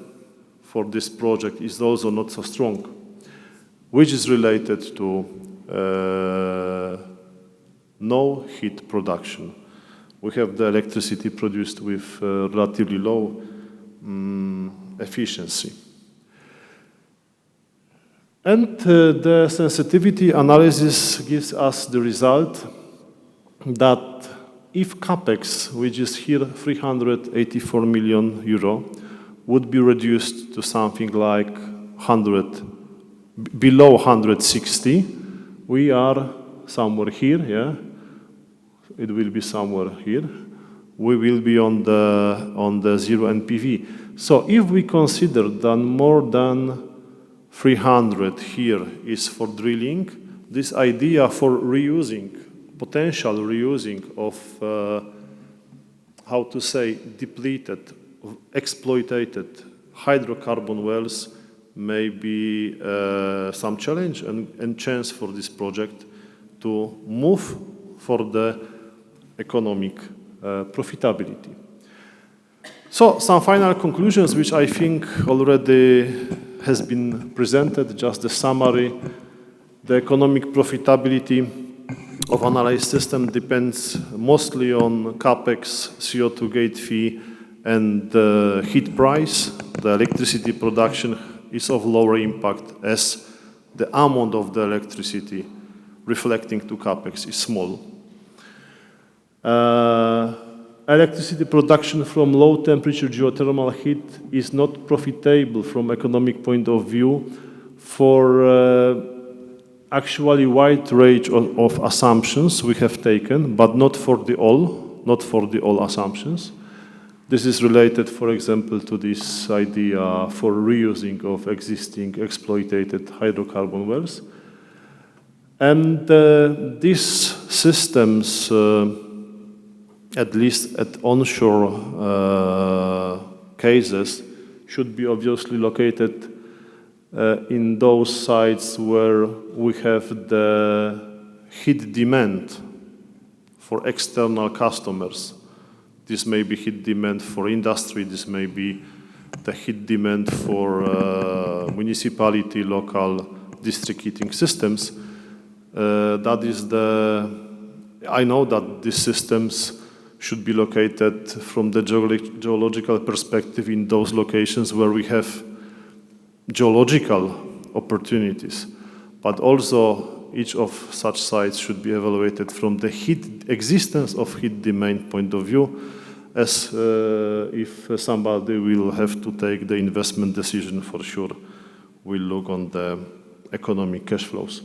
for this project is also not so strong, which is related to no heat production. We have the electricity produced with relatively low efficiency. And the sensitivity analysis gives us the result that if CapEx, which is here 384 million euro, would be reduced to something like below 160, we are somewhere here, yeah? It will be somewhere here. We will be on the zero NPV. So if we consider that more than 300 here is for drilling, this idea for reusing, potential reusing of, how to say, depleted, exploited hydrocarbon wells may be some challenge and chance for this project to move for the economic profitability. So some final conclusions, which I think already has been presented, just a summary. The economic profitability of analyzed system depends mostly on CapEx, CO2 gate fee, and the heat price. The electricity production is of lower impact as the amount of the electricity reflecting to CapEx is small. Electricity production from low temperature geothermal heat is not profitable from economic point of view for actually wide range of assumptions we have taken, but not for the all assumptions. This is related, for example, to this idea for reusing of existing exploited hydrocarbon wells. And these systems, at least at onshore cases, should be obviously located in those sites where we have the heat demand for external customers. This may be heat demand for industry, this may be the heat demand for municipality, local district heating systems. I know that these systems should be located from the geological perspective in those locations where we have geological opportunities. But also each of such sites should be evaluated from the existence of heat demand point of view, as if somebody will have to take the investment decision, for sure we'll look on the economic cash flows.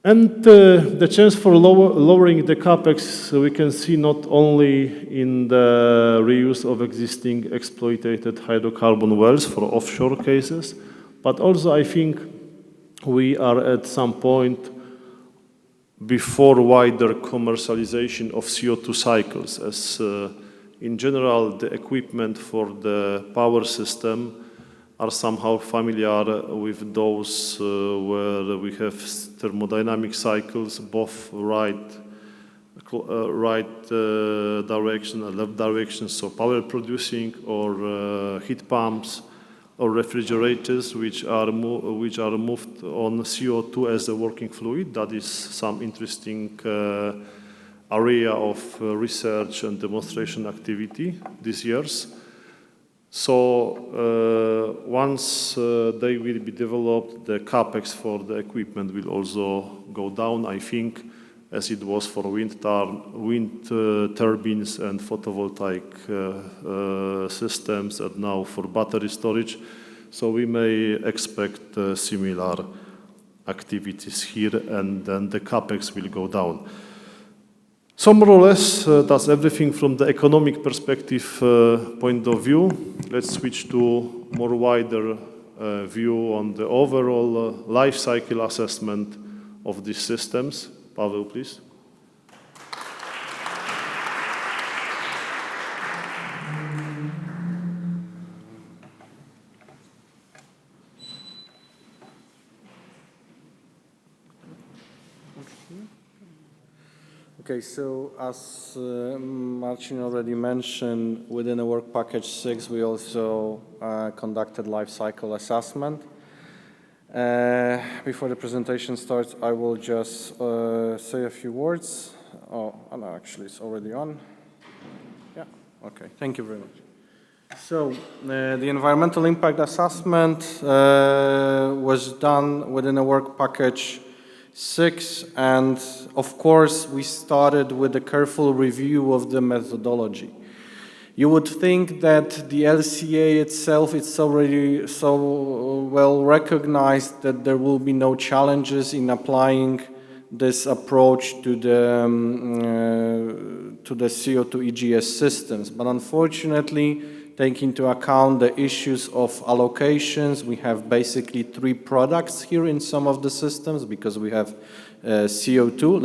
And the chance for lowering the CapEx, we can see not only in the reuse of existing exploited hydrocarbon wells for offshore cases, but also I think we are at some point before wider commercialization of CO2 cycles, as in general the equipment for the power system are somehow familiar with those where we have thermodynamic cycles, both right direction and left direction, so power producing or heat pumps or refrigerators which are moved on CO2 as a working fluid. That is some interesting area of research and demonstration activity these years. So once they will be developed, the CapEx for the equipment will also go down, I think, as it was for wind turbines and photovoltaic systems, and now for battery storage. So we may expect similar activities here, and then the CapEx will go down. So more or less, that's everything from the economic perspective point of view. Let's switch to more wider view on the overall life cycle assessment of these systems. Paweł, please. Okay, so as Marcin already mentioned, within the work package 6, we also conducted life cycle assessment. Before the presentation starts, I will just say a few words. Oh, no, actually, it's already on. Yeah, okay, thank you very much. So the environmental impact assessment was done within a work package 6, and of course we started with a careful review of the methodology. You would think that the LCA itself is already so well recognized that there will be no challenges in applying this approach to the CO2 EGS systems, but unfortunately, taking into account the issues of allocations, we have basically 3 products here in some of the systems because we have CO2.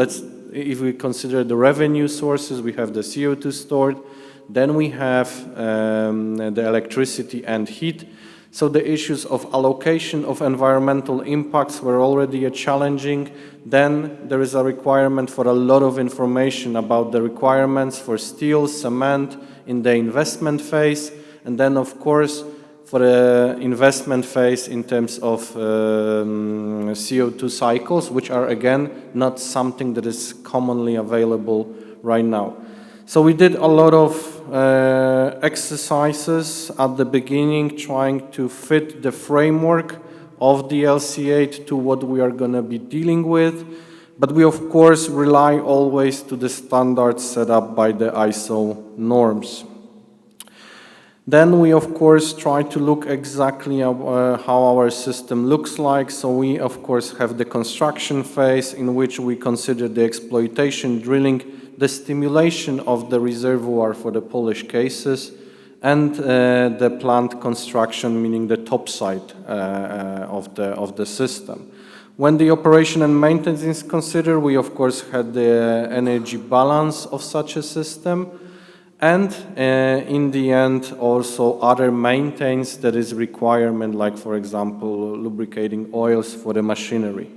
If we consider the revenue sources, we have the CO2 stored, then we have the electricity and heat. So the issues of allocation of environmental impacts were already challenging. Then there is a requirement for a lot of information about the requirements for steel, cement in the investment phase, and then of course for the investment phase in terms of CO2 cycles, which are again not something that is commonly available right now. So we did a lot of exercises at the beginning trying to fit the framework of the LCA to what we are going to be dealing with, but we of course rely always to the standards set up by the ISO norms. Then we of course try to look exactly how our system looks like. So we of course have the construction phase in which we consider the exploitation drilling, the stimulation of the reservoir for the Polish cases, and the plant construction, meaning the top side of the system. When the operation and maintenance is considered, we of course had the energy balance of such a system, and in the end also other maintenance that is requirement, like for example lubricating oils for the machinery.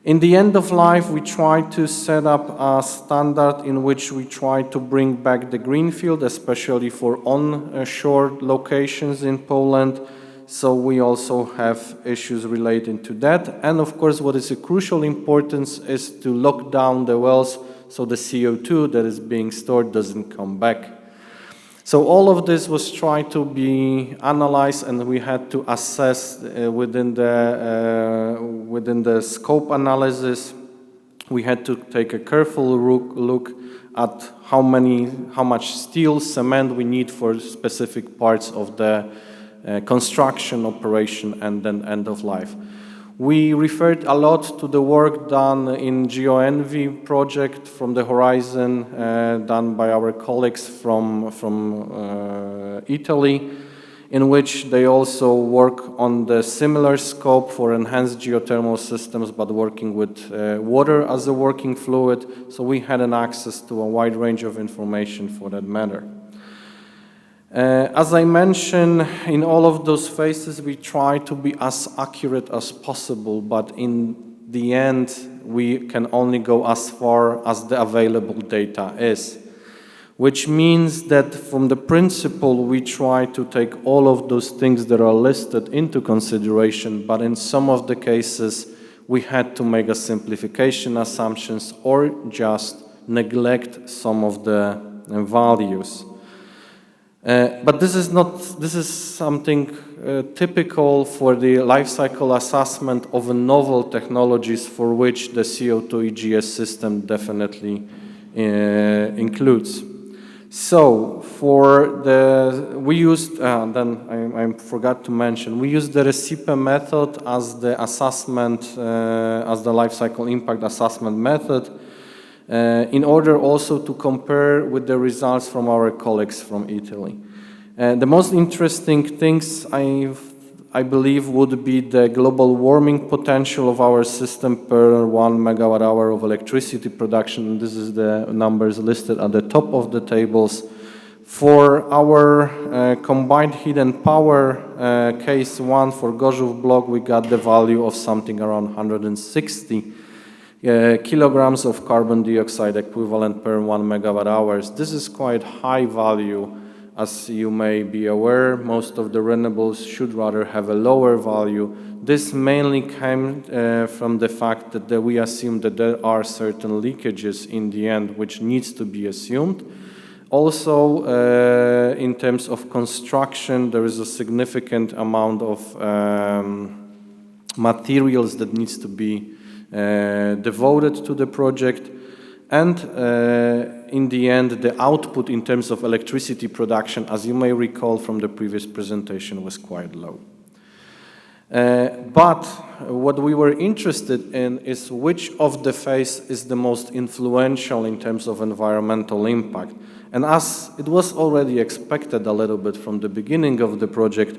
In the end of life, we try to set up a standard in which we try to bring back the greenfield, especially for onshore locations in Poland. So we also have issues relating to that. And of course, what is a crucial importance is to lock down the wells so the CO2 that is being stored doesn't come back. So all of this was tried to be analyzed, and we had to assess within the scope analysis. We had to take a careful look at how much steel, cement we need for specific parts of the construction operation and then end of life. We referred a lot to the work done in GeoEnvy project from the Horizon, done by our colleagues from Italy, in which they also work on the similar scope for enhanced geothermal systems, but working with water as a working fluid. So we had an access to a wide range of information for that matter. As I mentioned, in all of those phases, we try to be as accurate as possible, but in the end, we can only go as far as the available data is, which means that from the principle, we try to take all of those things that are listed into consideration, but in some of the cases, we had to make a simplification assumptions or just neglect some of the values. But this is something typical for the life cycle assessment of novel technologies for which the CO2 EGS system definitely includes. So we used, I forgot to mention, we used the RECIPE method as the assessment, as the life cycle impact assessment method, in order also to compare with the results from our colleagues from Italy. The most interesting things I believe would be the global warming potential of our system per 1 megawatt hour of electricity production. This is the numbers listed at the top of the tables. For our combined heat and power case 1 for Gorzów block, we got the value of something around 160 kilograms of carbon dioxide equivalent per 1 megawatt hours. This is quite high value. As you may be aware, most of the renewables should rather have a lower value. This mainly came from the fact that we assume that there are certain leakages in the end which needs to be assumed. Also, in terms of construction, there is a significant amount of materials that needs to be devoted to the project. And in the end, the output in terms of electricity production, as you may recall from the previous presentation, was quite low. But what we were interested in is which of the phase is the most influential in terms of environmental impact. And as it was already expected a little bit from the beginning of the project,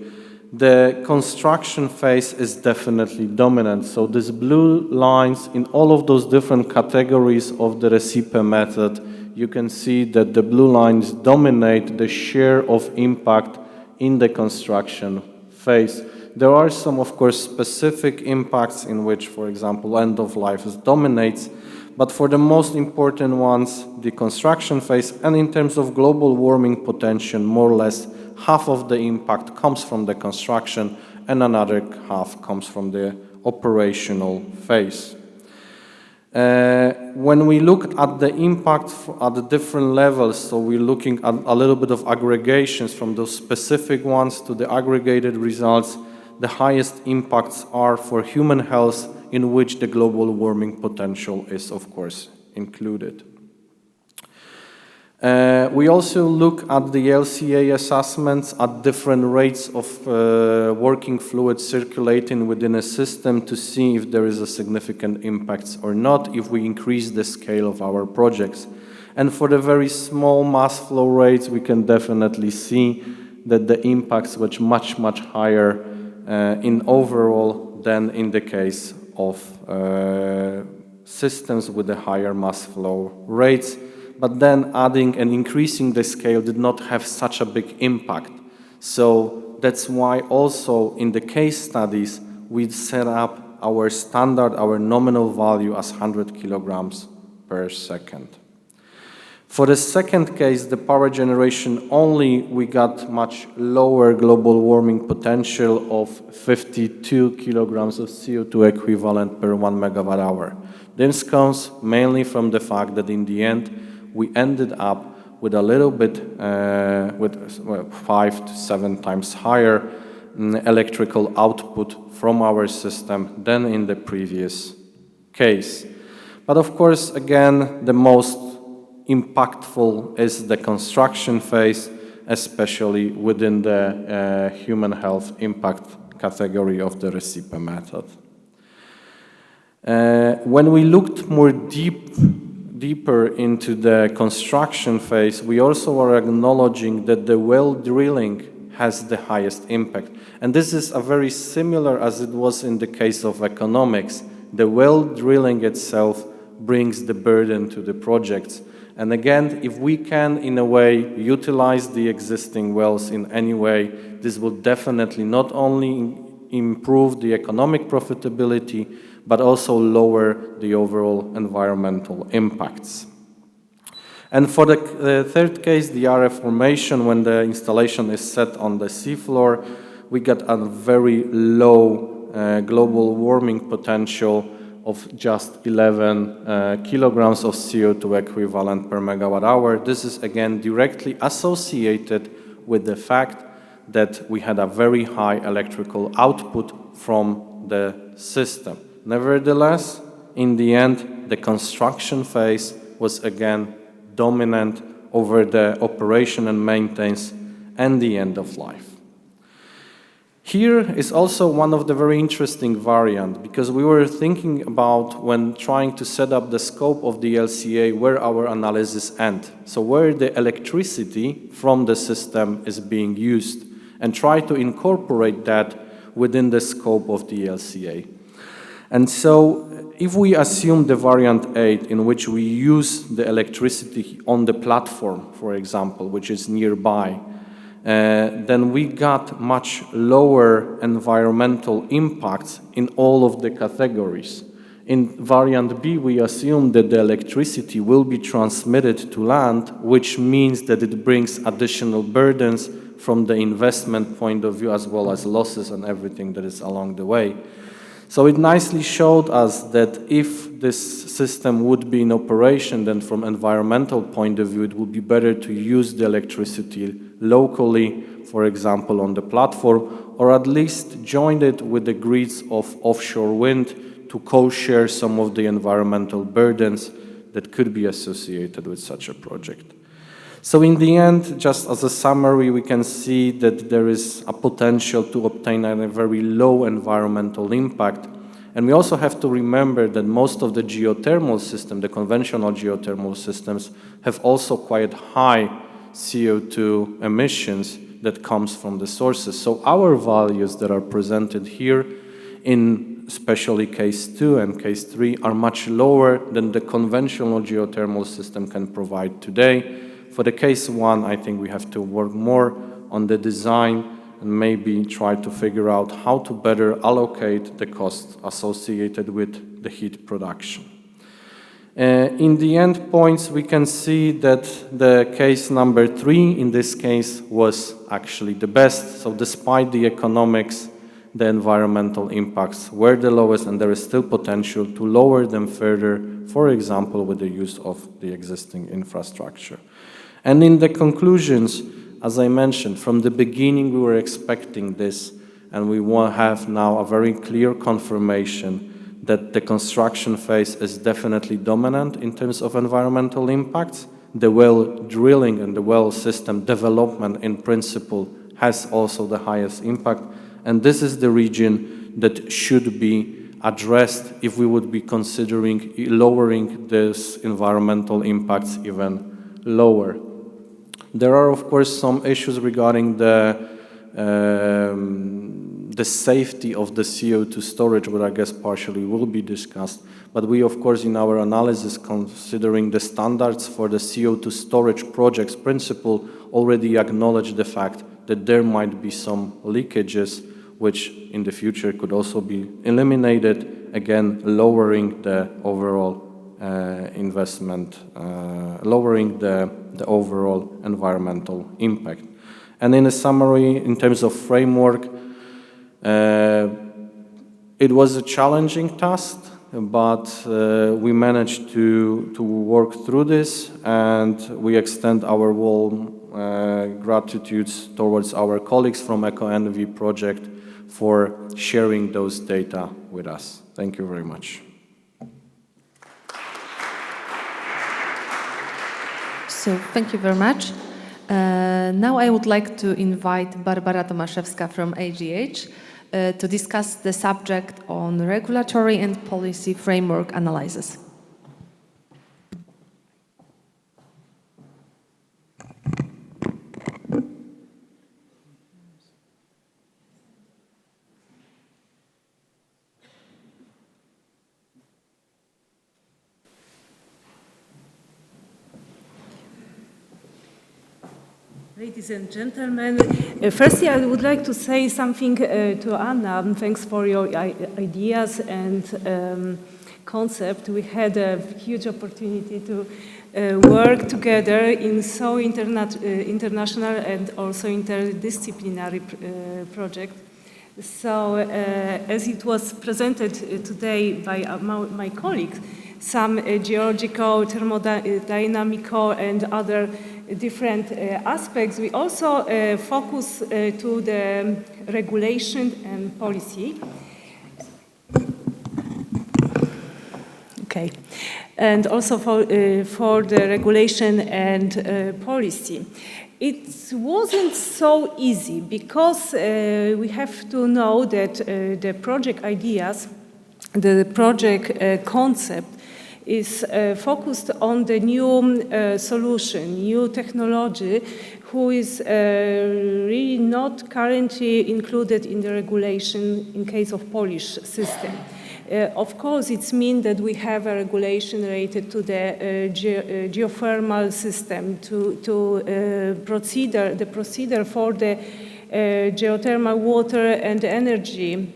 the construction phase is definitely dominant. So these blue lines in all of those different categories of the recipe method, you can see that the blue lines dominate the share of impact in the construction phase. There are some, of course, specific impacts in which, for example, end of life dominates, but for the most important ones, the construction phase, and in terms of global warming potential, more or less half of the impact comes from the construction and another half comes from the operational phase. When we look at the impact at the different levels, so we're looking at a little bit of aggregations from those specific ones to the aggregated results, the highest impacts are for human health, in which the global warming potential is, of course, included. We also look at the LCA assessments at different rates of working fluid circulating within a system to see if there is a significant impact or not, if we increase the scale of our projects. And for the very small mass flow rates, we can definitely see that the impacts were much, much higher in overall than in the case of systems with the higher mass flow rates. But then adding and increasing the scale did not have such a big impact. So that's why also in the case studies, we set up our standard, our nominal value as 100 kilograms per second. For the second case, the power generation only, we got much lower global warming potential of 52 kilograms of CO2 equivalent per 1 megawatt hour. This comes mainly from the fact that in the end, we ended up with a little bit, with 5 to 7 times higher electrical output from our system than in the previous case. But of course, again, the most impactful is the construction phase, especially within the human health impact category of the recipe method. When we looked more deeper into the construction phase, we also are acknowledging that the well drilling has the highest impact. And this is a very similar as it was in the case of economics. The well drilling itself brings the burden to the projects. And again, if we can, in a way, utilize the existing wells in any way, this will definitely not only improve the economic profitability, but also lower the overall environmental impacts. And for the third case, the RF formation, when the installation is set on the seafloor, we got a very low global warming potential of just 11 kilograms of CO2 equivalent per megawatt hour. This is again directly associated with the fact that we had a very high electrical output from the system. Nevertheless, in the end, the construction phase was again dominant over the operation and maintenance and the end of life. Here is also one of the very interesting variants, because we were thinking about when trying to set up the scope of the LCA where our analysis ends. So where the electricity from the system is being used and try to incorporate that within the scope of the LCA. And so if we assume the variant 8 in which we use the electricity on the platform, for example, which is nearby, then we got much lower environmental impacts in all of the categories. In variant B, we assume that the electricity will be transmitted to land, which means that it brings additional burdens from the investment point of view, as well as losses and everything that is along the way. So it nicely showed us that if this system would be in operation, then from environmental point of view, it would be better to use the electricity locally, for example, on the platform, or at least join it with the grids of offshore wind to co-share some of the environmental burdens that could be associated with such a project. So in the end, just as a summary, we can see that there is a potential to obtain a very low environmental impact. And we also have to remember that most of the geothermal system, the conventional geothermal systems, have also quite high CO2 emissions that comes from the sources. So our values that are presented here in especially case 2 and case 3 are much lower than the conventional geothermal system can provide today. For the case 1, I think we have to work more on the design and maybe try to figure out how to better allocate the costs associated with the heat production. In the end points, we can see that the case number 3 in this case was actually the best. So despite the economics, the environmental impacts were the lowest, and there is still potential to lower them further, for example, with the use of the existing infrastructure. And in the conclusions, as I mentioned, from the beginning we were expecting this, and we have now a very clear confirmation that the construction phase is definitely dominant in terms of environmental impacts. The well drilling and the well system development in principle has also the highest impact, and this is the region that should be addressed if we would be considering lowering this environmental impacts even lower. There are, of course, some issues regarding the safety of the CO2 storage, which I guess partially will be discussed. But we, of course, in our analysis, considering the standards for the CO2 storage projects principle, already acknowledge the fact that there might be some leakages, which in the future could also be eliminated, again, lowering the overall investment, lowering the overall environmental impact. And in a summary, in terms of framework, it was a challenging task, but we managed to work through this, and we extend our warm gratitudes towards our colleagues from EcoEnvy project for sharing those data with us. Thank you very much. So thank you very much. Now I would like to invite Barbara Tomaszewska from AGH to discuss the subject on regulatory and policy framework analysis. Ladies and gentlemen, firstly, I would like to say something to Anna. Thanks for your ideas and concept. We had a huge opportunity to work together in so international and also interdisciplinary project. So, as it was presented today by my colleagues, some geological, thermodynamical, and other different aspects. We also focus to the regulation and policy. Okay, and also for the regulation and policy. It wasn't so easy because we have to know that the project ideas, the project concept, is focused on the new solution, new technology, who is really not currently included in the regulation in case of Polish system. Of course, it means that we have a regulation related to the geothermal system, to the procedure for the geothermal water and energy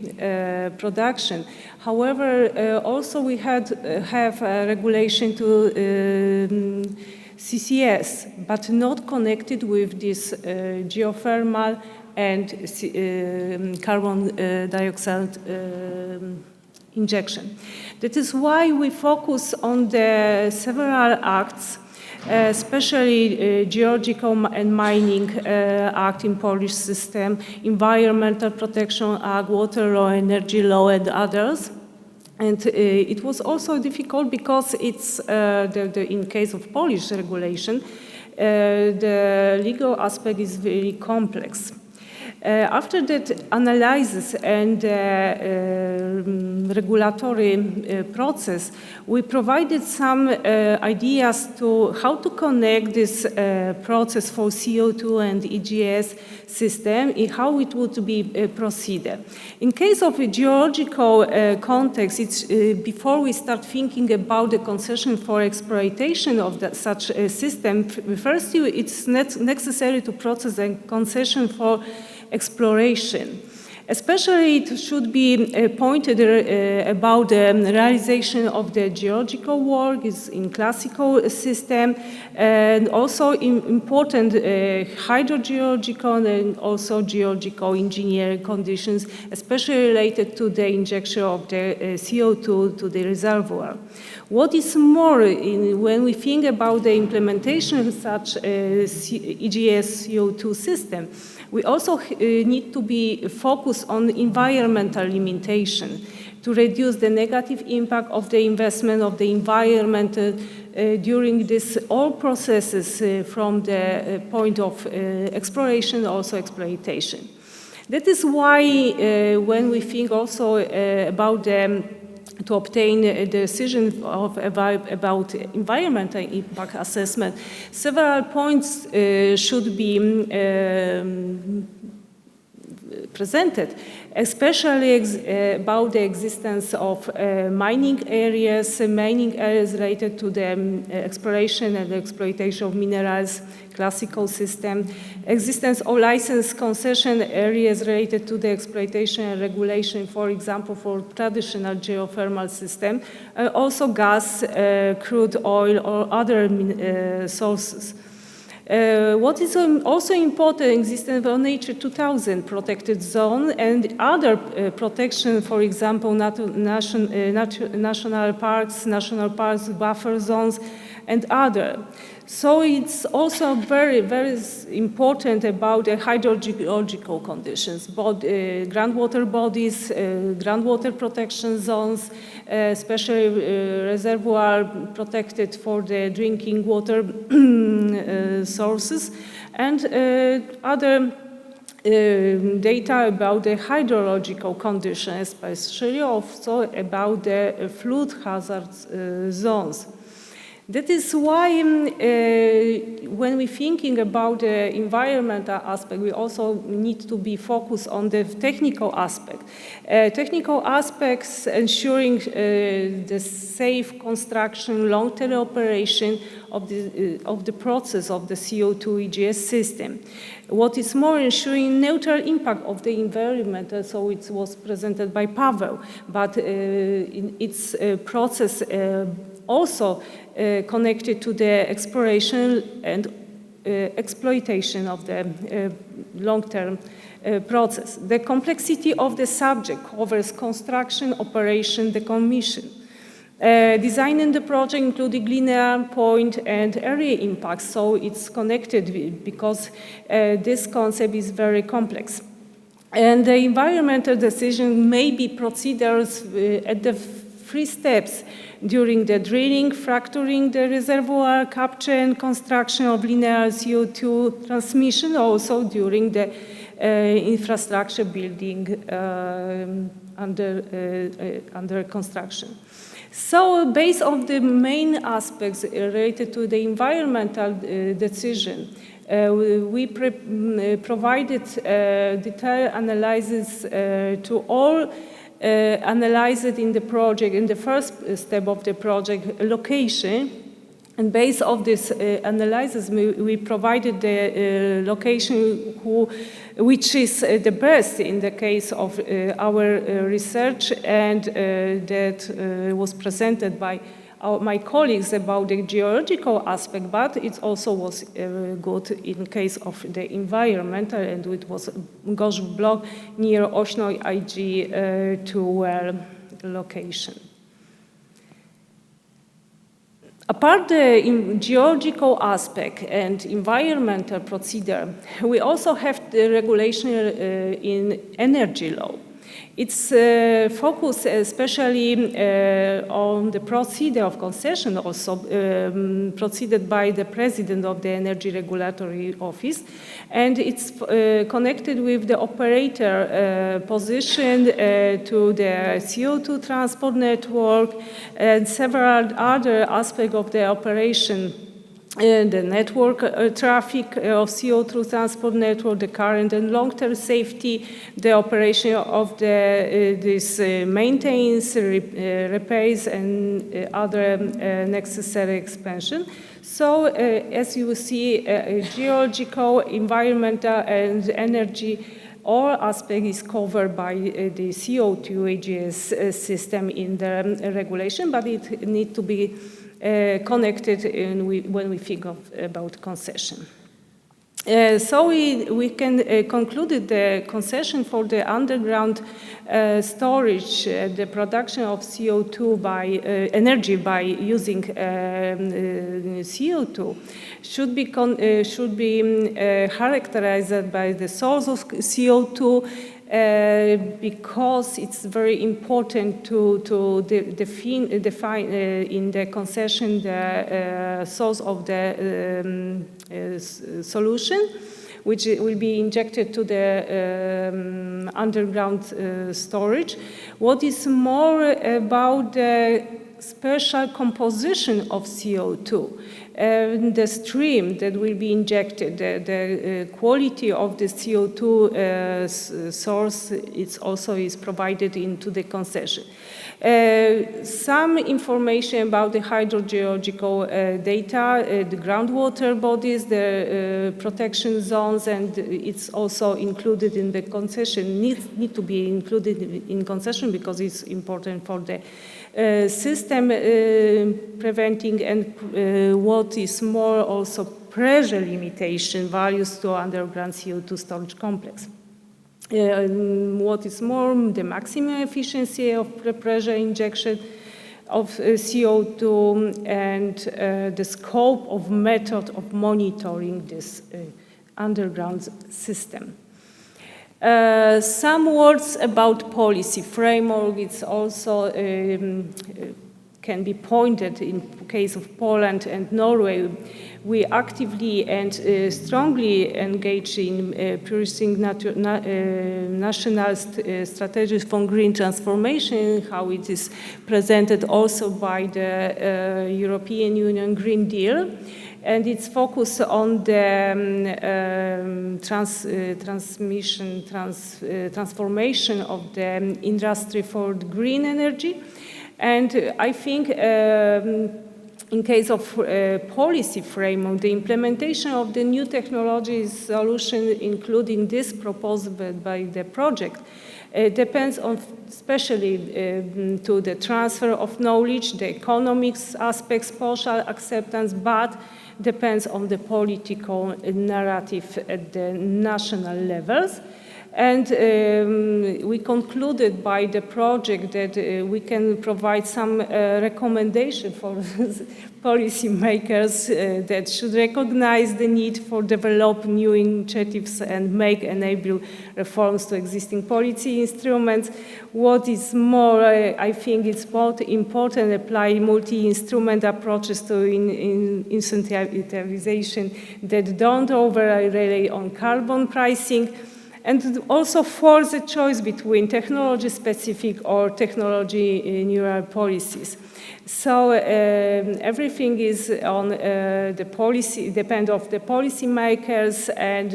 production. However, also we have a regulation to CCS, but not connected with this geothermal and carbon dioxide injection. That is why we focus on the several acts, especially Geological and Mining Act in Polish system, Environmental Protection Act, Water Law, Energy Law, and others. And it was also difficult because it's, in case of Polish regulation, the legal aspect is very complex. After that analysis and regulatory process, we provided some ideas to how to connect this process for CO2 and EGS system, and how it would be proceeded. In case of a geological context, it's before we start thinking about the concession for exploitation of such a system, first it's necessary to process a concession for exploration. Especially it should be pointed about the realization of the geological work is in classical system, and also important hydrogeological and also geological engineering conditions, especially related to the injection of the CO2 to the reservoir. What is more, when we think about the implementation of such EGS CO2 system, we also need to be focused on environmental limitation to reduce the negative impact of the investment of the environment during this all processes from the point of exploration, also exploitation. That is why when we think also about to obtain a decision about environmental impact assessment, several points should be presented, especially about the existence of mining areas related to the exploration and exploitation of minerals, classical system, existence of license concession areas related to the exploitation and regulation, for example, for traditional geothermal system, also gas, crude oil, or other sources. What is also important, existence of Nature 2000 protected zone and other protection, for example, national parks, buffer zones, and other. So it's also very, very important about the hydrogeological conditions, both groundwater bodies, groundwater protection zones, especially reservoir protected for the drinking water sources, and other data about the hydrological conditions, especially also about the flood hazard zones. That is why when we're thinking about the environmental aspect, we also need to be focused on the technical aspect. Technical aspects ensuring the safe construction, long-term operation of the process of the CO2 EGS system. What is more, ensuring neutral impact of the environment, so it was presented by Paweł, but in its process also connected to the exploration and exploitation of the long-term process. The complexity of the subject covers construction, operation, decommission. Designing the project including linear, point, and area impacts, so it's connected because this concept is very complex. And the environmental decision may be procedures at the 3 steps during the drilling, fracturing the reservoir, capture and construction of linear CO2 transmission, also during the infrastructure building under construction. So based on the main aspects related to the environmental decision, we provided detailed analysis to all analyzed in the project, in the first step of the project, location. And based on this analysis, we provided the location which is the best in the case of our research, and that was presented by my colleagues about the geological aspect, but it also was good in case of the environmental, and it was Gorzów Block near Ośno IG to location. Apart the geological aspect and environmental procedure, we also have the regulation in energy law. It's focused especially on the procedure of concession, also proceeded by the president of the Energy Regulatory Office, and it's connected with the operator position to the CO2 transport network and several other aspects of the operation. The network traffic of CO2 transport network, the current and long-term safety, the operation of this maintenance, repairs, and other necessary expansion. So, as you see, geological, environmental, and energy, all aspect is covered by the CO2 EGS system in the regulation, but it needs to be connected when we think about concession. So we can conclude the concession for the underground storage, the production of CO2 by energy by using CO2 should be characterized by the source of CO2. Because it's very important to define in the concession the source of the solution, which will be injected to the underground storage. What is more about the special composition of CO2? The stream that will be injected, the quality of the CO2 source is provided into the concession. Some information about the hydrogeological data, the groundwater bodies, the protection zones, and it's also included in the concession, need to be included in concession because it's important for the system preventing and what is more also pressure limitation values to underground CO2 storage complex. What is more, the maximum efficiency of the pressure injection of CO2 and the scope of method of monitoring this underground system. Some words about policy framework. It's also can be pointed in case of Poland and Norway. We actively and strongly engage in pursuing national strategies for green transformation, how it is presented also by the European Union Green Deal. And it's focused on the transformation of the industry for green energy. And I think in case of policy framework, the implementation of the new technology solution, including this proposed by the project, depends on especially to the transfer of knowledge, the economics aspects, social acceptance, but depends on the political narrative at the national levels. And we concluded by the project that we can provide some recommendation for policymakers that should recognize the need for develop new initiatives and enable reforms to existing policy instruments. What is more, I think it's both important apply multi-instrument approaches to incentivization that don't rely on carbon pricing, and also force a choice between technology-specific or technology-neutral policies. So everything is on the policy, depend of the policymakers and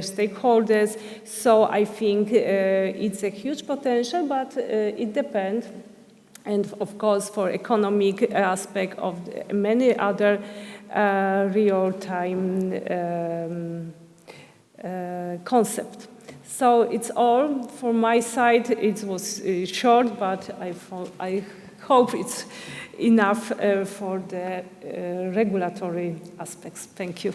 stakeholders. So I think it's a huge potential, but it depends. And of course, for economic aspect of many other real-time concepts. So it's all from my side. It was short, but I hope it's enough for the regulatory aspects. Thank you.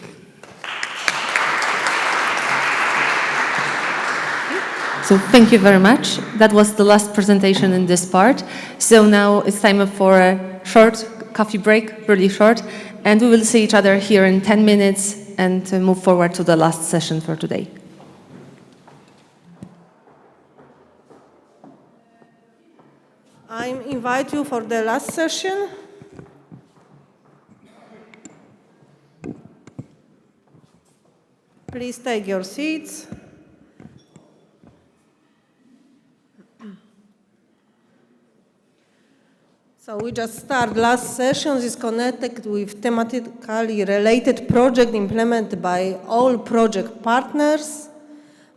So thank you very much. That was the last presentation in this part. So now it's time for a short coffee break, really short, and we will see each other here in 10 minutes and move forward to the last session for today. I invite you for the last session. Please take your seats. So we just start. Last session is connected with thematically related project implemented by all project partners.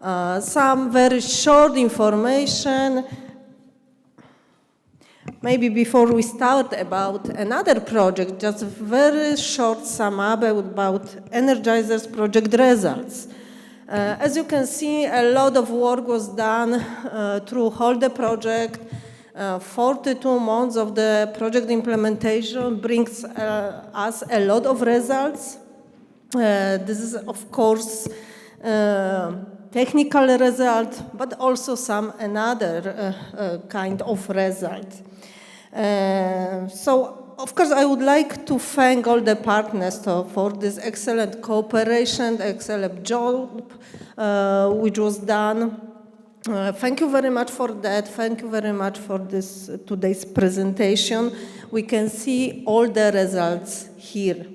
Some very short information. Maybe before we start about another project, just a very short sum up about EnerGizerS project results. As you can see, a lot of work was done through all the project. 42 months of the project implementation brings us a lot of results. This is, of course, technical result, but also some another kind of result. So, of course, I would like to thank all the partners for this excellent cooperation, excellent job which was done. Thank you very much for that. Thank you very much for this today's presentation. We can see all the results here.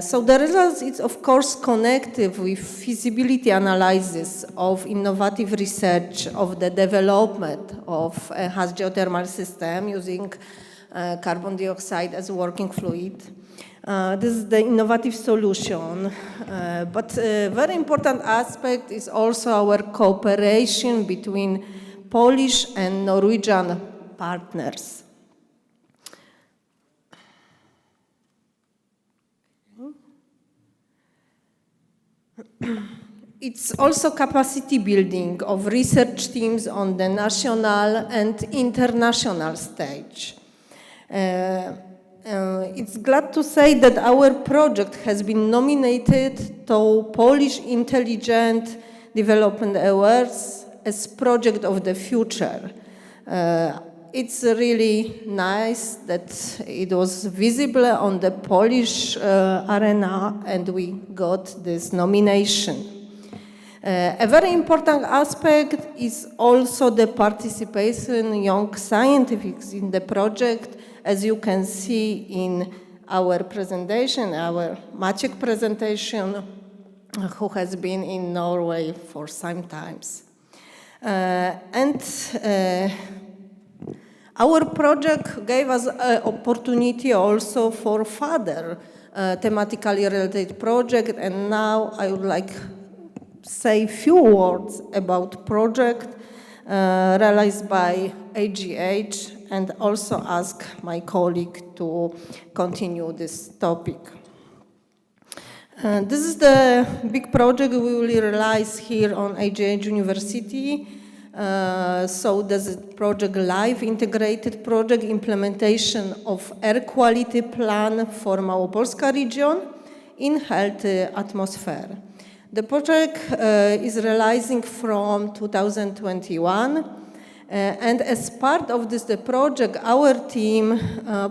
So the results is of course connected with feasibility analysis of innovative research of the development of enhanced geothermal system using carbon dioxide as a working fluid. This is the innovative solution, but a very important aspect is also our cooperation between Polish and Norwegian partners. It's also capacity building of research teams on the national and international stage. It's glad to say that our project has been nominated to Polish Intelligent Development Awards as Project of the Future. It's really nice that it was visible on the Polish arena and we got this nomination. A very important aspect is also the participation of young scientists in the project, as you can see in our presentation, our Maciek presentation, who has been in Norway for some times. Our project gave us an opportunity also for further thematically related project, and now I would like say a few words about project realized by AGH and also ask my colleague to continue this topic. This is the big project we will realize here on AGH University. So this is project live integrated project implementation of air quality plan for Małopolska region in healthy atmosphere. The project is realizing from 2021, and as part of this project, our team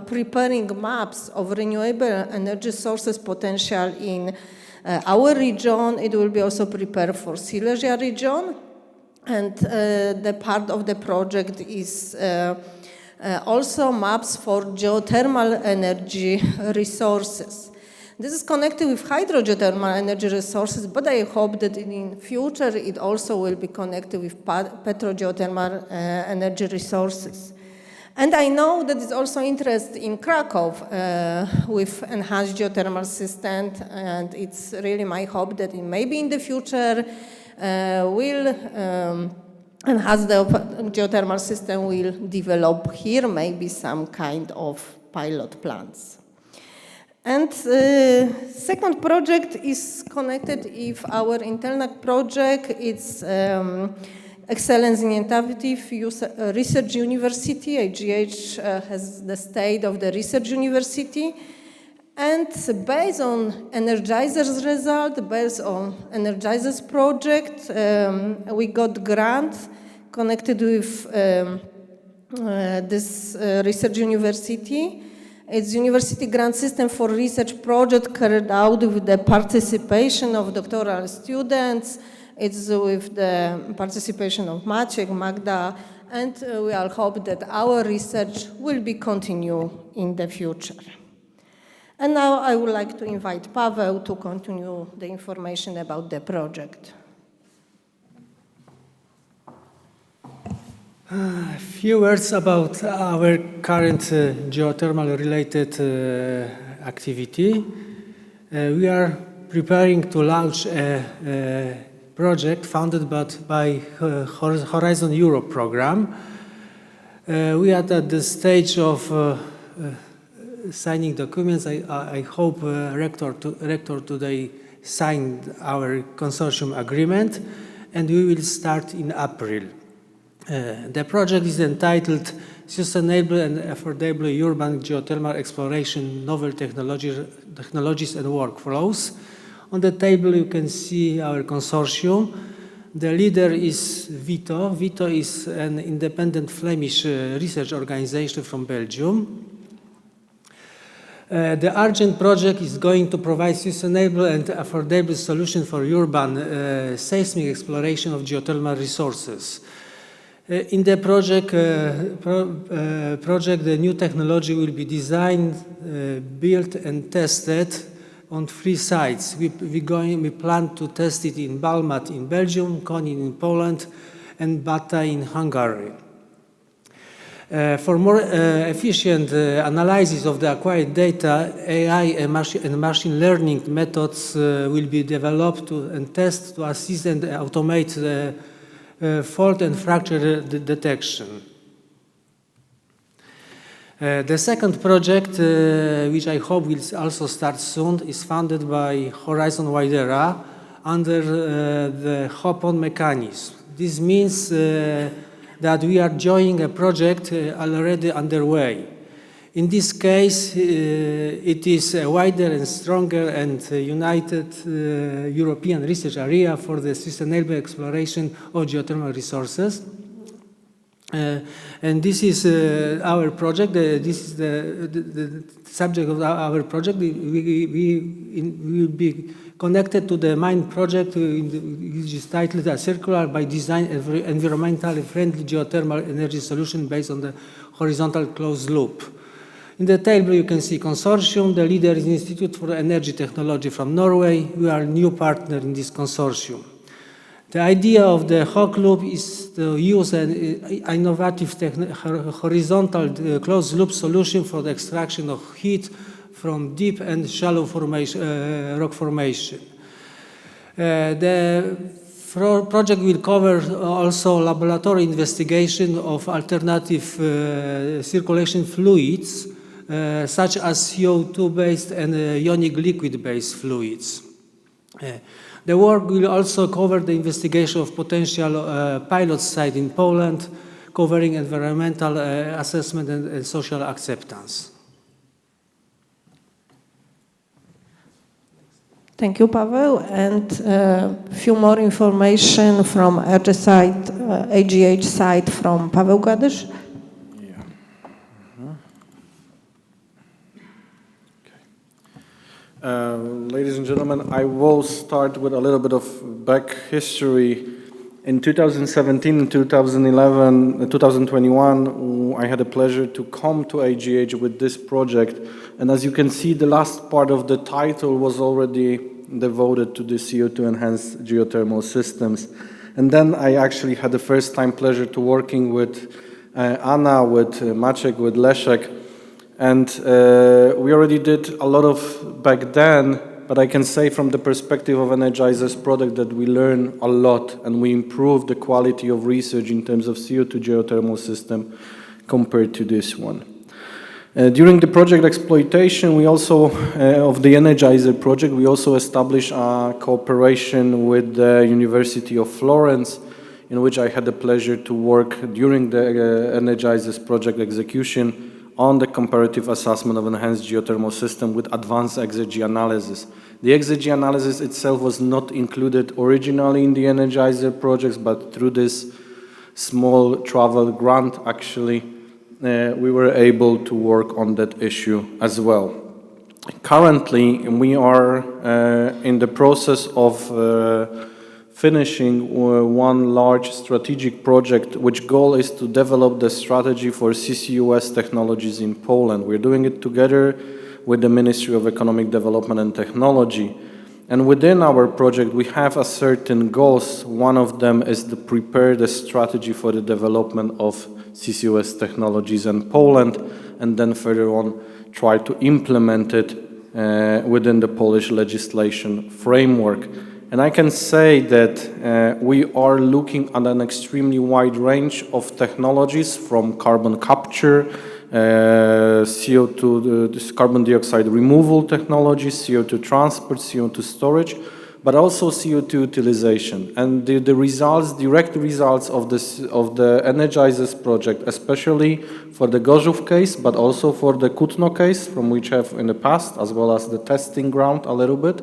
preparing maps of renewable energy sources potential in our region. It will be also prepared for Silesia region, and the part of the project is also maps for geothermal energy resources. This is connected with hydrogeothermal energy resources, but I hope that in future it also will be connected with petrogeothermal energy resources. And I know that it's also interest in Krakow with enhanced geothermal system, and it's really my hope that maybe in the future will enhance the geothermal system will develop here, maybe some kind of pilot plants. And second project is connected with our internal project. It's Excellence in Innovative Research University. AGH has the state of the research university. And based on EnerGizerS result, based on EnerGizerS project, we got grants connected with this research university. It's university grant system for research project carried out with the participation of doctoral students. It's with the participation of Maciek, Magda, and we all hope that our research will be continued in the future. And now I would like to invite Paweł to continue the information about the project. A few words about our current geothermal-related activity. We are preparing to launch a project funded by Horizon Europe program. We are at the stage of signing documents. I hope rector today signed our consortium agreement, and we will start in April. The project is entitled Sustainable and Affordable Urban Geothermal Exploration, Novel Technologies and Workflows. On the table you can see our consortium. The leader is VITO. VITO is an independent Flemish research organization from Belgium. The Argent project is going to provide sustainable and affordable solution for urban seismic exploration of geothermal resources. In the project, the new technology will be designed, built and tested on 3 sites. We plan to test it in Balmat in Belgium, Konin in Poland, and Bata in Hungary. For more efficient analysis of the acquired data, AI and machine learning methods will be developed and tested to assist and automate the fault and fracture detection. The second project, which I hope will also start soon, is funded by Horizon Widera under the hop-on mechanism. This means that we are joining a project already underway. In this case, it is a wider and stronger and united European research area for the sustainable exploration of geothermal resources. And this is our project. This is the subject of our project. We will be connected to the main project, which is titled Circular by Design Environmentally Friendly Geothermal Energy Solution based on the horizontal closed loop. In the table you can see consortium. The leader is Institute for Energy Technology from Norway. We are a new partner in this consortium. The idea of the HOC loop is to use an innovative horizontal closed loop solution for the extraction of heat from deep and shallow rock formation. The project will cover also laboratory investigation of alternative circulation fluids, such as CO2-based and ionic liquid-based fluids. The work will also cover the investigation of potential pilot site in Poland, covering environmental assessment and social acceptance. Thank you, Paweł. And a few more information from AGH side from Paweł Gadysz. Ladies and gentlemen, I will start with a little bit of back history. In 2017 and 2021, I had the pleasure to come to AGH with this project. And as you can see, the last part of the title was already devoted to the CO2 enhanced geothermal systems. And then I actually had the first time pleasure to working with Anna, with Maciek, with Leszek. And we already did a lot of back then, but I can say from the perspective of EnerGizerS product that we learn a lot and we improve the quality of research in terms of CO2 geothermal system compared to this one. During the project exploitation, we also, of the EnerGizerS project, we also established a cooperation with the University of Florence, in which I had the pleasure to work during the EnerGizerS project execution on the comparative assessment of enhanced geothermal system with advanced EnerGizerS analysis. The EnerGizerS analysis itself was not included originally in the EnerGizerS projects, but through this small travel grant, actually, we were able to work on that issue as well. Currently, we are in the process of finishing one large strategic project, which goal is to develop the strategy for CCUS technologies in Poland. We're doing it together with the Ministry of Economic Development and Technology. And within our project, we have a certain goals. One of them is to prepare the strategy for the development of CCUS technologies in Poland, and then further on try to implement it within the Polish legislation framework. And I can say that we are looking at an extremely wide range of technologies, from carbon capture, CO2, this carbon dioxide removal technologies, CO2 transport, CO2 storage, but also CO2 utilization. And the results, direct results of the EnerGizerS project, especially for the Gorzów case, but also for the Kutno case, from which I have in the past, as well as the testing ground a little bit,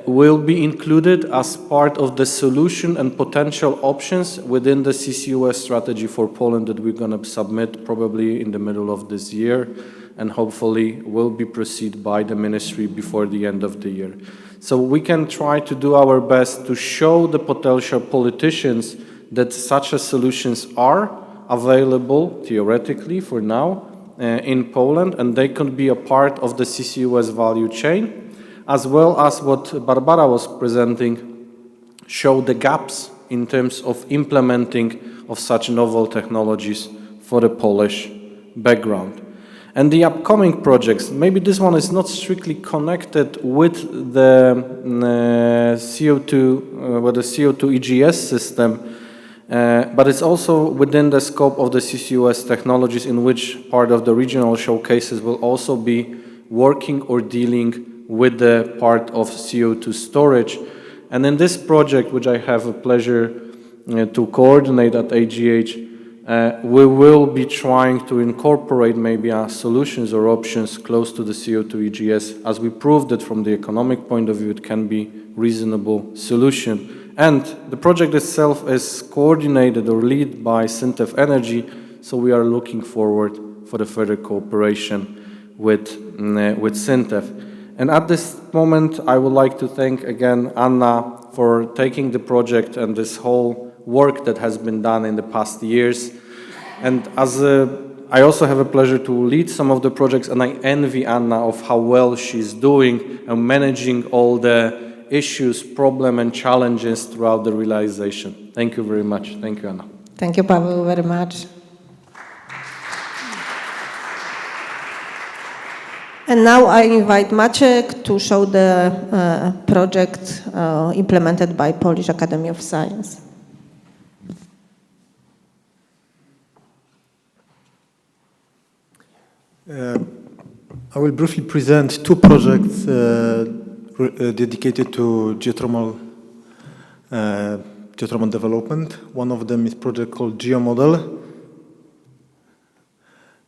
will be included as part of the solution and potential options within the CCUS strategy for Poland that we're going to submit probably in the middle of this year, and hopefully will be proceed by the ministry before the end of the year. So we can try to do our best to show the potential politicians that such a solutions are available theoretically for now in Poland, and they could be a part of the CCUS value chain, as well as what Barbara was presenting, show the gaps in terms of implementing of such novel technologies for the Polish background. And the upcoming projects, maybe this one is not strictly connected with the CO2 EGS system, but it's also within the scope of the CCUS technologies, in which part of the regional showcases will also be working or dealing with the part of CO2 storage. And in this project, which I have a pleasure to coordinate at AGH, we will be trying to incorporate maybe solutions or options close to the CO2 EGS, as we proved that from the economic point of view it can be reasonable solution. And the project itself is coordinated or led by Syntev Energy, so we are looking forward for the further cooperation with Syntev. And at this moment, I would like to thank again Anna for taking the project and this whole work that has been done in the past years. And I also have a pleasure to lead some of the projects, and I envy Anna of how well she's doing and managing all the issues, problems, and challenges throughout the realization. Thank you very much. Thank you, Anna. Thank you, Paweł, very much. And now I invite Maciek to show the project implemented by Polish Academy of Science. I will briefly present two projects dedicated to geothermal development. One of them is a project called GeoModel.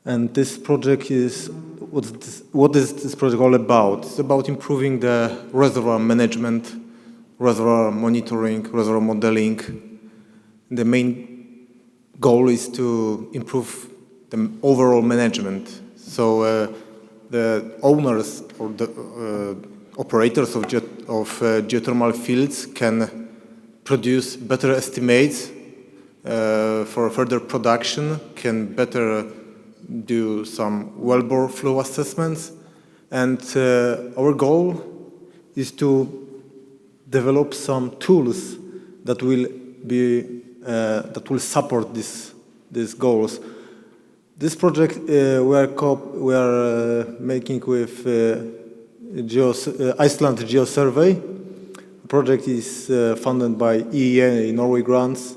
And this project is, what is this project all about? It's about improving the reservoir management, reservoir monitoring, reservoir modeling. The main goal is to improve the overall management. So the owners or the operators of geothermal fields can produce better estimates for further production, can better do some wellbore flow assessments, and our goal is to develop some tools that will support these goals. This project we are making with Iceland GeoSurvey. The project is funded by EEA, Norway Grants.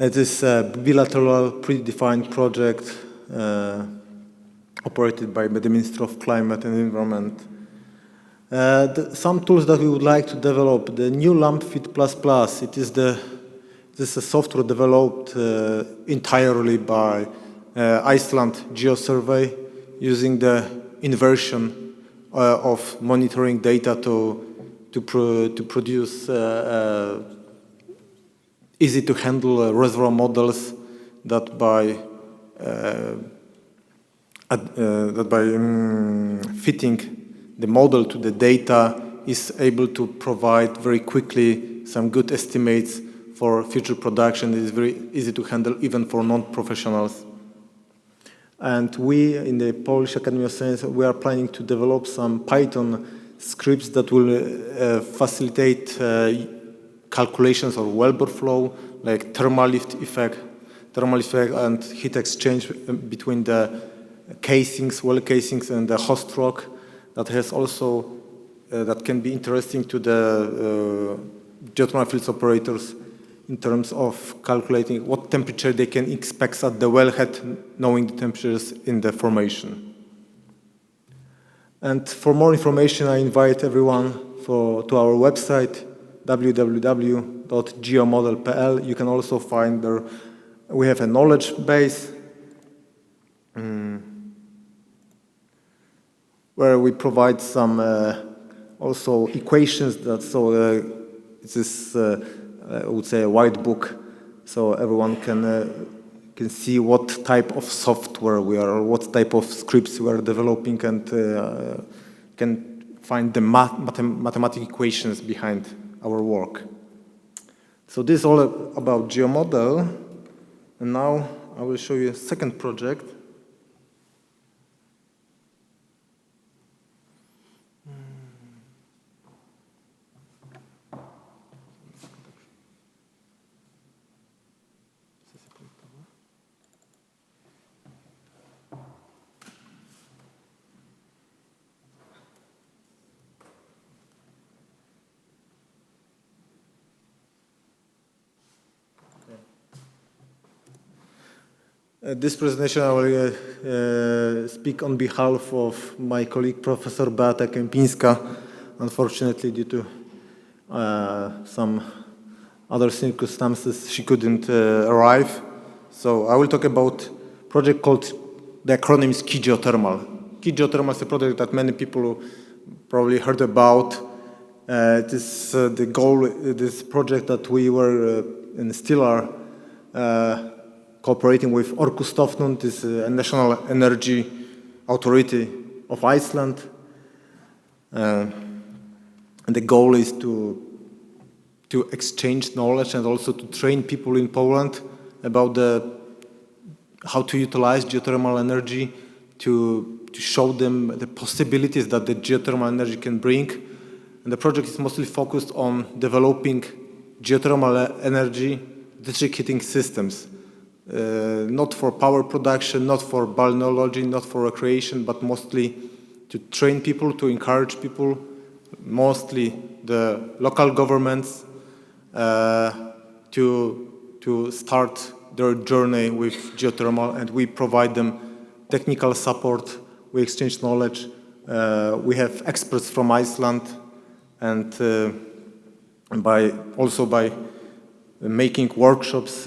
It is a bilateral, predefined project operated by the Ministry of Climate and Environment. Some tools that we would like to develop: the new LampFit++. This is a software developed entirely by Iceland GeoSurvey, using the inversion of monitoring data to produce easy to handle reservoir models that by fitting the model to the data is able to provide very quickly some good estimates for future production. It is very easy to handle even for non-professionals. And we, in the Polish Academy of Science, we are planning to develop some Python scripts that will facilitate calculations of wellbore flow, like thermal effect and heat exchange between the casings, well casings, and the host rock. That has also that can be interesting to the geothermal fields operators in terms of calculating what temperature they can expect at the wellhead, knowing the temperatures in the formation. And for more information, I invite everyone to our website, www.geomodel.pl. You can also find there, we have a knowledge base where we provide some also equations that, it is, I would say, a white book, so everyone can see what type of software we are, or what type of scripts we are developing, and can find the mathematical equations behind our work. So this is all about GeoModel, and now I will show you a second project. This presentation I will speak on behalf of my colleague, Professor Beata Kępińska. Unfortunately, due to some other circumstances, she couldn't arrive. So I will talk about a project called, the acronym is Key Geothermal. Key Geothermal is a project that many people probably heard about. It is the goal, this project that we were and still are cooperating with Orkustofnun, this National Energy Authority of Iceland. And the goal is to exchange knowledge and also to train people in Poland about how to utilize geothermal energy, to show them the possibilities that the geothermal energy can bring. And the project is mostly focused on developing geothermal energy district heating systems. Not for power production, not for balneology, not for recreation, but mostly to train people, to encourage people, mostly the local governments, to start their journey with geothermal, and we provide them technical support, we exchange knowledge. We have experts from Iceland, and by making workshops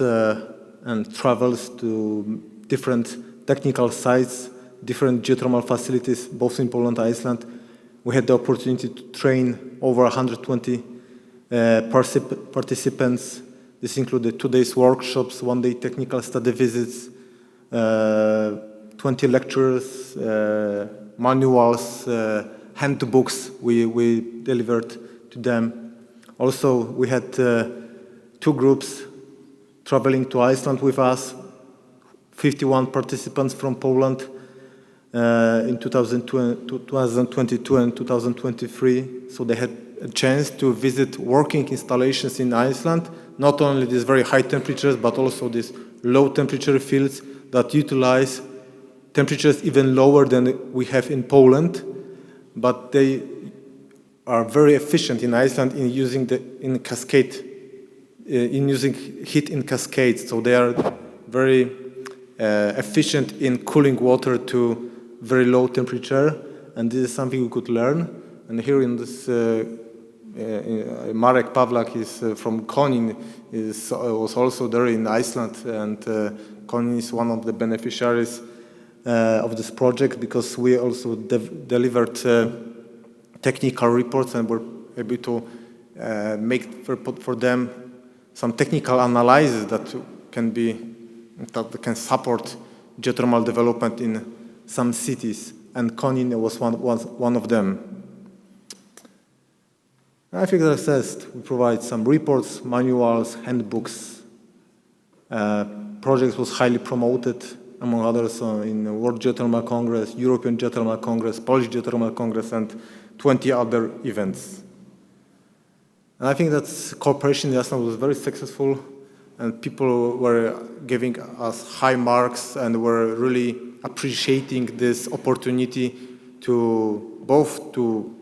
and travels to different technical sites, different geothermal facilities, both in Poland and Iceland. We had the opportunity to train over 120 participants. This included 2 days workshops, 1 day technical study visits, 20 lectures, manuals, handbooks we delivered to them. Also, we had 2 groups traveling to Iceland with us, 51 participants from Poland in 2022 and 2023. So they had a chance to visit working installations in Iceland, not only these very high temperatures, but also these low temperature fields that utilize temperatures even lower than we have in Poland, but they are very efficient in Iceland in using using heat in cascades. So they are very efficient in cooling water to very low temperature, and this is something we could learn. And here in this Marek Pawlak is from Konin, was also there in Iceland, and Konin is one of the beneficiaries of this project, because we also delivered technical reports and were able to make for them some technical analysis that can support geothermal development in some cities, and Konin was one of them. I think that says we provide some reports, manuals, handbooks. Project was highly promoted, among others, in the World Geothermal Congress, European Geothermal Congress, Polish Geothermal Congress, and 20 other events. And I think that cooperation in Iceland was very successful, and people were giving us high marks and were really appreciating this opportunity to both to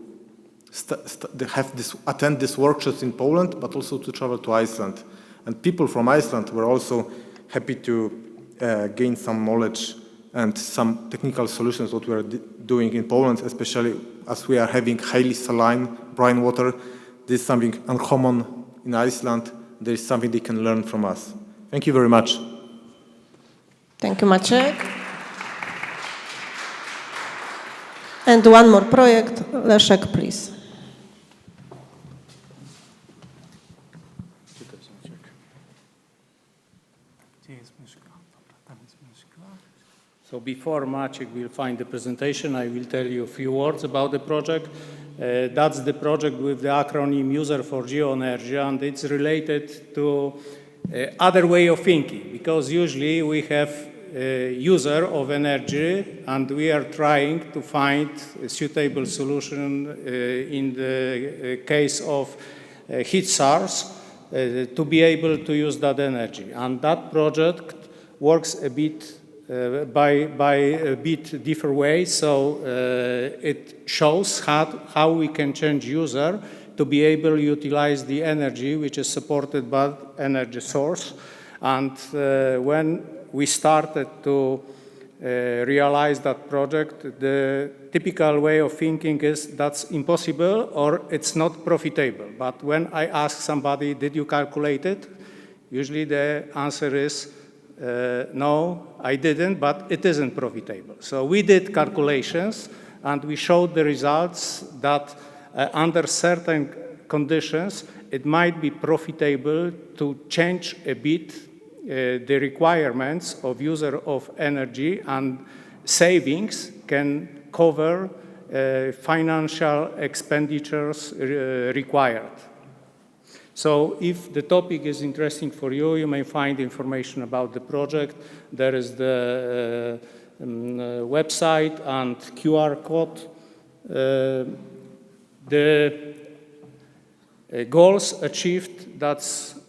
attend these workshops in Poland, but also to travel to Iceland. And people from Iceland were also happy to gain some knowledge and some technical solutions what we are doing in Poland, especially as we are having highly saline brine water. This is something uncommon in Iceland. There is something they can learn from us. Thank you very much. Thank you, Maciek. And one more project. Leszek, please. So before Maciek will find the presentation, I will tell you a few words about the project. That's the project with the acronym User for Geoenergy, and it's related to other way of thinking, because usually we have a user of energy and we are trying to find a suitable solution in the case of heat source to be able to use that energy. And that project works a bit by a bit different way. So it shows how we can change user to be able to utilize the energy which is supported by energy source. And when we started to realize that project, the typical way of thinking is that's impossible or it's not profitable. But when I ask somebody, did you calculate it? Usually the answer is, no, I didn't, but it isn't profitable. So we did calculations and we showed the results that under certain conditions, it might be profitable to change a bit the requirements of user of energy, and savings can cover financial expenditures required. So if the topic is interesting for you, you may find information about the project. There is the website and QR code. The goals achieved, that's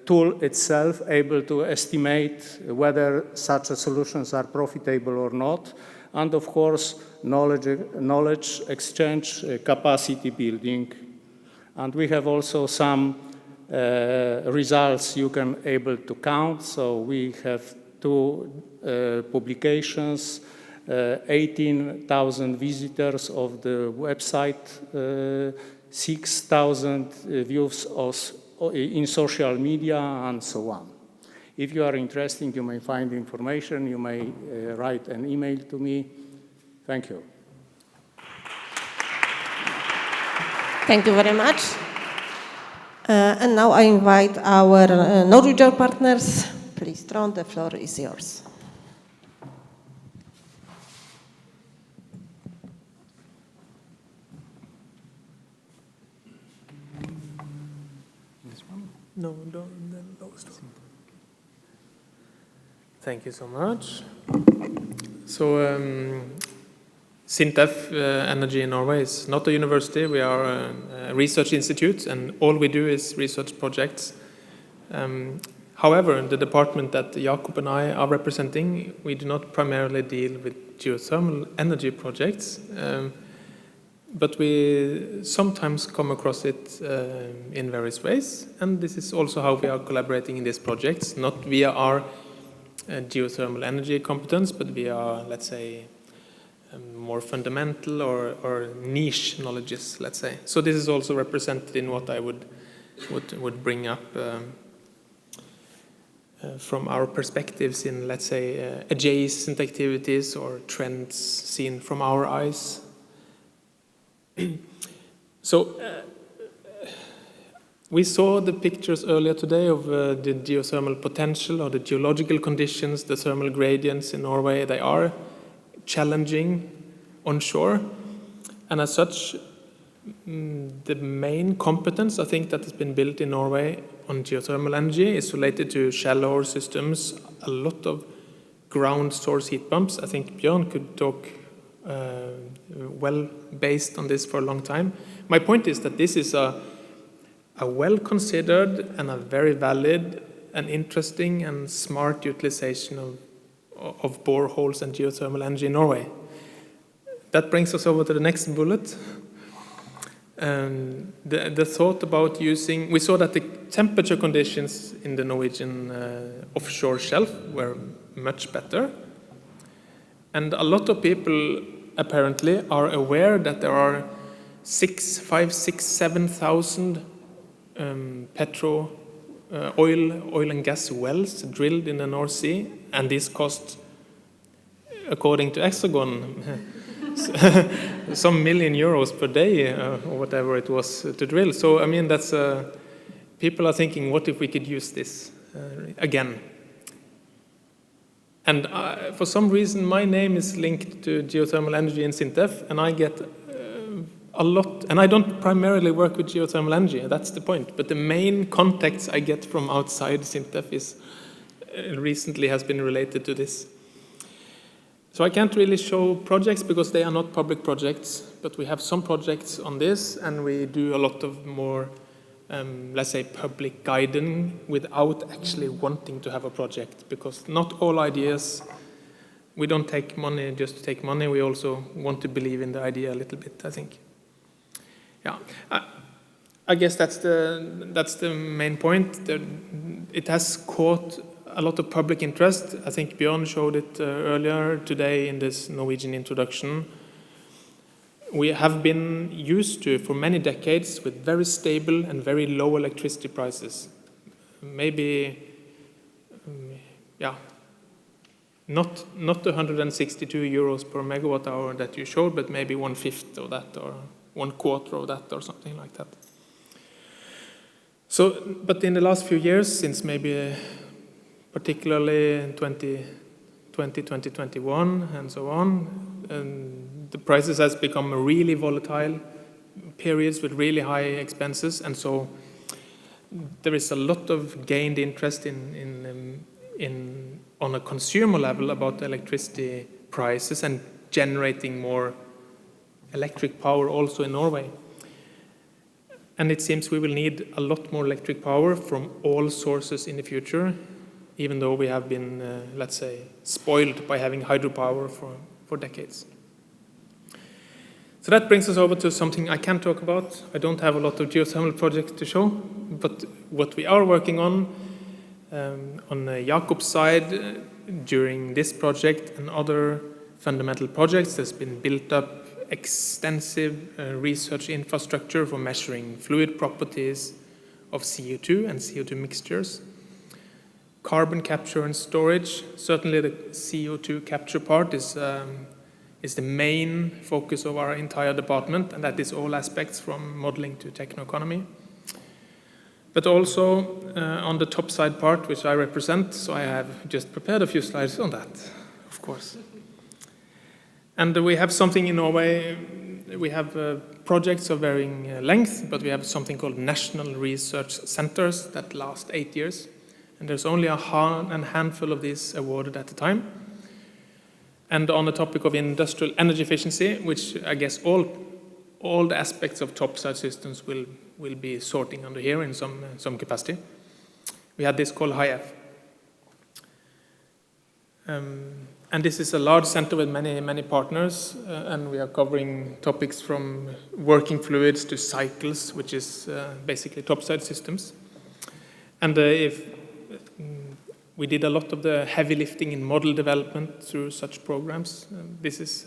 tool itself able to estimate whether such solutions are profitable or not. And of course, knowledge exchange, capacity building. And we have also some results you can able to count. So we have 2 publications, 18,000 visitors of the website, 6,000 views in social media, and so on. If you are interested, you may find information. You may write an email to me. Thank you. Thank you very much. And now I invite our Norwegian partners. Please, Trond, the floor is yours. No, thank you so much. So, SINTEF Energy in Norway is not a university. We are a research institute, and all we do is research projects. However, the department that Jakob and I are representing, we do not primarily deal with geothermal energy projects, but we sometimes come across it in various ways, and this is also how we are collaborating in these projects, not via our geothermal energy competence, but via, let's say, more fundamental or niche knowledges, let's say. So this is also represented in what I would bring up from our perspectives in, let's say, adjacent activities or trends seen from our eyes. So we saw the pictures earlier today of the geothermal potential or the geological conditions, the thermal gradients in Norway. They are challenging onshore, and as such, the main competence I think that has been built in Norway on geothermal energy is related to shallower systems, a lot of ground source heat pumps. I think Björn could talk well based on this for a long time. My point is that this is a well-considered and a very valid and interesting and smart utilization of boreholes and geothermal energy in Norway. That brings us over to the next bullet. The thought about using, we saw that the temperature conditions in the Norwegian offshore shelf were much better. And a lot of people apparently are aware that there are 7,000 oil and gas wells drilled in the North Sea, and this cost, according to Hexagon, some million euros per day or whatever it was to drill. So I mean, that's people are thinking, what if we could use this again? And for some reason, my name is linked to geothermal energy in SINTEF, and I get a lot, and I don't primarily work with geothermal energy, that's the point, but the main contacts I get from outside SINTEF is recently has been related to this. So I can't really show projects because they are not public projects, but we have some projects on this, and we do a lot of more, let's say, public guiding without actually wanting to have a project, because not all ideas, we don't take money just to take money, we also want to believe in the idea a little bit, I think. Yeah, I guess that's the main point. It has caught a lot of public interest. I think Björn showed it earlier today in this Norwegian introduction. We have been used to, for many decades, with very stable and very low electricity prices. Maybe, yeah, not 162 euros per megawatt hour that you showed, but maybe 1/5 of that or 1/4 of that or something like that. So, but in the last few years, since maybe particularly 2020, 2021 and so on, the prices has become really volatile, periods with really high expenses, and so there is a lot of gained interest on a consumer level about electricity prices and generating more electric power also in Norway. And it seems we will need a lot more electric power from all sources in the future, even though we have been, let's say, spoiled by having hydropower for decades. So that brings us over to something I can talk about. I don't have a lot of geothermal projects to show, but what we are working on Jakob's side, during this project and other fundamental projects, there's been built up extensive research infrastructure for measuring fluid properties of CO2 and CO2 mixtures. Carbon capture and storage, certainly the CO2 capture part is the main focus of our entire department, and that is all aspects from modeling to techno-economy. But also on the top side part, which I represent, so I have just prepared a few slides on that, of course. And we have something in Norway, we have projects of varying length, but we have something called national research centers that last 8 years. And there's only a handful of these awarded at a time. And on the topic of industrial energy efficiency, which I guess all the aspects of topside systems will be sorting under here in some capacity. We had this called HIF. And this is a large center with many partners, and we are covering topics from working fluids to cycles, which is basically topside systems. And we did a lot of the heavy lifting in model development through such programs. This is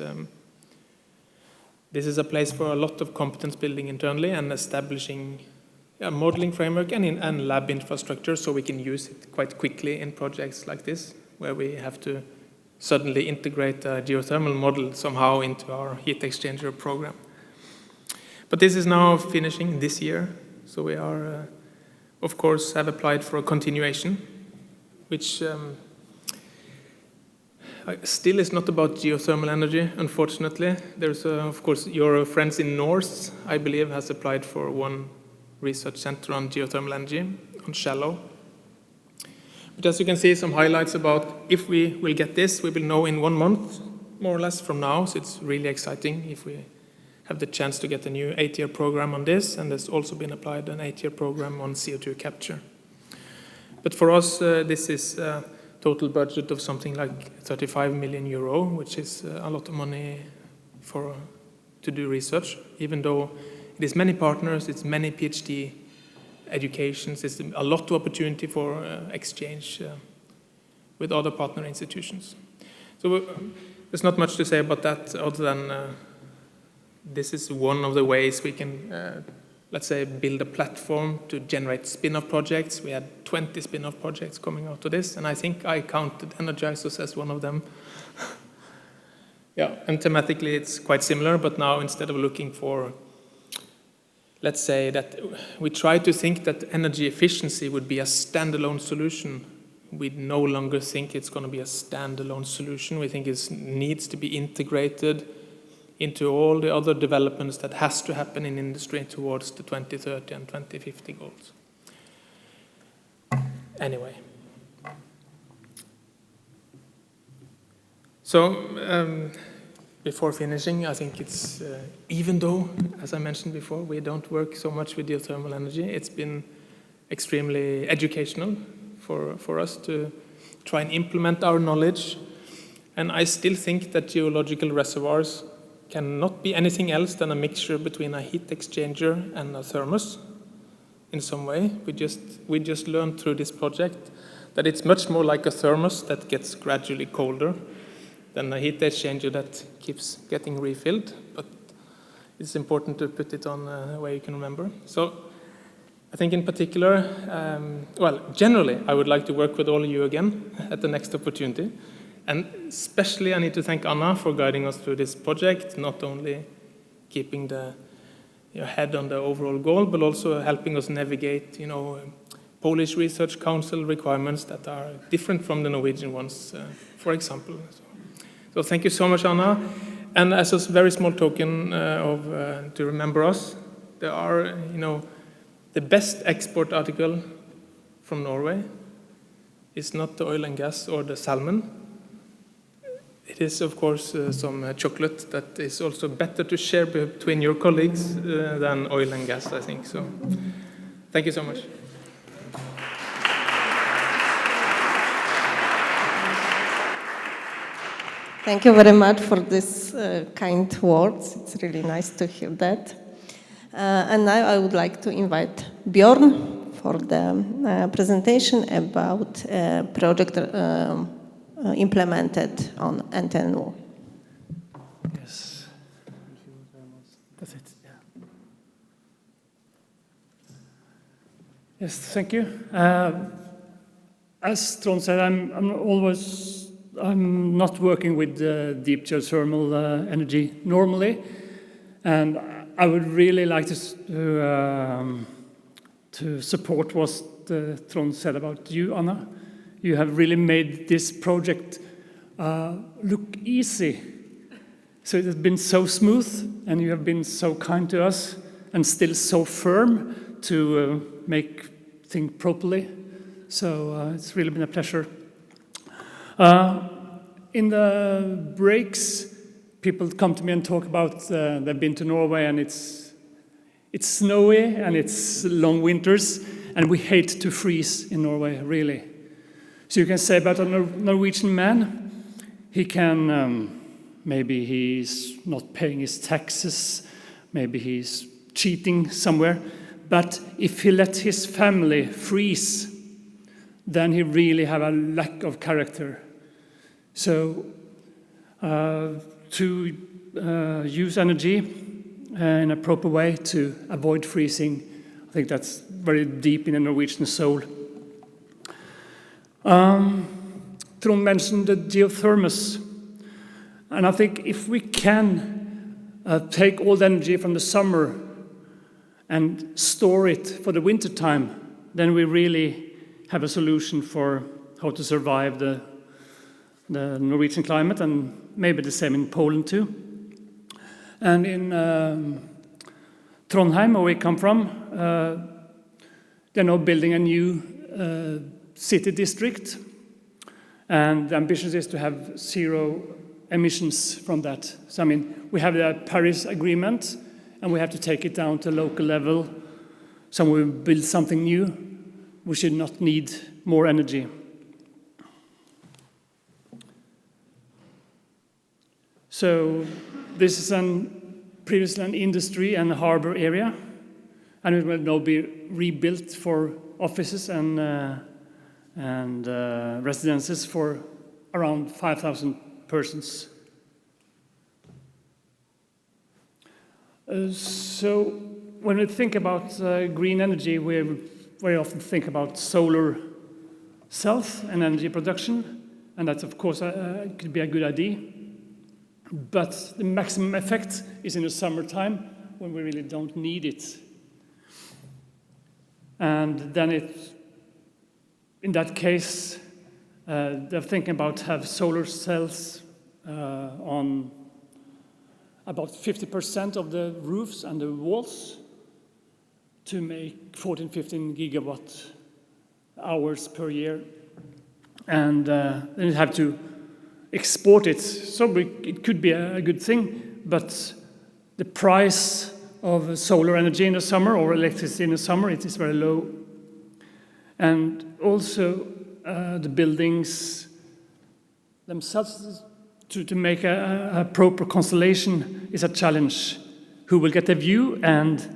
this is a place for a lot of competence building internally and establishing a modeling framework and lab infrastructure so we can use it quite quickly in projects like this, where we have to suddenly integrate a geothermal model somehow into our heat exchanger program. But this is now finishing this year, so we are, of course, have applied for a continuation, which still is not about geothermal energy, unfortunately. There's, of course, your friends in Norse, I believe, has applied for one research center on geothermal energy, on shallow. But as you can see, some highlights about if we will get this, we will know in 1 month, more or less from now, so it's really exciting if we have the chance to get a new 8-year program on this, and there's also been applied an 8-year program on CO2 capture. But for us, this is a total budget of something like 35 million euro, which is a lot of money to do research, even though it is many partners, it's many PhD educations, it's a lot of opportunity for exchange with other partner institutions. So there's not much to say about that other than this is one of the ways we can, let's say, build a platform to generate spin-off projects. We had 20 spin-off projects coming out of this, and I think I counted EnerGizerS as one of them. Yeah, and thematically it's quite similar, but now instead of looking for, let's say that we try to think that energy efficiency would be a standalone solution. We no longer think it's going to be a standalone solution. We think it needs to be integrated into all the other developments that has to happen in industry towards the 2030 and 2050 goals. Anyway. So, before finishing, I think it's, even though, as I mentioned before, we don't work so much with geothermal energy, it's been extremely educational for us to try and implement our knowledge. And I still think that geological reservoirs cannot be anything else than a mixture between a heat exchanger and a thermos in some way. We just learned through this project that it's much more like a thermos that gets gradually colder than a heat exchanger that keeps getting refilled, but it's important to put it on a way you can remember. So I think in particular, well, generally, I would like to work with all of you again at the next opportunity. And especially I need to thank Anna for guiding us through this project, not only keeping your head on the overall goal, but also helping us navigate, Polish Research Council requirements that are different from the Norwegian ones, for example. So thank you so much, Anna. And as a very small token to remember us, there are, the best export article from Norway is not the oil and gas or the salmon. It is, of course, some chocolate that is also better to share between your colleagues than oil and gas, I think. So thank you so much. Thank you very much for this kind words. It's really nice to hear that. And now I would like to invite Bjorn for the presentation about project implemented on NTNU. Yes. That's it. Yeah. Yes, thank you. As Trond said, I'm not working with deep geothermal energy normally, and I would really like to support what Trond said about you, Anna. You have really made this project look easy. So it has been so smooth, and you have been so kind to us, and still so firm to make things properly. So it's really been a pleasure. In the breaks, people come to me and talk about they've been to Norway, and it's snowy and it's long winters, and we hate to freeze in Norway, really. So you can say about a Norwegian man, he can, maybe he's not paying his taxes, maybe he's cheating somewhere, but if he let his family freeze, then he really have a lack of character. So to use energy in a proper way to avoid freezing. I think that's very deep in the Norwegian soul. Trond mentioned the geothermos. And I think if we can take all the energy from the summer and store it for the winter time, then we really have a solution for how to survive the Norwegian climate, and maybe the same in Poland too. And in Trondheim, where we come from, they're now building a new city district, and the ambition is to have 0 emissions from that. So I mean, we have the Paris Agreement, and we have to take it down to local level. So when we build something new, we should not need more energy. So this is previously an industry and harbor area, and it will now be rebuilt for offices and residences for around 5,000 persons. So when we think about green energy, we very often think about solar cells and energy production, and that's of course could be a good idea. But the maximum effect is in the summertime when we really don't need it. And then in that case, they're thinking about have solar cells on about 50% of the roofs and the walls to make 14, 15 gigawatt hours per year. And then you have to export it. So it could be a good thing, but the price of solar energy in the summer or electricity in the summer, it is very low. And also the buildings themselves, to make a proper constellation is a challenge. Who will get a view, and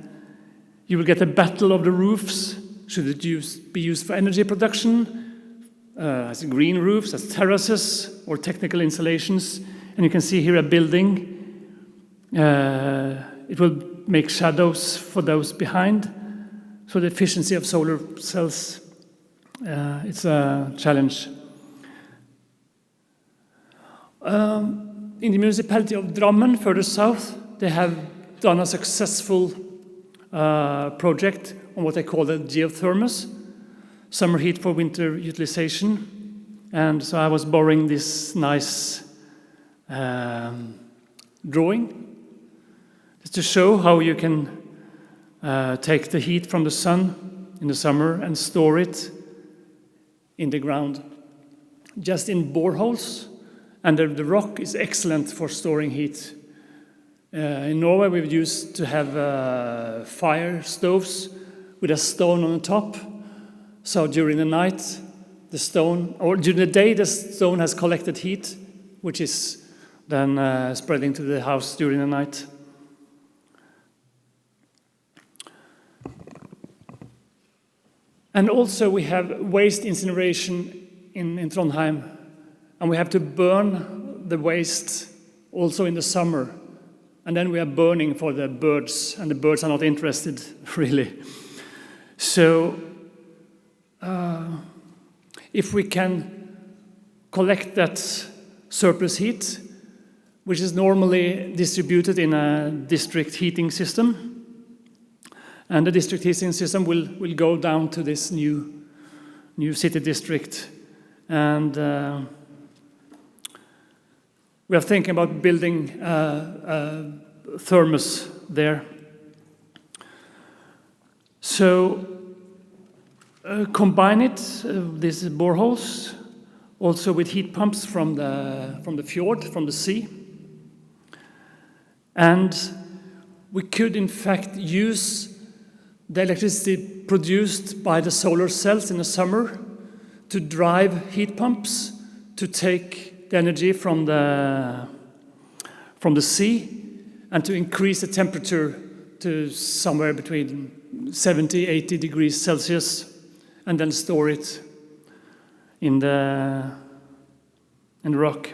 you will get a battle of the roofs. Should it be used for energy production, as green roofs, as terraces, or technical installations? And you can see here a building. It will make shadows for those behind. So the efficiency of solar cells, it's a challenge. In the municipality of Drammen, further south, they have done a successful project on what they call the geothermos, summer heat for winter utilization. And so I was borrowing this nice drawing just to show how you can take the heat from the sun in the summer and store it in the ground, just in boreholes. And the rock is excellent for storing heat. In Norway, we've used to have fire stoves with a stone on the top. So during the night, the stone, or during the day, the stone has collected heat, which is then spreading to the house during the night. And also we have waste incineration in Trondheim, and we have to burn the waste also in the summer. And then we are burning for the birds, and the birds are not interested, really. So if we can collect that surplus heat, which is normally distributed in a district heating system, and the district heating system will go down to this new city district. And we are thinking about building thermos there. So combine it, these boreholes, also with heat pumps from the fjord, from the sea. And we could in fact use the electricity produced by the solar cells in the summer to drive heat pumps to take the energy from the sea and to increase the temperature to somewhere between 70, 80 degrees Celsius, and then store it in the rock.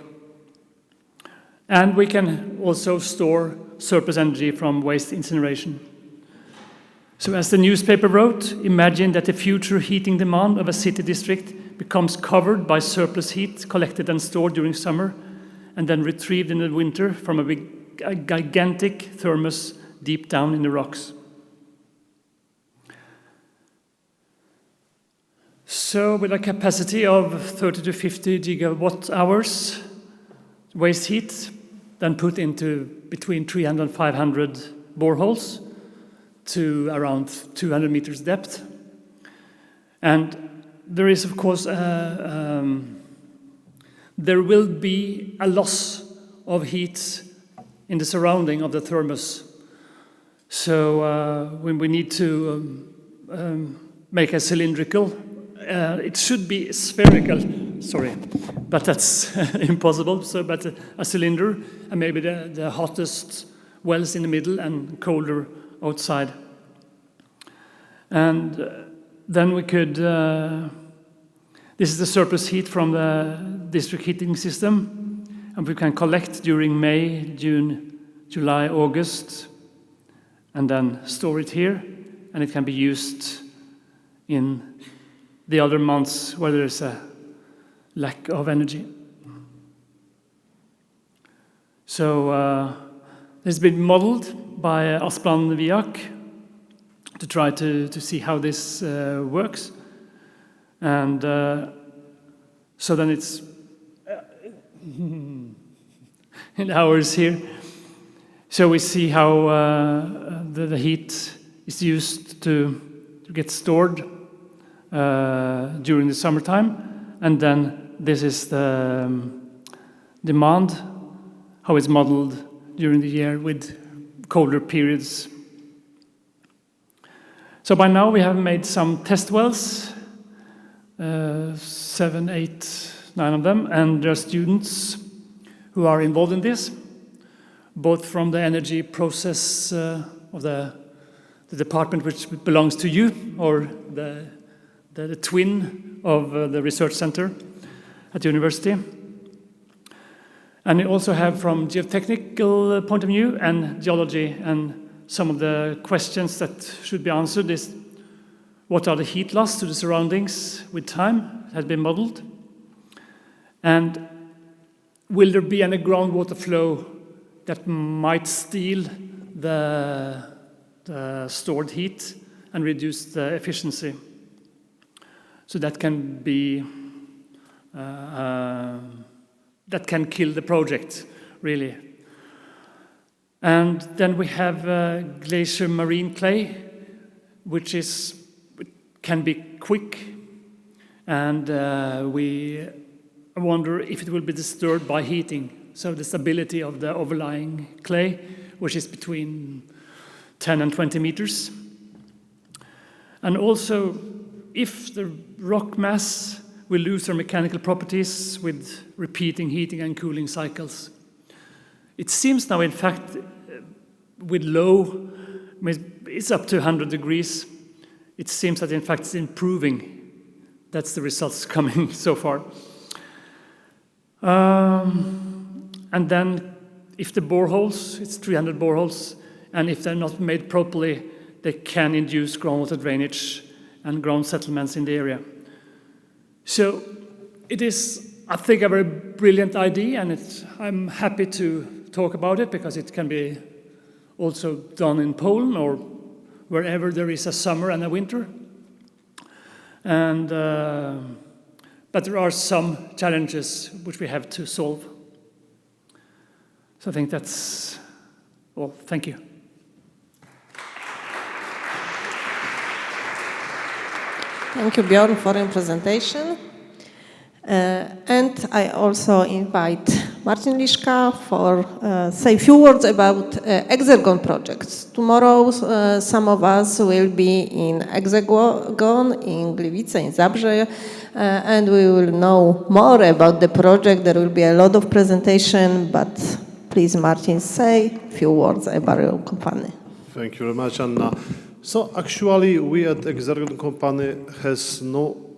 And we can also store surplus energy from waste incineration. So as the newspaper wrote, imagine that the future heating demand of a city district becomes covered by surplus heat collected and stored during summer and then retrieved in the winter from a gigantic thermos deep down in the rocks. So with a capacity of 30 to 50 gigawatt hours, waste heat then put into between 300 and 500 boreholes to around 200 meters depth. And there is, of course, there will be a loss of heat in the surrounding of the thermos. So when we need to make a cylindrical, it should be spherical, sorry, but that's impossible. So, but a cylinder, and maybe the hottest wells in the middle and colder outside. And then we could, this is the surplus heat from the district heating system, and we can collect during May, June, July, August, and then store it here, and it can be used in the other months where there is a lack of energy. So it's been modeled by Asbjørn Viak to try to see how this works. And so then it's in hours here. So we see how the heat is used to get stored during the summertime, and then this is the demand, how it's modeled during the year with colder periods. So by now we have made some test wells, 7, 8, 9 of them, and there are students who are involved in this, both from the energy process of the department which belongs to you, or the twin of the research center at the university. And we also have from geotechnical point of view and geology, and some of the questions that should be answered is, what are the heat loss to the surroundings with time? It has been modeled. And will there be any groundwater flow that might steal the stored heat and reduce the efficiency? So that can be, that can kill the project, really. And then we have glacier marine clay, which can be quick, and we wonder if it will be disturbed by heating. So the stability of the overlying clay, which is between 10 and 20 meters. And also, if the rock mass will lose their mechanical properties with repeating heating and cooling cycles. It seems now, in fact, with low, it's up to 100 degrees, it seems that in fact it's improving. That's the results coming so far. And then if the boreholes, it's 300 boreholes, and if they're not made properly, they can induce groundwater drainage and ground settlements in the area. So it is, I think, a very brilliant idea, and I'm happy to talk about it because it can be also done in Poland or wherever there is a summer and a winter. And, but there are some challenges which we have to solve. So I think that's all. Thank you. Thank you, Björn, for your presentation. And I also invite Marcin Liszka for say a few words about Hexagon projects. Tomorrow, some of us will be in Hexagon, in Gliwice, in Zabrze, and we will know more about the project. There will be a lot of presentation, but please, Marcin, say a few words about your company. Thank you very much, Anna. So actually, we at EnerGizerS company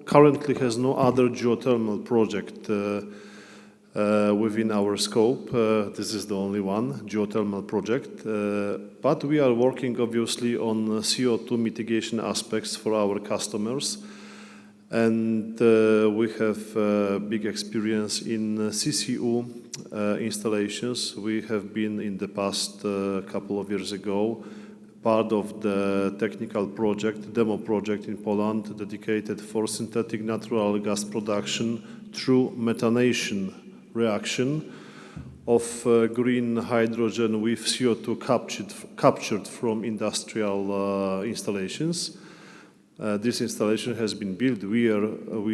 currently has no other geothermal project. within our scope. This is the only one, geothermal project. But we are working obviously on CO2 mitigation aspects for our customers. And we have big experience in CCU installations. We have been in the past couple of years ago part of the technical project, demo project in Poland dedicated for synthetic natural gas production through methanation reaction of green hydrogen with CO2 captured from industrial installations. This installation has been built. We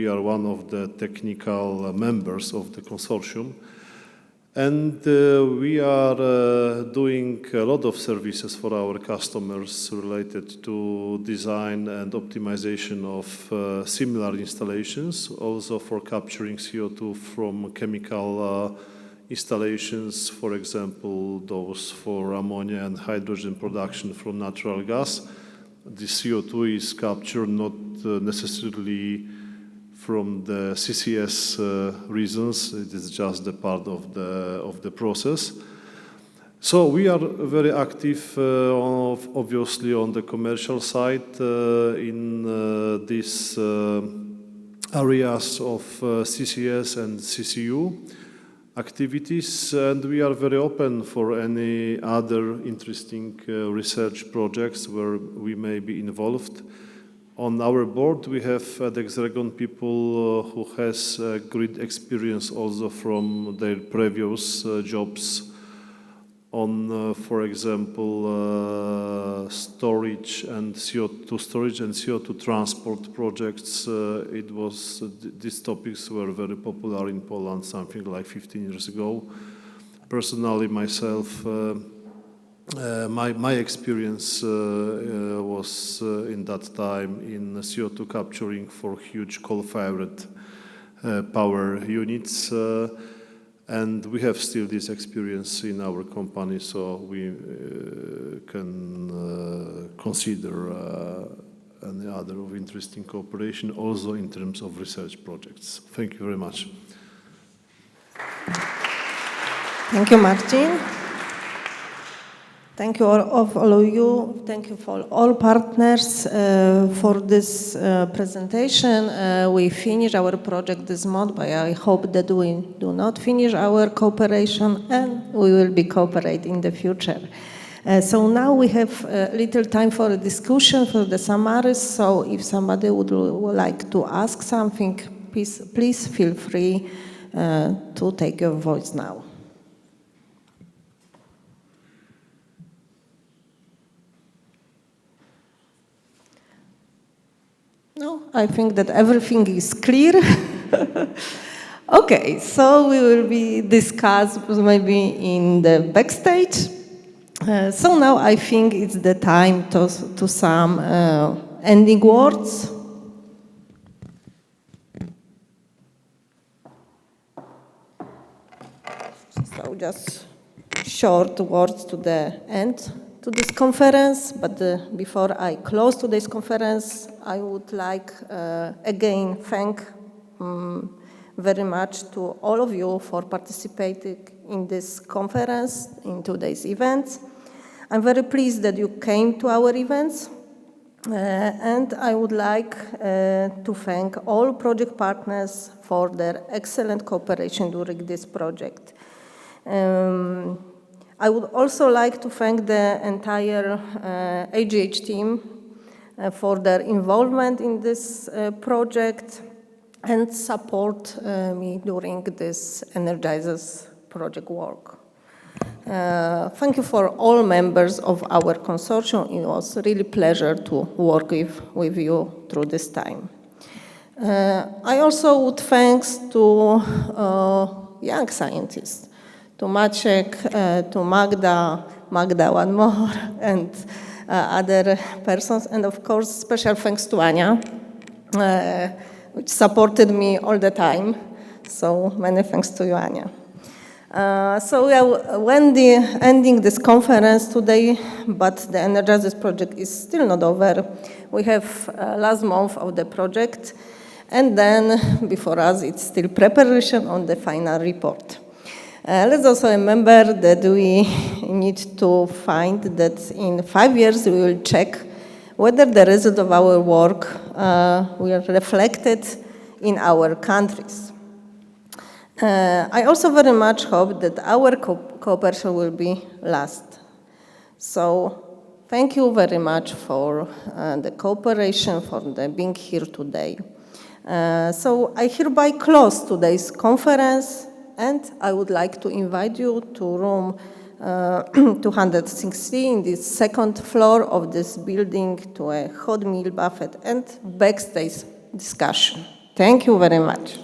are one of the technical members of the consortium. And we are doing a lot of services for our customers related to design and optimization of similar installations, also for capturing CO2 from chemical installations, for example, those for ammonia and hydrogen production from natural gas. The CO2 is captured not necessarily from the CCS reasons. It is just a part of the process. So we are very active, obviously, on the commercial side in these areas of CCS and CCU activities, and we are very open for any other interesting research projects where we may be involved. On our board, we have at Hexagon people who has great experience also from their previous jobs on, for example, storage and CO2 storage and CO2 transport projects. These topics were very popular in Poland something like 15 years ago. Personally, myself, my experience was in that time in CO2 capturing for huge coal-fired power units. And we have still this experience in our company, so we can consider any other of interesting cooperation, also in terms of research projects. Thank you very much. Thank you, Marcin. Thank you all of you. Thank you for all partners for this presentation. We finish our project this month, but I hope that we do not finish our cooperation and we will be cooperating in the future. So now we have a little time for a discussion for the summaries. So if somebody would like to ask something, please feel free to take your voice now. No, I think that everything is clear. Okay, so we will be discussed maybe in the backstage. So now I think it's the time to some ending words. So just short words to the end to this conference, but before I close today's conference, I would like again thank very much to all of you for participating in this conference, in today's events. I'm very pleased that you came to our events, and I would like to thank all project partners for their excellent cooperation during this project. I would also like to thank the entire AGH team for their involvement in this project and support me during this EnerGizerS project work. Thank you for all members of our consortium. It was really a pleasure to work with you through this time. I also would thanks to young scientists, to Maciek, to Magda one more, and other persons. And of course, special thanks to Ania, which supported me all the time. So many thanks to you, Ania. So we are ending this conference today, but the EnerGizerS project is still not over. We have last month of the project. And then, before us, it's still preparation on the final report. Let's also remember that we need to find that in 5 years we will check whether the result of our work will reflected in our countries. I also very much hope that our cooperation will be last. So thank you very much for the cooperation, for the being here today. So I hereby close today's conference, and I would like to invite you to room 260 in the second floor of this building to a hot meal buffet and backstage discussion. Thank you very much.